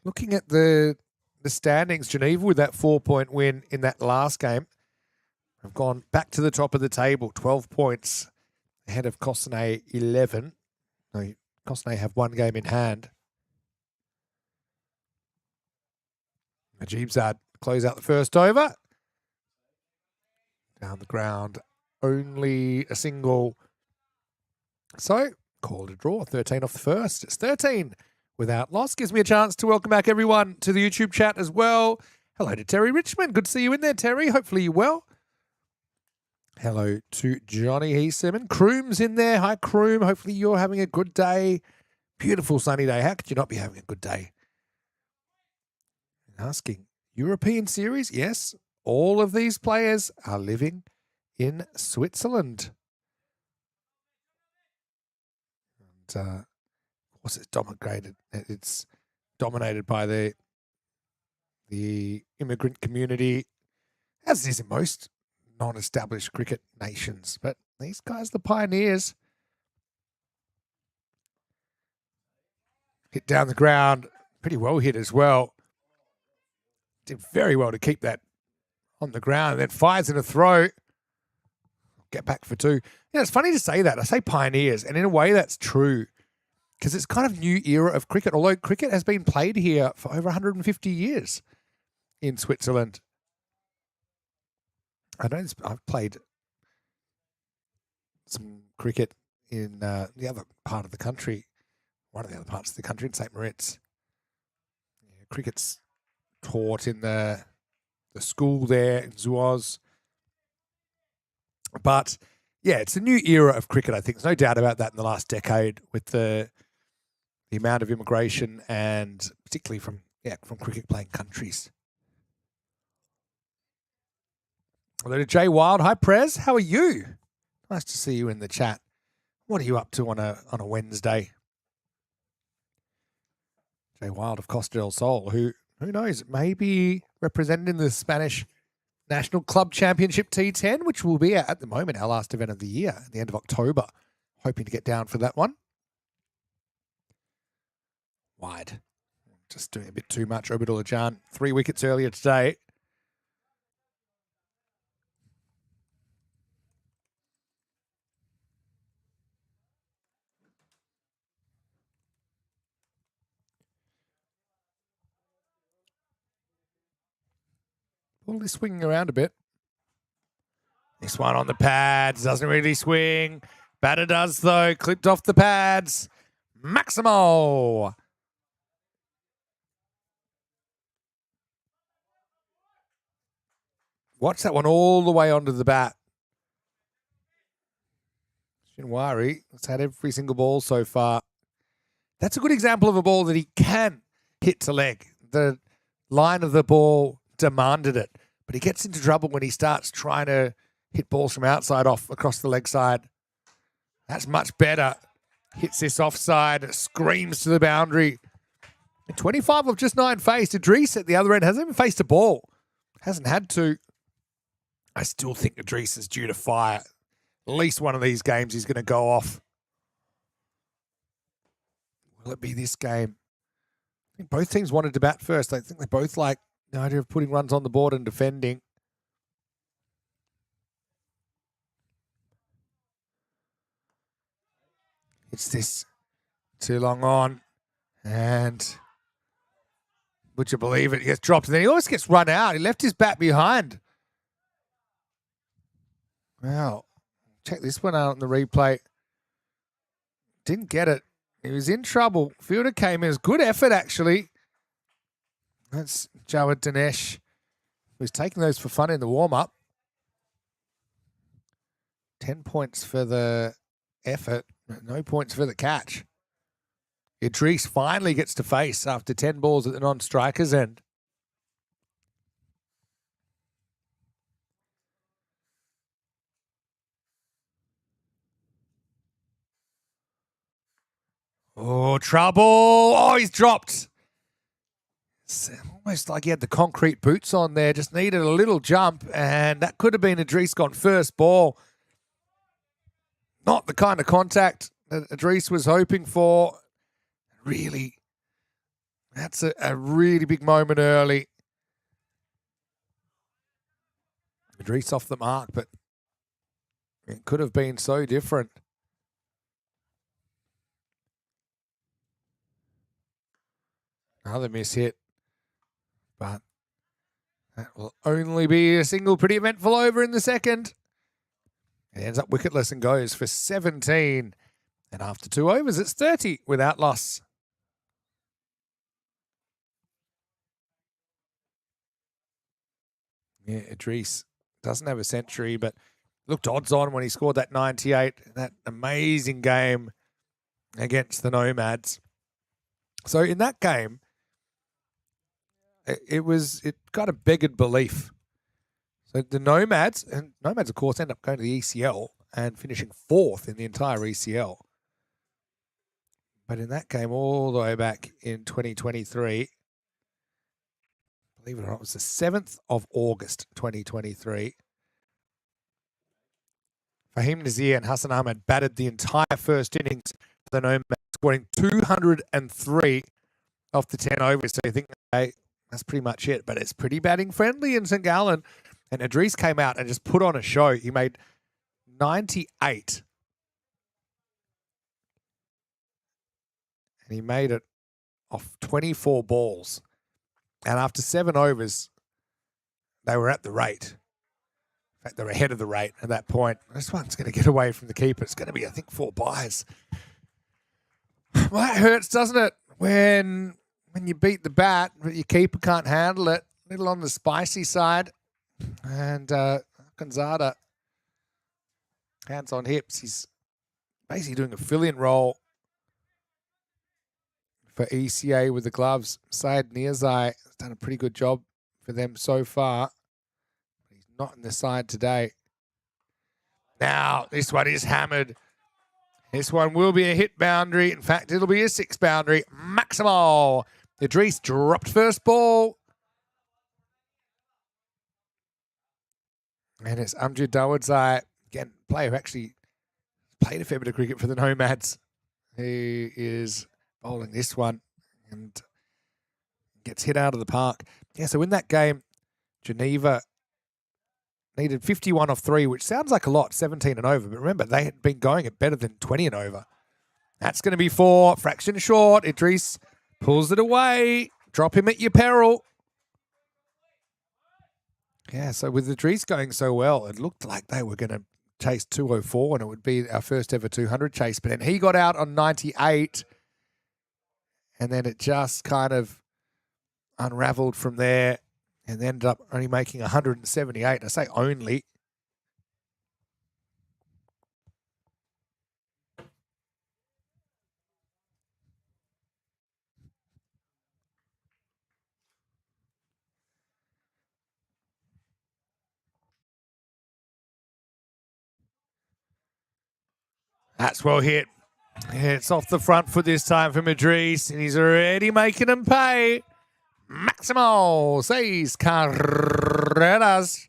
Looking at the standings, Geneva with that 4-point win in that last game have gone back to the top of the table, 12 points ahead of Cossonay 11. No, Cossonay have one game in hand. Najibzad close out the first over. Down the ground, only a single. So, called a draw, 13 off the first. It's 13 without loss. Gives me a chance to welcome back everyone to the YouTube chat as well. Hello to Terry Richmond. Good to see you in there, Terry. Hopefully you're well. Hello to Johnny Heeseman. Croom's in there. Hi, Croom. Hopefully you're having a good day. Beautiful sunny day. How could you not be having a good day? Asking, European series? Yes. All of these players are living in Switzerland. And of course, it's dominated by the immigrant community, as it is in most non-established cricket nations. But these guys, the pioneers, hit down the ground, pretty well hit as well. Did very well to keep that on the ground, and then fires in a throw. Get back for two. Yeah, it's funny to say that. I say pioneers, and in a way that's true, because it's kind of new era of cricket, although cricket has been played here for over 150 years in Switzerland. I've played some cricket in the other part of the country, one of the other parts of the country, in St. Moritz. Yeah, cricket's taught in the school there in Zuoz. But yeah, it's a new era of cricket, I think. There's no doubt about that in the last decade, with the amount of immigration, and particularly from cricket playing countries. Hello to Jay Wild. Hi, Prez. How are you? Nice to see you in the chat. What are you up to on a Wednesday? Jay Wild of Costa del Sol, who knows, maybe represented in the Spanish National Club Championship T10, which will be at the moment our last event of the year at the end of October. Hoping to get down for that one. Wide. Just doing a bit too much. Obadullah Jan, 3 wickets earlier today. Ball is swinging around a bit. This one on the pads. Doesn't really swing. Batter does, though. Clipped off the pads. Maximo. Watch that one all the way onto the bat. Shinwari has had every single ball so far. That's a good example of a ball that he can hit to leg. The line of the ball demanded it, but he gets into trouble when he starts trying to hit balls from outside off across the leg side. That's much better. Hits this offside, screams to the boundary. And 25 of just 9 faced. Idris at the other end hasn't even faced a ball. Hasn't had to. I still think Idris is due to fire. At least one of these games he's going to go off. Will it be this game? I think both teams wanted to bat first. I think they both like the idea of putting runs on the board and defending. It's this too long on, and would you believe it? He gets dropped, and then he always gets run out. He left his bat behind. Well, check this one out in the replay. Didn't get it. He was in trouble. Fielder came in. It was good effort, actually. That's Jawad Dinesh, who's taking those for fun in the warm-up. 10 points for the effort, no points for the catch. Idris finally gets to face after 10 balls at the non-striker's end. Oh, trouble. Oh, he's dropped. It's almost like he had the concrete boots on there. Just needed a little jump, and that could have been Idris gone first ball. Not the kind of contact that Idris was hoping for. Really, that's a really big moment early. Idris off the mark, but it could have been so different. Another miss hit, but that will only be a single pretty eventful over in the second. It ends up wicketless and goes for 17. And after 2 overs, it's 30 without loss. Yeah, Idris doesn't have a century, but looked odds on when he scored that 98. That amazing game against the Nomads. So in that game, it kind of beggared belief. So the Nomads, of course, end up going to the ECL and finishing 4th in the entire ECL. But in that game, all the way back in 2023, believe it or not, it was the 7th of August, 2023. Fahim Nazir and Hassan Ahmed batted the entire first innings for the Nomads, scoring 203 off the 10 overs. So you think, hey, that's pretty much it. But it's pretty batting friendly in St. Gallen. And Idris came out and just put on a show. He made 98. And he made it off 24 balls. And after 7 overs, they were at the rate. In fact, they were ahead of the rate at that point. This one's going to get away from the keeper. It's going to be, I think, 4 byes. Well, that hurts, doesn't it? When you beat the bat, but your keeper can't handle it. A little on the spicy side. And Gonzaga, hands on hips. He's basically doing a fill-in role for ECA with the gloves. Syed Niazai has done a pretty good job for them so far. He's not in the side today. Now, this one is hammered. This one will be a hit boundary. In fact, it'll be a 6 boundary. Maximal. Idris dropped first ball. And it's Amjad Dawadzai, again, player who actually played a fair bit of cricket for the Nomads. He is bowling this one and gets hit out of the park. Yeah, so in that game, Geneva needed 51 off 3, which sounds like a lot, 17 and over. But remember, they had been going at better than 20 and over. That's going to be 4, fraction short. Idris pulls it away. Drop him at your peril. Yeah, so with Idris going so well, it looked like they were going to chase 204 and it would be our first ever 200 chase. But then he got out on 98 and then it just kind of unraveled from there and ended up only making 178. I say only. That's well hit. It's off the front foot this time for Idris, and he's already making them pay. Maximal 6 carreras.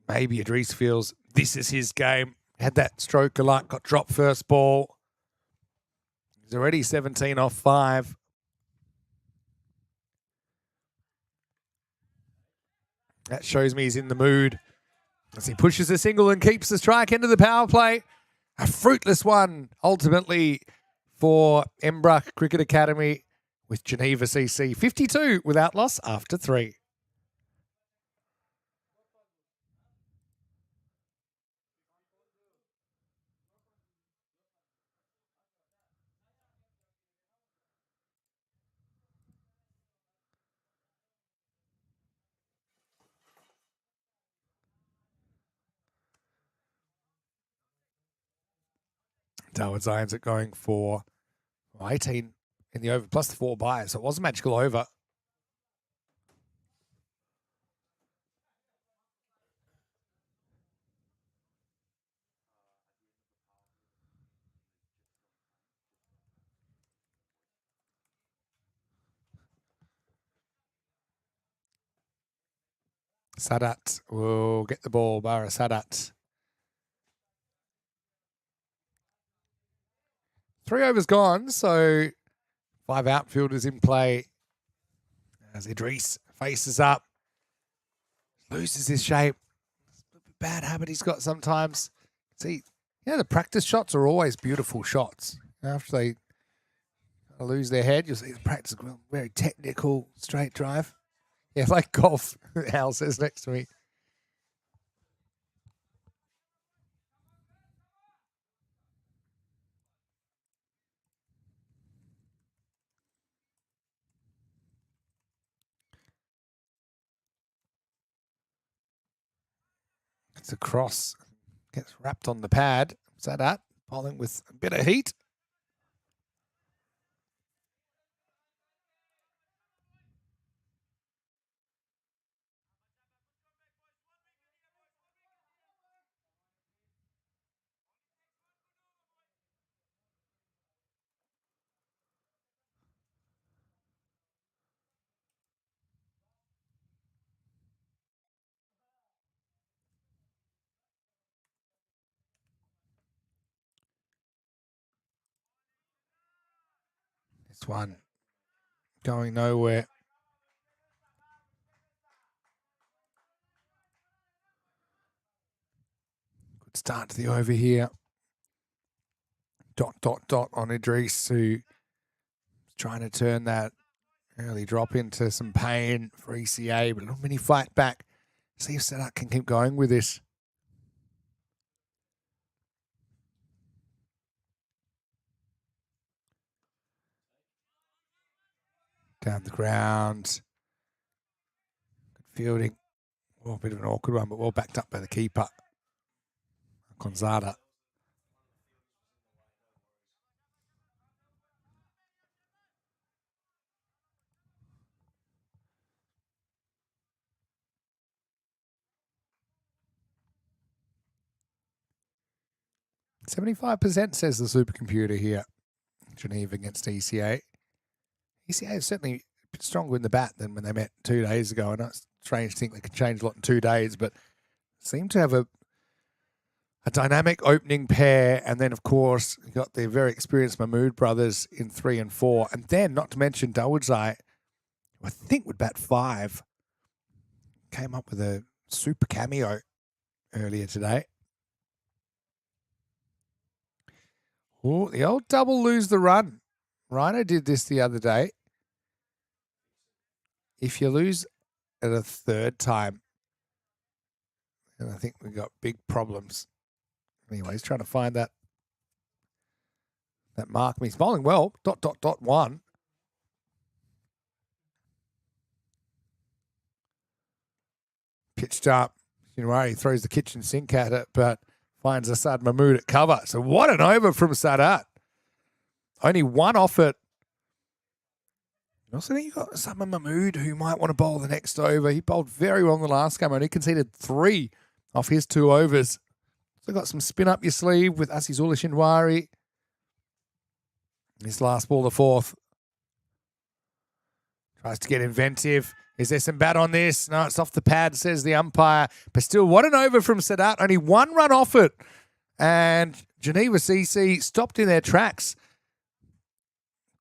Maybe Idris feels this is his game. Had that stroke of luck, got dropped first ball. He's already 17 off 5. That shows me he's in the mood as he pushes a single and keeps the strike into the power play. A fruitless one, ultimately for Embra Cricket Academy with Geneva CC. 52 without loss after 3. Darwin's irons it going for 18 in the over plus the 4 buys. So it was a magical over. Sadat will get the ball. Bara Sadat. 3 overs gone, so 5 outfielders in play as Idris faces up. Loses his shape. Bad habit he's got sometimes. See, the practice shots are always beautiful shots. After they lose their head, you'll see the practice very technical, straight drive. Yeah, like golf, Al says next to me. It's a cross. Gets wrapped on the pad. Sadat bowling with a bit of heat. This one going nowhere. Good start to the over here. Dot, dot, dot on Idris, who's trying to turn that early drop into some pain for ECA, but a little mini fight back. See if Sadat can keep going with this. Down the ground. Good fielding. Oh, a bit of an awkward one, but well backed up by the keeper. Gonzada. %75% says the supercomputer here. Geneva against ECA. ECA is certainly a bit stronger in the bat than when they met 2 days ago. I know it's strange to think they can change a lot in 2 days, but seem to have a dynamic opening pair. And then, of course, you got the very experienced Mahmood brothers in 3 and 4. And then, not to mention Dawodzai, who I think would bat 5, came up with a super cameo earlier today. Oh, the old double lose the run. Rhino did this the other day. If you lose at a third time, then I think we've got big problems. Anyway, he's trying to find that mark. He's bowling well. Dot, dot, dot, 1. Pitched up. He throws the kitchen sink at it, but finds Asad Mahmood at cover. So what an over from Sadat. Only 1 off it. Also, then you've got Asad Mahmood who might want to bowl the next over. He bowled very well in the last game. Only conceded 3 off his 2 overs. So got some spin up your sleeve with Asizullah Shinwari. His last ball, the 4th. Tries to get inventive. Is there some bat on this? No, it's off the pad, says the umpire. But still, what an over from Sadat. Only 1 run off it. And Geneva CC stopped in their tracks.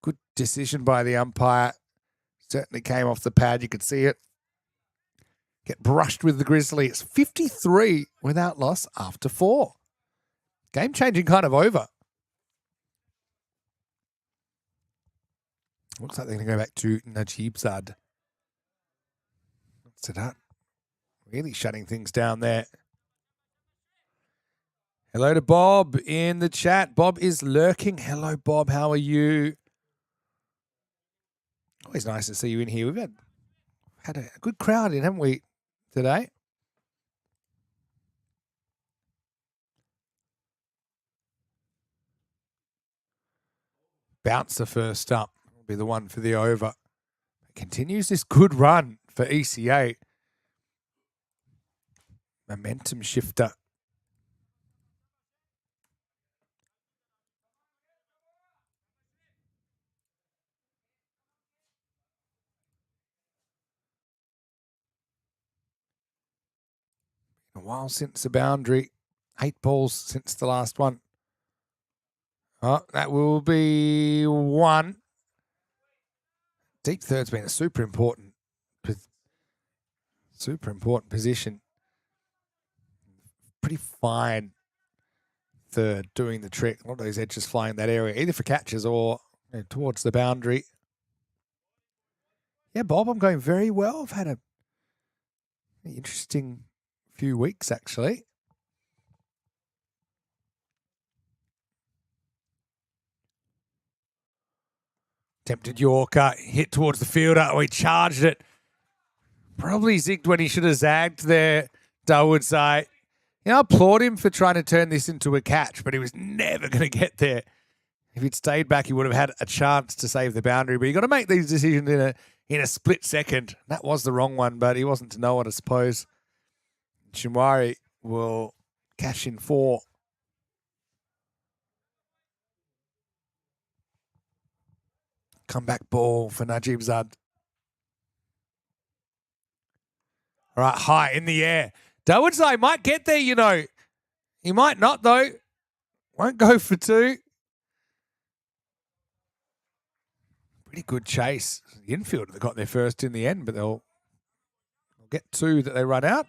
Good decision by the umpire. Certainly came off the pad. You could see it. Get brushed with the Grizzly. It's 53 without loss after 4. Game-changing kind of over. Looks like they're going to go back to Najibzad. What's that? Really shutting things down there. Hello to Bob in the chat. Bob is lurking. Hello, Bob. How are you? Always nice to see you in here. We've had a good crowd in, haven't we, today? Bouncer first up will be the one for the over. Continues this good run for ECA. Momentum shifter. Been a while since the boundary. 8 balls since the last one. Oh, that will be 1. Deep third's been a super important position. Pretty fine third doing the trick. A lot of those edges flying that area, either for catches or towards the boundary. Yeah, Bob, I'm going very well. I've had a interesting few weeks, actually. Tempted Yorker, hit towards the fielder. Oh, he charged it. Probably zigged when he should have zagged there, Dawood say. I applaud him for trying to turn this into a catch, but he was never going to get there. If he'd stayed back, he would have had a chance to save the boundary. But you got to make these decisions in a split second. That was the wrong one, but he wasn't to know it, I suppose. Shinwari will cash in 4. Comeback ball for Najibzad. All right, high in the air. Dawood might get there, He might not, though. Won't go for 2. Pretty good chase. The infielder got there first in the end, but they'll get 2 that they run out.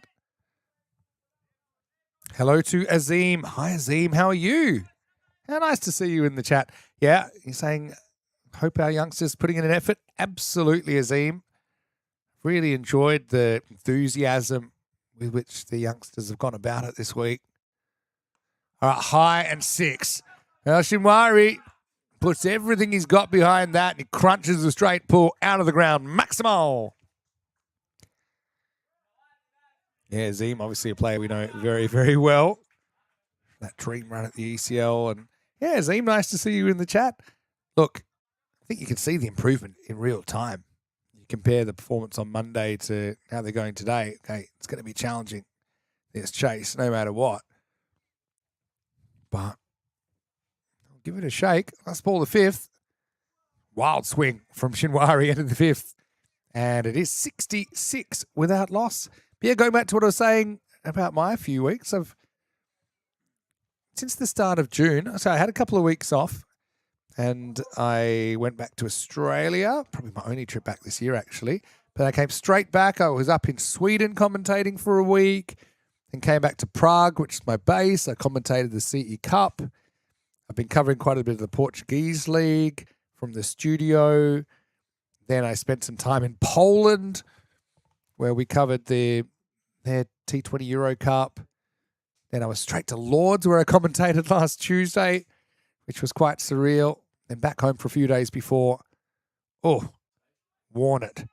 Hello to Azim. Hi, Azim. How are you? How nice to see you in the chat. Yeah, you're saying, hope our youngsters putting in an effort. Absolutely, Azim. Really enjoyed the enthusiasm with which the youngsters have gone about it this week. All right, high and 6. Now Shinwari puts everything he's got behind that and he crunches the straight pull out of the ground. Maximal. Yeah, Zim, obviously a player we know very, very well. That dream run at the ECL. And yeah, Zim, nice to see you in the chat. Look, I think you can see the improvement in real time. You compare the performance on Monday to how they're going today. Okay, it's going to be challenging. This chase, no matter what. But I'll give it a shake. Last ball, the 5th. Wild swing from Shinwari into the 5th. And it is 66 without loss. But yeah, going back to what I was saying about my few weeks, since the start of June, so I had a couple of weeks off and I went back to Australia, probably my only trip back this year actually, but I came straight back. I was up in Sweden commentating for a week and came back to Prague, which is my base. I commentated the CE Cup. I've been covering quite a bit of the Portuguese League from the studio. Then I spent some time in Poland where we covered their T20 Euro Cup. Then I was straight to Lords where I commentated last Tuesday, which was quite surreal. Then back home for a few days before. Oh, worn it.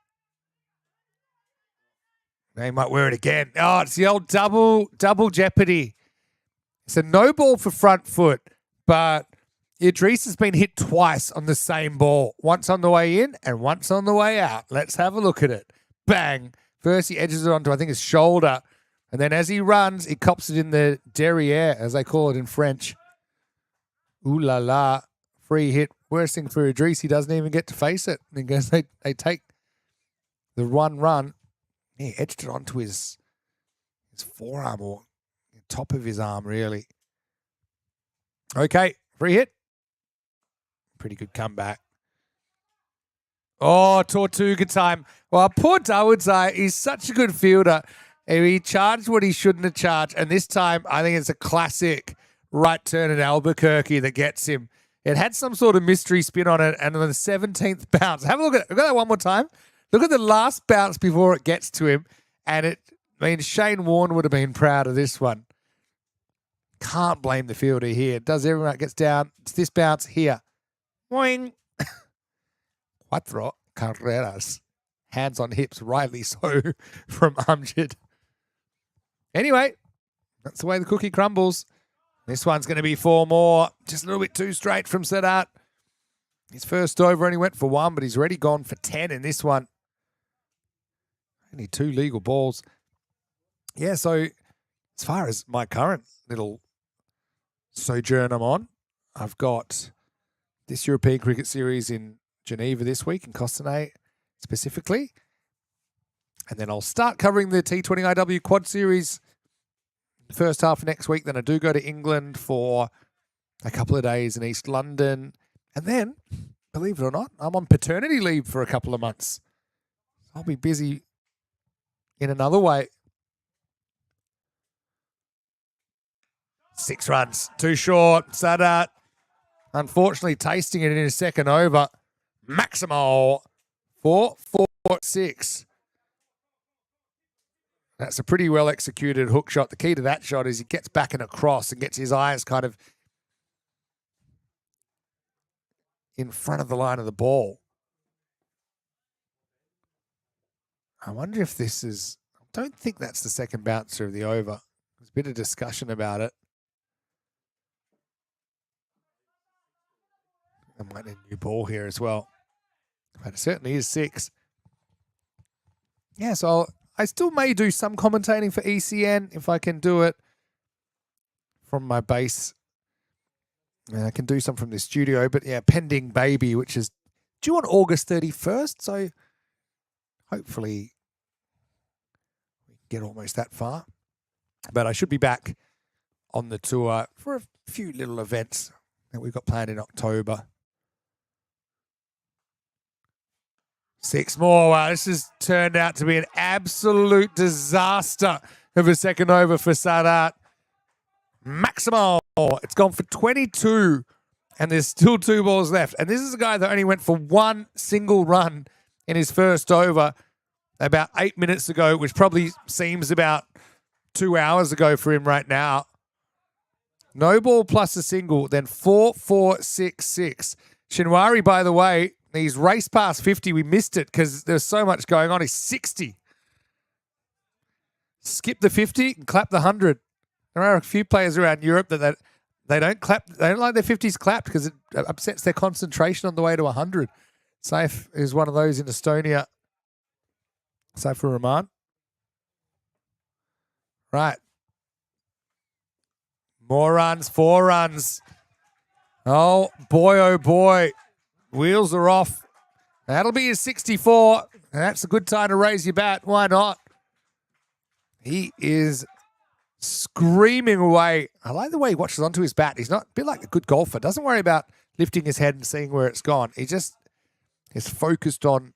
They might wear it again. Oh, it's the old double jeopardy. It's a no ball for front foot, but Idris has been hit twice on the same ball. Once on the way in and once on the way out. Let's have a look at it. Bang. First he edges it onto, I think, his shoulder. And then as he runs, he cops it in the derriere, as they call it in French. Ooh la la. Free hit. Worst thing for Idris, he doesn't even get to face it because they take the run. He edged it onto his forearm or top of his arm, really. Okay, free hit. Pretty good comeback. Oh, Tortuga time. Well, poor Dawood, he's such a good fielder. He charged what he shouldn't have charged. And this time, I think it's a classic right turn at Albuquerque that gets him. It had some sort of mystery spin on it, and on the 17th bounce, have a look at it. Look at that one more time. Look at the last bounce before it gets to him, and Shane Warne would have been proud of this one. Can't blame the fielder here. Does everyone gets down? It's this bounce here. Boing. Cuatro carreras. Hands on hips, rightly so, from Amjad. Anyway, that's the way the cookie crumbles. This one's going to be 4 more. Just a little bit too straight from Sadat. His first over only went for 1, but he's already gone for 10 in this one. Only 2 legal balls. Yeah, so as far as my current little sojourn I'm on, I've got this European Cricket Series in Geneva this week, in Cossonay specifically. And then I'll start covering the T20 IW Quad Series the first half of next week. Then I do go to England for a couple of days in East London. And then, believe it or not, I'm on paternity leave for a couple of months. I'll be busy in another way. 6 runs, too short. Sadat, unfortunately, tasting it in his second over. Maximo, 4-4-6. That's a pretty well executed hook shot. The key to that shot is he gets back and across and gets his eyes kind of in front of the line of the ball. I wonder if this is, I don't think that's the second bouncer of the over. There's a bit of discussion about it. I might need a new ball here as well. But it certainly is 6. Yeah, so I still may do some commentating for ECN if I can do it from my base. And I can do some from the studio. But yeah, pending baby, which is due on August 31st. So hopefully we can get almost that far. But I should be back on the tour for a few little events that we've got planned in October. 6 more. Wow, this has turned out to be an absolute disaster of a second over for Sadat. Maximo. It's gone for 22, and there's still 2 balls left. And this is a guy that only went for 1 single run in his first over about 8 minutes ago, which probably seems about 2 hours ago for him right now. No ball plus a single, then 4-4-6-6. Shinwari, by the way, he's raced past 50. We missed it because there's so much going on. He's 60. Skip the 50 and clap the 100. There are a few players around Europe that they don't clap. They don't like their 50s clapped because it upsets their concentration on the way to 100. Saif is one of those in Estonia. Saifur Rahman. Right. More runs, 4 runs. Oh, boy. Wheels are off. That'll be his 64. That's a good time to raise your bat. Why not? He is screaming away. I like the way he watches onto his bat. He's not a bit like a good golfer. Doesn't worry about lifting his head and seeing where it's gone. He just is focused on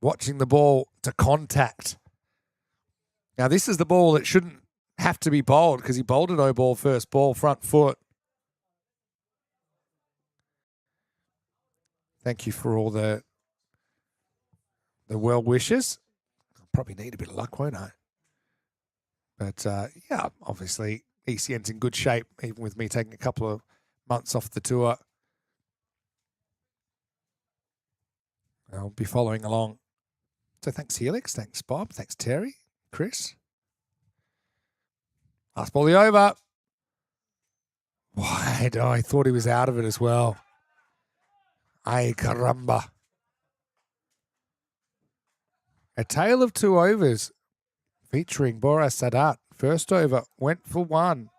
watching the ball to contact. Now, this is the ball that shouldn't have to be bowled because he bowled a no ball first ball, front foot. Thank you for all the well wishes. I'll probably need a bit of luck, won't I? But yeah, obviously ECN's in good shape, even with me taking a couple of months off the tour. I'll be following along. So thanks, Helix. Thanks, Bob. Thanks, Terry. Chris. Last ball the over. Wide. Oh, I thought he was out of it as well. Ay, caramba. A tale of 2 overs featuring Boris Sadat. First over went for 1.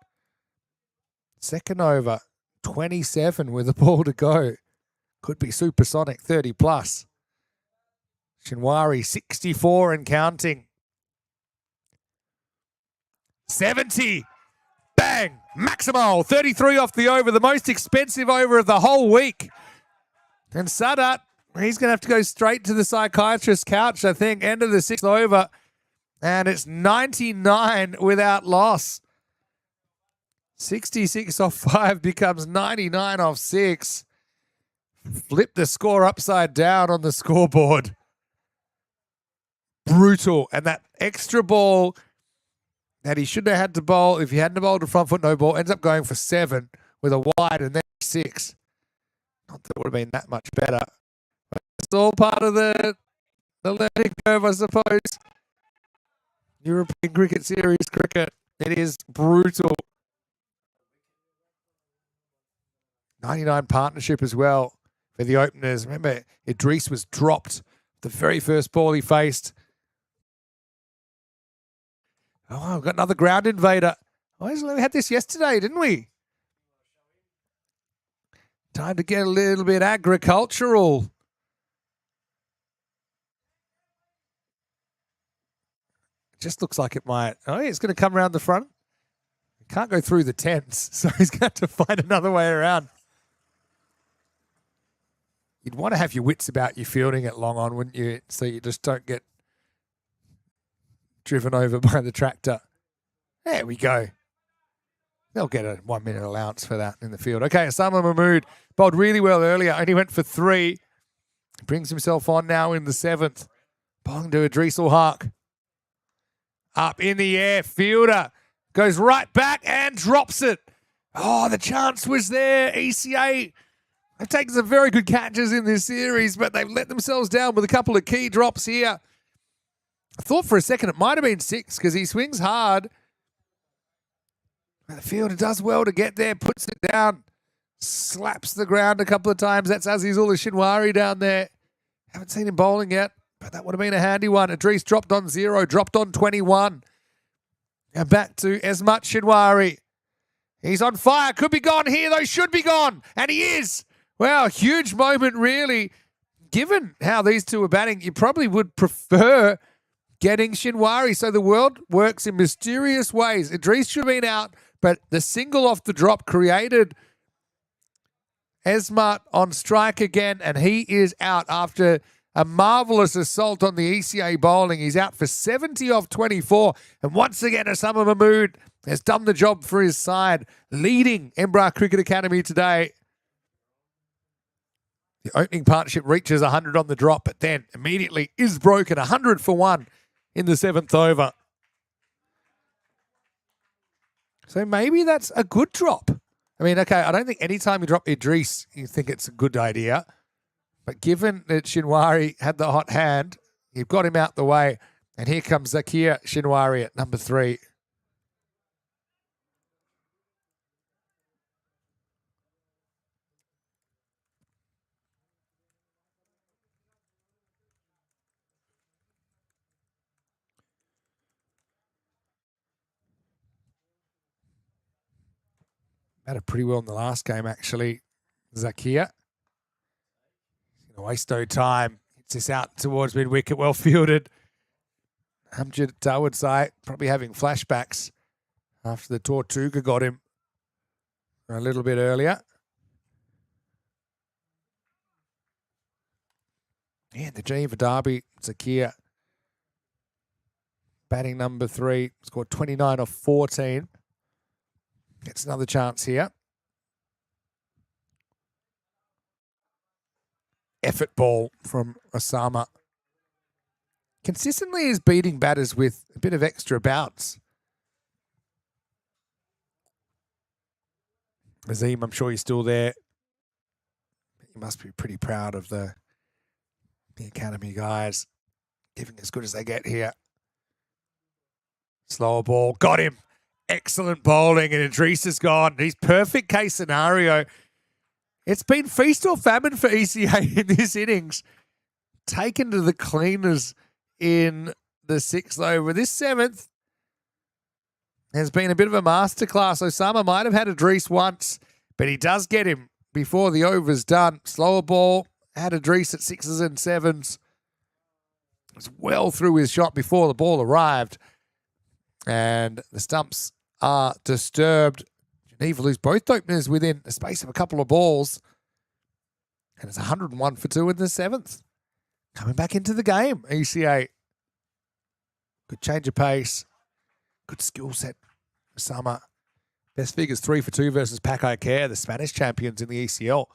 Second over, 27 with a ball to go. Could be supersonic, 30 plus. Shinwari, 64 and counting. 70. Bang. Maximo, 33 off the over, the most expensive over of the whole week. And Sadat, he's going to have to go straight to the psychiatrist's couch, I think. End of the 6th over. And it's 99 without loss. 66 off 5 becomes 99 off 6. Flip the score upside down on the scoreboard. Brutal. And that extra ball that he shouldn't have had to bowl, if he hadn't bowled a front foot no ball, ends up going for 7 with a wide and then 6. Not that it would have been that much better. But it's all part of the learning curve, I suppose. European Cricket Series cricket. It is brutal. 99 partnership as well for the openers. Remember, Idris was dropped the very first ball he faced. Oh, we've got another ground invader. Oh, we had this yesterday, didn't we? Time to get a little bit agricultural. It just looks like it might. Oh, yeah, it's going to come around the front. Can't go through the tents, so he's got to find another way around. You'd want to have your wits about you fielding it long on, wouldn't you? So you just don't get driven over by the tractor. There we go. They'll get a 1 minute allowance for that in the field. Okay, Osama Mahmood bowled really well earlier. Only went for 3. Brings himself on now in the 7th. Bowling to Idris Haq. Up in the air. Fielder goes right back and drops it. Oh, the chance was there. ECA have taken some very good catches in this series, but they've let themselves down with a couple of key drops here. I thought for a second it might have been 6 because he swings hard. The fielder does well to get there, puts it down, slaps the ground a couple of times. That's Azizullah Shinwari down there. Haven't seen him bowling yet, but that would have been a handy one. Idris dropped on 0, dropped on 21. And back to Esmat Shinwari. He's on fire. Could be gone here, though. Should be gone. And he is. Wow, huge moment, really. Given how these two are batting, you probably would prefer getting Shinwari. So the world works in mysterious ways. Idris should have been out, but the single off the drop created Esmat on strike again, and he is out after a marvellous assault on the ECA bowling. He's out for 70 off 24. And once again, Osama Mahmood has done the job for his side, leading Embra Cricket Academy today. The opening partnership reaches 100 on the drop, but then immediately is broken. 100 for 1 in the 7th over. So maybe that's a good drop. I mean, okay, I don't think any time you drop Idris, you think it's a good idea. But given that Shinwari had the hot hand, you've got him out the way. And here comes Zakir Shinwari at number 3. Batted pretty well in the last game, actually. Zakir. He's going to waste no time. Hits this out towards mid-wicket. Well fielded. Amjad Dawood probably having flashbacks after the Tortuga got him a little bit earlier. Yeah, the Geneva Derby, Zakir. Batting number 3. Scored 29 off 14. Gets another chance here. Effort ball from Osama. Consistently is beating batters with a bit of extra bounce. Azim, I'm sure you're still there. You must be pretty proud of the academy guys giving as good as they get here. Slower ball. Got him. Excellent bowling, and Idris is gone. He's perfect case scenario. It's been feast or famine for ECA in this innings. Taken to the cleaners in the 6th over. This 7th has been a bit of a masterclass. Osama might have had Idris once, but he does get him before the over's done. Slower ball. Had Idris at 6s and 7s. Was well through his shot before the ball arrived. And the stumps are disturbed. Geneva lose both openers within a space of a couple of balls. And it's 101 for 2 in the 7th. Coming back into the game, ECA. Good change of pace. Good skill set. Osama Best figures 3 for 2 versus Paco Care, the Spanish champions in the ECL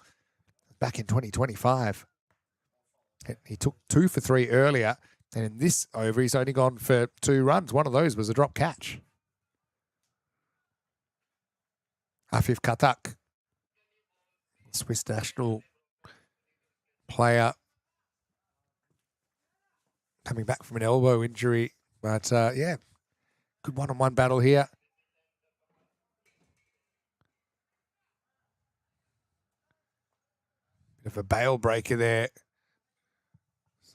back in 2025. He took 2 for 3 earlier, and in this over, he's only gone for 2 runs. One of those was a drop catch. Afif Katak, Swiss national player, coming back from an elbow injury. But, yeah, good one-on-one battle here. Bit of a bail breaker there.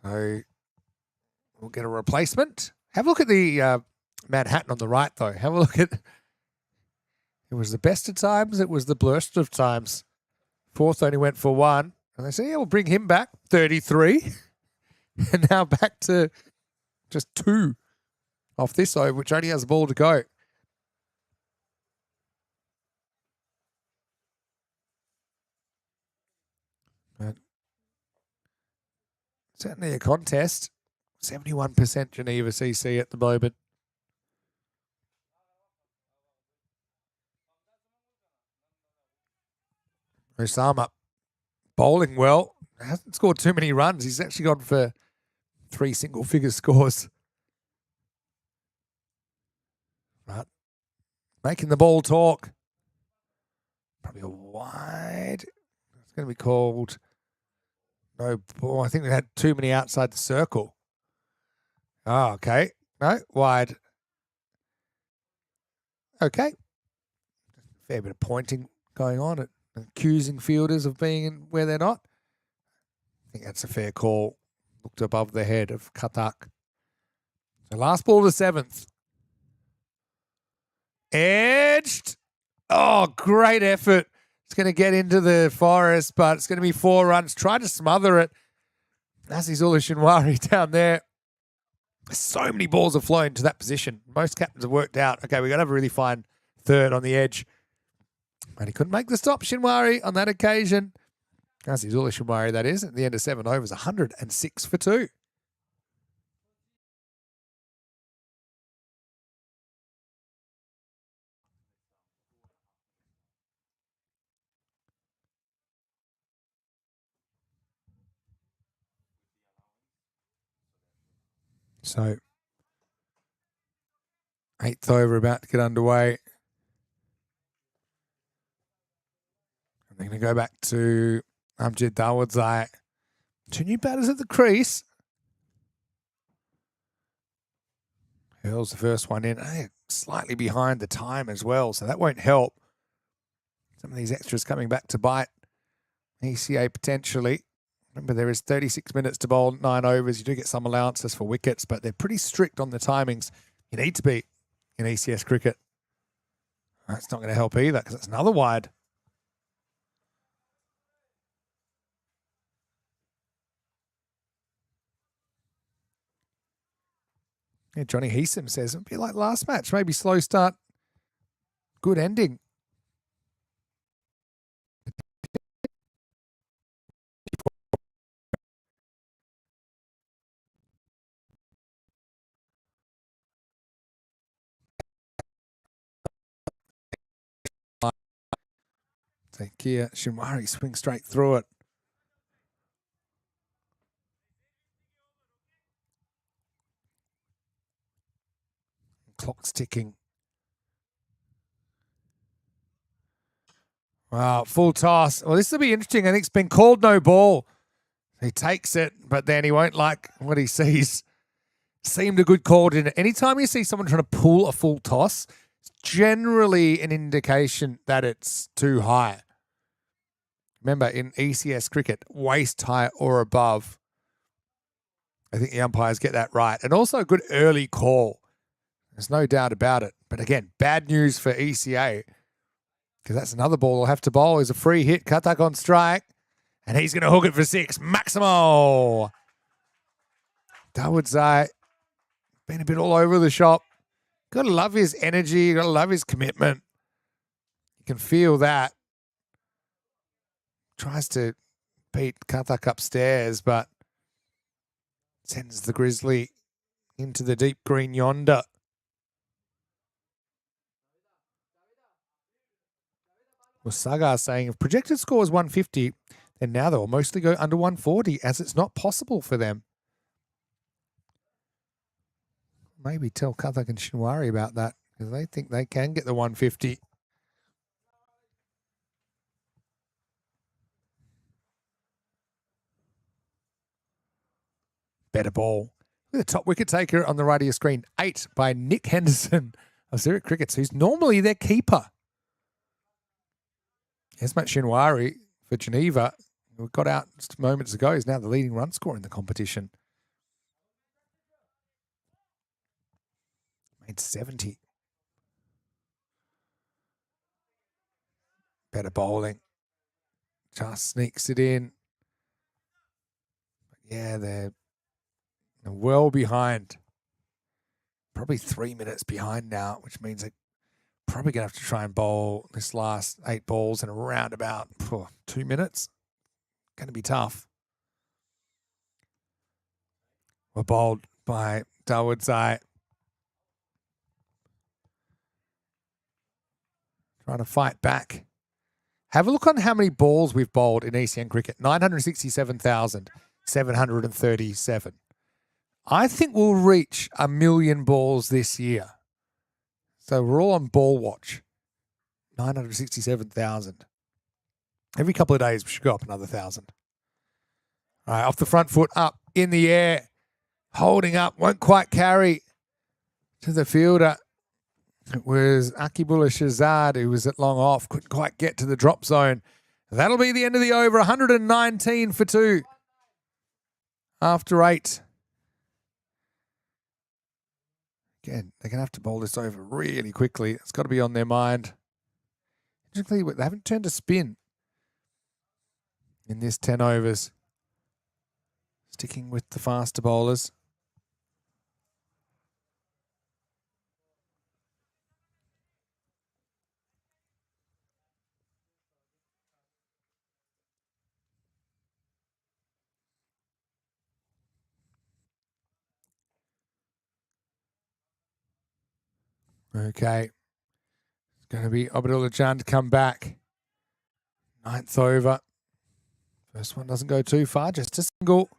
So we'll get a replacement. Have a look at the Manhattan on the right, though. Have a look at... It was the best of times. It was the worst of times. Fourth only went for 1. And they say, yeah, we'll bring him back. 33. And now back to just 2 off this over, which only has a ball to go. But certainly a contest. 71% Geneva CC at the moment. Osama bowling well. Hasn't scored too many runs. He's actually gone for 3 single-figure scores. But making the ball talk. Probably a wide. It's going to be called no ball. I think we had too many outside the circle. Oh, okay. No, wide. Okay. Fair bit of pointing going on at accusing fielders of being in where they're not. I think that's a fair call. Looked above the head of Katak. The last ball to 7th. Edged. Oh, great effort. It's going to get into the forest, but it's going to be 4 runs. Try to smother it. Nazi Zulishinwari down there. So many balls have flown to that position. Most captains have worked out, okay, we're going to have a really fine third on the edge. But he couldn't make the stop, Shinwari, on that occasion. Nazi Zulishinwari, that is, at the end of 7 overs, 106 for 2. So, 8th over about to get underway. And they're going to go back to Amjad Dawodzai. 2 new batters at the crease. Hurls the first one in. Slightly behind the time as well, so that won't help. Some of these extras coming back to bite. ECA potentially. Remember, there is 36 minutes to bowl 9 overs. You do get some allowances for wickets, but they're pretty strict on the timings. You need to be in ECS cricket. That's not going to help either because it's another wide. Yeah, Johnny Heesom says, it'll be like last match. Maybe slow start, good ending. Thank you. Shinwari swing straight through it. Clock's ticking. Wow, full toss. Well, this will be interesting. I think it's been called no ball. He takes it, but then he won't like what he sees. Seemed a good call, didn't it? Anytime you see someone trying to pull a full toss, it's generally an indication that it's too high. Remember, in ECS cricket, waist high or above. I think the umpires get that right. And also a good early call. There's no doubt about it. But again, bad news for ECA because that's another ball they'll have to bowl. Is a free hit. Katak on strike. And he's going to hook it for 6. Maximo. Dawodzai been a bit all over the shop. Got to love his energy. Got to love his commitment. You can feel that. Tries to beat Katak upstairs, but sends the Grizzly into the deep green yonder. Well, Sagar saying if projected score is 150, then now they'll mostly go under 140 as it's not possible for them. Maybe tell Kathak and Shinwari about that because they think they can get the 150. Better ball. The top wicket taker on the right of your screen. 8 by Nick Henderson of Zurich Crickets, who's normally their keeper. Esmat Shinwari for Geneva, who got out just moments ago, is now the leading run scorer in the competition. Made 70. Better bowling. Just sneaks it in. Yeah, they're well behind. Probably 3 minutes behind now, which means they're probably going to have to try and bowl this last 8 balls in around about 2 minutes. Going to be tough. We're bowled by Dawood. Trying to fight back. Have a look on how many balls we've bowled in ECN cricket. 967,737. I think we'll reach 1 million balls this year. So we're all on ball watch. 967,000. Every couple of days we should go up another 1,000. All right, off the front foot, up in the air. Holding up, won't quite carry to the fielder. It was Akibullah Shazad who was at long off, couldn't quite get to the drop zone. That'll be the end of the over, 119 for 2 after 8. Again, they're going to have to bowl this over really quickly. It's got to be on their mind. Particularly, they haven't turned a spin in this 10 overs. Sticking with the faster bowlers. Okay. It's going to be Abdullah Jan to come back. 9th over. First one doesn't go too far, just a single.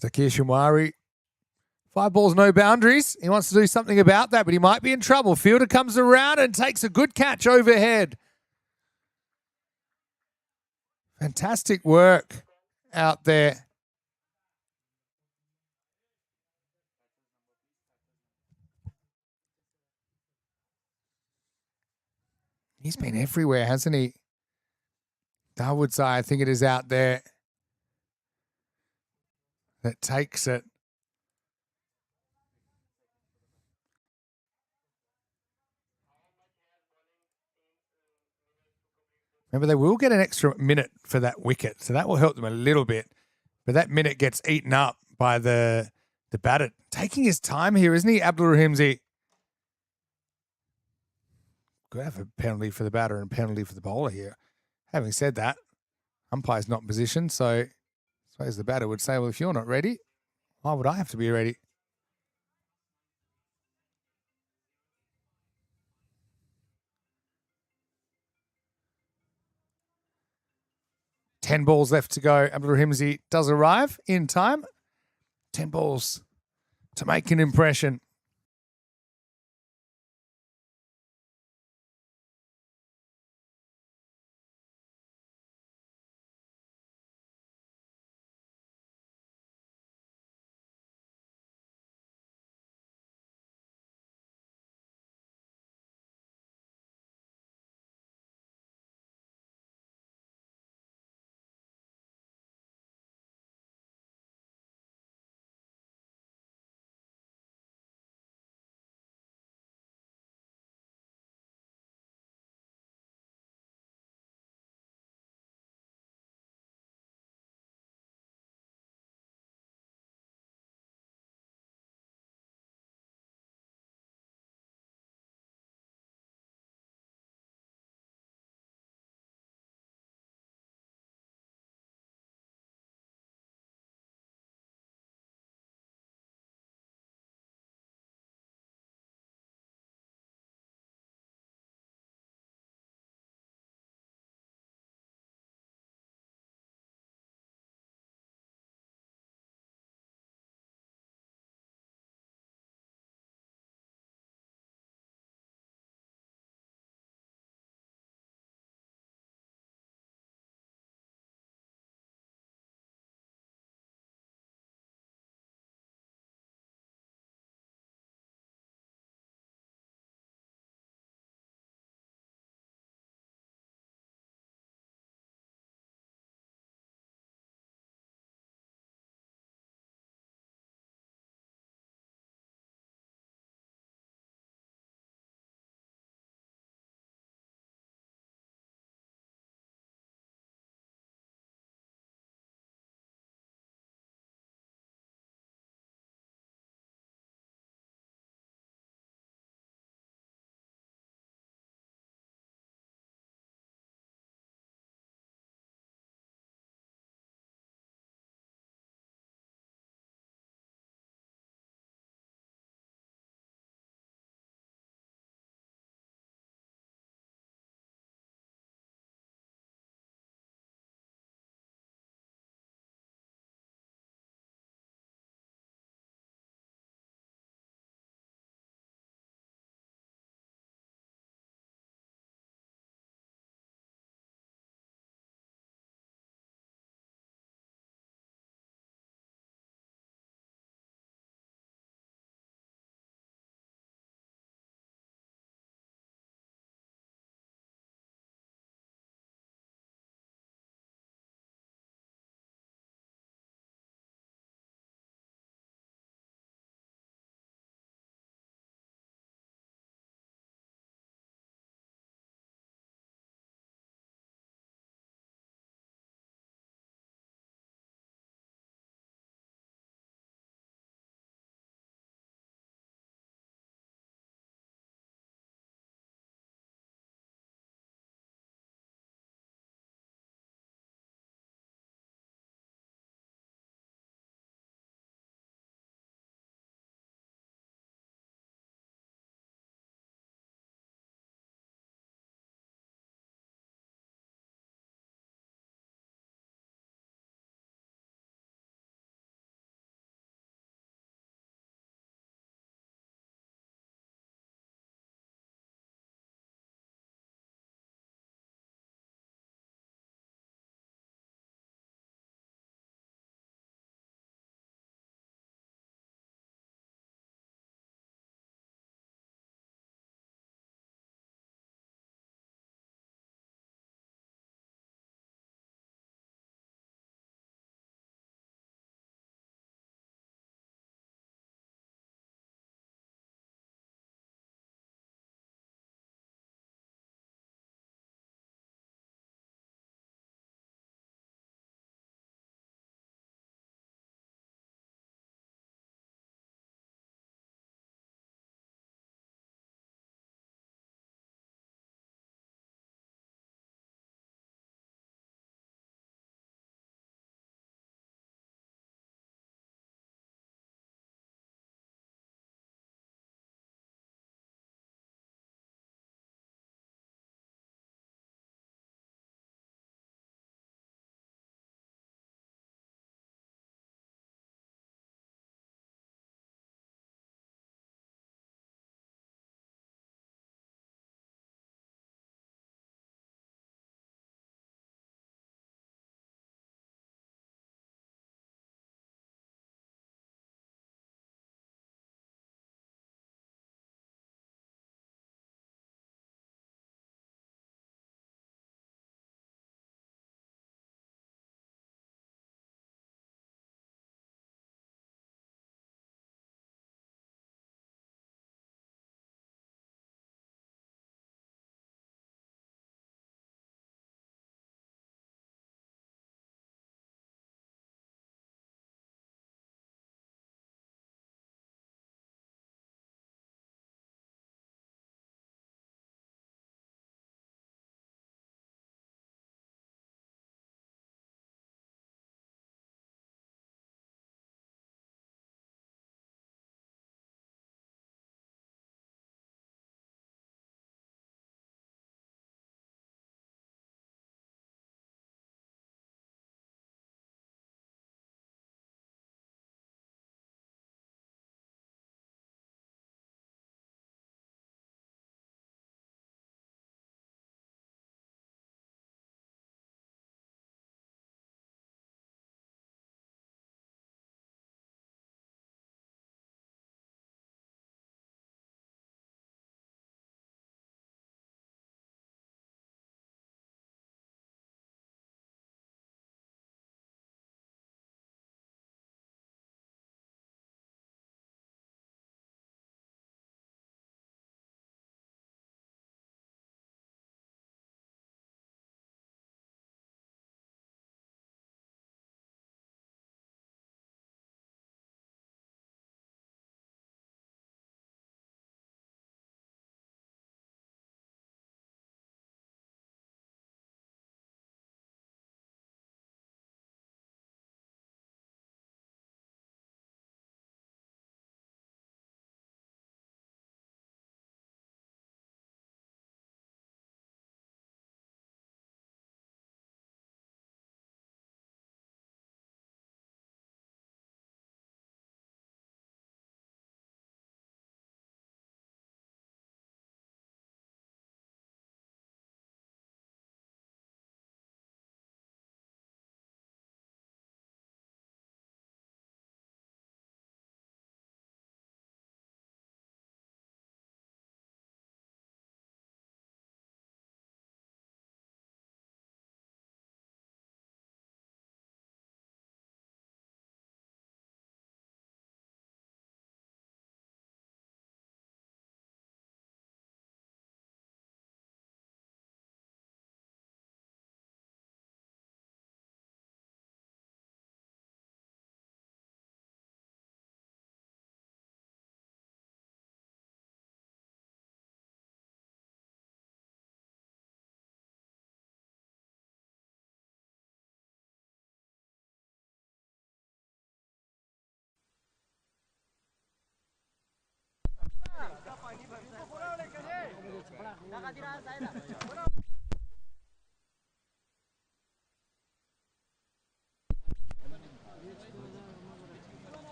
Zakir Shumwari. 5 balls, no boundaries. He wants to do something about that, but he might be in trouble. Fielder comes around and takes a good catch overhead. Fantastic work out there. He's been everywhere, hasn't he? Dawood, I think it is out there that takes it. Remember, they will get an extra minute for that wicket, so that will help them a little bit. But that minute gets eaten up by the batter. Taking his time here, isn't he, Abdul Rahimzi? Could have a penalty for the batter and a penalty for the bowler here. Having said that, umpire's not in position, so I suppose the batter would say, well, if you're not ready, why would I have to be ready? Ten balls left to go. Abdul Rahimzi does arrive in time. 10 balls to make an impression.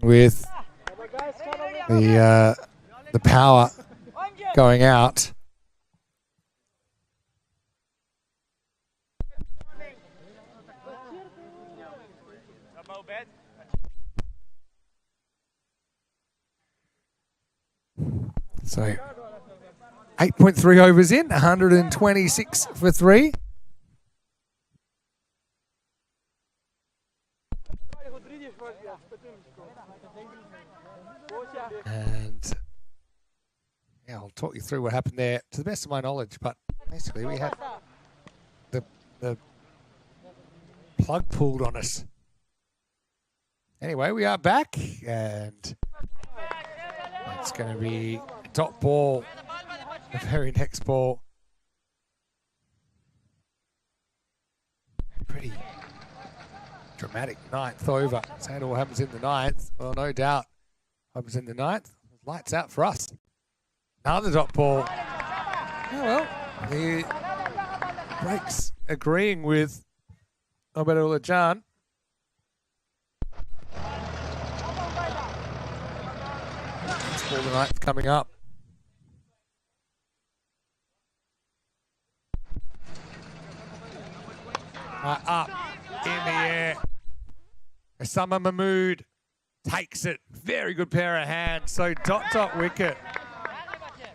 With the power going out. So 8.3 overs in, 126 for 3. And yeah, I'll talk you through what happened there to the best of my knowledge, but basically we had the plug pulled on us. Anyway, we are back, and it's going to be top ball, the very next ball. Pretty dramatic ninth over. So it all happens in the ninth. Well, no doubt happens in the ninth. Lights out for us. Another dot ball. Oh, well, the breaks agreeing with Obedola Jan. Ball the ninth coming up. Up in the air. Osama Mahmood takes it. Very good pair of hands. So dot wicket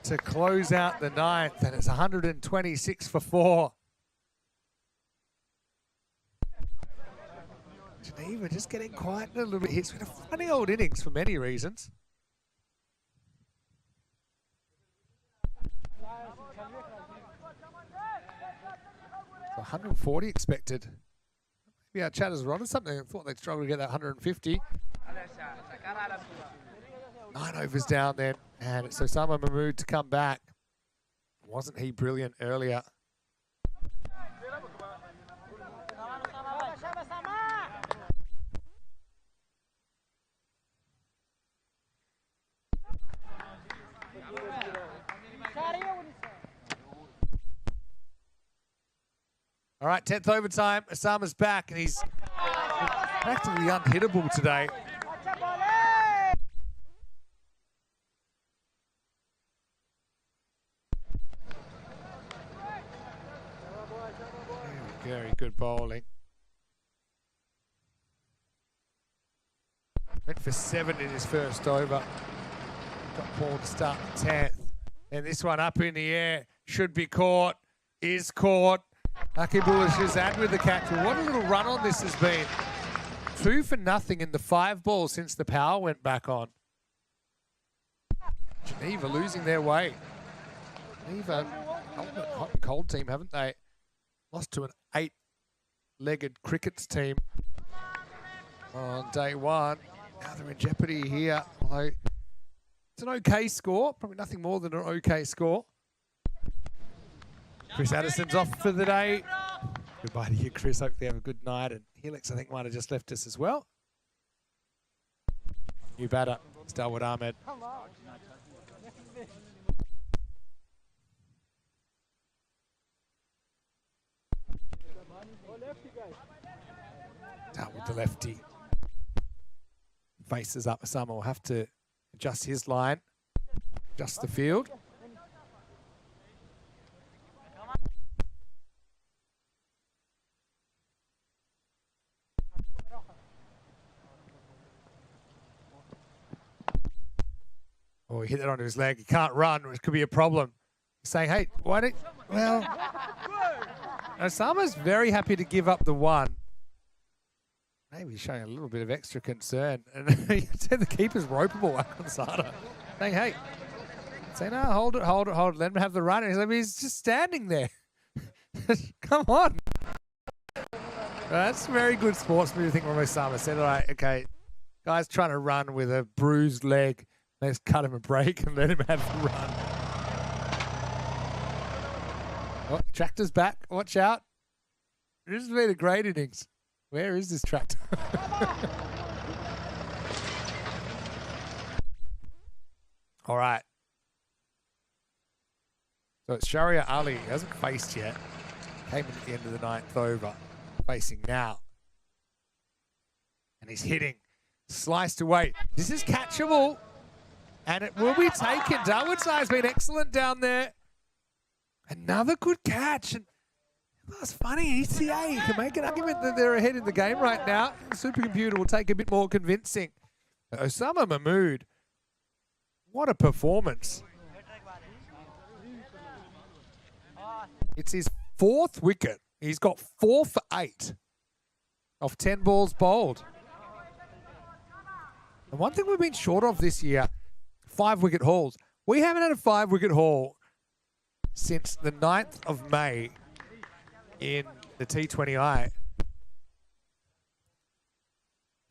to close out the ninth, and it's 126 for 4. Geneva just getting quiet a little bit here. It's been a funny old innings for many reasons. 140 expected. Maybe our chatters were on something. I thought they'd struggle to get that 150. 9 overs down then, and it's Osama Mahmood to come back. Wasn't he brilliant earlier? All right, 10th overtime. Osama's back, and he's practically unhittable today. Very good bowling. Went for 7 in his first over. Got ball to start the 10th. And this one up in the air. Should be caught. Is caught. Akibullah Shazad with the catch. Well, what a little run on this has been. 2 for nothing in the 5 balls since the power went back on. Geneva losing their way. Geneva, hot and cold team, haven't they? Lost to an 8-legged crickets team on day 1. Now they're in jeopardy here. Although it's an okay score. Probably nothing more than an okay score. Chris Addison's off for the day. Goodbye to you, Chris. Hopefully have a good night. And Helix, I think, might have just left us as well. New batter, Stalwart Ahmed. Down with the lefty. Faces up. Osama will have to adjust his line, adjust the field. Oh, he hit that onto his leg. He can't run, which could be a problem. Saying, hey, why don't... Well, Osama's very happy to give up the one. Maybe he's showing a little bit of extra concern. And you said the keeper's ropeable, Akonsada. Saying, hey, say, no, hold it. Let him have the run. And he's just standing there. Come on. That's very good sportsmanship, I think, what Osama said. All right, okay, guy's trying to run with a bruised leg. Let's cut him a break and let him have the run. Oh, tractor's back. Watch out. This has been a great innings. Where is this tractor? All right. So it's Sharia Ali. He hasn't faced yet. Came in at the end of the ninth over. Facing now. And he's hitting. Sliced away. This is catchable. And it will be taken. Darwood has been excellent down there. Another good catch. And that's funny. ECA, you can make an argument that they're ahead in the game right now. The supercomputer will take a bit more convincing. Osama Mahmood. What a performance. It's his 4th wicket. He's got 4 for 8 off 10 balls bowled. And one thing we've been short of this year, 5-wicket hauls. We haven't had a 5-wicket haul since the 9th of May in the T20I.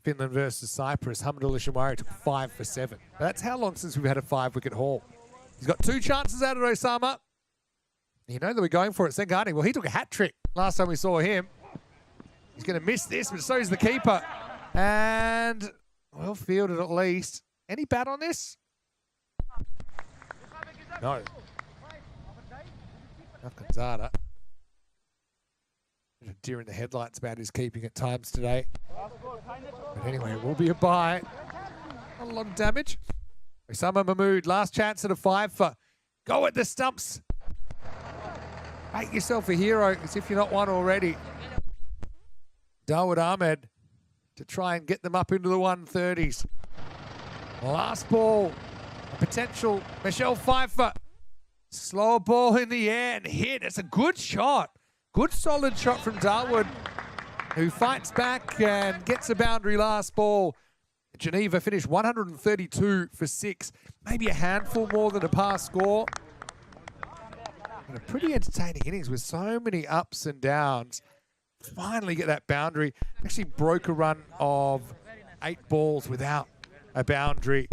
Finland versus Cyprus. Hamdullah Shamari took 5 for 7. That's how long since we've had a 5-wicket haul. He's got 2 chances out of Osama. You know that we're going for it. Sengani, well, he took a hat trick last time we saw him. He's going to miss this, but so is the keeper. And well fielded at least. Any bat on this? No. Kanzada. Deer in the headlights about his keeping at times today. But anyway, it will be a bye. Not a lot of damage. Osama Mahmood, last chance at a 5 for. Go at the stumps. Make yourself a hero as if you're not one already. Dawood Ahmed to try and get them up into the 130s. Last ball. A potential Michelle Pfeiffer. Slow ball in the air and hit. It's a good shot. Good solid shot from Darwood, who fights back and gets a boundary last ball. Geneva finished 132 for 6. Maybe a handful more than a pass score. And a pretty entertaining innings with so many ups and downs. Finally get that boundary. Actually broke a run of 8 balls without a boundary.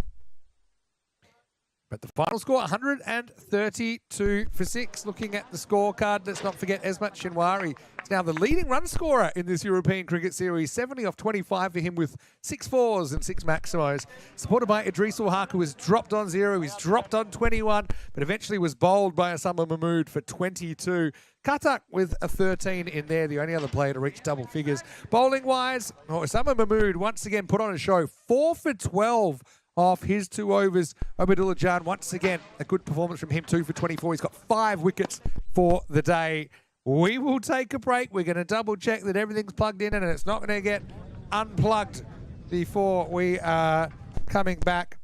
But the final score, 132 for 6. Looking at the scorecard, let's not forget Esmat Shinwari is now the leading run scorer in this European Cricket Series. 70 off 25 for him with 6 fours and 6 maximos. Supported by Idris Ulhaq, who was dropped on 0. He's dropped on 21, but eventually was bowled by Osama Mahmood for 22. Katak with a 13 in there, the only other player to reach double figures. Bowling-wise, Osama Mahmood once again put on a show. 4 for 12 off his 2 overs. Obadullah Jan, once again, a good performance from him, 2 for 24. He's got 5 wickets for the day. We will take a break. We're going to double check that everything's plugged in and it's not going to get unplugged before we are coming back.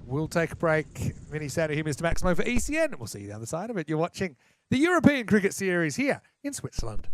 We'll take a break. Many sad to hear Mr. Maximo for ECN. We'll see you the other side of it. You're watching the European Cricket Series here in Switzerland.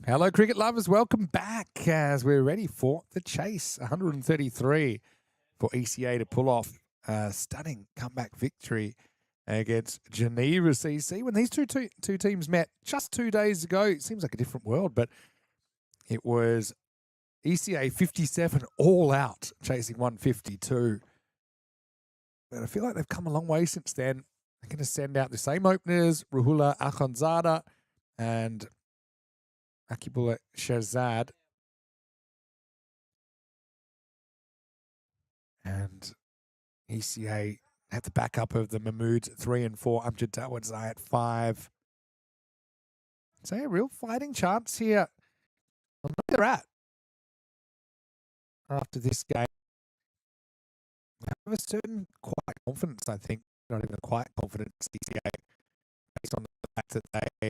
Hello, cricket lovers. Welcome back as we're ready for the chase. 133 for ECA to pull off a stunning comeback victory against Geneva CC. When these two teams met just 2 days ago, it seems like a different world, but it was ECA 57 all out, chasing 152. But I feel like they've come a long way since then. They're going to send out the same openers, Rahula Akhondzada and Akibullah Shahzad. And ECA had the backup of the Mahmoods at 3 and 4, Amjad Dawodzai at 5. So a real fighting chance here. I know they're at after this game. They have a certain quiet confidence, I think. Not even a quiet confidence, ECA, based on the fact that they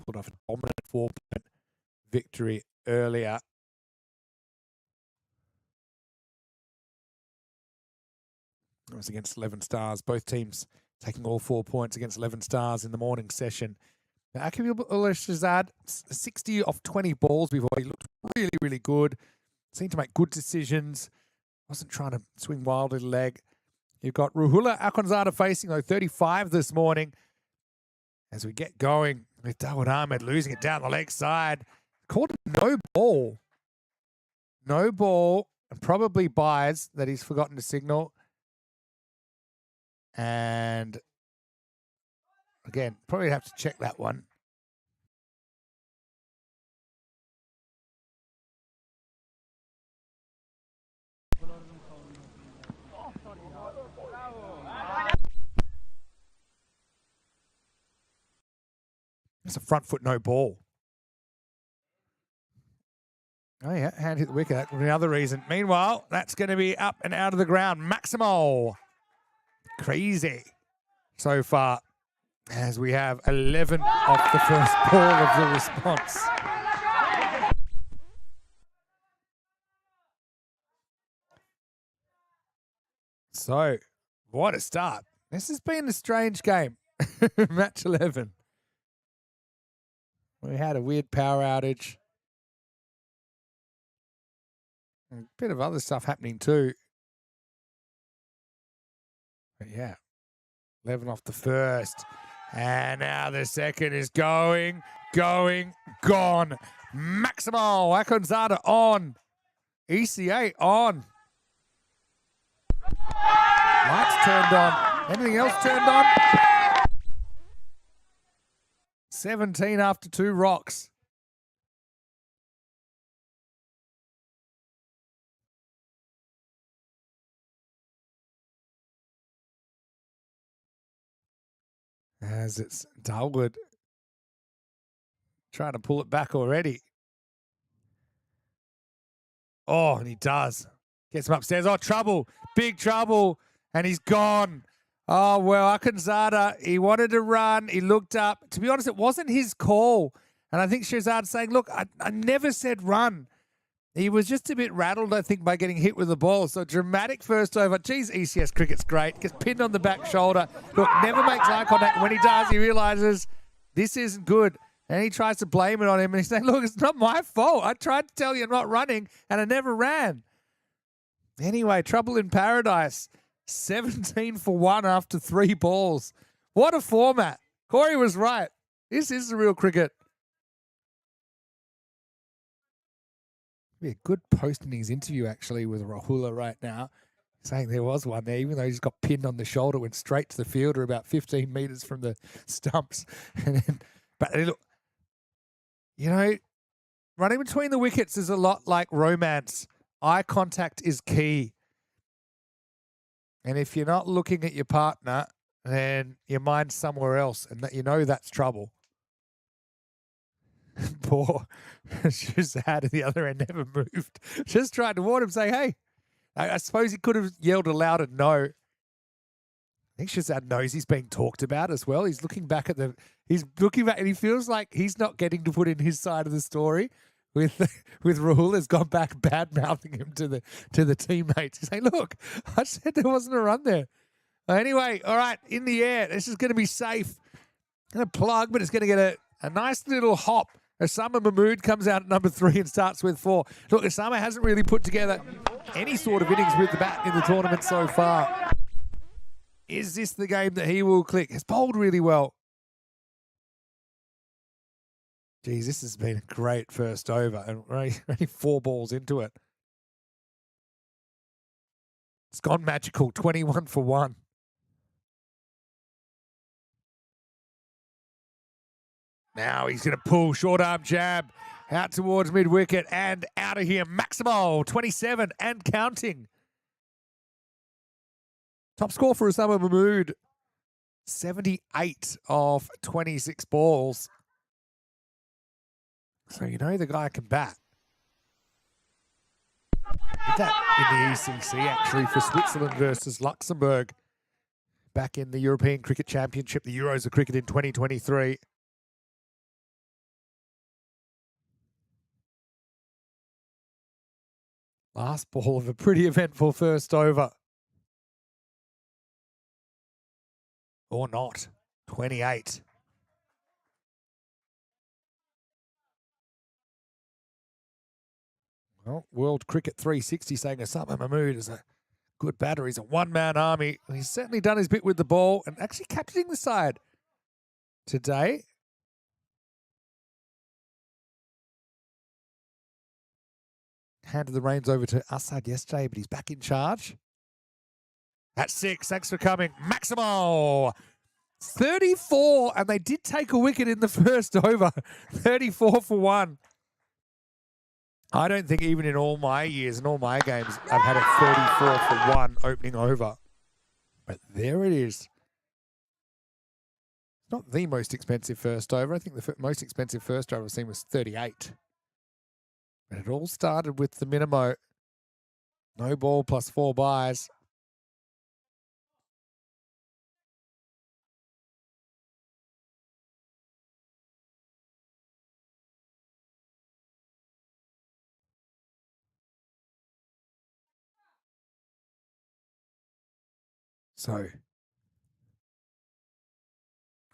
pulled off a dominant 4-point victory earlier. It was against 11 Stars. Both teams taking all 4 points against 11 Stars in the morning session. Now, Akibullah Shahzad, 60 off 20 balls before. He looked really, really good. Seemed to make good decisions. Wasn't trying to swing wild with the leg. You've got Rahula Akhondzada facing, though, 35 this morning. As we get going with Dawood Ahmed losing it down the leg side. Called no ball. No ball, and probably buys that he's forgotten to signal. And again, probably have to check that one. It's a front foot no ball. Oh, yeah, hand hit the wicket. That would be another reason. Meanwhile, that's going to be up and out of the ground. Maximo. Crazy so far as we have 11 off the first ball of the response. So, what a start. This has been a strange game. Match 11. We had a weird power outage. A bit of other stuff happening too. But yeah, 11 off the first. And now the second is going, gone. Maximo Akhondzada on. ECA on. Lights turned on. Anything else turned on? 17 after 2 rocks. As it's Dawood trying to pull it back already. Oh, and he does. Gets him upstairs. Oh, trouble. Big trouble. And he's gone. Oh, well, Akhondzada, he wanted to run. He looked up. To be honest, it wasn't his call. And I think Shahzad's saying, look, I never said run. He was just a bit rattled, I think, by getting hit with the ball. So dramatic first over. Geez, ECS cricket's great. Gets pinned on the back shoulder. Look, never makes eye contact. When he does, he realizes this isn't good. And he tries to blame it on him. And he's saying, look, it's not my fault. I tried to tell you I'm not running, and I never ran. Anyway, trouble in paradise. 17 for 1 after 3 balls. What a format. Corey was right. This is the real cricket. Be a good post-innings interview, actually, with Rahula right now, saying there was one there, even though he's got pinned on the shoulder, went straight to the fielder about 15 metres from the stumps. But look, you know, running between the wickets is a lot like romance. Eye contact is key. And if you're not looking at your partner, then your mind's somewhere else, and that you know that's trouble. Poor Shahzad at the other end never moved. Just tried to warn him, saying, hey, I suppose he could have yelled aloud and no. I think Shahzad knows he's being talked about as well. He's looking back and he feels like he's not getting to put in his side of the story. With Rahul has gone back bad-mouthing him to the teammates. He's saying, look, I said there wasn't a run there. Anyway, all right, in the air. This is going to be safe. Going to plug, but it's going to get a nice little hop Osama Mahmood comes out at number 3 and starts with 4. Look, Osama hasn't really put together any sort of innings with the bat in the tournament so far. Is this the game that he will click? Has bowled really well. Geez, this has been a great first over, and we're only 4 balls into it. It's gone magical, 21 for 1. Now he's going to pull, short arm jab, out towards mid-wicket and out of here. Maximal, 27 and counting. Top score for Osama Mahmood, 78 of 26 balls. So you know the guy can bat. Did that in the ECC actually for Switzerland versus Luxembourg back in the European Cricket Championship, the Euros of Cricket in 2023. Last ball of a pretty eventful first over. Or not. 28. Well, World Cricket 360 saying Osama Mahmood is a good batter. He's a one-man army. He's certainly done his bit with the ball and actually captaining the side today. Handed the reins over to Assad yesterday, but he's back in charge. At 6, thanks for coming. Maximal, 34, and they did take a wicket in the first over. 34 for 1. I don't think even in all my years, in all my games, I've had a 34 for 1 opening over. But there it is. It's not the most expensive first over. I think the most expensive first over I've seen was 38. But it all started with the minimo. No ball plus 4 buys. So,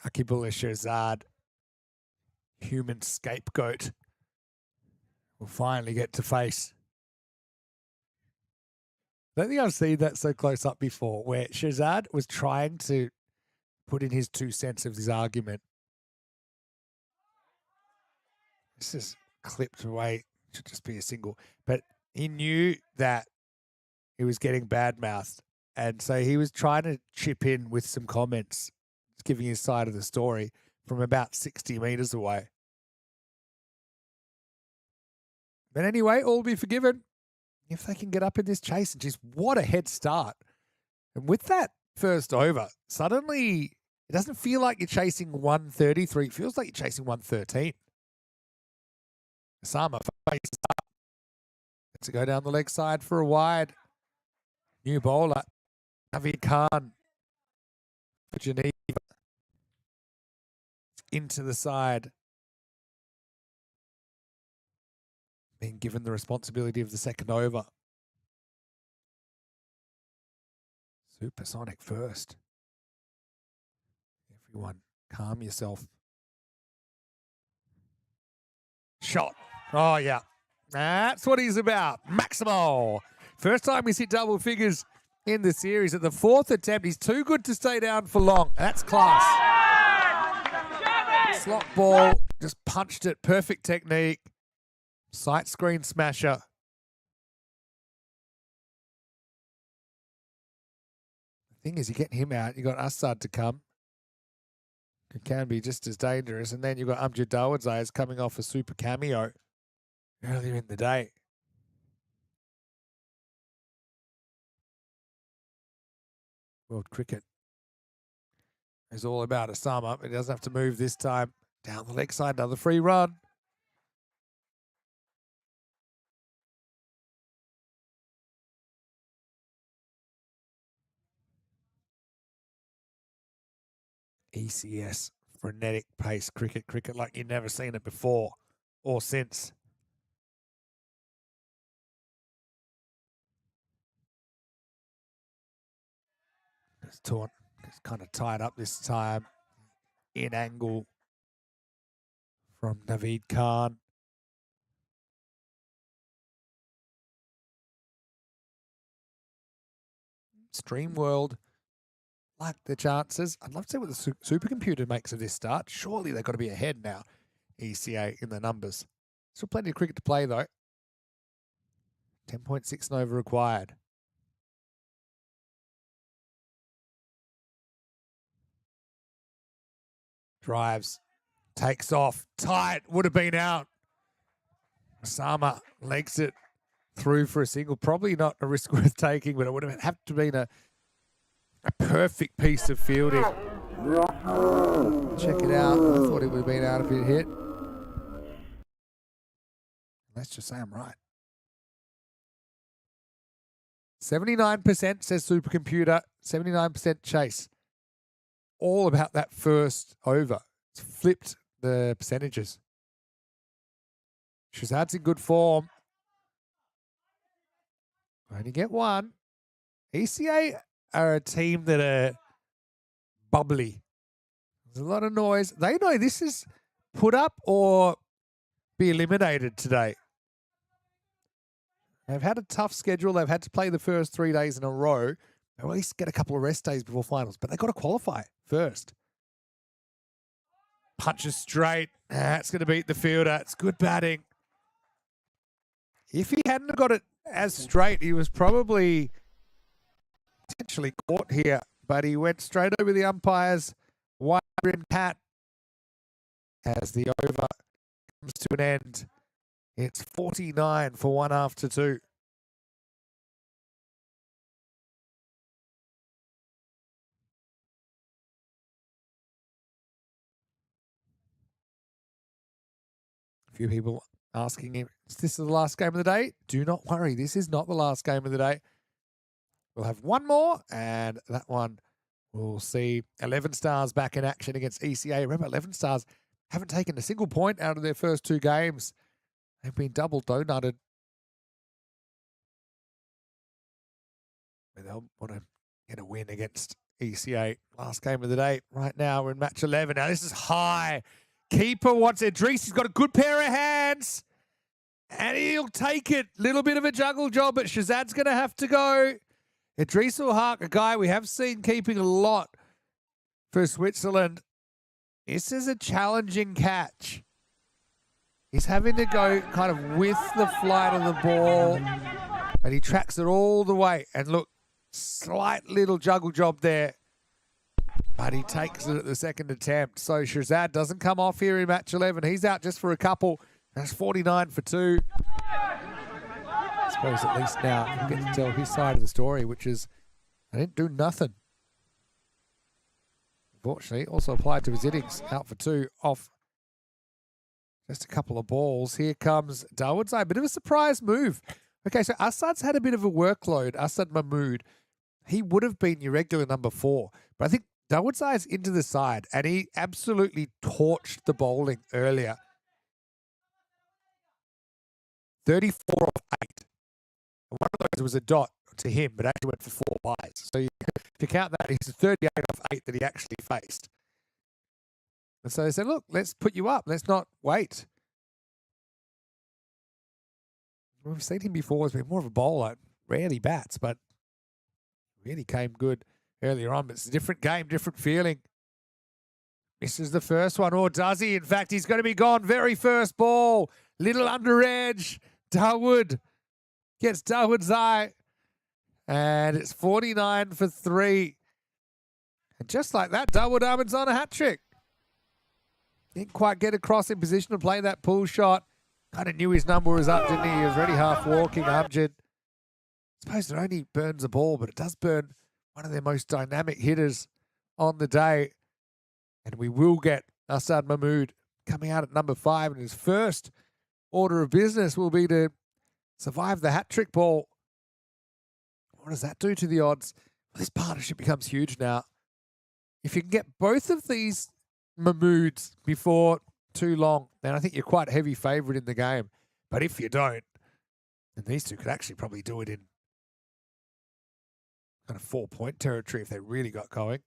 Akibullah Shahzad, human scapegoat, will finally get to face. I don't think I've seen that so close up before, where Shahzad was trying to put in his 2 cents of his argument. This is clipped away. Should just be a single. But he knew that he was getting bad-mouthed. And so he was trying to chip in with some comments, giving his side of the story from about 60 metres away. But anyway, all will be forgiven if they can get up in this chase. And just what a head start. And with that first over, suddenly it doesn't feel like you're chasing 133. It feels like you're chasing 113. Osama faces up. Let's go down the leg side for a wide. New bowler, Naveed Khan for Geneva. Into the side. Being given the responsibility of the second over. Supersonic first. Everyone, calm yourself. Shot. Oh, yeah. That's what he's about. Maximal. First time he's hit double figures in the series. At the 4th attempt, he's too good to stay down for long. That's class. Slot ball. Just punched it. Perfect technique. Sight screen smasher. The thing is, you get him out, you got Assad to come. It can be just as dangerous. And then you've got Amjad Dawood coming off a super cameo earlier in the day. World Cricket is all about Osama. He doesn't have to move this time. Down the leg side, another free run. ECS, frenetic pace cricket like you've never seen it before or since. It's torn. It's kind of tied up this time. In angle from Naveed Khan. Stream World like the chances. I'd love to see what the supercomputer makes of this start. Surely they've got to be ahead now, ECA, in the numbers. Still plenty of cricket to play, though. 10.6 Nova required. Drives. Takes off. Tight. Would have been out. Osama legs it through for a single. Probably not a risk worth taking, but it would have to have been a perfect piece of fielding. Check it out. I thought it would have been out if it hit. Let's just say I'm right. 79% says supercomputer, 79% chase. All about that first over. It's flipped the percentages. Shazad's in good form. Only get one. ECA are a team that are bubbly. There's a lot of noise. They know this is put up or be eliminated today. They've had a tough schedule. They've had to play the first 3 days in a row. They'll at least get a couple of rest days before finals, but they've got to qualify first. Punches straight. It's going to beat the fielder. It's good batting. If he hadn't got it as straight, he was probably potentially caught here, but he went straight over the umpires. Wide rim pat as the over comes to an end. It's 49 for 1 after 2. A few people asking him, is this the last game of the day? Do not worry, this is not the last game of the day. We'll have one more, and that one we'll see 11 Stars back in action against ECA. Remember, 11 Stars haven't taken a single point out of their first 2 games. They've been double donutted. They'll want to get a win against ECA. Last game of the day. Right now, we're in match 11. Now, this is high. Keeper wants Idris. He's got a good pair of hands. And he'll take it. Little bit of a juggle job, but Shazad's going to have to go. Idris Ulhaq, a guy we have seen keeping a lot for Switzerland. This is a challenging catch. He's having to go kind of with the flight of the ball, and he tracks it all the way. And look, slight little juggle job there, but he takes it at the second attempt. So Shazad doesn't come off here in match 11. He's out just for a couple. That's 49 for 2. I suppose at least now you get to tell his side of the story, which is, I didn't do nothing. Unfortunately, also applied to his innings. Out for 2 off just a couple of balls. Here comes Dawood's a bit of a surprise move. Okay, so Asad's had a bit of a workload. Asad Mahmood, he would have been your regular number 4. But I think Dawood's is into the side, and he absolutely torched the bowling earlier. 34 off 8. One of those was a dot to him, but actually went for 4 byes. So if you count that, he's 38 off 8 that he actually faced. And so they said, look, let's put you up. Let's not wait. We've seen him before. He's been more of a bowler. Rarely bats, but really came good earlier on. But it's a different game, different feeling. Misses the first one, or does he? In fact, he's going to be gone. Very first ball. Little under edge. Dawood gets Dawood's eye. And it's 49 for 3. And just like that, Dawood Ahmed's on a hat trick. Didn't quite get across in position to play that pull shot. Kind of knew his number was up, didn't he? He was already half walking, Amjad. I suppose it only burns a ball, but it does burn one of their most dynamic hitters on the day. And we will get Asad Mahmood coming out at number 5. And his first order of business will be to survive the hat-trick ball. What does that do to the odds? Well, this partnership becomes huge now. If you can get both of these Mahmoods before too long, then I think you're quite a heavy favourite in the game. But if you don't, then these two could actually probably do it in kind of 4-point territory if they really got going.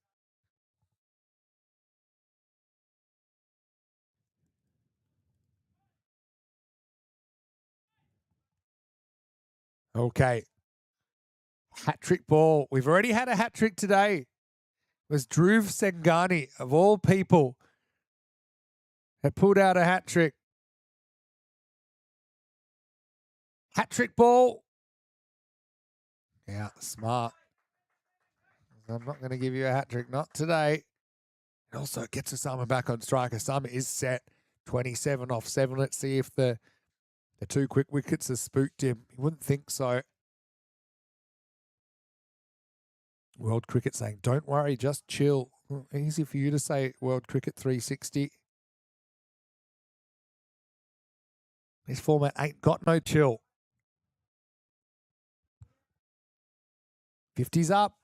Okay. Hat-trick ball. We've already had a hat-trick today. It was Dhruv Sengani, of all people, had pulled out a hat-trick. Hat-trick ball. Yeah, smart. I'm not going to give you a hat-trick. Not today. And also, it gets Osama back on strike. Osama is set 27 off 7. Let's see if the 2 quick wickets have spooked him. You wouldn't think so. World Cricket saying, don't worry, just chill. Well, easy for you to say, World Cricket 360. This format ain't got no chill. 50's up.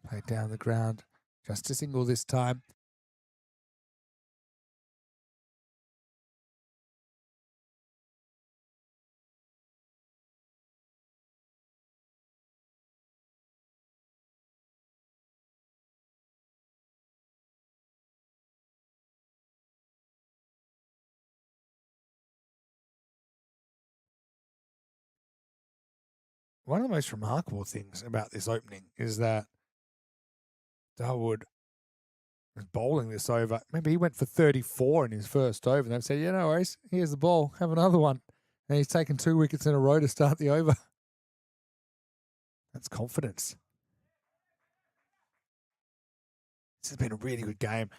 Played down the ground. Just a single this time. One of the most remarkable things about this opening is that Darwood was bowling this over. Maybe he went for 34 in his first over, and they've said, yeah, no worries, here's the ball, have another one. And he's taken 2 wickets in a row to start the over. That's confidence. This has been a really good game.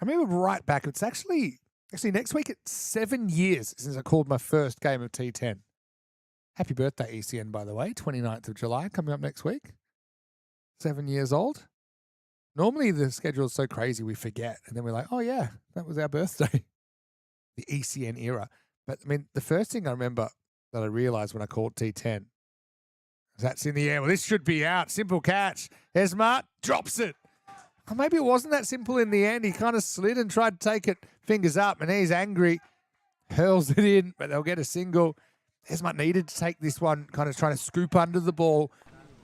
I remember right back, it's actually next week it's 7 years since I called my first game of T10. Happy birthday, ECN, by the way. 29th of July, coming up next week. 7 years old. Normally the schedule is so crazy we forget. And then we're like, oh yeah, that was our birthday. The ECN era. But I mean, the first thing I remember that I realized when I called T10 was that's in the air. Well, this should be out. Simple catch. Esmart drops it. Or maybe it wasn't that simple in the end. He kind of slid and tried to take it fingers up. And he's angry. Hurls it in, but they'll get a single. Esmart needed to take this one, kind of trying to scoop under the ball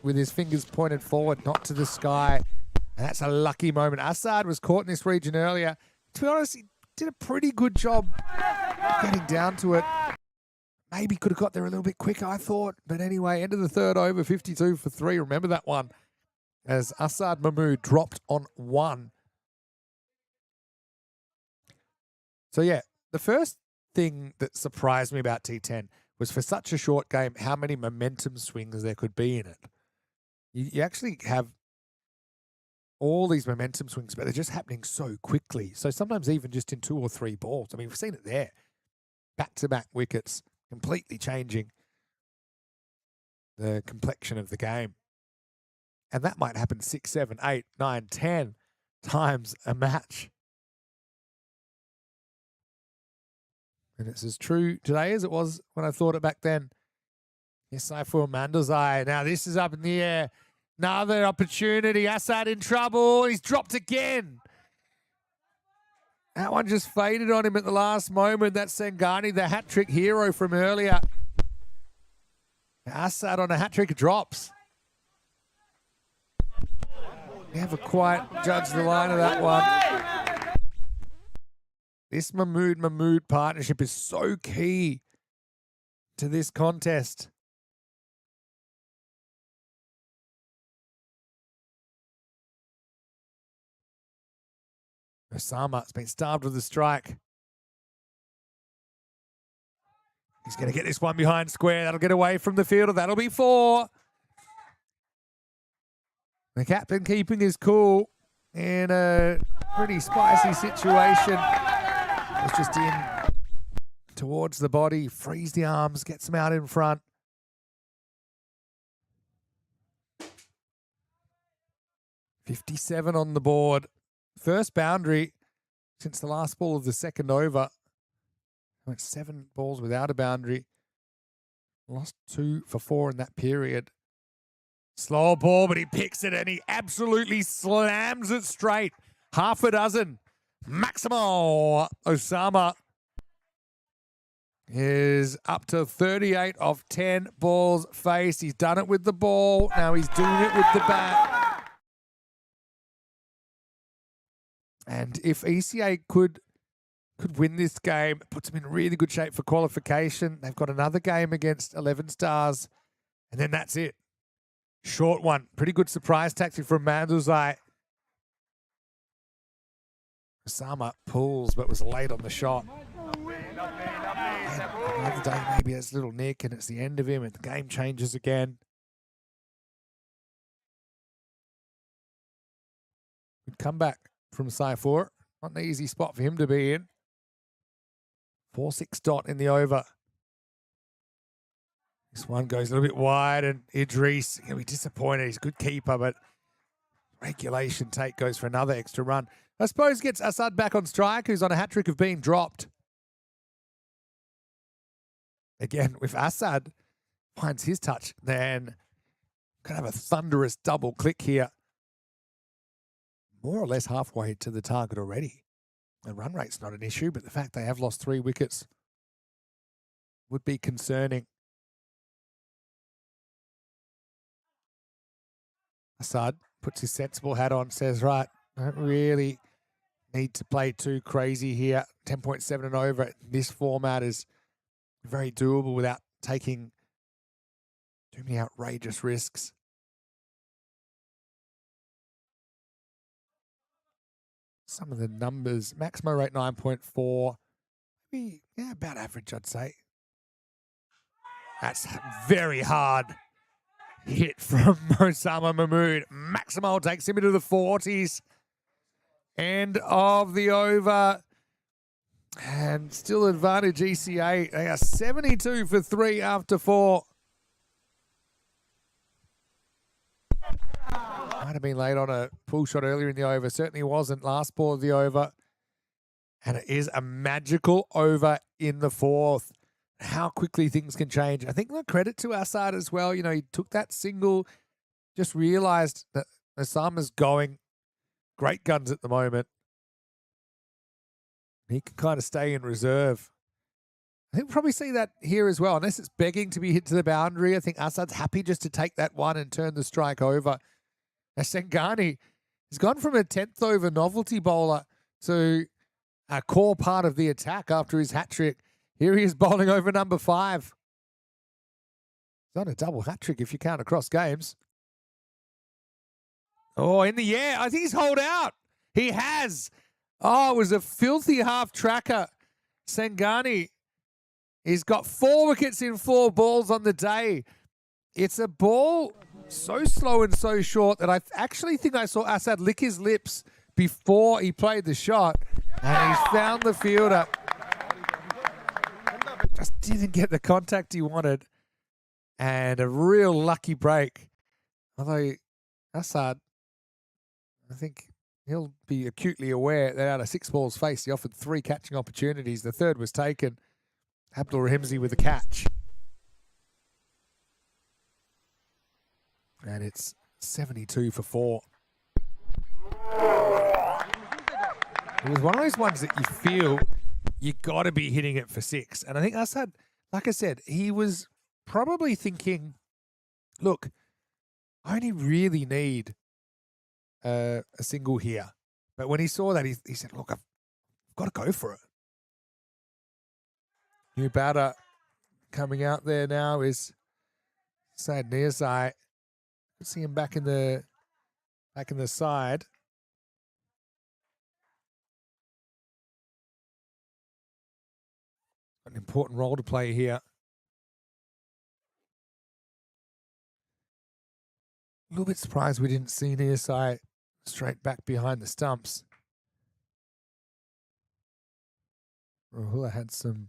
with his fingers pointed forward, not to the sky. And that's a lucky moment. Assad was caught in this region earlier. To be honest, he did a pretty good job getting down to it. Maybe could have got there a little bit quicker, I thought. But anyway, end of the third over, 52 for 3. Remember that one as Assad Mahmood dropped on 1. So yeah, the first thing that surprised me about T10 was for such a short game, how many momentum swings there could be in it. You actually have all these momentum swings, but they're just happening so quickly. So sometimes even just in 2 or 3 balls. I mean, we've seen it there. Back-to-back wickets, completely changing the complexion of the game. And that might happen 6, 7, 8, 9, 10 times a match. And it's as true today as it was when I thought it back then. Yes, Saiful Mandazai. Now this is up in the air. Another opportunity. Assad in trouble. He's dropped again. That one just faded on him at the last moment. That's Sengani, the hat-trick hero from earlier. Assad on a hat-trick drops. Never quite judged the line of that one. This Mahmood partnership is so key to this contest. Osama's been starved with a strike. He's going to get this one behind square. That'll get away from the fielder. That'll be 4. The captain keeping his cool in a pretty spicy situation. It's just in towards the body, frees the arms, gets him out in front. .57 on the board. First boundary since the last ball of the second over. Went 7 balls without a boundary. Lost 2 for 4 in that period. Slow ball, but he picks it and he absolutely slams it straight. Half a dozen. Maximo Osama is up to 38 of 10 balls faced. He's done it with the ball. Now he's doing it with the bat. And if ECA could win this game, it puts them in really good shape for qualification. They've got another game against 11 Stars, and then that's it. Short one. Pretty good surprise tactic from Manduzai. Osama pulls, but was late on the shot. Another day, maybe it's little Nick, and it's the end of him, and the game changes again. Good comeback from Saifor. Not an easy spot for him to be in. 4-6 dot in the over. This one goes a little bit wide, and Idris, he'll be disappointed. He's a good keeper, but regulation take goes for another extra run. I suppose gets Assad back on strike, who's on a hat-trick of being dropped. Again, if Assad finds his touch, then could have a thunderous double click here. More or less halfway to the target already. The run rate's not an issue, but the fact they have lost 3 wickets would be concerning. Assad puts his sensible hat on, says, right, don't really need to play too crazy here. 10.7 and over in this format is very doable without taking too many outrageous risks. Some of the numbers, maximum rate 9.4, maybe, yeah, about average, I'd say. That's very hard hit from Osama Mahmood. Maximal takes him into the 40s. End of the over. And still advantage ECA. They are 72 for 3 after 4. Might have been late on a pull shot earlier in the over. Certainly wasn't last ball of the over. And it is a magical over in the 4th. How quickly things can change. I think the credit to Assad as well. You know, he took that single, just realized that Osama's going great guns at the moment. He can kind of stay in reserve. I think we'll probably see that here as well, unless it's begging to be hit to the boundary. I think Assad's happy just to take that one and turn the strike over. Now, Sengani has gone from a 10th over novelty bowler to a core part of the attack after his hat-trick. Here he is bowling over number 5. He's on a double hat-trick if you count across games. Oh, in the air. I think he's holed out. He has. Oh, it was a filthy half-tracker. Sengani. He's got 4 wickets in 4 balls on the day. It's a ball so slow and so short that I actually think I saw Assad lick his lips before he played the shot. And he's found the fielder. Just didn't get the contact he wanted. And a real lucky break. Although Assad, I think he'll be acutely aware that out of 6 balls faced, he offered 3 catching opportunities. The 3rd was taken. Abdul Rahimzi with a catch. And it's 72 for 4. It was one of those ones that you feel you got to be hitting it for 6. And I think Assad, like I said, he was probably thinking, look, I only really need a single here. But when he saw that, he said, look, I've got to go for it. New batter coming out there now is Saad Niazai. See him back in the side. An important role to play here. A little bit surprised we didn't see Niazai straight back behind the stumps. Rahula had some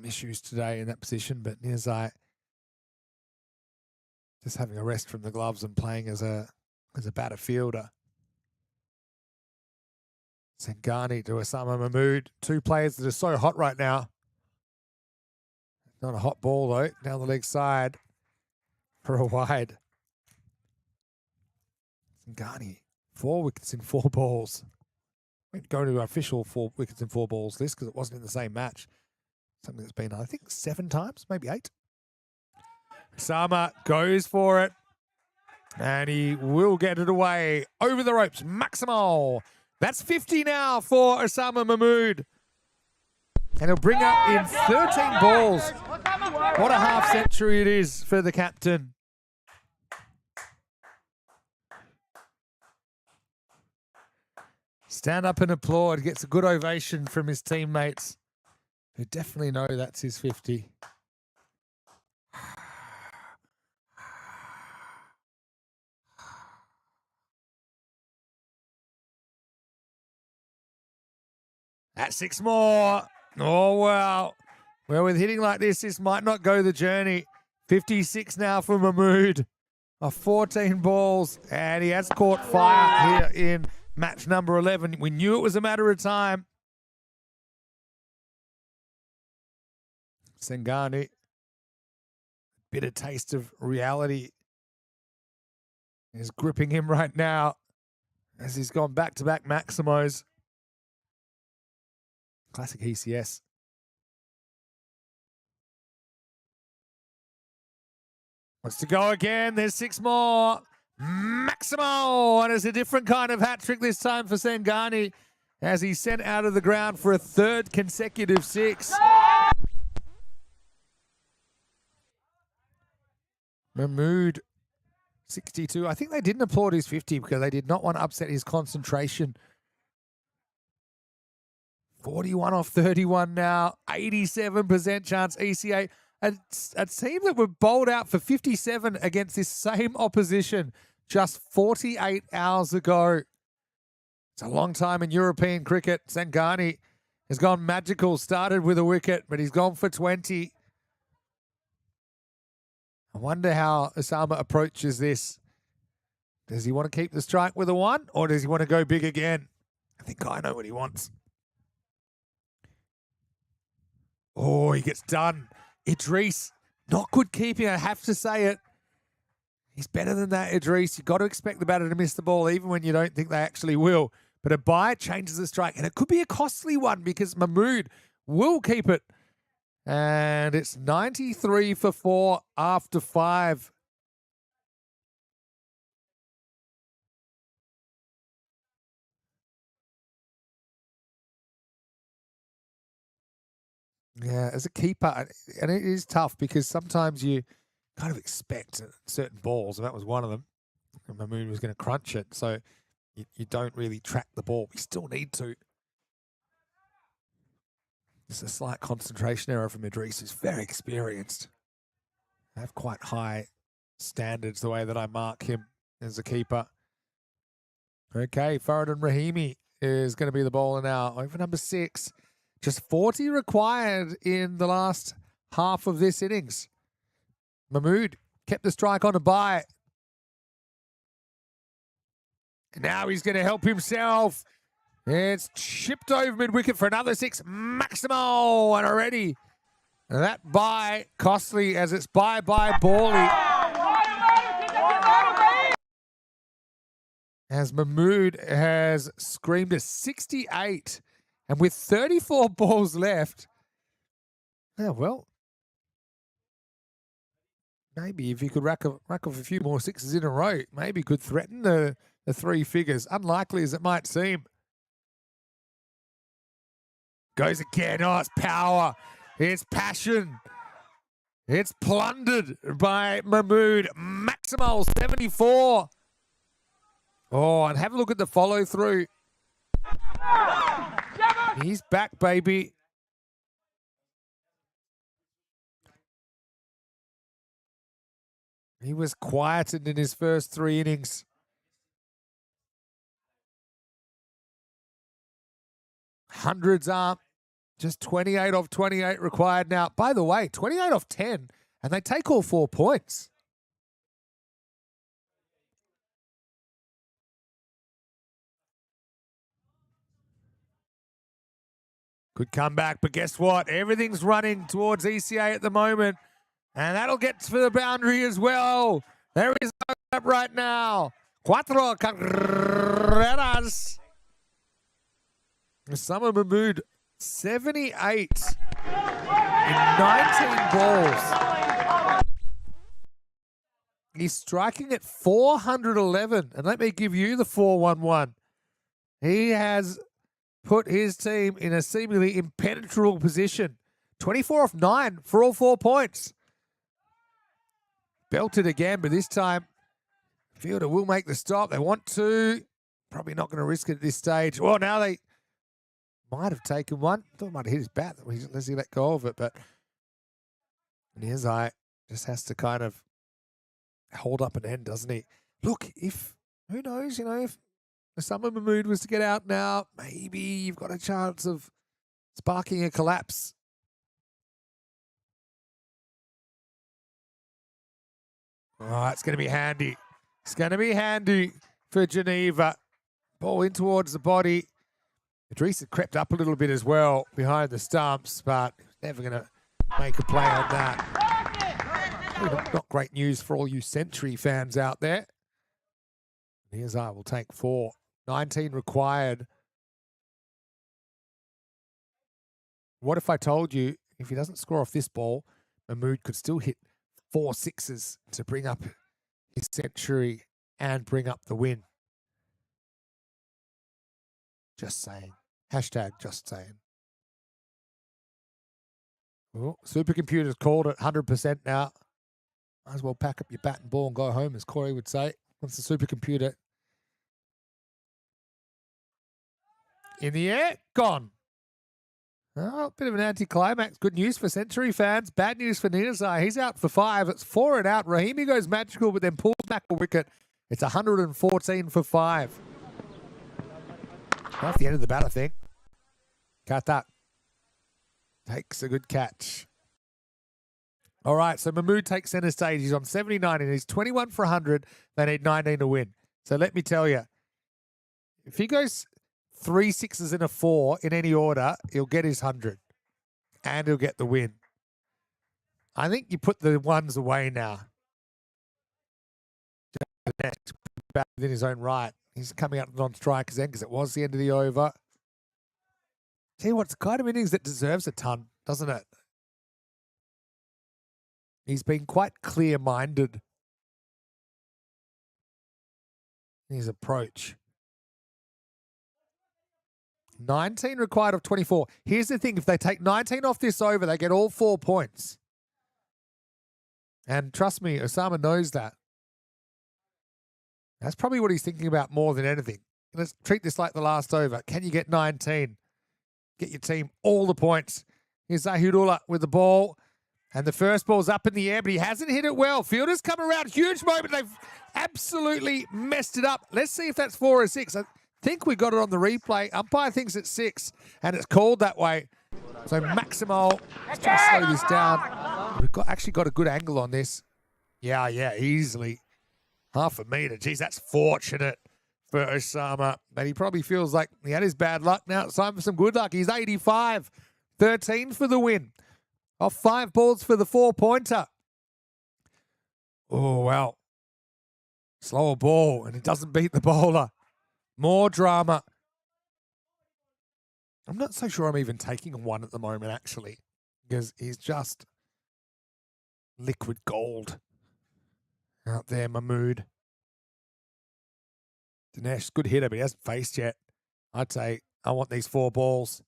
issues today in that position, but Niazai just having a rest from the gloves and playing as a batter fielder. Sengani to Osama Mahmood. 2 players that are so hot right now. Not a hot ball though. Down the leg side for a wide. Sengani, 4 wickets in 4 balls. We're going to an official 4 wickets in 4 balls list because it wasn't in the same match. Something that's been, I think, 7 times, maybe 8. Sama goes for it. And he will get it away over the ropes. Maximal That's 50 now for Osama Mahmood. And he'll bring up in 13 balls. What a half century it is for the captain. Stand up and applaud. Gets a good ovation from his teammates, who definitely know that's his 50. That's 6 more. Oh, wow. Well, with hitting like this might not go the journey. 56 now for Mahmood. 14 balls, and he has caught fire here in match number 11. We knew it was a matter of time. Sengani, bitter taste of reality is gripping him right now as he's gone back-to-back Maximos. Classic ECS. Wants to go again. There's 6 more. Maximo! And it's a different kind of hat trick this time for Sengani as he's sent out of the ground for a 3rd consecutive 6. Mahmood, 62. I think they didn't applaud his 50 because they did not want to upset his concentration. 41 off 31 now. 87% chance ECA. A team that were bowled out for 57 against this same opposition just 48 hours ago. It's a long time in European cricket. Sengani has gone magical. Started with a wicket, but he's gone for 20. I wonder how Osama approaches this. Does he want to keep the strike with a 1, or does he want to go big again? I think I know what he wants. Oh, he gets done. Idris, not good keeping, I have to say it. He's better than that, Idris. You've got to expect the batter to miss the ball, even when you don't think they actually will. But a bye changes the strike, and it could be a costly one because Mahmood will keep it. And it's 93 for 4 after 5. Yeah, as a keeper, and it is tough because sometimes you kind of expect certain balls, and that was one of them. And Mahmood was going to crunch it, so you don't really track the ball. We still need to. It's a slight concentration error from Idris, who's very experienced. I have quite high standards the way that I mark him as a keeper. Okay, Faridun Rahimi is going to be the bowler now. Over number 6. Just 40 required in the last half of this innings. Mahmood kept the strike on a bye. And now he's going to help himself. It's chipped over mid-wicket for another 6. Maximo! And already that bye costly as it's bye-bye Bally. As Mahmood has screamed a 68. And with 34 balls left, yeah, well, maybe if he could rack off a few more 6s in a row, maybe could threaten the 3 figures. Unlikely as it might seem. Goes again. Oh, it's power. It's passion. It's plundered by Mahmood. Maximal 74. Oh, and have a look at the follow through. He's back, baby. He was quieted in his first 3 innings. Hundreds up. Just 28 off 28 required now. By the way, 28 off 10, and they take all 4 points. Good comeback, but guess what? Everything's running towards ECA at the moment, and that'll get for the boundary as well. There is up right now. Cuatro carreras. Osama Mahmood, 78 in 19 balls. He's striking at 411, and let me give you the 411. He has put his team in a seemingly impenetrable position. 24 off 9 for all 4 points. Belted again, but this time Fielder will make the stop. They want to. Probably not going to risk it at this stage. Well, now they might have taken one. Thought he might have hit his bat. Let's let go of it. But Niazai just has to kind of hold up an end, doesn't he? Look, who knows, if Osama Mahmood was to get out now, maybe you've got a chance of sparking a collapse. Oh, it's going to be handy. It's going to be handy for Geneva. Ball in towards the body. Idris had crept up a little bit as well behind the stumps, but never going to make a play on that. Not great news for all you Century fans out there. Niazai will take 4. 19 required. What if I told you if he doesn't score off this ball, Mahmood could still hit 4 sixes to bring up his century and bring up the win? Just saying. Hashtag just saying. Oh, supercomputer's called it 100% now. Might as well pack up your bat and ball and go home, as Corey would say. Once the supercomputer in the air, gone. Oh, bit of an anticlimax. Good news for Century fans. Bad news for Niazai. He's out for 5. It's 4 and out. Rahimi goes magical, but then pulls back a wicket. It's 114 for 5. Off the end of the bat, I think. Katak takes a good catch. All right, so Mahmood takes centre stage. He's on 79 and he's 21 for 100. They need 19 to win. So let me tell you, if he goes 3 sixes and a 4 in any order, he'll get his 100 and he'll get the win. I think you put the ones away now. Back within his own right. He's coming out non-strikers then because it was the end of the over. Tell you what, it's the kind of innings that deserves a ton, doesn't it? He's been quite clear-minded in his approach. 19 required of 24. Here's the thing. If they take 19 off this over, they get all 4 points. And trust me, Osama knows that. That's probably what he's thinking about more than anything. Let's treat this like the last over. Can you get 19? Get your team all the points. Here's Zahidullah with the ball. And the first ball's up in the air, but he hasn't hit it well. Fielders come around. Huge moment. They've absolutely messed it up. Let's see if that's 4 or 6. I think we got it on the replay. Umpire thinks it's 6, and it's called that way. So Maximo, let's try to slow this down. We've actually got a good angle on this. Yeah, easily. Half a metre. Geez, that's fortunate for Osama. But he probably feels like he had his bad luck. Now it's time for some good luck. He's 85. 13 for the win. Off 5 balls for the 4-pointer. Oh, well. Slower ball, and it doesn't beat the bowler. More drama. I'm not so sure I'm even taking 1 at the moment, actually, because he's just liquid gold out there, Mahmood. Dinesh, good hitter, but he hasn't faced yet. I'd say I want these 4 balls.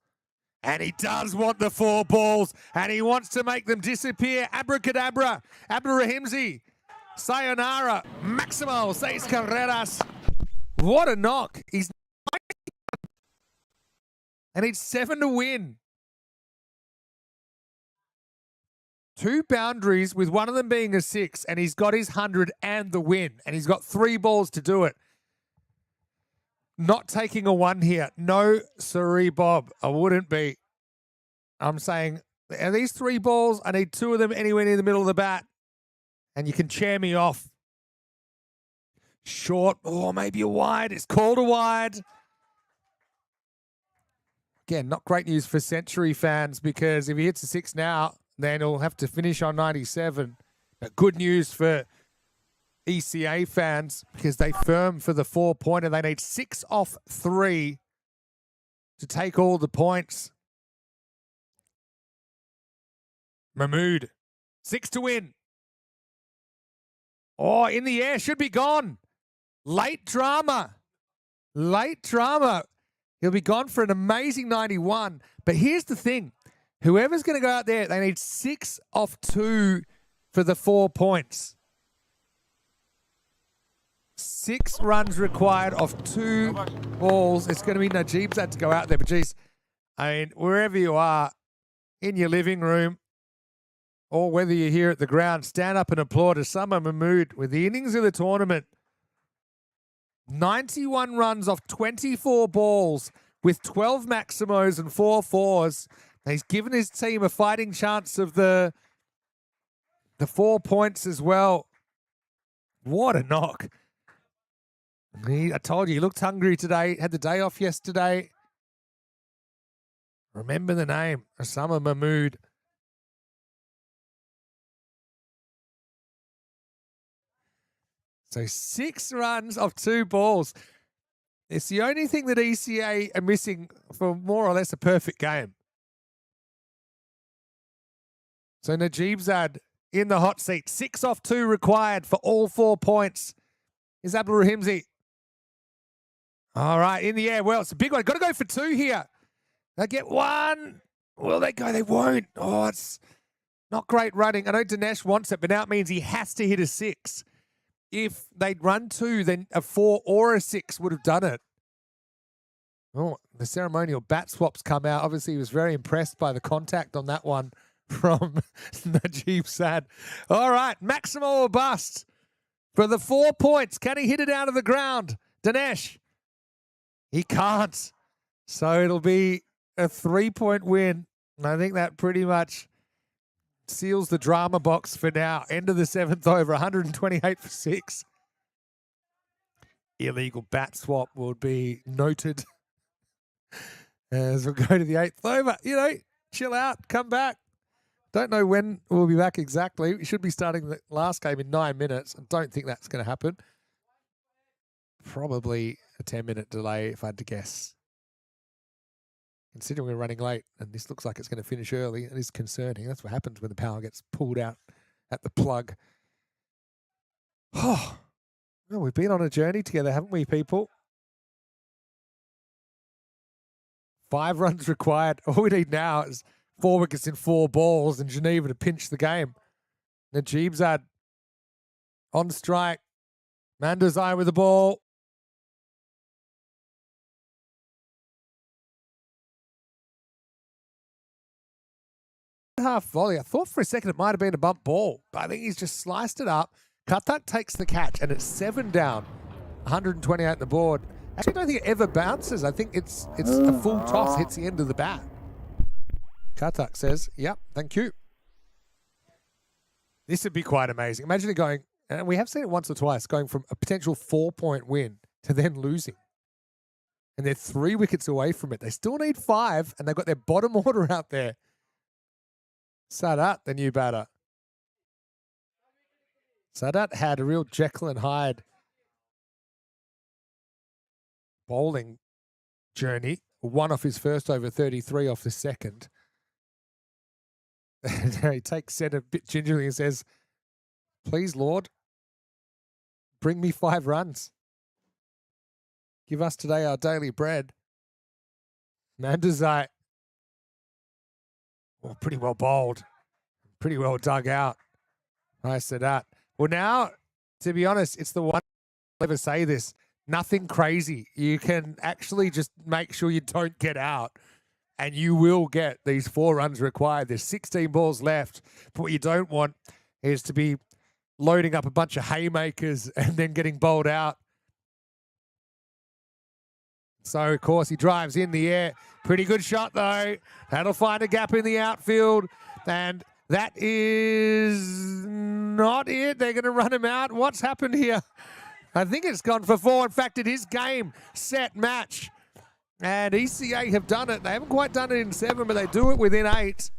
And he does want the 4 balls, and he wants to make them disappear. Abracadabra, Abdurrahimzi, sayonara, Maximo, 6 carreras. What a knock. He's and he's 7 to win. 2 boundaries with one of them being a 6, and he's got his 100 and the win, and he's got 3 balls to do it. Not taking a 1 here. No, sorry, Bob. I wouldn't be. I'm saying, are these 3 balls? I need 2 of them anywhere near the middle of the bat. And you can chair me off. Short. Oh, maybe a wide. It's called a wide. Again, not great news for Century fans, because if he hits a 6 now, then he'll have to finish on 97. But good news for ECA fans, because they firm for the 4-pointer. They need 6 off 3 to take all the points. Mahmood, 6 to win. Oh, in the air, should be gone. Late drama. Late drama. He'll be gone for an amazing 91. But here's the thing. Whoever's going to go out there, they need 6 off 2 for the 4 points. 6 runs required off 2 balls. It's going to be Najib's had to go out there. But, geez, I mean, wherever you are, in your living room, or whether you're here at the ground, stand up and applaud Osama Mahmood with the innings of the tournament. 91 runs off 24 balls with 12 maximos and 4 fours. He's given his team a fighting chance of the 4 points as well. What a knock. I told you, he looked hungry today. Had the day off yesterday. Remember the name, Osama Mahmood. So 6 runs off 2 balls. It's the only thing that ECA are missing for more or less a perfect game. So Najibzad in the hot seat. 6 off 2 required for all 4 points. Is Abdul Rahimzi. All right, in the air. Well, it's a big one. Got to go for 2 here. They get 1. Will they go? They won't. Oh, it's not great running. I know Dinesh wants it, but now it means he has to hit a 6. If they'd run 2, then a 4 or a 6 would have done it. Oh, the ceremonial bat swaps come out. Obviously, he was very impressed by the contact on that one from Najibzad. All right, Maximo or bust for the 4 points. Can he hit it out of the ground? Dinesh. He can't. So it'll be a 3-point win. And I think that pretty much seals the drama box for now. End of the 7th over, 128 for 6. Illegal bat swap will be noted as we'll go to the 8th over. You know, chill out, come back. Don't know when we'll be back exactly. We should be starting the last game in 9 minutes. I don't think that's going to happen. Probably a 10-minute delay if I had to guess. Considering we're running late and this looks like it's going to finish early, it is concerning. That's what happens when the power gets pulled out at the plug. Oh, well, we've been on a journey together, haven't we, people? 5 runs required. All we need now is 4 wickets in 4 balls and Geneva to pinch the game. Najibzad on strike. Mandazai with the ball. Half volley. I thought for a second it might have been a bump ball, but I think he's just sliced it up. Katak takes the catch, and it's 7 down, 128 the board. Actually, I don't think it ever bounces. I think it's a full toss, hits the end of the bat. Katak says, yep, thank you. This would be quite amazing. Imagine it going, and we have seen it once or twice, going from a potential 4-point win to then losing. And they're 3 wickets away from it. They still need 5, and they've got their bottom order out there. Sadat, the new batter. Sadat had a real Jekyll and Hyde bowling journey. 1 off his first over, 33 off the second. He takes centre a bit gingerly and says, please, Lord, bring me 5 runs. Give us today our daily bread. Mandazai. Oh, pretty well bowled. Pretty well dug out. Nice to that. Well, now, to be honest, it's the one I'll ever say this. Nothing crazy. You can actually just make sure you don't get out, and you will get these 4 runs required. There's 16 balls left. But what you don't want is to be loading up a bunch of haymakers and then getting bowled out. So, of course, he drives in the air. Pretty good shot, though. That'll find a gap in the outfield. And that is not it. They're going to run him out. What's happened here? I think it's gone for 4. In fact, it is game, set, match. And ECA have done it. They haven't quite done it in 7, but they do it within 8.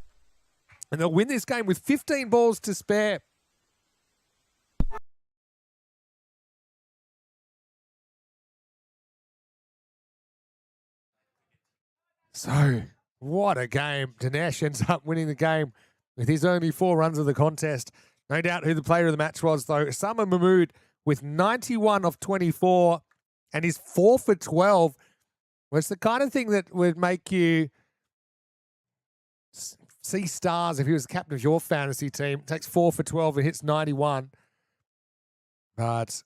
And they'll win this game with 15 balls to spare. So, what a game. Dinesh ends up winning the game with his only 4 runs of the contest. No doubt who the player of the match was, though. Osama Mahmood with 91 off 24 and he's 4 for 12. Well, it's the kind of thing that would make you see stars if he was captain of your fantasy team. Takes 4 for 12 and hits 91. But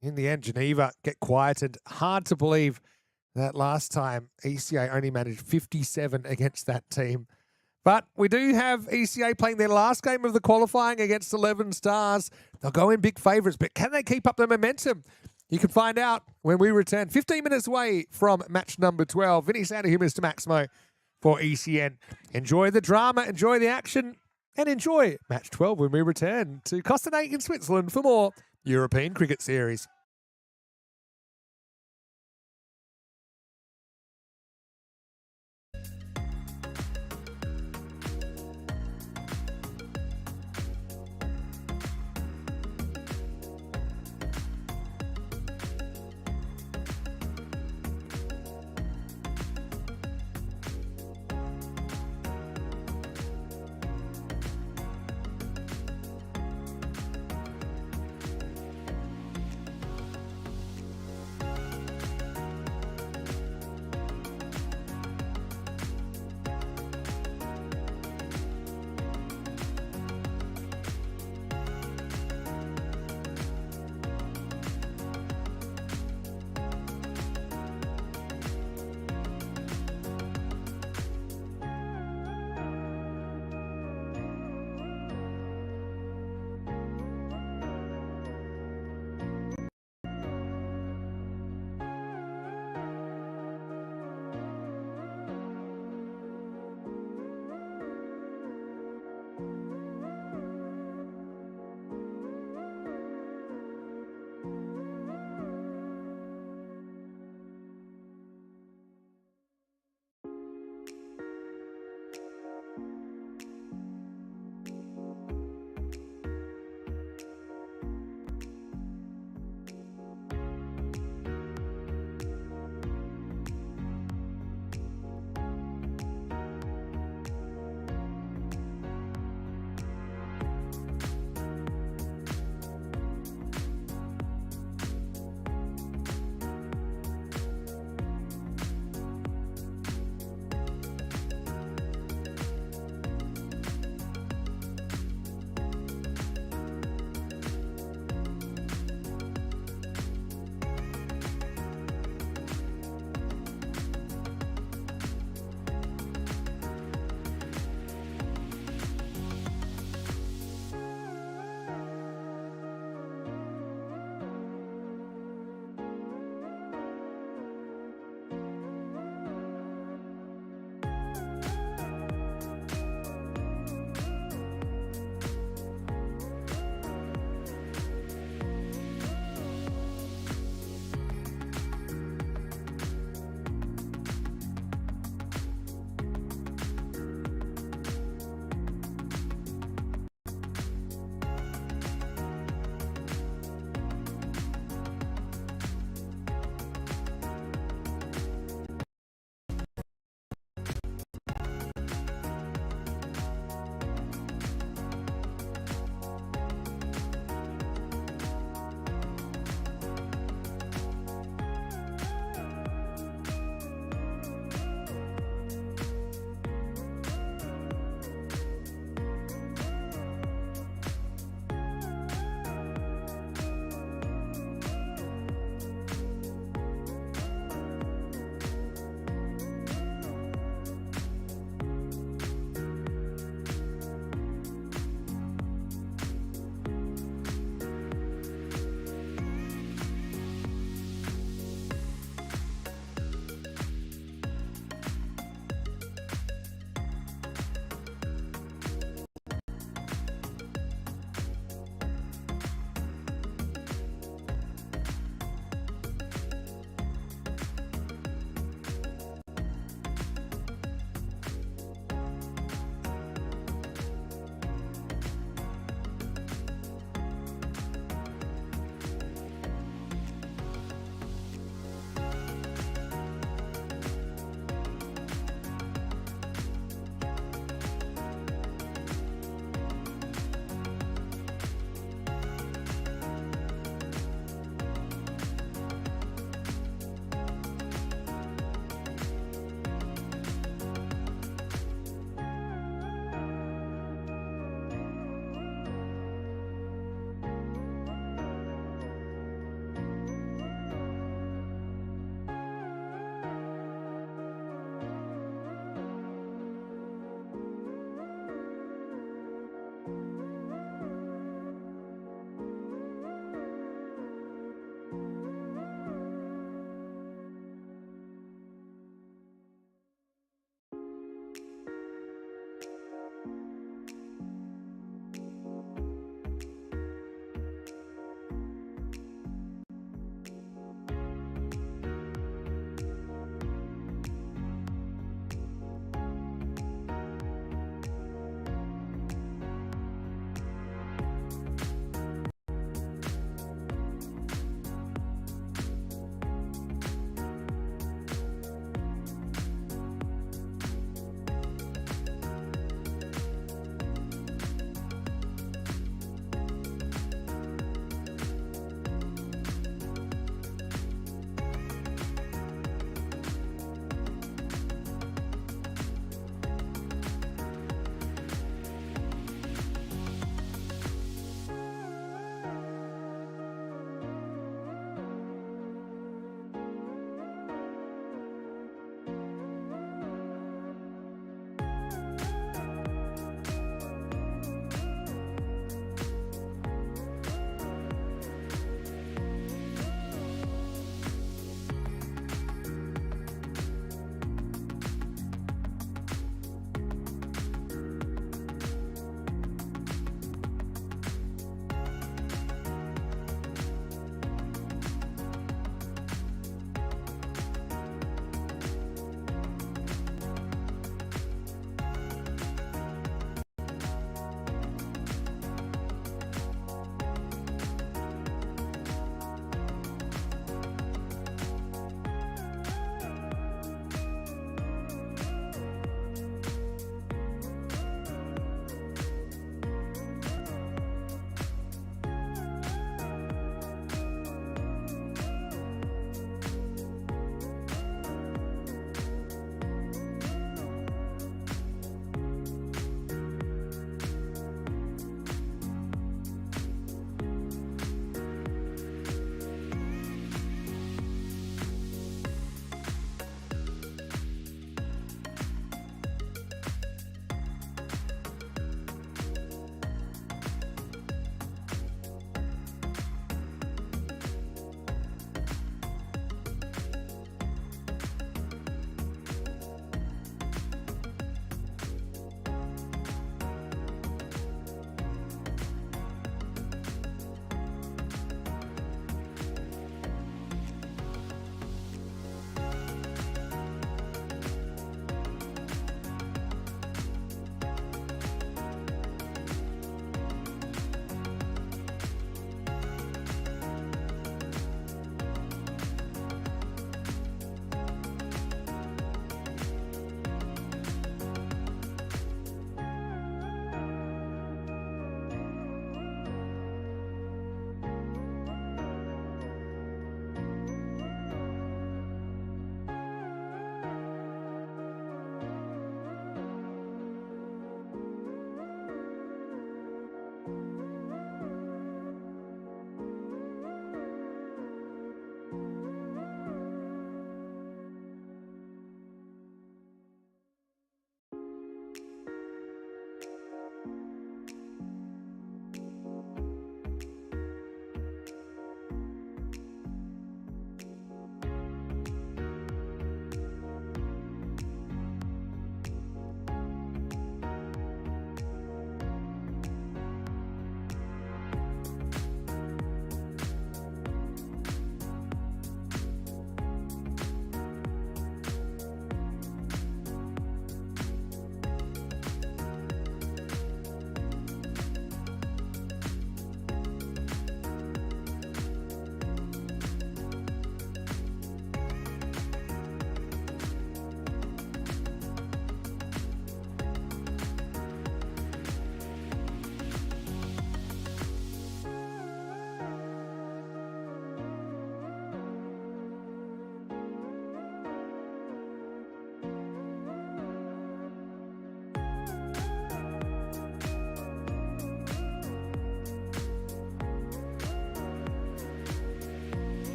in the end, Geneva get quieted. Hard to believe that last time ECA only managed 57 against that team. But we do have ECA playing their last game of the qualifying against 11 Stars. They'll go in big favourites, but can they keep up the momentum? You can find out when we return 15 minutes away from match number 12. Vinny Sander here, Mr. Maximo for ECN. Enjoy the drama, enjoy the action, and enjoy match 12 when we return to Cossonay in Switzerland for more European Cricket Series.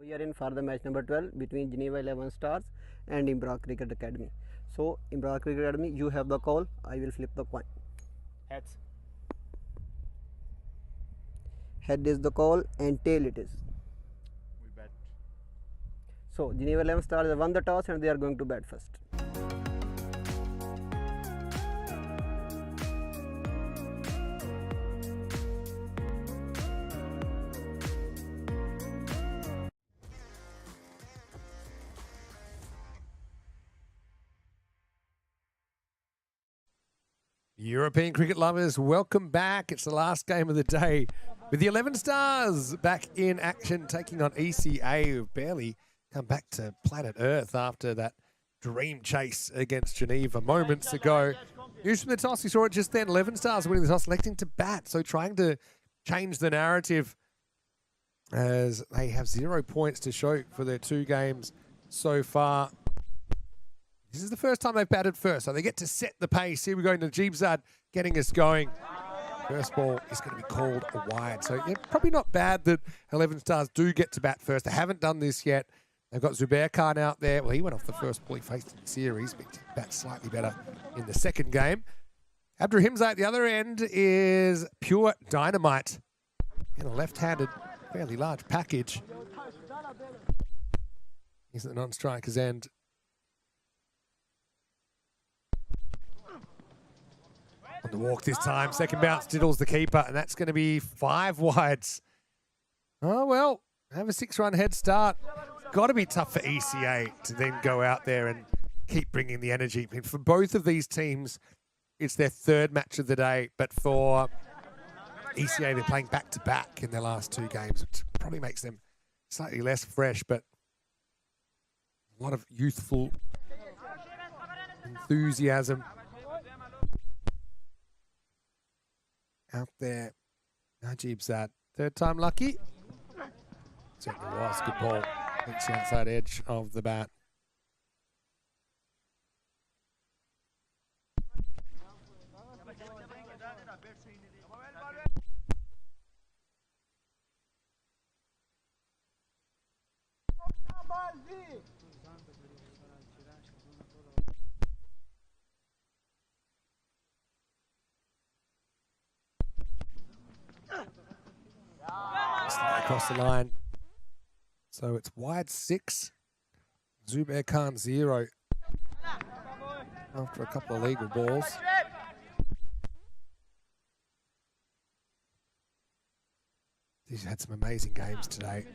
We are in for the match number 12 between Geneva 11 Stars and Imra Cricket Academy. So, Imra Cricket Academy, you have the call. I will flip the coin. Heads. Head is the call and tail it is. We bet. So, Geneva 11 Stars have won the toss and they are going to bat first. European cricket lovers, welcome back. It's the last game of the day with the 11 Stars back in action, taking on ECA, who've barely come back to planet Earth after that dream chase against Geneva moments ago. News from the toss, we saw it just then. 11 Stars winning the toss, electing to bat, so trying to change the narrative as they have 0 points to show for their 2 games so far. This is the first time they've batted first, so they get to set the pace. Here we go, Najibzad getting us going. First ball is going to be called a wide. So, yeah, probably not bad that 11 Stars do get to bat first. They haven't done this yet. They've got Zubair Khan out there. Well, he went off the first ball he faced in the series, but he bats slightly better in the second game. Abdur Himza at the other end is pure dynamite. In a left-handed, fairly large package. He's at the non-striker's end. On the walk this time, second bounce diddles the keeper, and that's going to be 5 wides. Oh, well, have a 6-run head start. Got to be tough for ECA to then go out there and keep bringing the energy. I mean, for both of these teams, it's their 3rd match of the day, but for ECA, they're playing back-to-back in their last 2 games, which probably makes them slightly less fresh, but a lot of youthful enthusiasm out there. Najibzad, 3rd time lucky. Certainly was. Good ball. Hits the outside edge of the bat. Across the line. So it's wide 6. Zubair Khan 0. After a couple of legal balls. He's had some amazing games today.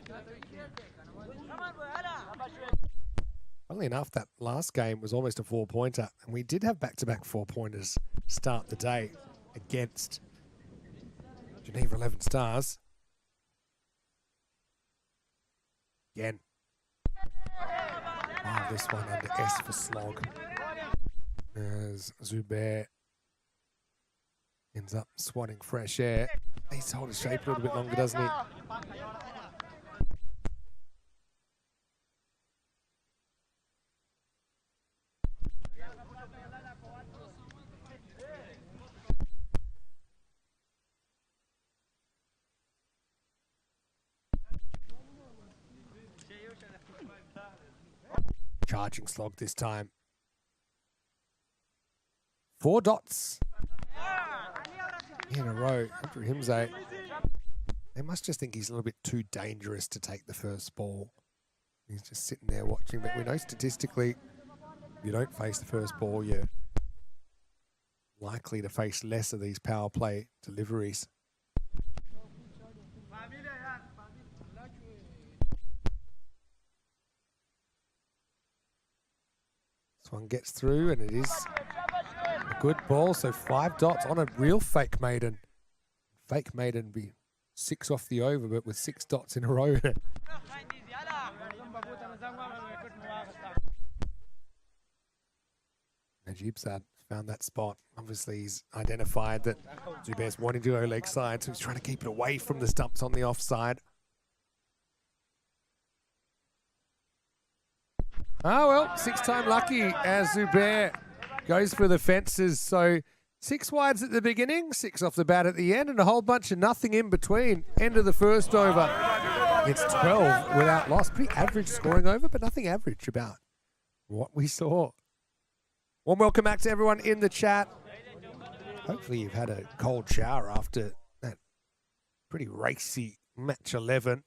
Funnily enough, that last game was almost a 4-pointer, and we did have back-to-back 4-pointers start the day against Geneva 11 Stars. Again. Oh, this one under S for slog. As Zubair ends up swatting fresh air. Needs to hold his shape a little bit longer, doesn't he? Charging slog this time. 4 dots in a row. Abdur Himza, they must just think he's a little bit too dangerous to take the first ball. He's just sitting there watching, but we know statistically, if you don't face the first ball, you're likely to face less of these power play deliveries. This one gets through, and it is a good ball. So 5 dots on a real fake maiden. Fake maiden would be 6 off the over, but with 6 dots in a row. Najibzad found that spot. Obviously, he's identified that Zubair's wanting to go leg side, so he's trying to keep it away from the stumps on the offside. Oh, well, 6-time lucky as Zubair goes for the fences. So 6 wides at the beginning, 6 off the bat at the end, and a whole bunch of nothing in between. End of the first over. It's 12 without loss. Pretty average scoring over, but nothing average about what we saw. Warm welcome back to everyone in the chat. Hopefully you've had a cold shower after that pretty racy match 11.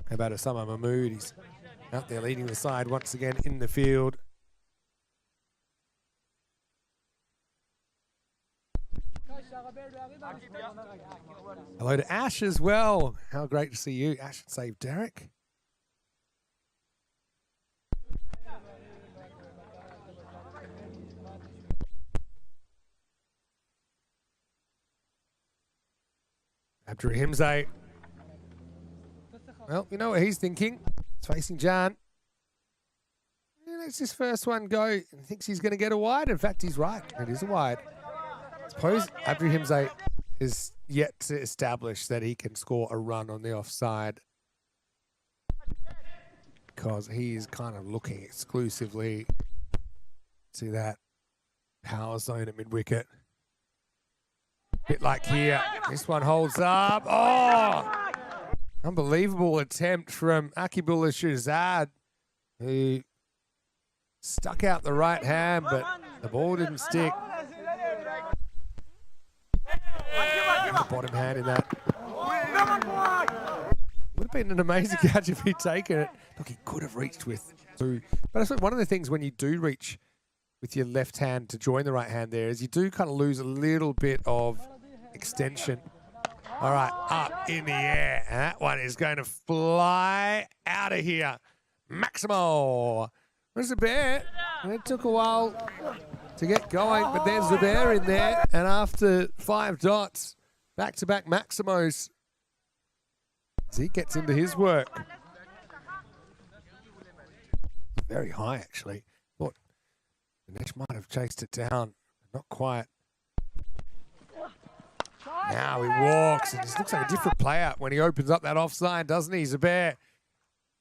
How about Osama Mahmood? He's out there leading the side once again in the field. Hello to Ash as well. How great to see you. Ash saved Derek. Abdurahimzai. Well, you know what he's thinking. He's facing Jan. Let's this first one go. He thinks he's going to get a wide. In fact, he's right. It is a wide. I suppose Abdurahimzai is yet to establish that he can score a run on the offside, because he's kind of looking exclusively to that power zone at mid-wicket. Bit like here. This one holds up. Oh! Unbelievable attempt from Akibullah Shahzad, who stuck out the right hand, but the ball didn't stick. The bottom hand in that. Would have been an amazing catch if he'd taken it. Look, he could have reached with two. But I suppose one of the things when you do reach with your left hand to join the right hand there is you do kind of lose a little bit of extension. All right, up in the air. And that one is going to fly out of here. Maximo. There's Zubair. It took a while to get going, but there's Zubair in there. And after 5 dots, back-to-back Maximos, as he gets into his work. Very high, actually. Thought the Dinesh might have chased it down. Not quite. Now he walks, and this looks like a different player when he opens up that offside, doesn't he, Zubair?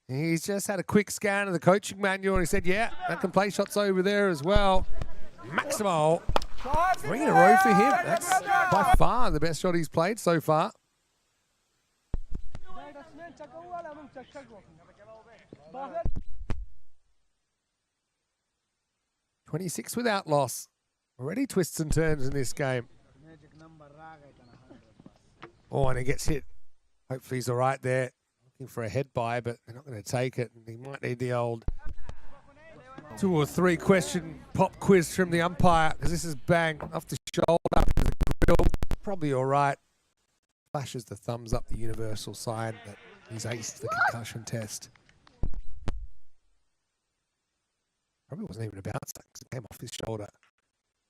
He's just had a quick scan of the coaching manual, and he said, yeah, I can play shots over there as well. Maximo, 3 in a row for him. That's by far the best shot he's played so far. 26 without loss. Already twists and turns in this game. Oh, and he gets hit. Hopefully he's all right there. Looking for a head by, but they're not going to take it. And he might need the old 2 or 3 question pop quiz from the umpire, because this is bang off the shoulder, up to the grill. Probably all right. Flashes the thumbs up, the universal sign that he's aced the concussion test. Probably wasn't even a bounce, because it came off his shoulder.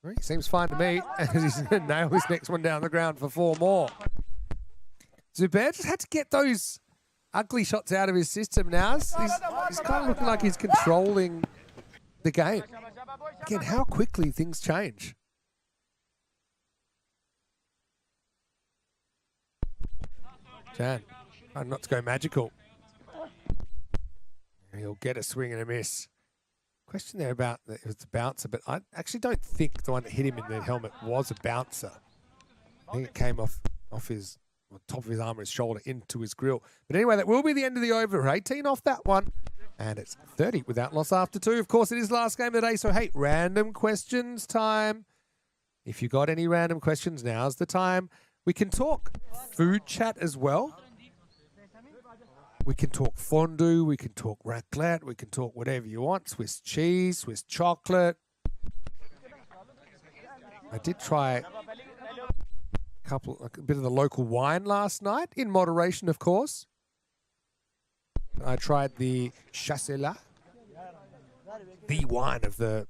Well, he seems fine to me, as he's going to nail this next one down the ground for 4 more. Zubair just had to get those ugly shots out of his system now. He's kind of looking like he's controlling the game. Again, how quickly things change. Jan, trying not to go magical. He'll get a swing and a miss. Question there about it was the bouncer, but I actually don't think the one that hit him in the helmet was a bouncer. I think it came off his top of his arm or his shoulder into his grill. But anyway, that will be the end of the over. 18 off that one. And it's 30 without loss after 2. Of course, it is the last game of the day. So, hey, random questions time. If you got any random questions, now's the time. We can talk food chat as well. We can talk fondue. We can talk raclette. We can talk whatever you want. Swiss cheese, Swiss chocolate. I did try a bit of the local wine last night, in moderation, of course. I tried the Chasselas, the wine of the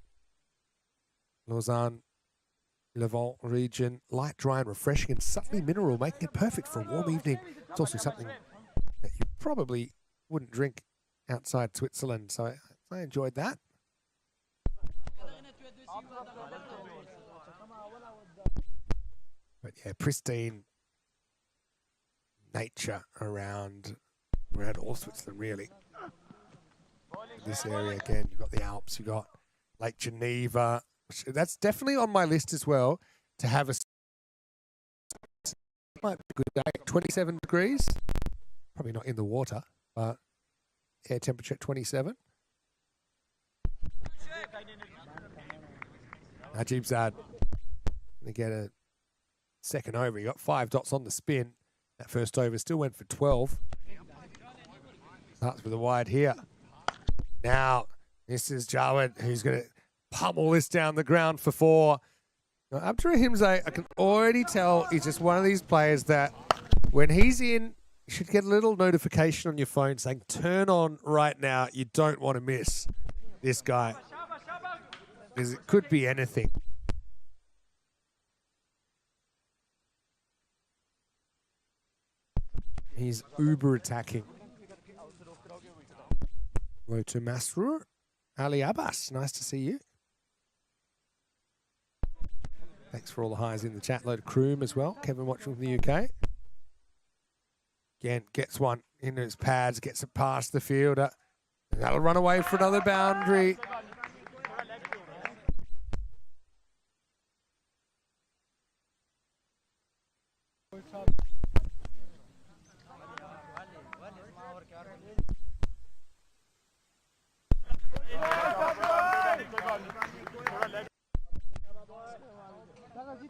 Lausanne, Levant region. Light, dry, and refreshing, and subtly mineral, making it perfect for a warm evening. It's also something that you probably wouldn't drink outside Switzerland, so I enjoyed that. But yeah, pristine nature around all Switzerland, really. This area, again, you've got the Alps, you've got Lake Geneva. That's definitely on my list as well, to have a... Might be a good day, 27 degrees. Probably not in the water, but air temperature at 27. Najib Zad going to get a second over. He got 5 dots on the spin. That first over still went for 12. Starts with a wide here. Now, this is Jawed, who's going to pummel this down the ground for 4. Now, Abdurrahimzade, I can already tell he's just one of these players that when he's in, you should get a little notification on your phone saying, turn on right now. You don't want to miss this guy. Because it could be anything. He's uber attacking. Hello to Masroor. Ali Abbas, nice to see you. Thanks for all the highs in the chat. Hello to Kroom as well. Kevin watching from the UK. Again, gets one into his pads, gets it past the fielder. And that'll run away for another boundary.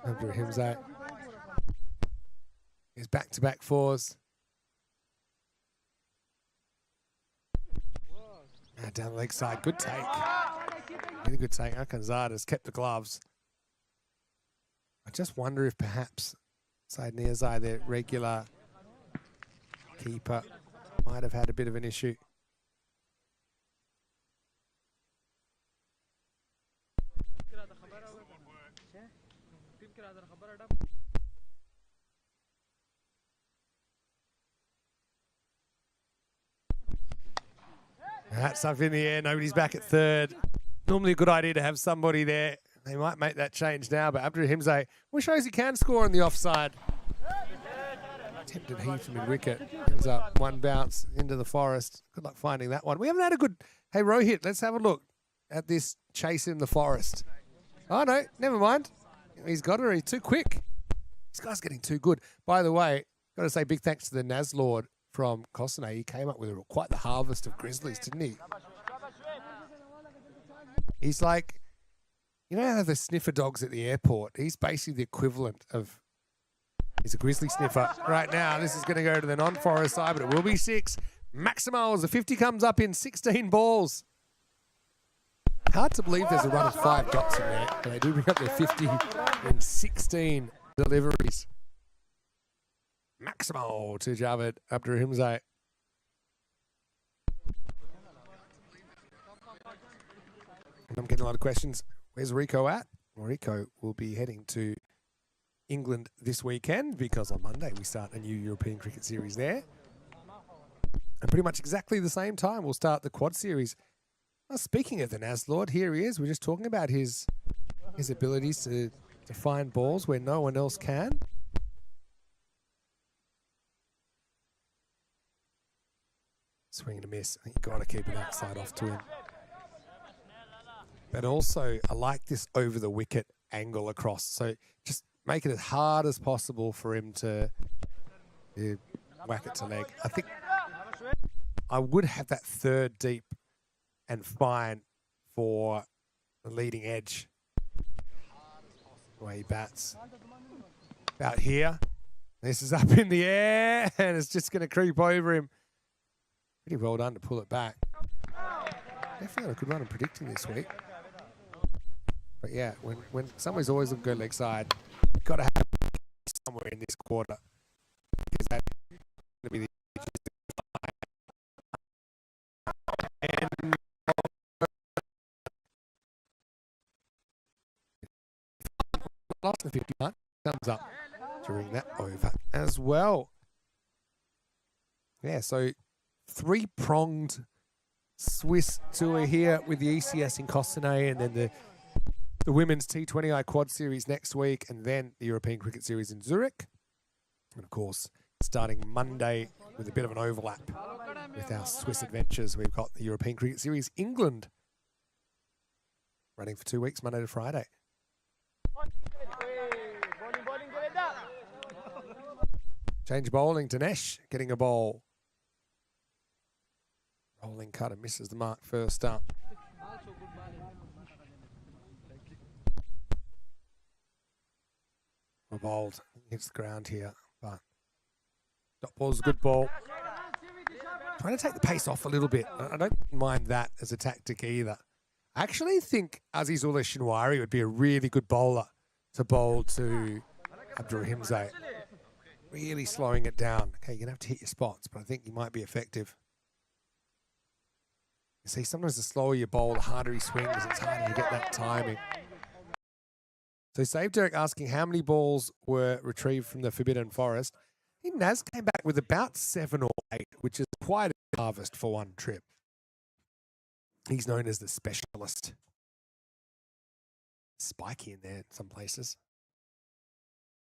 Abdurrahimzade. His back-to-back 4s. Down the leg side, good take. Really good take. Akanzada has kept the gloves. I just wonder if perhaps Said Niazai, their regular keeper, might have had a bit of an issue. That's up in the air. Nobody's back at third. Normally a good idea to have somebody there. They might make that change now, but Abdurrahimzade, well, shows he can score on the offside. Attempted heave from mid-wicket. Ends up one bounce into the forest. Good luck finding that one. We haven't had a good... Hey, Rohit, let's have a look at this chase in the forest. Oh, no, never mind. He's got her. He's too quick. This guy's getting too good. By the way, got to say big thanks to the Nazlord from Cossonay. He came up with quite the harvest of grizzlies, didn't he? He's like, you know how the sniffer dogs at the airport? He's basically the equivalent of, he's a grizzly sniffer. Right now, this is going to go to the non-forest side, but it will be 6. Maximals, the 50 comes up in 16 balls. Hard to believe there's a run of 5 dots in there, but they do bring up their 50 in 16 deliveries. Maximal to Javed Abdurrahimzade. I'm getting a lot of questions. Where's Rico at? Well, Rico will be heading to England this weekend because on Monday we start a new European Cricket Series there. And pretty much exactly the same time we'll start the Quad Series. Well, speaking of the Nazlord, here he is. We're just talking about his abilities to find balls where no one else can. Swing and a miss. I think you've got to keep it outside off to him. But also, I like this over the wicket angle across. So just make it as hard as possible for him to whack it to leg. I think I would have that third deep and fine for the leading edge. The way he bats. About here. This is up in the air and it's just going to creep over him. Pretty well done to pull it back. Definitely had a good run in predicting this week. But yeah, when somebody's always going to go leg side, you've got to have somewhere in this quarter. Because that's going to be the and lost the 51. Thumbs up to ring that over as well. Yeah, so 3-pronged Swiss tour here with the ECS in Cossonay, and then the women's T20I Quad Series next week, and then the European Cricket Series in Zurich. And of course, starting Monday with a bit of an overlap with our Swiss adventures, we've got the European Cricket Series England running for 2 weeks, Monday to Friday. Change bowling, Dinesh getting a bowl. Rolling cutter misses the mark first up. Bold hits the ground here, but dot ball's a good ball. Trying to take the pace off a little bit. I don't mind that as a tactic either. I actually think Azizullah Shinwari would be a really good bowler to bowl to Abdurrahimzade. Really slowing it down. Okay, you're going to have to hit your spots, but I think you might be effective. You see, sometimes the slower you bowl, the harder he swings. It's harder to get that timing. So Save Derek asking how many balls were retrieved from the Forbidden Forest. I think Naz came back with about 7 or 8, which is quite a harvest for one trip. He's known as the specialist. Spiky in there in some places.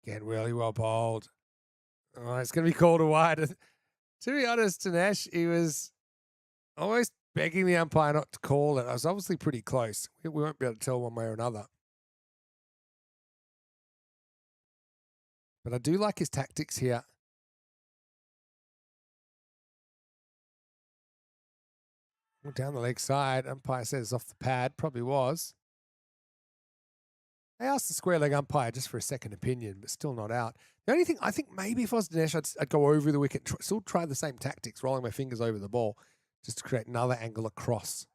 Again, really well bowled. Oh, it's going to be called a wide. To be honest, Dinesh, he was almost begging the umpire not to call it. I was obviously pretty close. We won't be able to tell one way or another. But I do like his tactics here. Down the leg side, umpire says off the pad, probably was. I asked the square leg umpire just for a second opinion, but still not out. The only thing, I think maybe if I was Dinesh, I'd go over the wicket, still try the same tactics, rolling my fingers over the ball, just to create another angle across.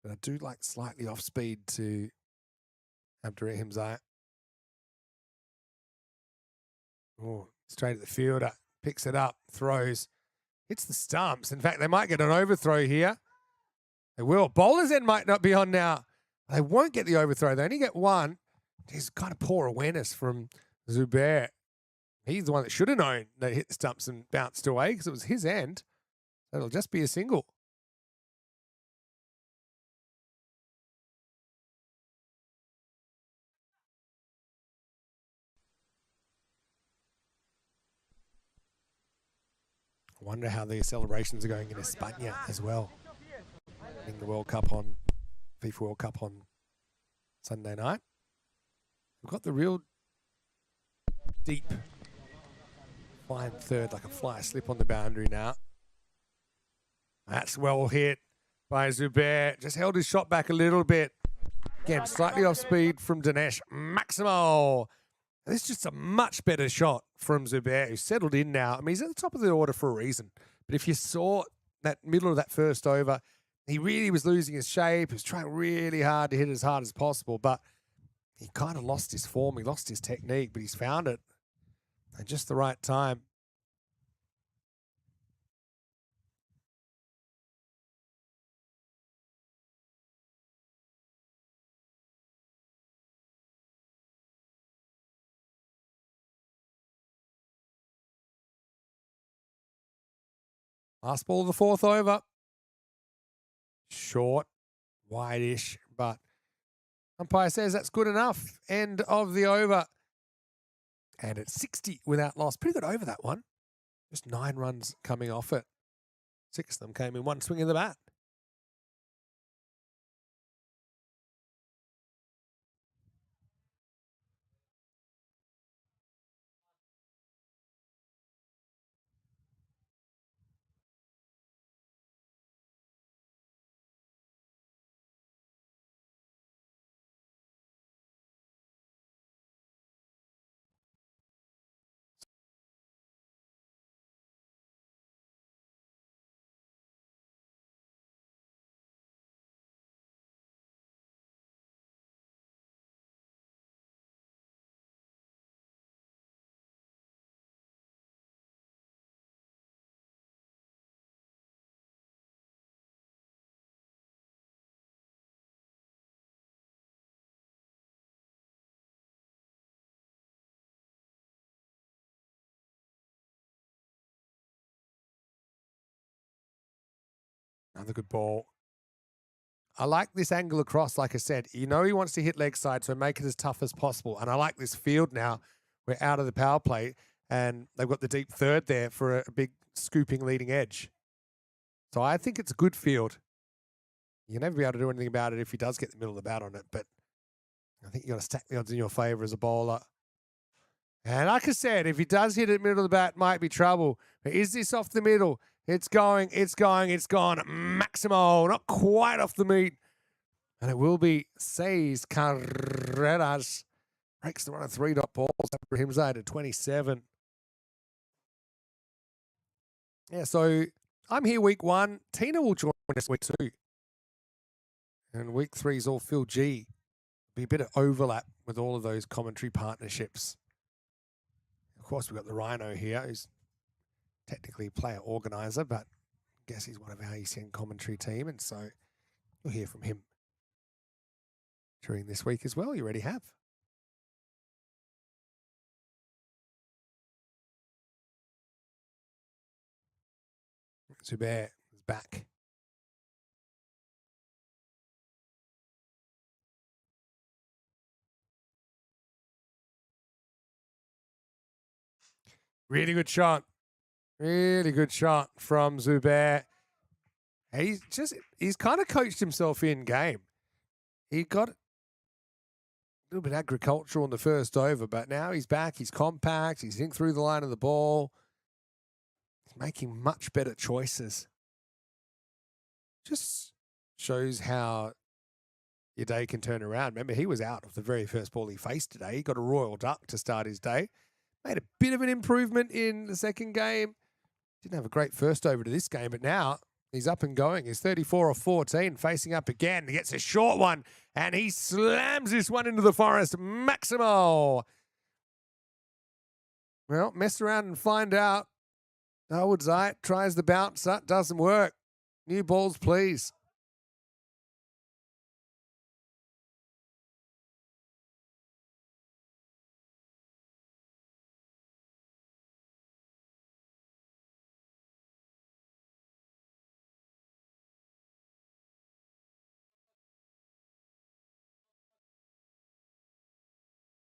But I do like slightly off speed to Abdurrahimzade. Oh, straight at the fielder, picks it up, throws, hits the stumps. In fact, they might get an overthrow here. They will. Bowler's end might not be on now. They won't get the overthrow. They only get one. He's kind of poor awareness from Zubair. He's the one that should have known that hit the stumps and bounced away because it was his end. So it'll just be a single. I wonder how the celebrations are going in España as well. In the World Cup on FIFA World Cup on Sunday night. We've got the real deep fine third, like a fly slip on the boundary now. That's well hit by Zubair. Just held his shot back a little bit. Again, slightly off speed from Dinesh. Maximal. This is just a much better shot from Zubair, who's settled in now. I mean, he's at the top of the order for a reason. But if you saw that middle of that first over, he really was losing his shape. He was trying really hard to hit it as hard as possible, but he kind of lost his form. He lost his technique, but he's found it at just the right time. Last ball of the fourth over. Short, wide-ish, but umpire says that's good enough. End of the over. And it's 60 without loss. Pretty good over that one. Just 9 runs coming off it. 6 of them came in one swing of the bat. Another good ball. I like this angle across, like I said. You know he wants to hit leg side, so make it as tough as possible. And I like this field now. We're out of the power play, and they've got the deep third there for a big scooping leading edge. So I think it's a good field. You'll never be able to do anything about it if he does get the middle of the bat on it, but I think you got to stack the odds in your favour as a bowler. And like I said, if he does hit it middle of the bat, might be trouble. But is this off the middle? It's going, it's going, it's gone. Maximo, not quite off the meat. And it will be Seis Carreras. Breaks the run of 3 dot balls. Ibrahim's at 27. Yeah, so I'm here week 1. Tina will join us week 2. And week 3 is all Phil G. Be a bit of overlap with all of those commentary partnerships. Of course, we've got the Rhino here, who's technically player organizer, but I guess he's one of our ECN commentary team, and so you'll hear from him during this week as well. You already have. Zubair is back. Really good shot. Really good shot from Zubair. He's kind of coached himself in game. He got a little bit agricultural in the first over, but now he's back. He's compact. He's in through the line of the ball. He's making much better choices. Just shows how your day can turn around. Remember, he was out of the very first ball he faced today. He got a royal duck to start his day. Made a bit of an improvement in the second game. Didn't have a great first over to this game, but now he's up and going. He's 34 off 14, facing up again. He gets a short one, and he slams this one into the forest. Maximo. Well, mess around and find out. Howard Zeit tries the bounce. That doesn't work. New balls, please.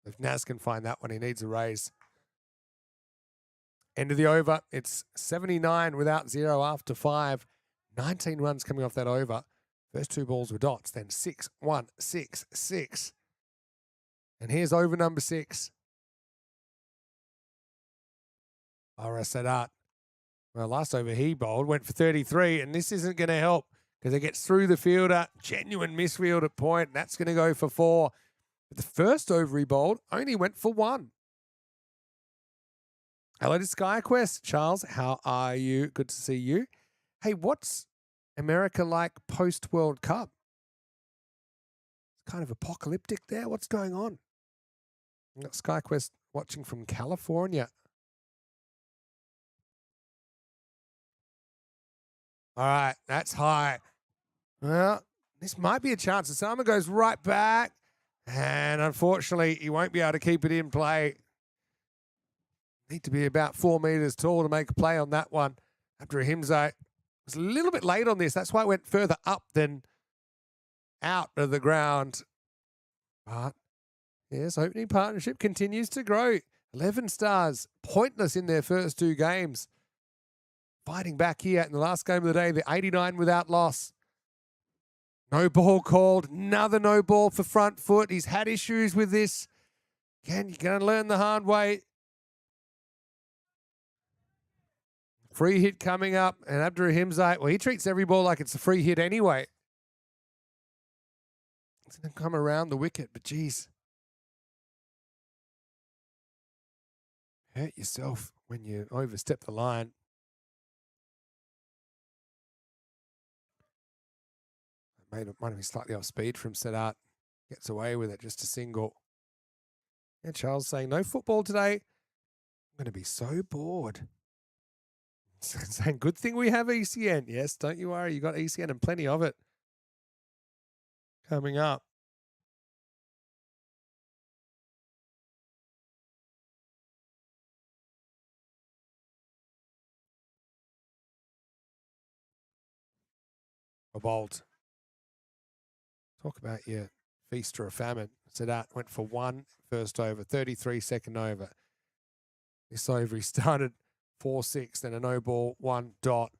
If Naz can find that one, he needs a raise. End of the over. It's 79 without 0 after 5. 19 runs coming off that over. First 2 balls were dots, then 6, 1, 6, 6. And here's over number 6. Ara Sadat. Well, last over he bowled, went for 33, and this isn't going to help because it gets through the fielder. Genuine misfield at point. And that's going to go for 4. But the first over he bowled only went for 1. Hello to SkyQuest. Charles, how are you? Good to see you. Hey, what's America like post-World Cup? It's kind of apocalyptic there. What's going on? We've got SkyQuest watching from California. All right, that's high. Well, this might be a chance. The Sama goes right back, and unfortunately, he won't be able to keep it in play. Need to be about 4 meters tall to make a play on that one. Abdurahimzai was a little bit late on this. That's why it went further up than out of the ground. But yes, opening partnership continues to grow. 11 stars, pointless in their first 2 games. Fighting back here in the last game of the day, the 89 without loss. No ball called. Another no ball for front foot. He's had issues with this. Again, you're going to learn the hard way. Free hit coming up, and Abdurahimzai, well, he treats every ball like it's a free hit anyway. It's going to come around the wicket, but geez. Hurt yourself when you overstep the line. Might have been slightly off speed from Sadat. Gets away with it, just a single. And Charles saying, no football today. I'm going to be so bored. Saying, good thing we have ECN. Yes, don't you worry. You got ECN and plenty of it coming up. A bolt. Talk about your feast or a famine. Sadat went for 1 first over, 33 second over. This over he started 4-6, then a no ball, 1 dot.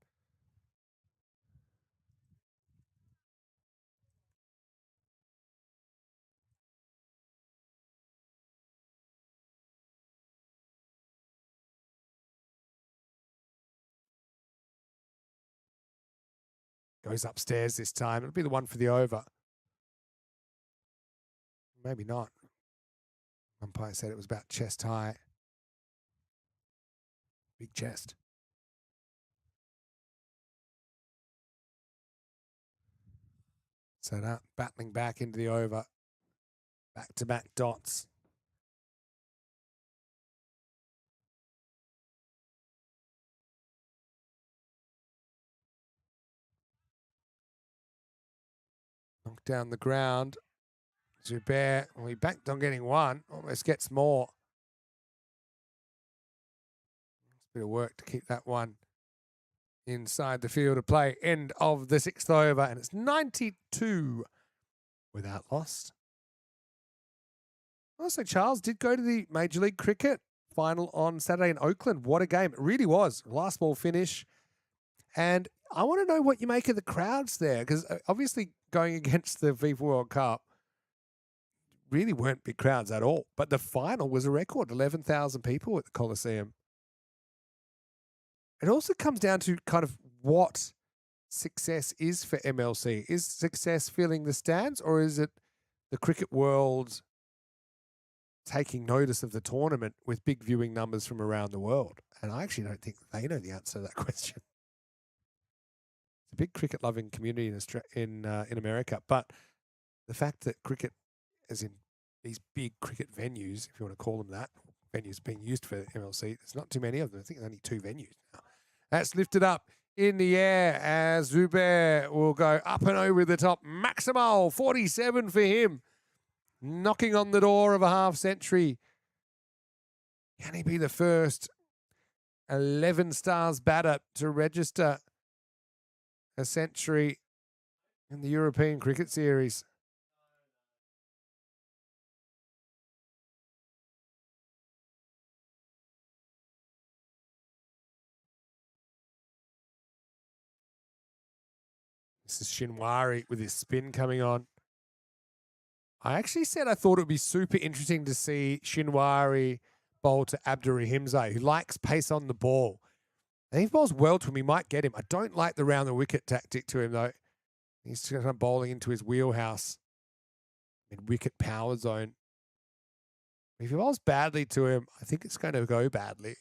Goes upstairs this time. It'll be the one for the over. Maybe not. Umpire said it was about chest high. Big chest. So now battling back into the over. Back-to-back dots. Knocked down the ground. Zubair, well, he backed on getting one. Almost gets more. It's a bit of work to keep that one inside the field of play. End of the 6th over, and it's 92 without loss. Also, Charles did go to the Major League Cricket final on Saturday in Oakland. What a game. It really was. Last ball finish. And I want to know what you make of the crowds there, because obviously going against the FIFA World Cup, really weren't big crowds at all. But the final was a record, 11,000 people at the Coliseum. It also comes down to kind of what success is for MLC. Is success filling the stands, or is it the cricket world taking notice of the tournament with big viewing numbers from around the world? And I actually don't think they know the answer to that question. It's a big cricket-loving community in America, but the fact that cricket, as in these big cricket venues, if you want to call them that, venues being used for MLC, there's not too many of them. I think there's only 2 venues now. That's lifted up in the air as Zubair will go up and over the top. Maximal, 47 for him. Knocking on the door of a half century. Can he be the first 11 stars batter to register a century in the European Cricket Series? This is Shinwari with his spin coming on. I actually said I thought it would be super interesting to see Shinwari bowl to Abdurrahimzai, who likes pace on the ball. And if he bowls well to him, he might get him. I don't like the round the wicket tactic to him, though. He's kind of bowling into his wheelhouse in wicket power zone. If he bowls badly to him, I think it's going to go badly.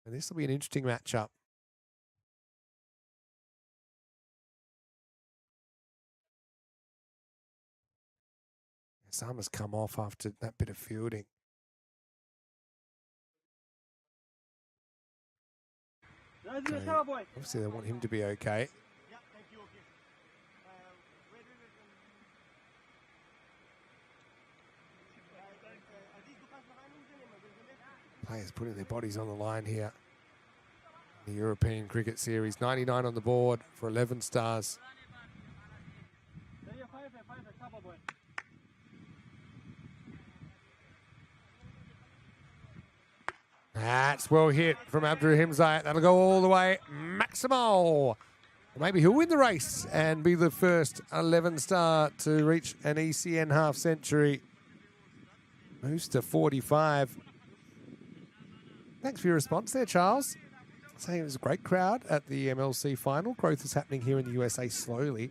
And this will be an interesting matchup. Sama's come off after that bit of fielding. Obviously, they want him to be okay. Players putting their bodies on the line here. The European Cricket Series, 99 on the board for 11 stars. That's well hit from Abdurrahimzai. That'll go all the way. Maximal. Maybe he'll win the race and be the first 11 star to reach an ECN half century. Moves to 45. Thanks for your response there, Charles. Saying it was a great crowd at the MLC final. Growth is happening here in the USA slowly.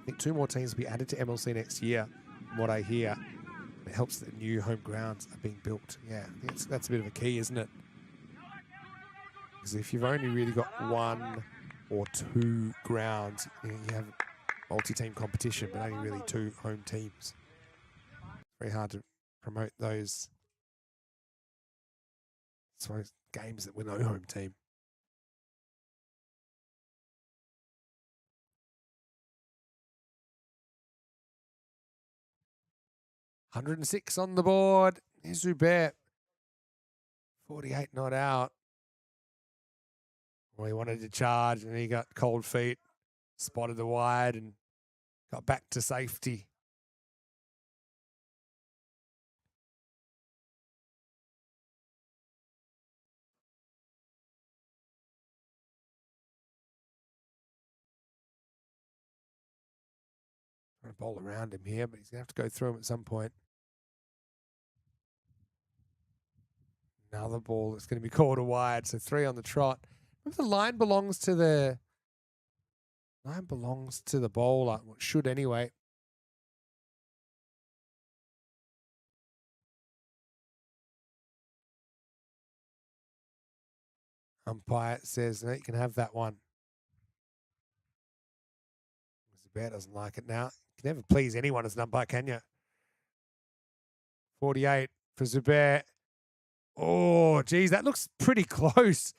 I think 2 more teams will be added to MLC next year, from what I hear. It helps that new home grounds are being built. Yeah, I think that's a bit of a key, isn't it? Because if you've only really got 1 or 2 grounds, you have multi-team competition, but only really 2 home teams. Very hard to promote those games that with no home team. $106 on the board. Here's Zubair. 48 not out. Well, he wanted to charge and he got cold feet, spotted the wide and got back to safety. Trying to bowl around him here, but he's going to have to go through him at some point. Another ball that's going to be called a wide, so 3 on the trot. Remember, the line belongs to the 9 belongs to the bowler. Well, it should anyway. Umpire says, no, you can have that one. Zubair doesn't like it now. You can never please anyone as an umpire, can you? 48 for Zubair. Oh, geez, that looks pretty close.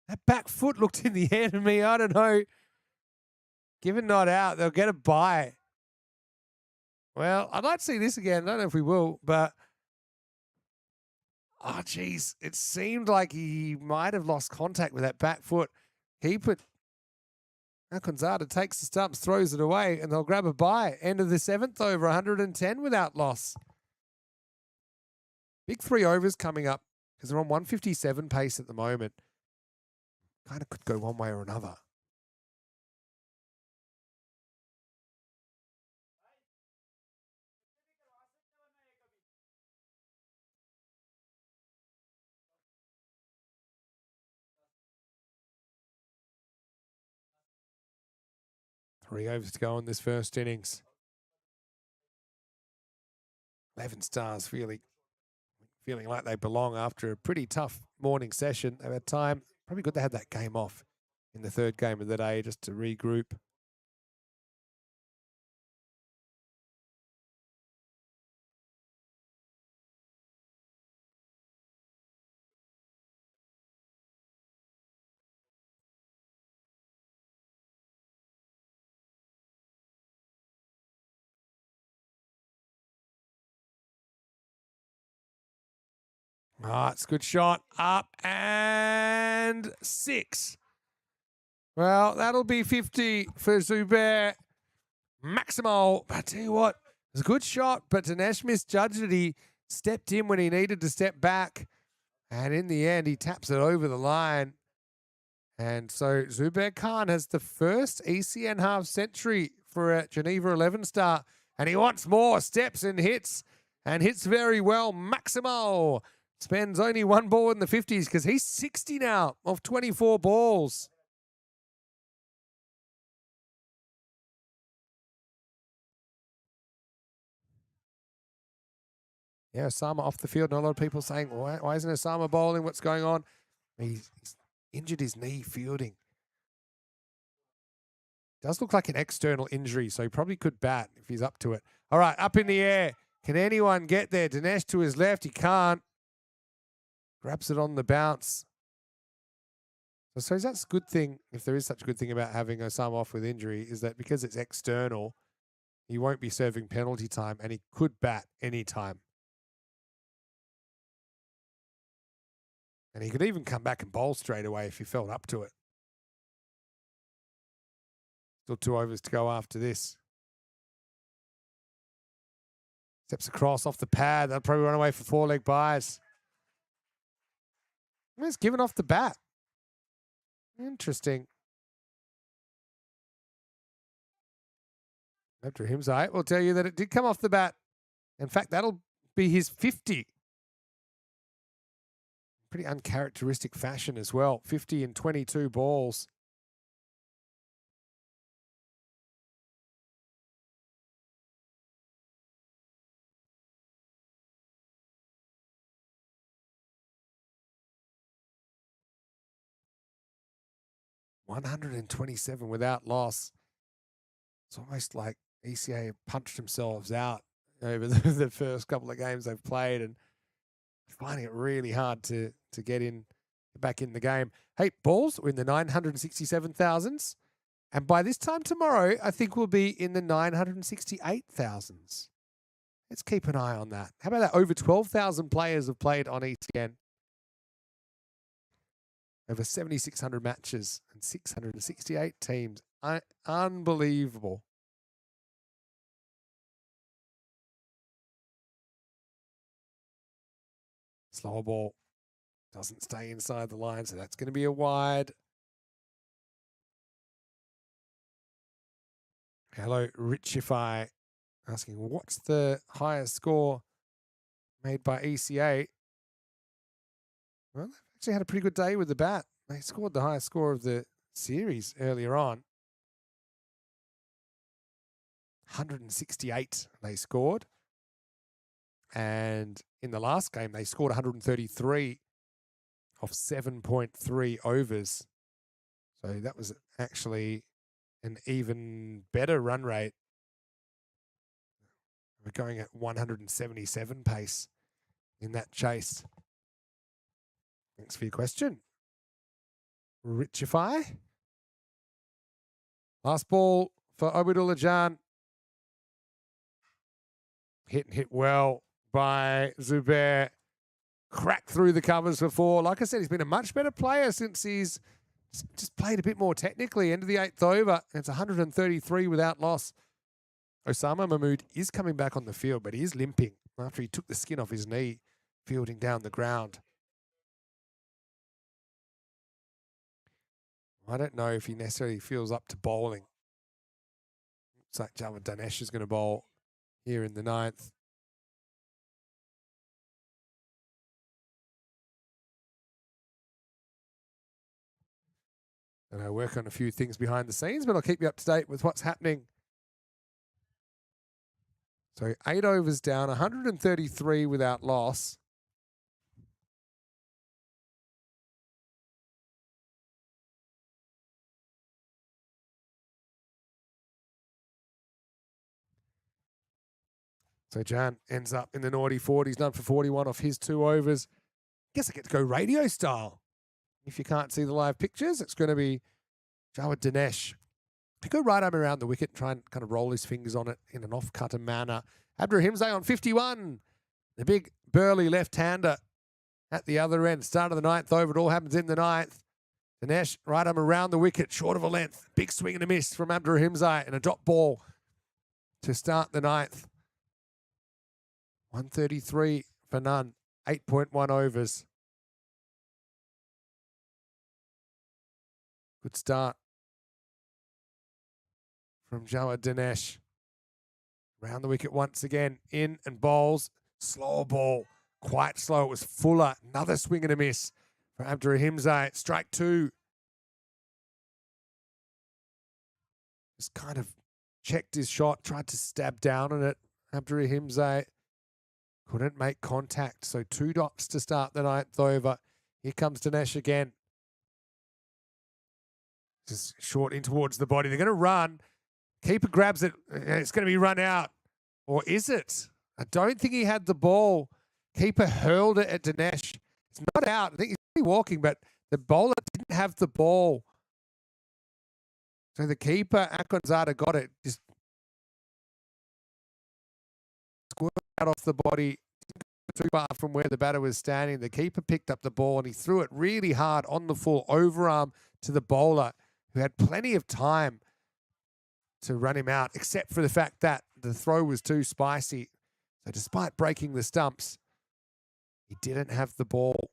That back foot looked in the air to me. I don't know. Given not out, they'll get a bye. Well, I'd like to see this again. I don't know if we will, but oh, geez, it seemed like he might have lost contact with that back foot. Keep it. Now Gonzada takes the stumps, throws it away, and they'll grab a bye. End of the 7th over, 110 without loss. Big 3 overs coming up because they're on 157 pace at the moment. Kind of could go one way or another. Three overs to go in this first innings. 11 Stars feeling like they belong after a pretty tough morning session. They've had time. Probably good they had that game off in the 3rd game of the day just to regroup. Ah, it's a good shot. Up and 6. Well, that'll be 50 for Zubair. Maximo. I tell you what, it was a good shot, but Dinesh misjudged it. He stepped in when he needed to step back. And in the end, he taps it over the line. And so Zubair Khan has the first ECN half century for a Geneva 11 star. And he wants more. Steps and hits very well. Maximo spends only 1 ball in the 50s because he's 60 now of 24 balls. Yeah, Osama off the field. And a lot of people saying, why isn't Osama bowling? What's going on? He's injured his knee fielding. Does look like an external injury, so he probably could bat if he's up to it. All right, up in the air. Can anyone get there? Dinesh to his left. He can't. Grabs it on the bounce. So that's a good thing, if there is such a good thing about having Osama off with injury, is that because it's external, he won't be serving penalty time and he could bat any time. And he could even come back and bowl straight away if he felt up to it. Still 2 overs to go after this. Steps across off the pad. They'll probably run away for 4-leg byes. He's given off the bat. Interesting. After him, I will tell you that it did come off the bat. In fact, that'll be his 50. Pretty uncharacteristic fashion as well. 50 in 22 balls. $127 without loss. It's almost like ECA punched themselves out over the first couple of games they've played and finding it really hard to get back in the game. Hey, balls are in the 967,000s. And by this time tomorrow, I think we'll be in the 968,000s. Let's keep an eye on that. How about that? Over 12,000 players have played on ECN. Over 7,600 matches and 668 teams. Unbelievable. Slower ball doesn't stay inside the line, so that's going to be a wide. Hello, Richify, asking what's the highest score made by ECA? Well, they've actually had a pretty good day with the bat. They scored the highest score of the series earlier on. 168 they scored. And in the last game, they scored 133 off 7.3 overs. So that was actually an even better run rate. We're going at 177 pace in that chase. Thanks for your question. Richify. Last ball for Obidullah Jan. Hit well by Zubair. Cracked through the covers before. Like I said, he's been a much better player since he's just played a bit more technically. End of the 8th over. It's 133 without loss. Osama Mahmood is coming back on the field, but he is limping after he took the skin off his knee, fielding down the ground. I don't know if he necessarily feels up to bowling. Looks like Java Danesh is going to bowl here in the 9th. And I work on a few things behind the scenes, but I'll keep you up to date with what's happening. So 8 overs down, 133 without loss. So Jan ends up in the naughty 40s, done for 41 off his 2 overs. Guess I get to go radio style. If you can't see the live pictures, it's going to be Jawad Dinesh. He go right arm around the wicket, try and kind of roll his fingers on it in an off-cutter manner. Abdurrahimzai on 51. The big burly left-hander at the other end. Start of the 9th over. It all happens in the 9th. Dinesh right arm around the wicket, short of a length. Big swing and a miss from Abdurrahimzai and a drop ball to start the 9th. 133 for none. 8.1 overs. Good start from Jawad Dinesh. Round the wicket once again. In and bowls. Slow ball. Quite slow. It was Fuller. Another swing and a miss for Abdurrahimzai. Strike 2. Just kind of checked his shot. Tried to stab down on it. Abdurrahimzai couldn't make contact. So 2 dots to start the 9th over. Here comes Dinesh again. Just short in towards the body. They're going to run. Keeper grabs it. It's going to be run out. Or is it? I don't think he had the ball. Keeper hurled it at Dinesh. It's not out. I think he's walking, but the bowler didn't have the ball. So the keeper, Akonzada, got it. Just squirted out off the body. Too far from where the batter was standing. The keeper picked up the ball and he threw it really hard on the full overarm to the bowler, who had plenty of time to run him out, except for the fact that the throw was too spicy. So despite breaking the stumps, he didn't have the ball.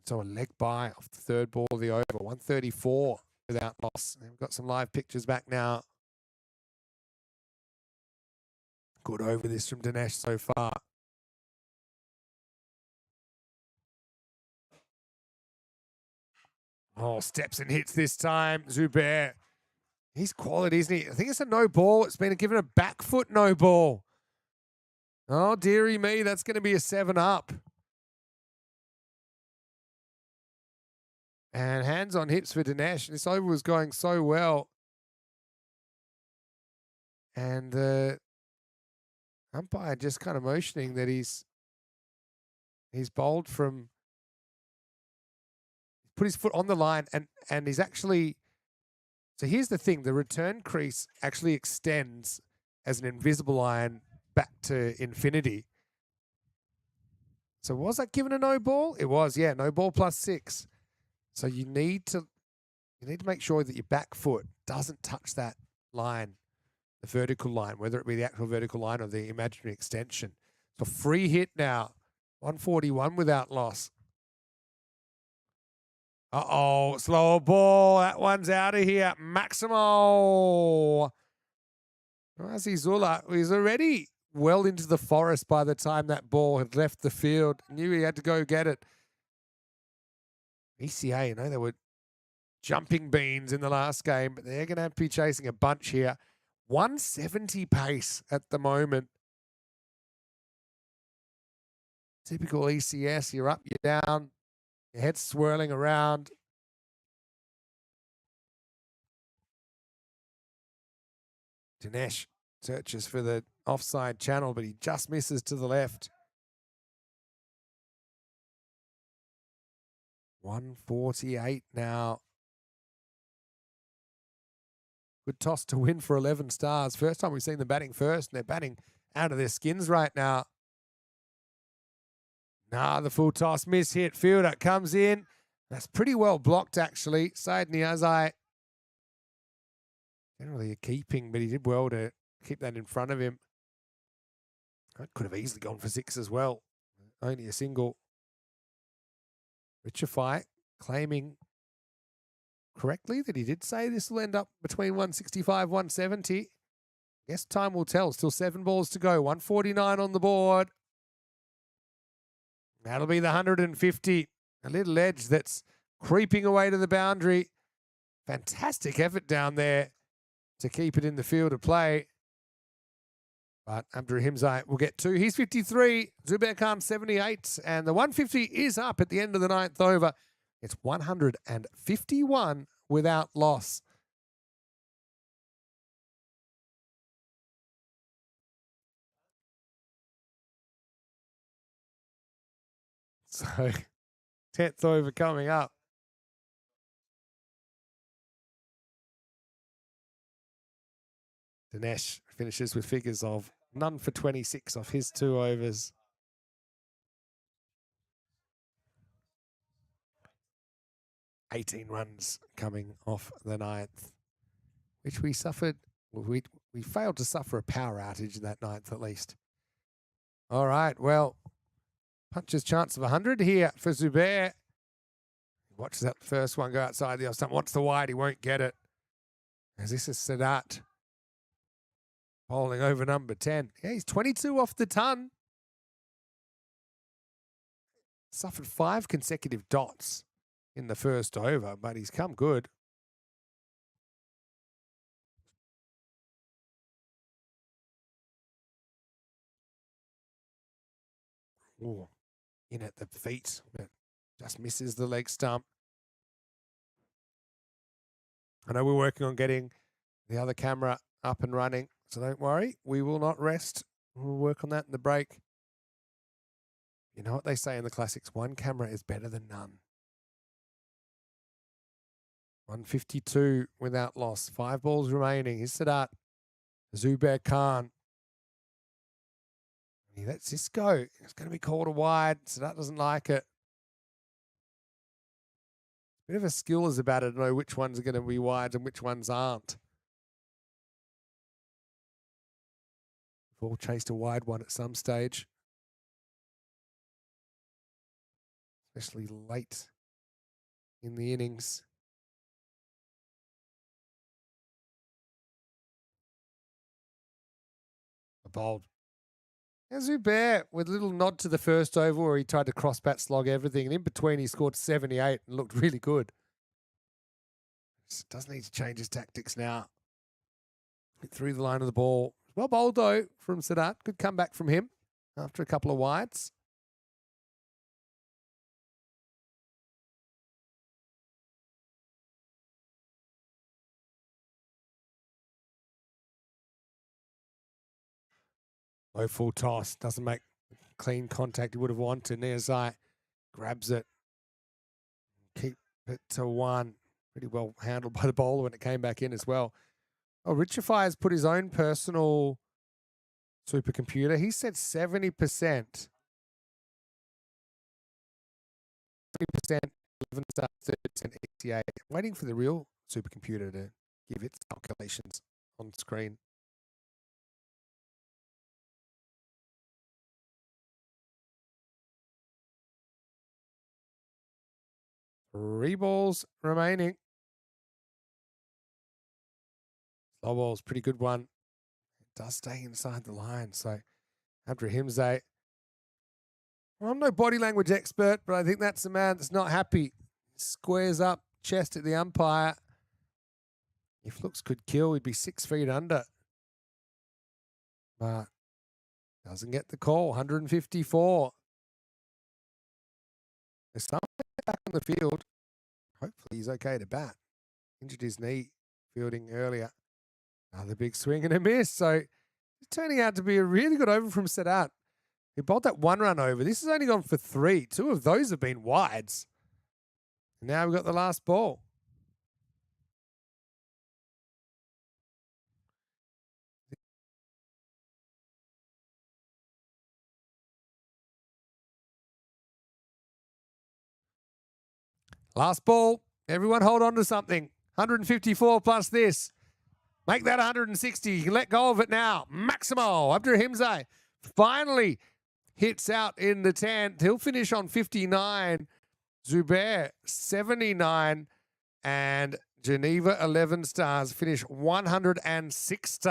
So a leg bye off the 3rd ball of the over. 134 without loss. And we've got some live pictures back now. Good over this from Dinesh so far. Oh, steps and hits this time. Zubair. He's quality, isn't he? I think it's a no ball. It's been given a back foot no ball. Oh, dearie me. That's going to be a 7 up. And hands on hips for Dinesh. This over was going so well. And the umpire just kind of motioning that he's bowled from, put his foot on the line and he's actually, so here's the thing, the return crease actually extends as an invisible line back to infinity. So was that given a no ball? It was, yeah, no ball plus 6. So you need to make sure that your back foot doesn't touch that line, the vertical line, whether it be the actual vertical line or the imaginary extension. So free hit now, 141 without loss. Uh-oh, slow ball. That one's out of here. Maximo. Azizullah was already well into the forest by the time that ball had left the field. Knew he had to go get it. ECA, you know, they were jumping beans in the last game, but they're going to have to be chasing a bunch here. 170 pace at the moment. Typical ECS, you're up, you're down, your head's swirling around. Dinesh searches for the offside channel, but he just misses to the left. 148 now. Good toss to win for 11 stars. First time we've seen them batting first, and they're batting out of their skins right now. The full toss, miss hit. Fielder comes in. That's pretty well blocked, actually. Syed Niazai. Generally a keeping, but he did well to keep that in front of him. That could have easily gone for 6 as well. Only a single. Richify claiming correctly that he did say this will end up between 165, 170. Guess time will tell. Still 7 balls to go. 149 on the board. That'll be the 150. A little edge that's creeping away to the boundary. Fantastic effort down there to keep it in the field of play. But Abdur Himzai will get 2. He's 53. Zubair Khan 78. And the 150 is up at the end of the 9th over. It's 151 without loss. So, 10th over coming up. Dinesh finishes with figures of none for 26 off his 2 overs. $18 runs coming off the 9th, which we suffered. We failed to suffer a power outage in that 9th at least. All right, well, puncher's chance of 100 here for Zubair. Watches that first one go outside the off stump. Wants the wide, he won't get it. As this is Sadat bowling over number 10. Yeah, he's 22 off the ton. Suffered 5 consecutive dots in the first over, but he's come good. Ooh, in at the feet, but just misses the leg stump. I know we're working on getting the other camera up and running, so don't worry. We will not rest. We'll work on that in the break. You know what they say in the classics, one camera is better than none. 152 without loss. 5 balls remaining. Here's Sadat. Zubair Khan. He lets this go. It's going to be called a wide. Sadat doesn't like it. Bit of a skill is about it to know which ones are going to be wides and which ones aren't. We've all chased a wide one at some stage. Especially late in the innings. A bold. Zubair with a little nod to the first over where he tried to cross bat slog everything. And in between he scored 78 and looked really good. Just doesn't need to change his tactics now. Hit through the line of the ball. Well bowled though from Sadat. Good comeback from him after a couple of wides. Low full toss. Doesn't make clean contact he would have wanted. Niazai grabs it. Keep it to 1. Pretty well handled by the bowler when it came back in as well. Oh, Richify has put his own personal supercomputer. He said 70%. 70%, 11 stars, 30% ECS. Waiting for the real supercomputer to give its calculations on screen. Three balls remaining. Slow ball's pretty good one. It does stay inside the line. So Abdur Himzai. Well, I'm no body language expert, but I think that's the man that's not happy. Squares up, chest at the umpire. If looks could kill, he'd be 6 feet under. but doesn't get the call. 154. There's someone back on the field. Hopefully he's okay to bat. Injured his knee fielding earlier. Another big swing and a miss. So it's turning out to be a really good over from Sadat. He bowled that 1 run over. This has only gone for 3. 2 of those have been wides. And now we've got the last ball. Last ball. Everyone hold on to something. 154 plus this. Make that 160. You can let go of it now. Maximo Abdurahimzai finally hits out in the 10th. He'll finish on 59. Zubair 79. And Geneva 11 Stars finish 160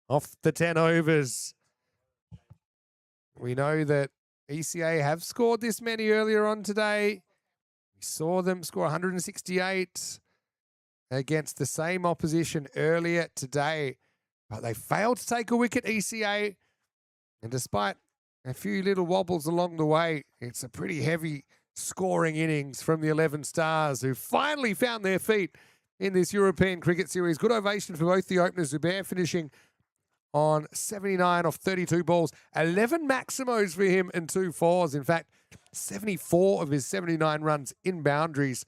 off the 10 overs. We know that ECA have scored this many earlier on today. We saw them score 168 against the same opposition earlier today, but they failed to take a wicket, ECA. And despite a few little wobbles along the way, it's a pretty heavy scoring innings from the 11 Stars, who finally found their feet in this European Cricket Series. Good ovation for both the openers. Zubair finishing on 79 off 32 balls. 11 maximos for him and 2 fours. In fact, 74 of his 79 runs in boundaries.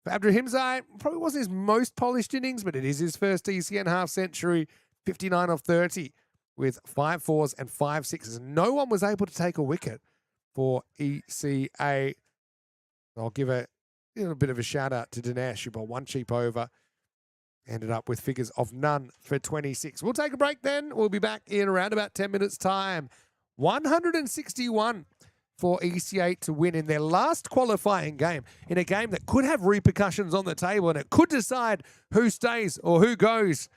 For Abdurahimzai, probably wasn't his most polished innings, but it is his first ECN half century. 59 off 30 with 5 fours and 5 sixes. No one was able to take a wicket for ECA. I'll give a little bit of a shout out to Dinesh, who bowled 1 cheap over. Ended up with figures of none for 26. We'll take a break then. We'll be back in around about 10 minutes' time. 161 for ECA to win in their last qualifying game, in a game that could have repercussions on the table, and it could decide who stays or who goes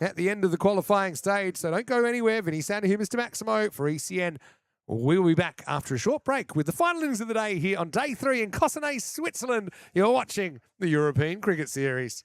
at the end of the qualifying stage. So don't go anywhere. Vinny Sander here, Mr. Maximo for ECN. We'll be back after a short break with the final innings of the day here on day 3 in Cossonay, Switzerland. You're watching the European Cricket Series.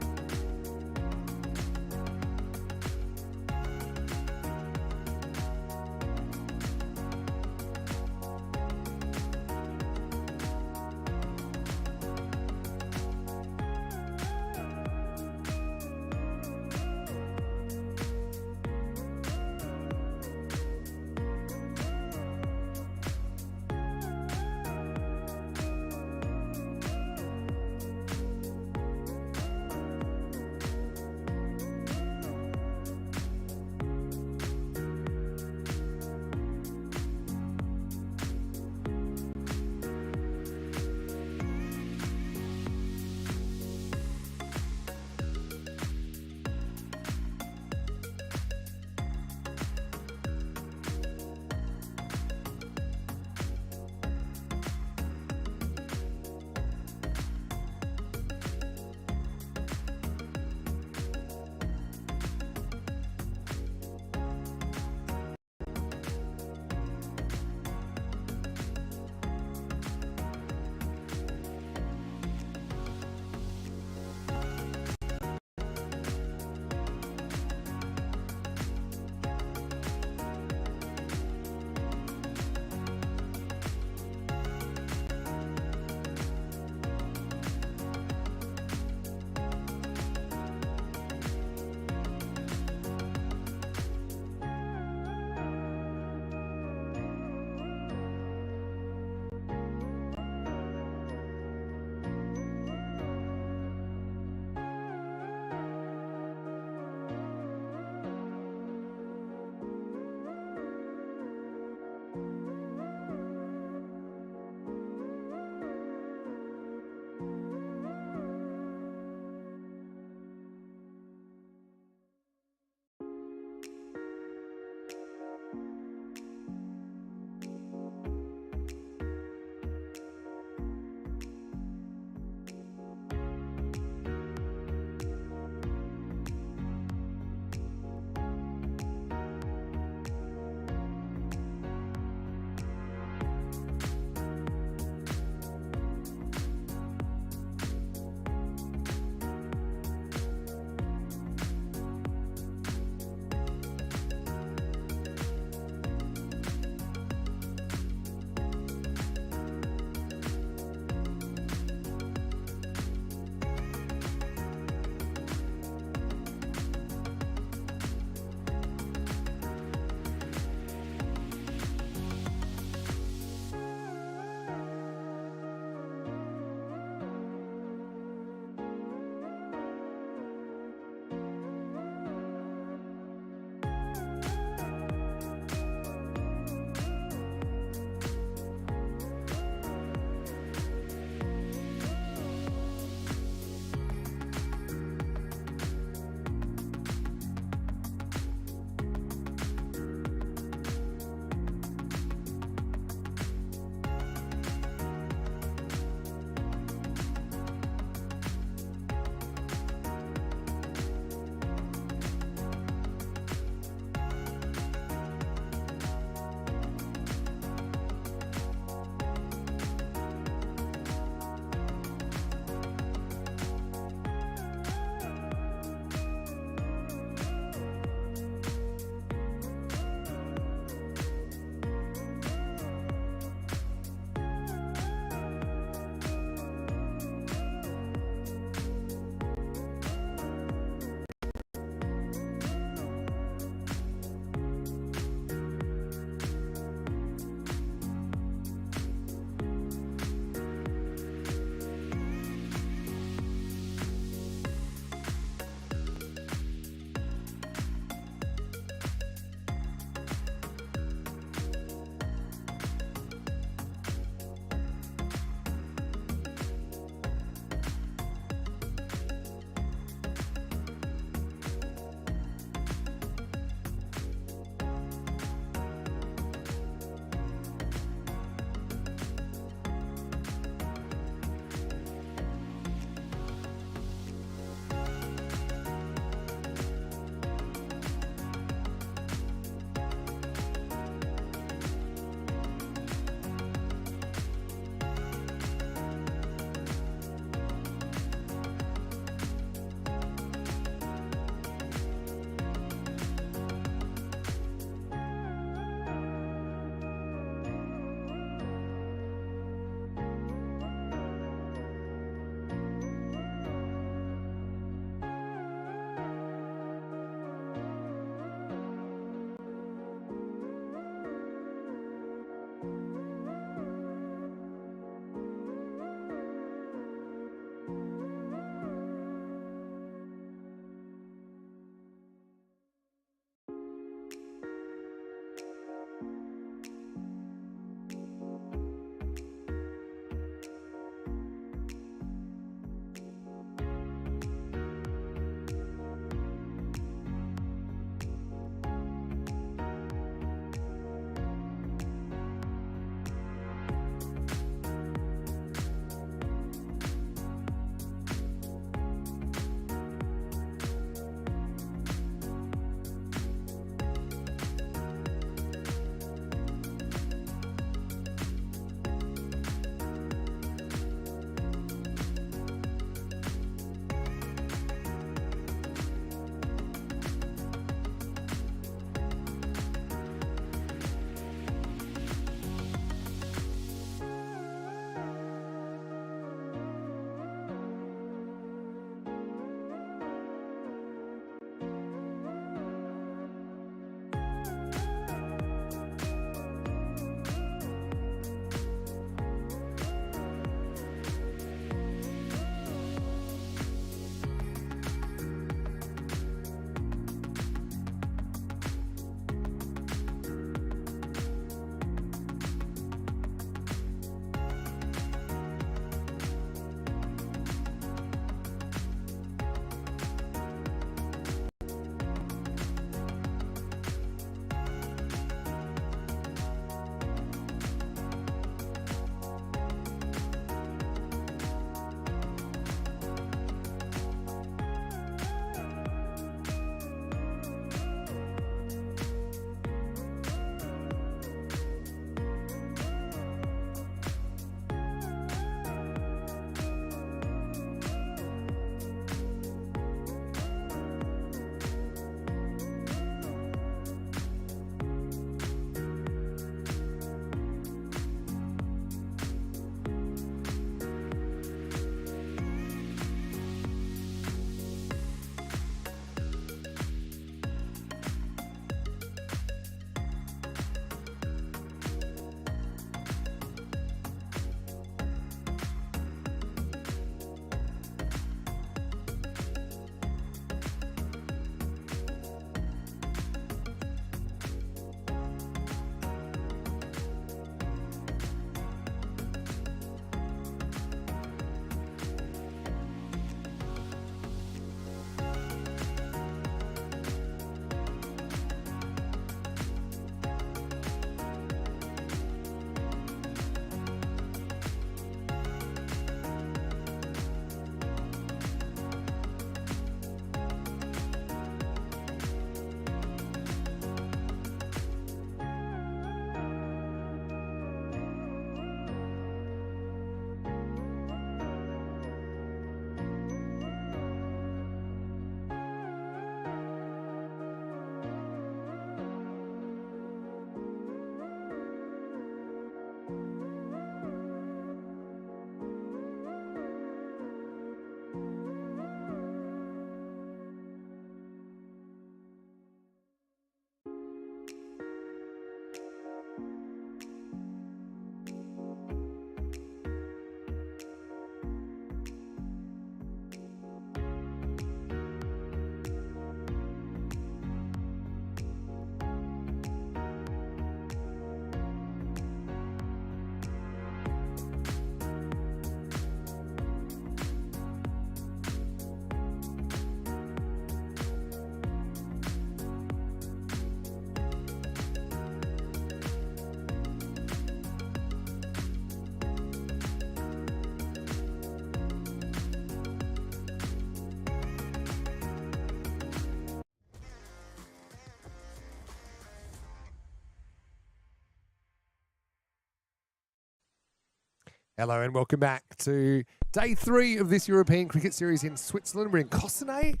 Hello and welcome back to day 3 of this European cricket series in Switzerland. We're in Cossonay,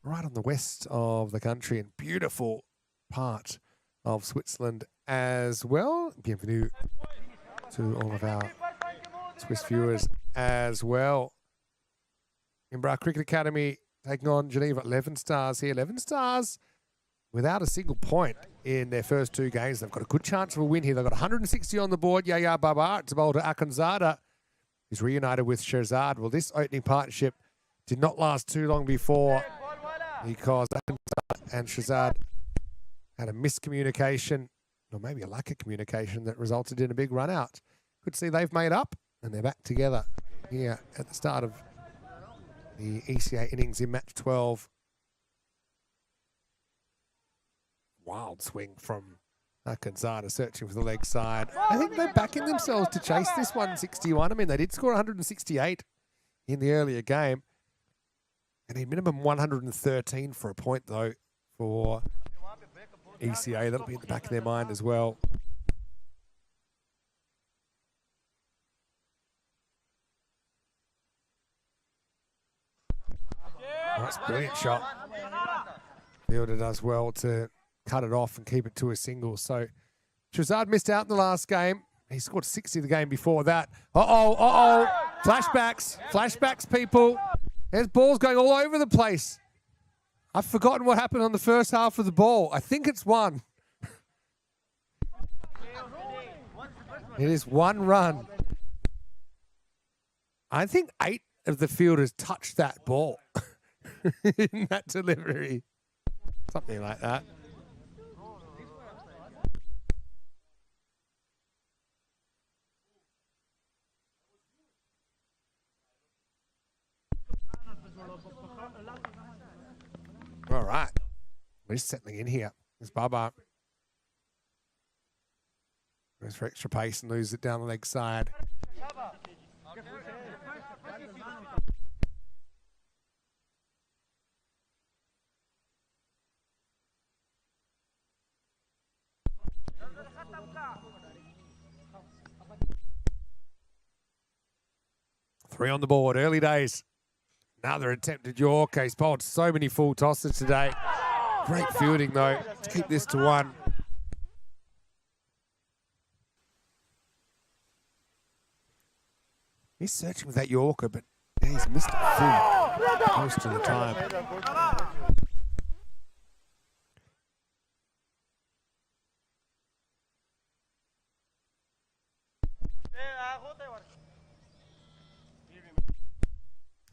right on the west of the country, and beautiful part of Switzerland as well. Bienvenue to all of our Swiss viewers as well. Edinburgh Cricket Academy taking on Geneva. 11 Stars here. 11 Stars without a single point in their first 2 games. They've got a good chance of a win here. They've got 160 on the board. Yaya Baba to bowl to Akanzada, who's reunited with Shehzad. Well, this opening partnership did not last too long before, because Akanzada and Shehzad had a miscommunication, or maybe a lack of communication, that resulted in a big run out. Could see they've made up and they're back together here at the start of the ECA innings in match 12. Wild swing from Akanzada, searching for the leg side. I think they're backing themselves to chase this 161. I mean, they did score 168 in the earlier game. And a minimum 113 for a point, though, for ECA. That'll be in the back of their mind as well. Oh, that's a brilliant shot. Fielder does well to cut it off and keep it to a single. So Shehzad missed out in the last game. He scored 60 the game before that. Flashbacks, people. There's balls going all over the place. I've forgotten what happened on the first half of the ball. I think it's 1. It is 1 run. I think 8 of the fielders touched that ball in that delivery. Something like that. All right. We're just settling in here. There's Baba. Goes for extra pace and loses it down the leg side. Three on the board, early days. Another attempted Yorker. He's bowled so many full tosses today. Great fielding, though, to keep this to 1. He's searching with that Yorker, but he's missed it full most of the time.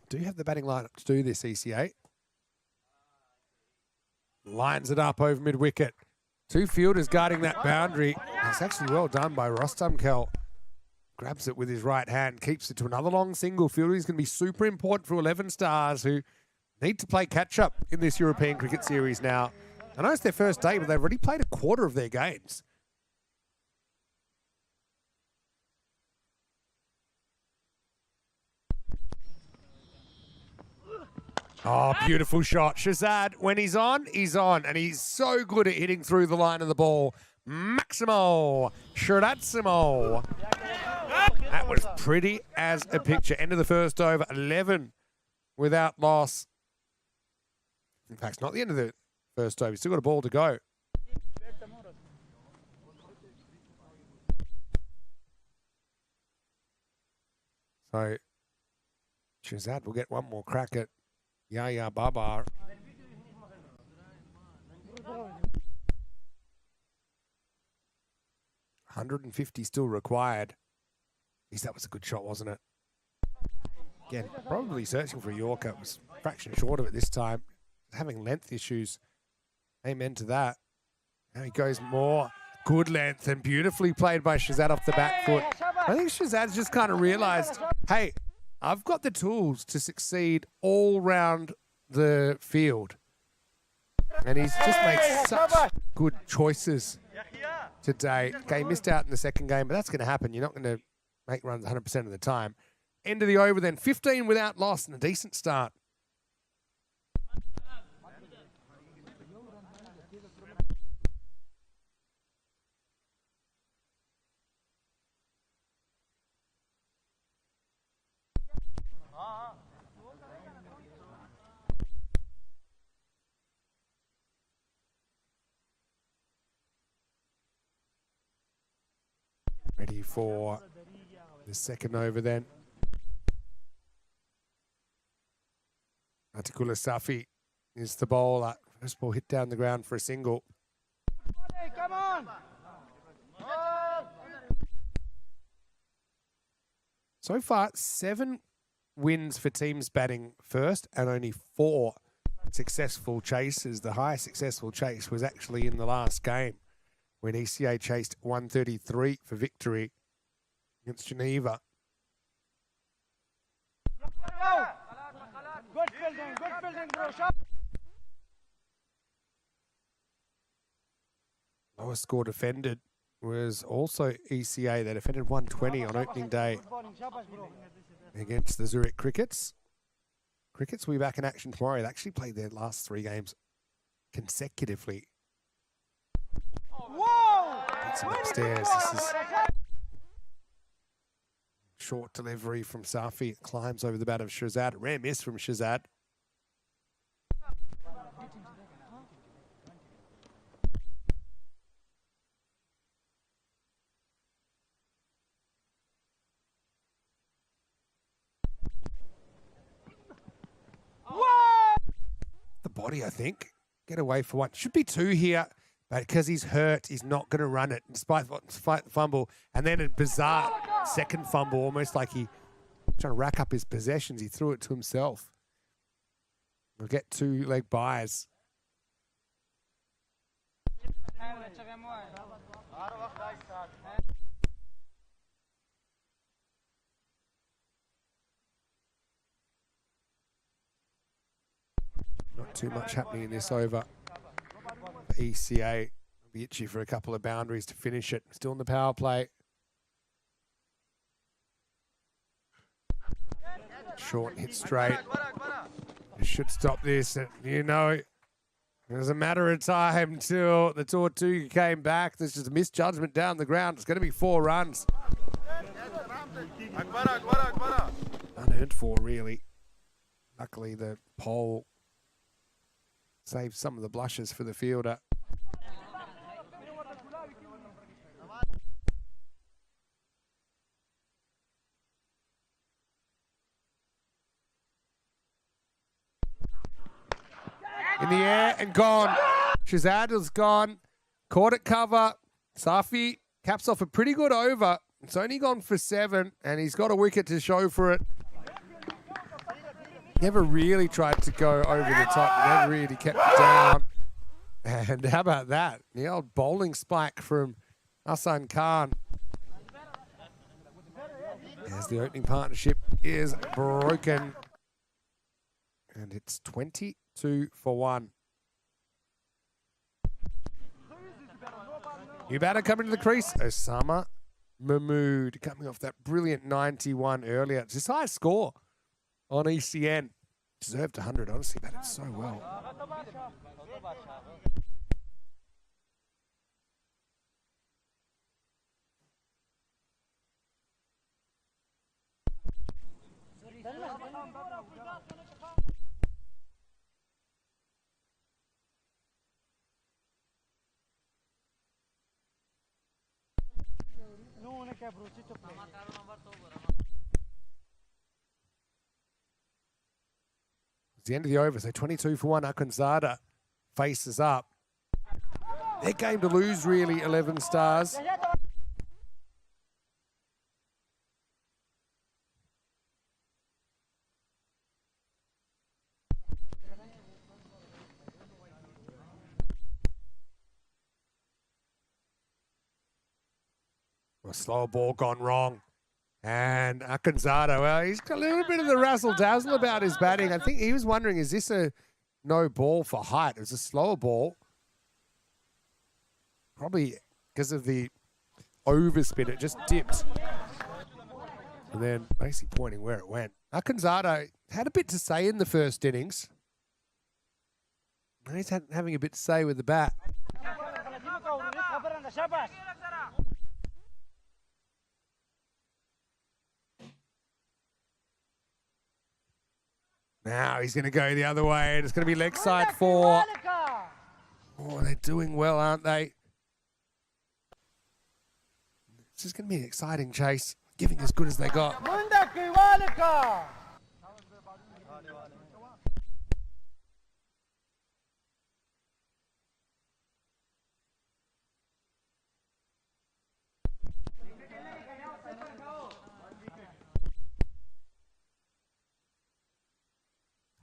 Do you have the batting lineup to do this, ECA? Lines it up over mid-wicket. 2 fielders guarding that boundary. That's actually well done by Rostam Kel. Grabs it with his right hand, keeps it to another long single. Fielder is going to be super important for 11 Stars, who need to play catch-up in this European cricket series now. I know it's their first day, but they've already played a quarter of their games. Oh, beautiful shot. Shehzad, when he's on, and he's so good at hitting through the line of the ball. Maximo Shiratsimo. That was pretty as a picture. End of the first over, 11 without loss. In fact, it's not the end of the first over. He's still got a ball to go. So Shehzad will get one more crack at Yaya Baba. $150 still required. Geez, that was a good shot, wasn't it? Again, probably searching for a Yorker. It was a fraction short of it this time. Having length issues. Amen to that. Now he goes more. Good length and beautifully played by Shehzad off the back foot. I think Shehzad's just kind of realised, hey, I've got the tools to succeed all round the field. And he's just made such good choices today. Okay, he missed out in the second game, but that's going to happen. You're not going to make runs 100% of the time. End of the over then, 15 without loss and a decent start. Ready for the second over then. Atikula Safi is the bowler. First ball hit down the ground for a single. Hey, come on. So far, 7 wins for teams batting first and only 4 successful chases. The highest successful chase was actually in the last game when ECA chased 133 for victory against Geneva. Good fielding, bro. Sharp. Lowest score defended was also ECA. They defended 120 on opening day against the Zurich Crickets. Crickets will be back in action tomorrow. They actually played their last 3 games consecutively. Whoa! It's upstairs. This is short delivery from Safi. It climbs over the bat of Shazad. Rare miss from Shazad. The body, I think. Get away for 1. Should be 2 here, but because he's hurt, he's not going to run it despite the fumble. And then a bizarre second fumble, almost like he was trying to rack up his possessions. He threw it to himself. We'll get 2-leg buys. Not too much happening in this over. ECA will be itchy for a couple of boundaries to finish it. Still in the power play. Short hit straight. Should stop this. You know, it was a matter of time until the Tortuga came back. There's just a misjudgment down the ground. It's going to be 4 runs. Unearned 4, really. Luckily, the pole saved some of the blushes for the fielder. In the air and gone. Shazad gone. Caught at cover. Safi caps off a pretty good over. It's only gone for 7, and he's got a wicket to show for it. Never really tried to go over the top. Never really kept it down. And how about that? The old bowling spike from Hassan Khan. As the opening partnership is broken. And it's 22 for 1. New batter coming to the crease. Osama Mahmood coming off that brilliant 91 earlier. It's his highest score on ECN. Deserved 100, honestly, batted so well. It's the end of the over, so 22 for 1. Akanzada faces up. Their game to lose, really, 11 Stars. A slow ball gone wrong. And Akanzada, well, he's got a little bit of the razzle-dazzle about his batting. I think he was wondering, is this a no ball for height? It was a slower ball. Probably because of the overspin, it just dipped. And then basically pointing where it went. Akanzada had a bit to say in the first innings. And he's having a bit to say with the bat. Now he's going to go the other way, and it's going to be leg side 4. Oh, they're doing well, aren't they? This is going to be an exciting chase, giving as good as they got.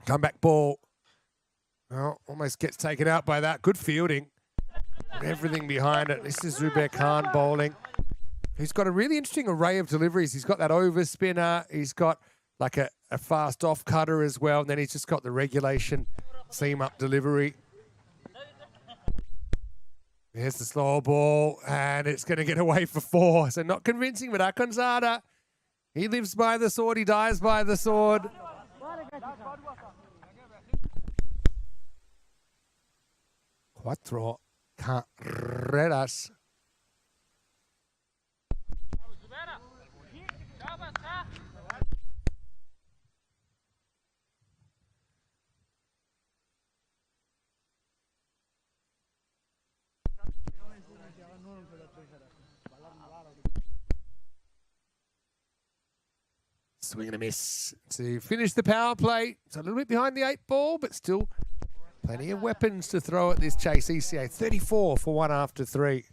Comeback ball. Oh, almost gets taken out by that. Good fielding. Everything behind it. This is Zubair Khan bowling. He's got a really interesting array of deliveries. He's got that over spinner. He's got like a fast off cutter as well. And then he's just got the regulation seam up delivery. Here's the slow ball. And it's going to get away for 4. So not convincing, but Akanzada, he lives by the sword. He dies by the sword. Cuatro carreras. Swing and a miss to finish the power play. It's a little bit behind the 8 ball, but still plenty of weapons to throw at this chase. ECA 34 for 1 after 3.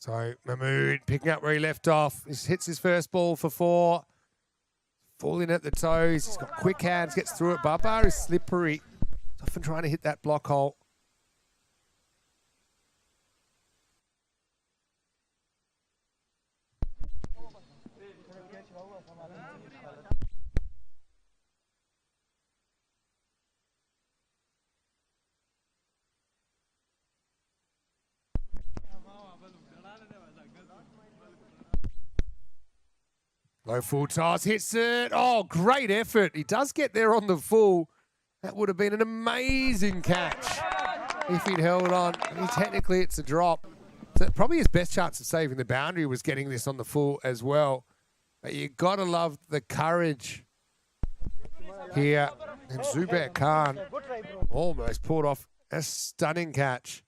So Mahmood picking up where he left off. He hits his first ball for 4. Falling at the toes. He's got quick hands, gets through it. Babar is slippery. He's often trying to hit that block hole. Low full toss, hits it. Oh, great effort. He does get there on the full. That would have been an amazing catch if he'd held on. Technically, it's a drop. So probably his best chance of saving the boundary was getting this on the full as well. But you got to love the courage here. And Zubair Khan almost pulled off a stunning catch.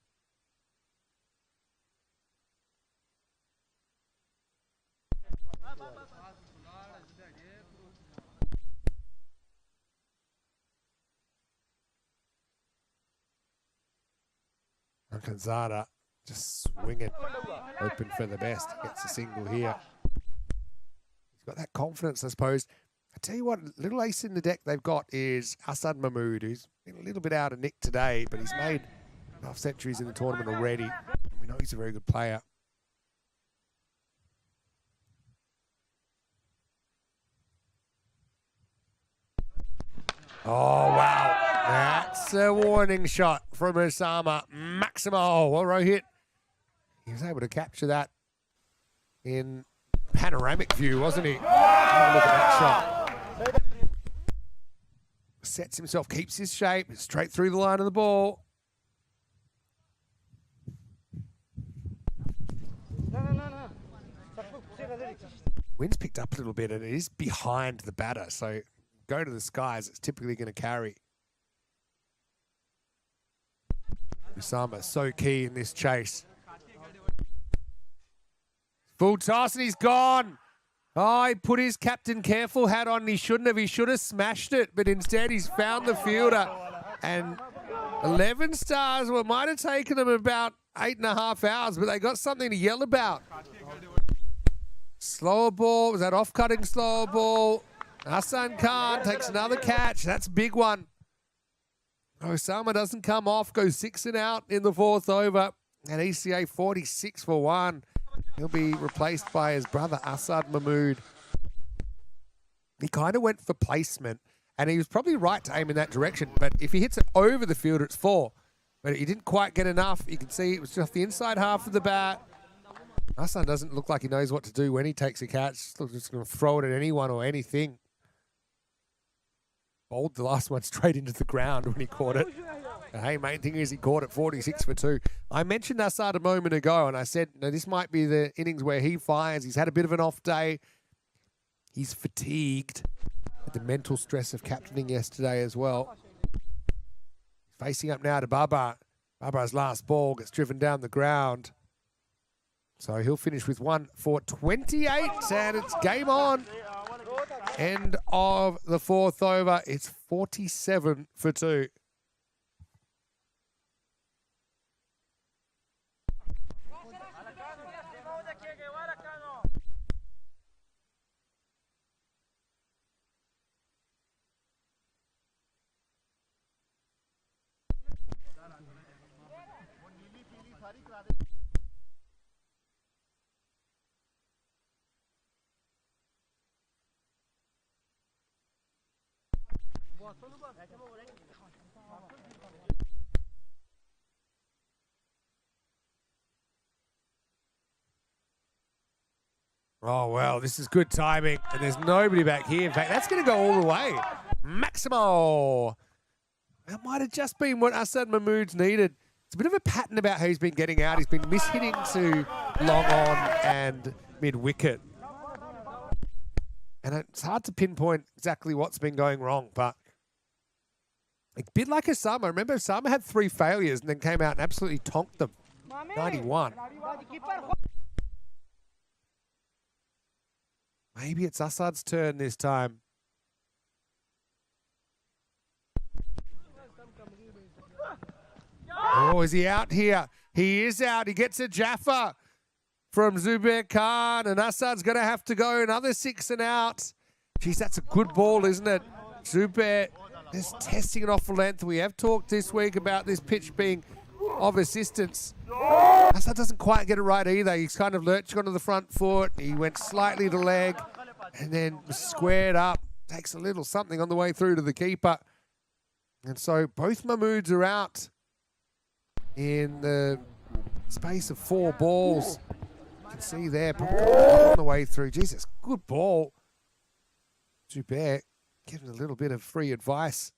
Alcanzada just swinging, hoping for the best. Gets a single here. He's got that confidence, I suppose. I tell you what, little ace in the deck they've got is Hassan Mahmood, who's been a little bit out of nick today, but he's made enough centuries in the tournament already. And we know he's a very good player. Oh, wow. That's a warning shot from Osama Maximo. Well, Rohit, he was able to capture that in panoramic view, wasn't he? Look at that shot. Sets himself, keeps his shape, straight through the line of the ball. Wind's picked up a little bit, and it is behind the batter, so go to the skies, it's typically going to carry. Osama so key in this chase. Full toss and he's gone. Oh, he put his Captain Careful hat on. He shouldn't have. He should have smashed it, but instead he's found the fielder. And 11 stars. Well, it might have taken them about 8.5 hours, but they got something to yell about. Slower ball. Was that off-cutting slower ball? Hassan Khan takes another catch. That's a big one. Osama doesn't come off. Goes 6 and out in the 4th over. And ECA 46 for 1. He'll be replaced by his brother, Asad Mahmood. He kind of went for placement, and he was probably right to aim in that direction. But if he hits it over the field, it's 4. But he didn't quite get enough. You can see it was just the inside half of the bat. Hassan doesn't look like he knows what to do when he takes a catch. Looks just going to throw it at anyone or anything. Bowled the last one straight into the ground when he caught it. But hey, main thing is he caught it 46 for 2. I mentioned Assad a moment ago, and I said, no, this might be the innings where he fires. He's had a bit of an off day. He's fatigued. Had the mental stress of captaining yesterday as well. He's facing up now to Baba. Baba's last ball gets driven down the ground. So he'll finish with 1 for 28, and it's game on. End of the 4th over. It's 47 for 2. Oh, well, this is good timing, and there's nobody back here. In fact, that's going to go all the way. Maximo. That might have just been what Asad Mahmood's needed. It's a bit of a pattern about how he's been getting out. He's been mishitting to long on and mid-wicket. And it's hard to pinpoint exactly what's been going wrong, but a bit like Osama. Remember, Osama had 3 failures and then came out and absolutely tonked them. 91. Maybe it's Assad's turn this time. Oh, is he out here? He is out. He gets a Jaffa from Zubair Khan, and Assad's going to have to go another 6 and out. Geez, that's a good ball, isn't it? Zubair is testing it off for length. We have talked this week about this pitch being of assistance. Assad doesn't quite get it right either. He's kind of lurching onto the front foot. He went slightly to leg and then squared up. Takes a little something on the way through to the keeper. And so both Mahmoods are out in the space of 4 balls. You can see there, on the way through. Jesus, good ball. Zubair giving a little bit of free advice.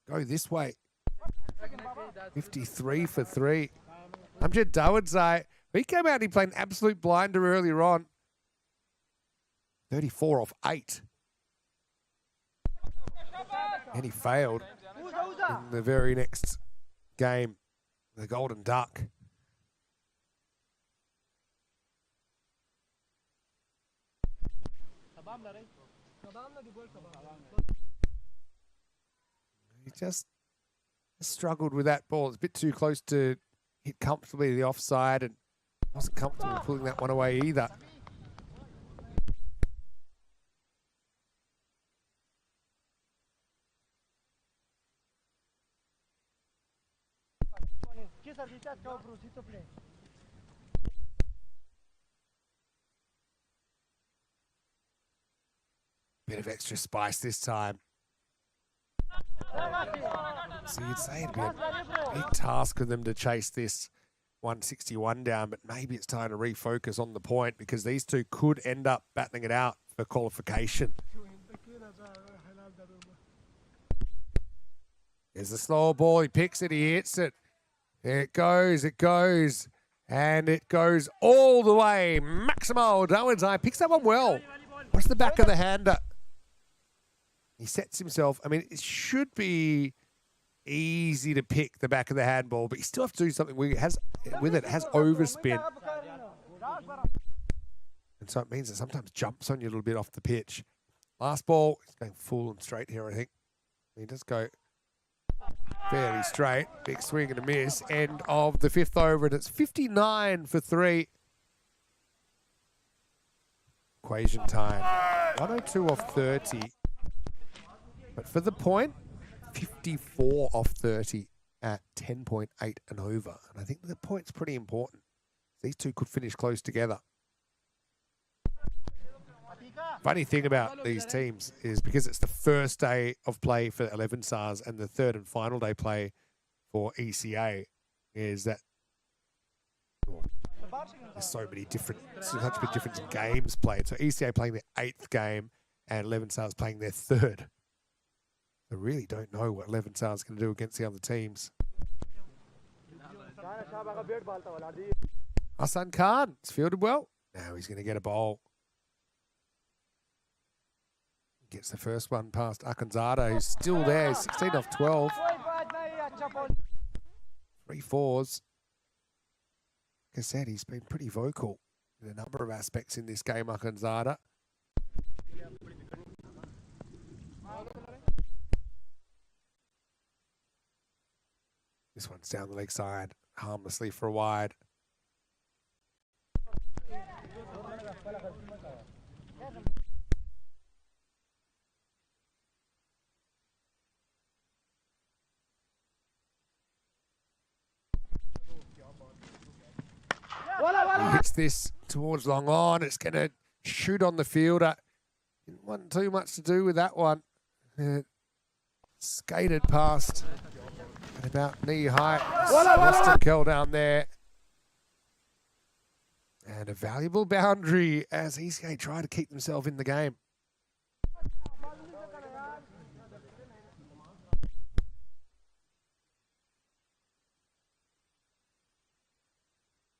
Go this way. 53 for 3. Amjad Dawodzai, he came out and he played an absolute blinder earlier on. 34 off 8. And he failed in the very next game, the Golden Duck. He just struggled with that ball. It's a bit too close to hit comfortably the offside and wasn't comfortable pulling that one away either. Bit of extra spice this time. So you'd say it'd be a big task for them to chase this 161 down, but maybe it's time to refocus on the point because these two could end up battling it out for qualification. There's the slower ball. He picks it. He hits it. There it goes. It goes. And it goes all the way. Maximo Dawodzai picks that one well. What's the back of the hander? He sets himself. I mean, it should be easy to pick the back of the handball, but you still have to do something with it. It has overspin. And so it means it sometimes jumps on you a little bit off the pitch. Last ball, he's going full and straight here, I think. He does go fairly straight. Big swing and a miss. End of the 5th over, and it's 59 for 3. Equation time. 102 off 30. But for the point, 54 off 30 at 10.8 and over. And I think the point's pretty important. These two could finish close together. Funny thing about these teams is because it's the first day of play for 11 stars and the third and final day play for ECA, is that there's so many different, such a big difference in games played. So ECA playing their 8th game and 11 stars playing their 3rd. I really don't know what 11 stars going to do against the other teams. Hassan Khan, it's fielded well. Now he's going to get a bowl. Gets the first one past Akanzada, who's still there, 16 off 12. 3 4s. Like I said, he's been pretty vocal in a number of aspects in this game, Akanzada. This one's down the leg side, harmlessly for a wide. He hits this towards long on. It's going to shoot on the fielder. Didn't want too much to do with that one. Skated past at about knee height. Western Kell down there. And a valuable boundary as ECA try to keep themselves in the game.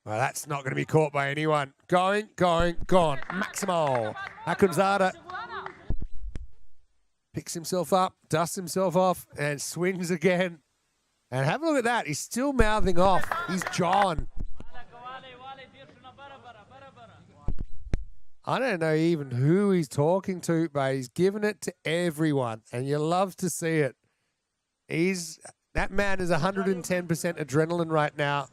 Well, that's not going to be caught by anyone. Going, gone. Maximo. Akunzada picks himself up, dusts himself off, and swings again. And have a look at that. He's still mouthing off. He's John. I don't know even who he's talking to, but he's giving it to everyone. And you love to see it. That man is 110% adrenaline right now.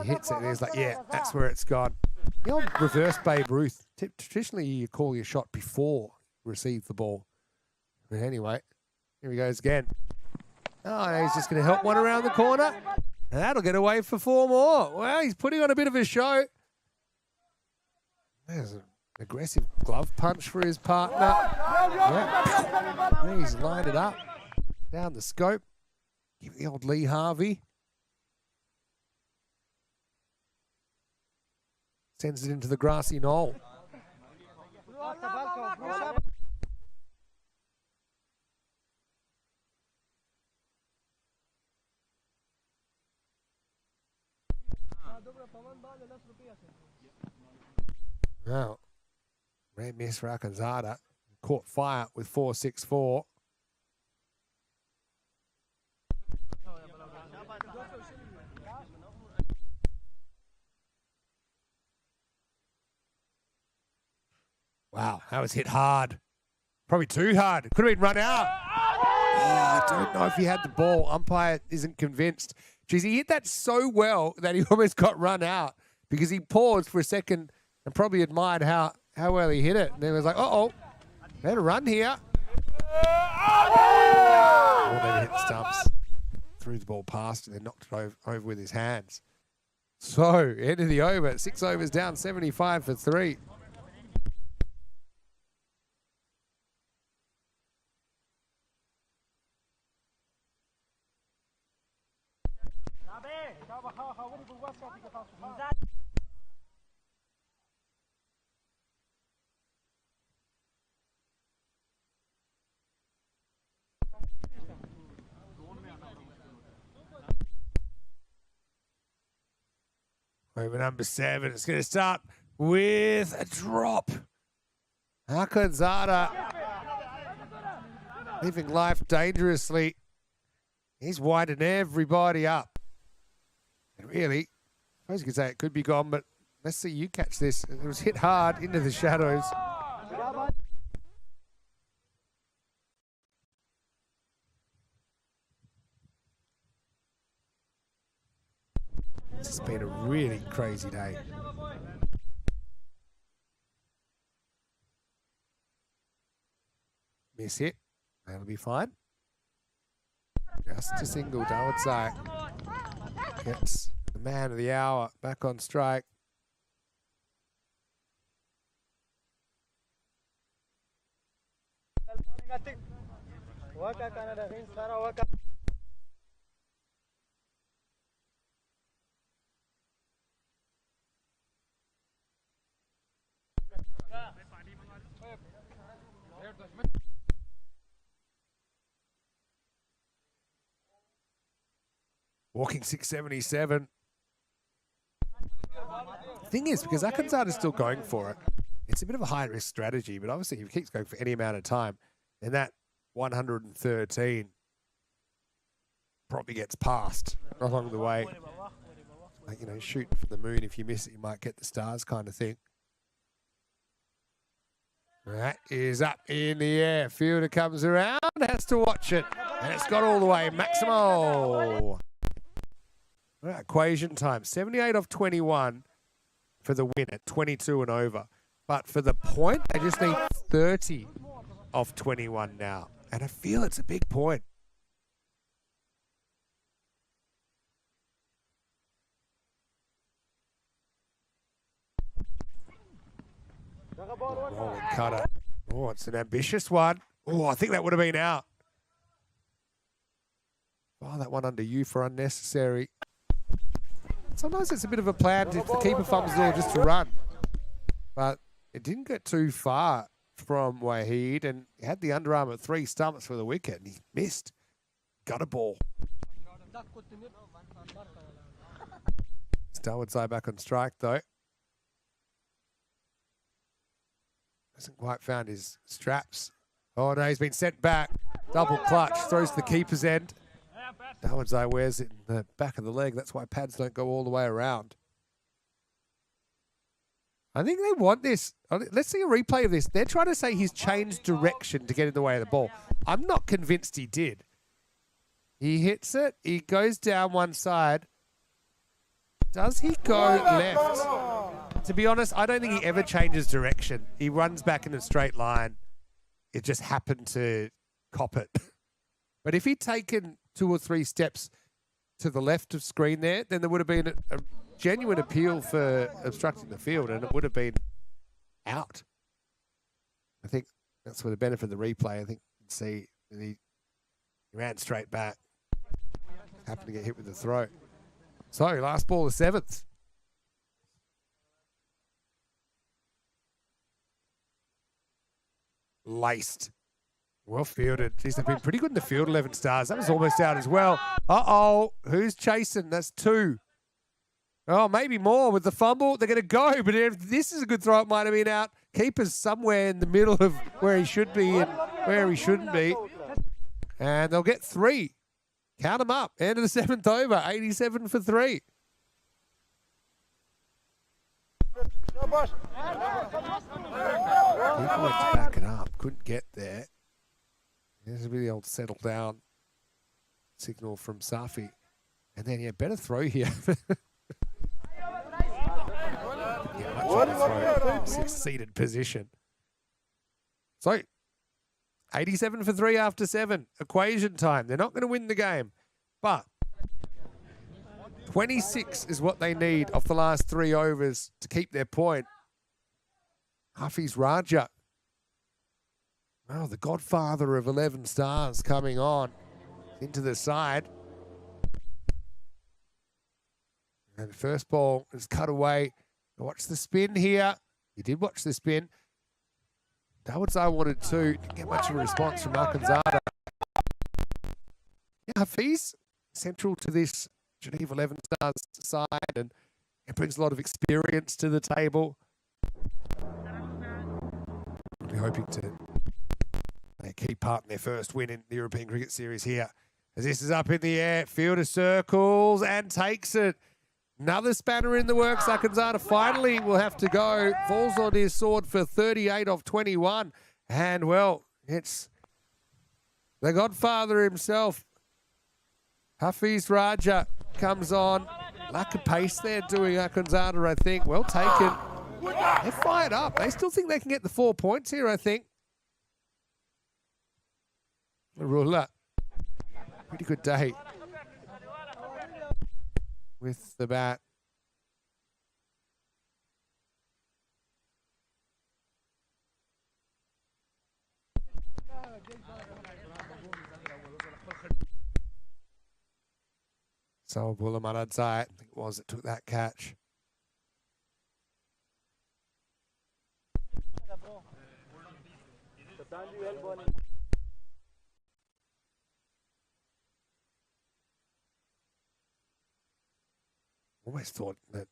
He hits it and he's like, yeah, that's where it's gone. The old reverse Babe Ruth. Traditionally, you call your shot before you receive the ball. But anyway, here he goes again. Oh, he's just going to help one around the corner. And that'll get away for 4 more. Well, he's putting on a bit of a show. There's an aggressive glove punch for his partner. Yeah. He's lined it up. Down the scope. Give the old Lee Harvey. Sends it into the grassy knoll. Now, rare miss for Akanzada. Caught fire with 4.64. Wow, that was hit hard. Probably too hard. Could have been run out. Oh, I don't know if he had the ball. Umpire isn't convinced. Geez, he hit that so well that he almost got run out because he paused for a second and probably admired how well he hit it. And then he was like, uh-oh, better run here. Oh, then he hit the stumps. Threw the ball past and then knocked it over with his hands. So, end of the over. 6 overs down, 75 for 3. Over number 7. It's going to start with a drop. Akanzada living life dangerously. He's winding everybody up. And really, I suppose you could say it could be gone, but Let's see you catch this. It was hit hard into the shadows. This has been a really crazy day. Miss hit. That'll be fine. Just a single, I would say. Gets the man of the hour back on strike. Walking 677. Thing is, because Akanzada is still going for it, it's a bit of a high-risk strategy, but obviously if he keeps going for any amount of time, then that 113 probably gets passed along the way. Like, you know, shoot for the moon. If you miss it, you might get the stars kind of thing. That is up in the air. Fielder comes around, has to watch it. And it's got all the way. Maximo. Right, equation time. 78 off 21 for the win at 22 and over. But for the point, they just need 30 off 21 now. And I feel it's a big point. Rolling cutter. Oh, it's an ambitious one. Oh, I think that would have been out. Oh, that one under you for unnecessary. Sometimes it's a bit of a plan if the keeper thumbs there just to run. But it didn't get too far from Wahid, and he had the underarm at 3 stumps for the wicket, and he missed. Got a ball. Starwoodside back on strike, though. Hasn't quite found his straps. Oh, no, he's been sent back. Double clutch, throws to the keeper's end. Starwoodside wears it in the back of the leg. That's why pads don't go all the way around. I think they want this. Let's see a replay of this. They're trying to say he's changed direction to get in the way of the ball. I'm not convinced he did. He hits it. He goes down one side. Does he go left? To be honest, I don't think he ever changes direction. He runs back in a straight line. It just happened to cop it. But if he'd taken 2 or 3 steps to the left of screen there, then there would have been a genuine appeal for obstructing the field, and it would have been out. I think that's for the benefit of the replay. I think you can see he ran straight back. Happened to get hit with the throw. So, last ball, the 7th. Laced. Well fielded. Jeez, they've been pretty good in the field, 11 stars. That was almost out as well. Uh-oh. Who's chasing? That's 2. Oh, maybe more with the fumble. They're going to go, but if this is a good throw, it might have been out. Keeper's somewhere in the middle of where he should be and where he shouldn't be. And they'll get 3. Count them up. End of the 7th over. 87 for 3. People went to back it up. Couldn't get there. This will be the old settle down signal from Safi. And then, yeah, better throw here. Succeeded position. So, 87 for 3 after 7. Equation time. They're not going to win the game. But 26 is what they need off the last 3 overs to keep their point. Hafiz Raja. Oh, the godfather of 11 stars coming on into the side. And the first ball is cut away. Watch the spin here. He did watch the spin. Dawodzai wanted 2. Didn't get much of a response from Akanzada. Yeah, Hafiz, central to this Geneva 11 stars side, and it brings a lot of experience to the table. We're hoping to keep part in their first win in the European Cricket Series here. As this is up in the air, fielder circles and takes it. Another spanner in the works. Akanzada finally will have to go. Falls on his sword for 38 of 21. And, well, it's the Godfather himself. Hafiz Raja comes on. Lack of pace there doing Akanzada, I think. Well taken. They're fired up. They still think they can get the 4 points here, I think. Marula. Pretty good day with the bat. So Bullamaradzai, I think it was, that took that catch. Almost thought that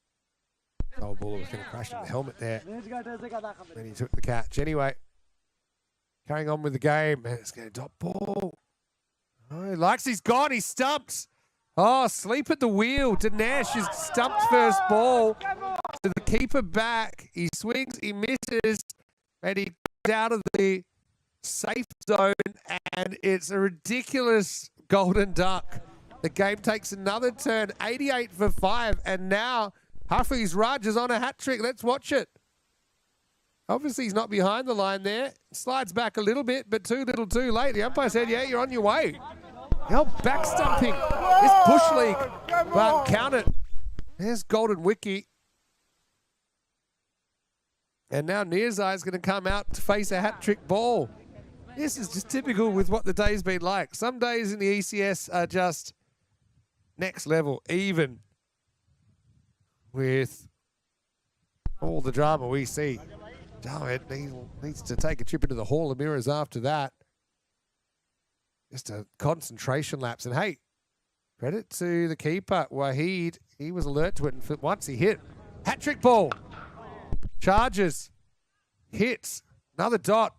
Soul Buller was going to crash in the helmet there. Then he took the catch. Anyway, carrying on with the game. And it's going to dot ball. Oh, he likes, he's gone. He's stumped. Oh, sleep at the wheel. Dinesh is stumped first ball. To the keeper back. He swings, he misses, and he gets out of the safe zone. And it's a ridiculous golden duck. The game takes another turn, 88 for 5, and now Hafiz Raj is on a hat trick. Let's watch it. Obviously, he's not behind the line there. Slides back a little bit, but too little too late. The umpire said, yeah, you're on your way. Now back stumping. This Bush League, but count it. There's Golden Wiki. And now Nirzai is going to come out to face a hat trick ball. This is just typical with what the day's been like. Some days in the ECS are just next level, even with all the drama we see. It needs to take a trip into the Hall of Mirrors after that. Just a concentration lapse. And hey, credit to the keeper, Wahid. He was alert to it, and once he hit. Hat-trick ball. Charges. Hits. Another dot.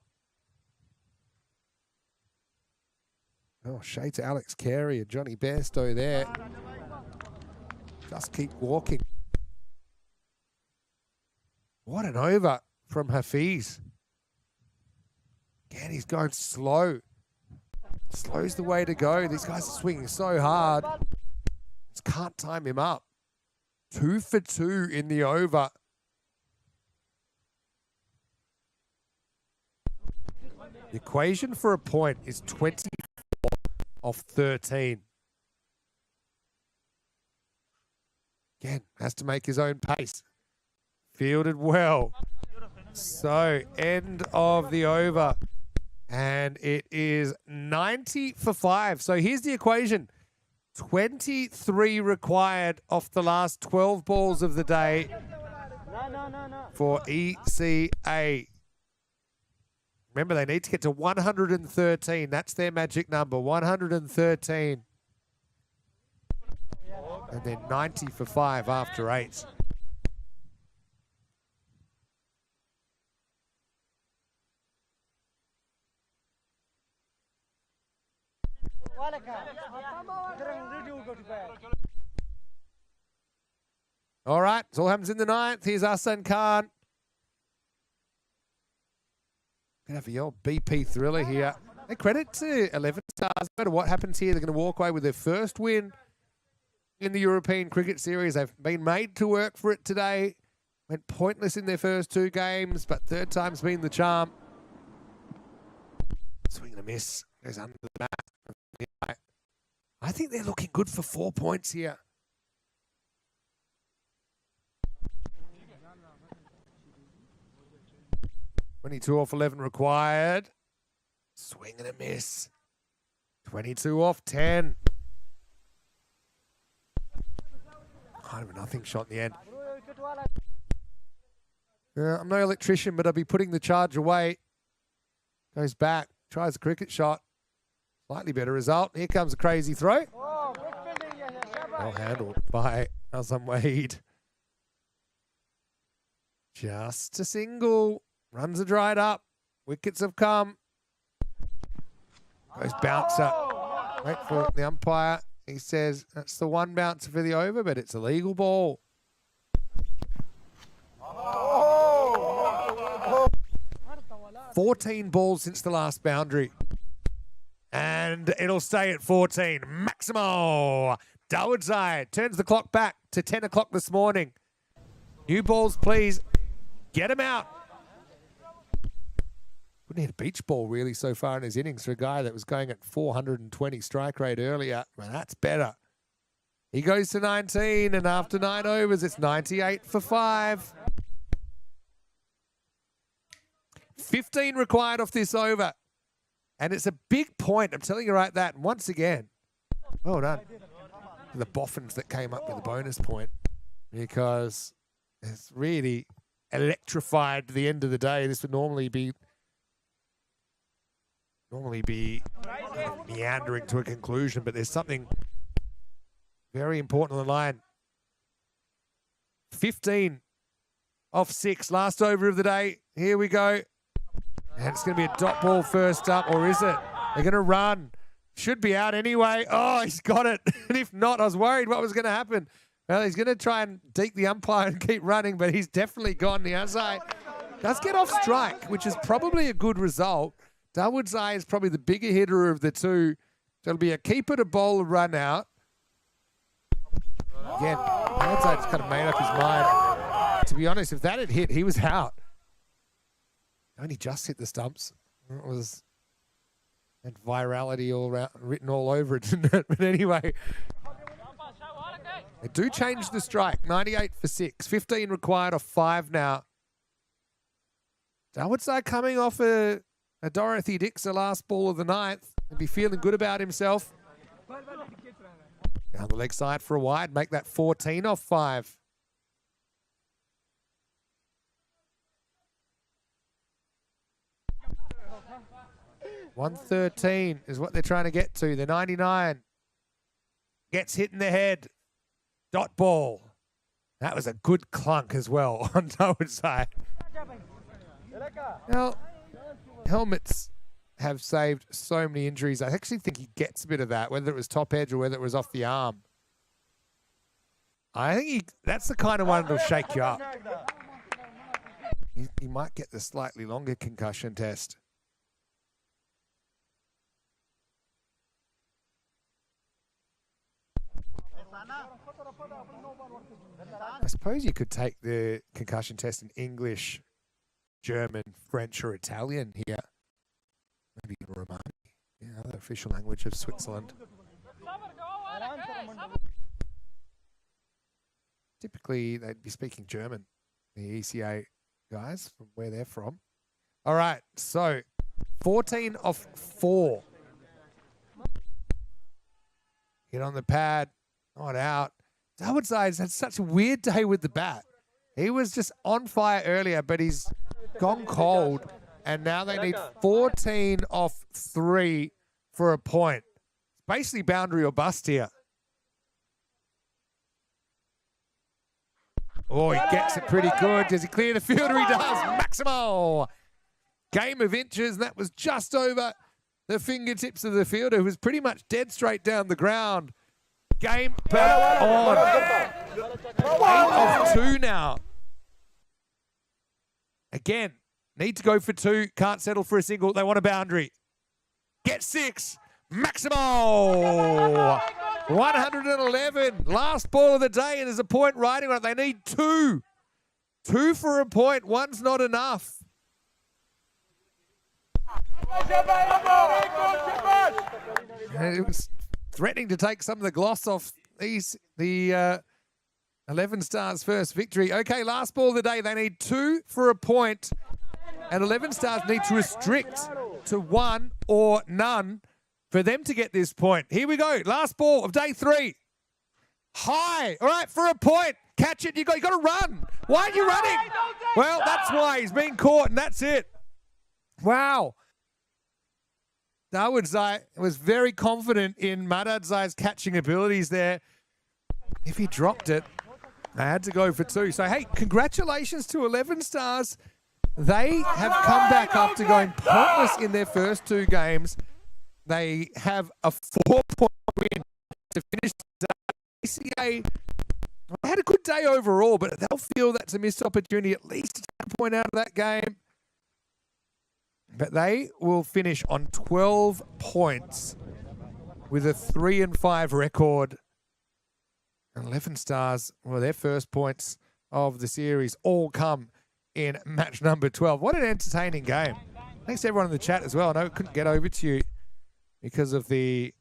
Oh, shade to Alex Carey and Johnny Bairstow there. Just keep walking. What an over from Hafiz. Again, he's going slow. Slow's the way to go. These guys are swinging so hard. Just can't time him up. 2 for 2 in the over. The equation for a point is 24 of 13. Again, has to make his own pace. Fielded well. So, end of the over. And it is 90 for 5. So here's the equation. 23 required off the last 12 balls of the day for ECA. Remember, they need to get to 113. That's their magic number, 113. And then 90 for 5 after 8. All right, it all happens in the 9th. Here's Hassan Khan. Gonna have your BP thriller here. Hey, credit to 11 Stars. No matter what happens here, they're going to walk away with their first win in the European Cricket Series. They've been made to work for it today. Went pointless in their first 2 games, but third time's been the charm. Swing and a miss. Goes under the mat. I think they're looking good for 4 points here. $22 off 11 required. Swing and a miss. 22 off 10. Kind of a nothing shot in the end. I'm no electrician, but I'll be putting the charge away. Goes back. Tries a cricket shot. Slightly better result. Here comes a crazy throw. Well handled by Azam Wahid. Just a single. Runs are dried up. Wickets have come. Goes bouncer. Wait for the umpire. He says that's the one bouncer for the over, but it's a legal ball. 14 balls since the last boundary. And it'll stay at 14. Maximo Dawodzai turns the clock back to 10 o'clock this morning. New balls, please. Get him out. Wouldn't hit a beach ball really so far in his innings for a guy that was going at 420 strike rate earlier. Well, that's better. He goes to 19, and after 9 overs, it's 98 for 5. 15 required off this over. And it's a big point, I'm telling you right that. And once again, well done. The boffins that came up with the bonus point, because it's really electrified the end of the day. This would normally be kind of meandering to a conclusion, but there's something very important on the line. 15 off 6, last over of the day. Here we go. And it's going to be a dot ball first up, or is it? They're going to run. Should be out anyway. Oh, he's got it. And if not, I was worried what was going to happen. Well, he's going to try and deke the umpire and keep running, but he's definitely gone the outside. Does get off strike, which is probably a good result. Dawodzai is probably the bigger hitter of the two. So it'll be a keeper to bowl a run out. Again, Dawodzai just kind of made up his mind. To be honest, if that had hit, he was out. Only just hit the stumps. It was had virality all around, written all over it, didn't it? But anyway, they do change the strike. 98 for 6. 15 required off 5 now. Dawodzai coming off a Dorothy Dixer last ball of the 9th and be feeling good about himself. Down the leg side for a wide. Make that 14 off 5. $113 is what they're trying to get to. The 99 gets hit in the head. Dot ball. That was a good clunk as well on Dawodzai. Now, helmets have saved so many injuries. I actually think he gets a bit of that, whether it was top edge or whether it was off the arm. I think that's the kind of one that'll shake you up. He might get the slightly longer concussion test. I suppose you could take the concussion test in English, German, French, or Italian here. Maybe Romani, the official language of Switzerland. Typically, they'd be speaking German, the ECA guys, from where they're from. All right, so 14 off 4. Hit on the pad, not out. Dawodzai's had such a weird day with the bat. He was just on fire earlier, but he's gone cold, and now they need 14 off 3 for a point. It's basically boundary or bust here. Oh, he gets it pretty good. Does he clear the fielder? He does. Maximo. Game of inches, and that was just over the fingertips of the fielder, who was pretty much dead straight down the ground. Game back on. 8 of 2 now. Again, need to go for 2. Can't settle for a single. They want a boundary. Get 6. Maximo. 111. Last ball of the day, and there's a point riding on it. They need 2. 2 for a point. 1's not enough. And it was threatening to take some of the gloss off the 11 Stars' first victory. Okay, last ball of the day. They need 2 for a point, and 11 Stars need to restrict to 1 or none for them to get this point. Here we go. Last ball of day 3. High. All right, for a point. Catch it. You got to run. Why aren't you running? Well, that's why. He's being caught, and that's it. Wow. Dawodzai was very confident in Madadzai's catching abilities there. If he dropped it, I had to go for 2. So, hey, congratulations to 11 Stars. They have come back after going pointless in their first 2 games. They have a 4-point win to finish the day. ECA had a good day overall, but they'll feel that's a missed opportunity at least to take a point out of that game. But they will finish on 12 points with a 3-5 record. 11 Stars, well, their first points of the series all come in match number 12. What an entertaining game. Thanks to everyone in the chat as well. I know it couldn't get over to you because of the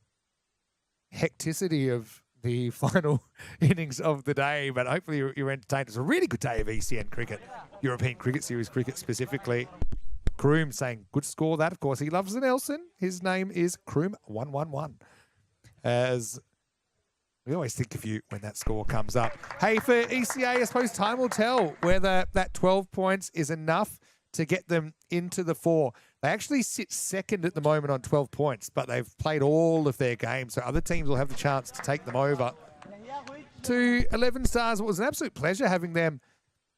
hecticity of the final innings of the day, but hopefully you're entertained. It's a really good day of ECN cricket, European Cricket Series cricket specifically. Kroom saying, good score that. Of course, he loves the Nelson. His name is Kroom111. As we always think of you when that score comes up. Hey, for ECA, I suppose time will tell whether that 12 points is enough to get them into the 4. They actually sit second at the moment on 12 points, but they've played all of their games, so other teams will have the chance to take them over. To 11 Stars, it was an absolute pleasure having them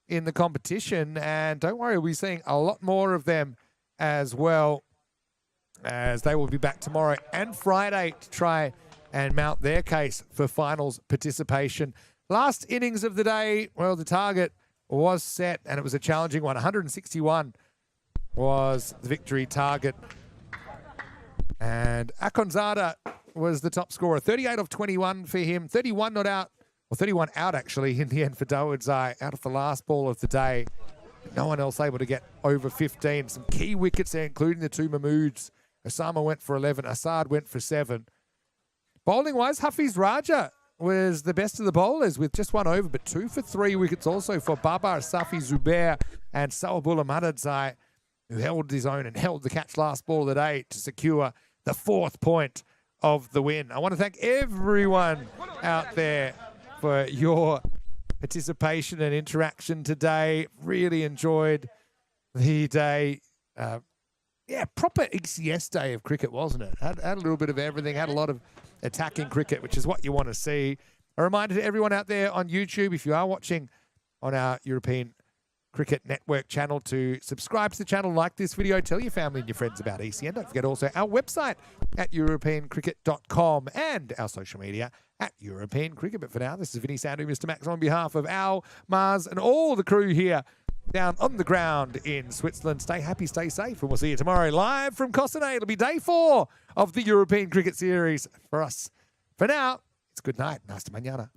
in the competition, and don't worry, we'll be seeing a lot more of them as well, as they will be back tomorrow and Friday to try and mount their case for finals participation. Last innings of the day, well, the target was set, and it was a challenging one. 161 was the victory target. And Akonzada was the top scorer. 38 of 21 for him. 31 not out, or 31 out actually in the end for Dawodzai, out of the last ball of the day. No one else able to get over 15. Some key wickets there, including the 2 Mahmoods. Osama went for 11. Assad went for 7. Bowling-wise, Hafiz Raja was the best of the bowlers with just 1 over, but 2 for 3 wickets also for Babar Safi Zubair and Sawabullah Madadzai, who held his own and held the catch last ball of the day to secure the 4th point of the win. I want to thank everyone out there for your participation and interaction today. Really enjoyed the day. Yeah, proper ECS day of cricket, wasn't it? Had a little bit of everything, had a lot of attacking cricket, which is what you want to see. A reminder to everyone out there on YouTube, if you are watching on our European Cricket Network channel, to subscribe to the channel, like this video, tell your family and your friends about ECN. Don't forget also our website at europeancricket.com and our social media at European Cricket. But for now, this is Vinny Sandu, Mr. Max, on behalf of Al, Mars, and all the crew here down on the ground in Switzerland. Stay happy, stay safe, and we'll see you tomorrow live from Cossonay. It'll be day 4 of the European Cricket Series for us. For now, it's good night. Hasta mañana.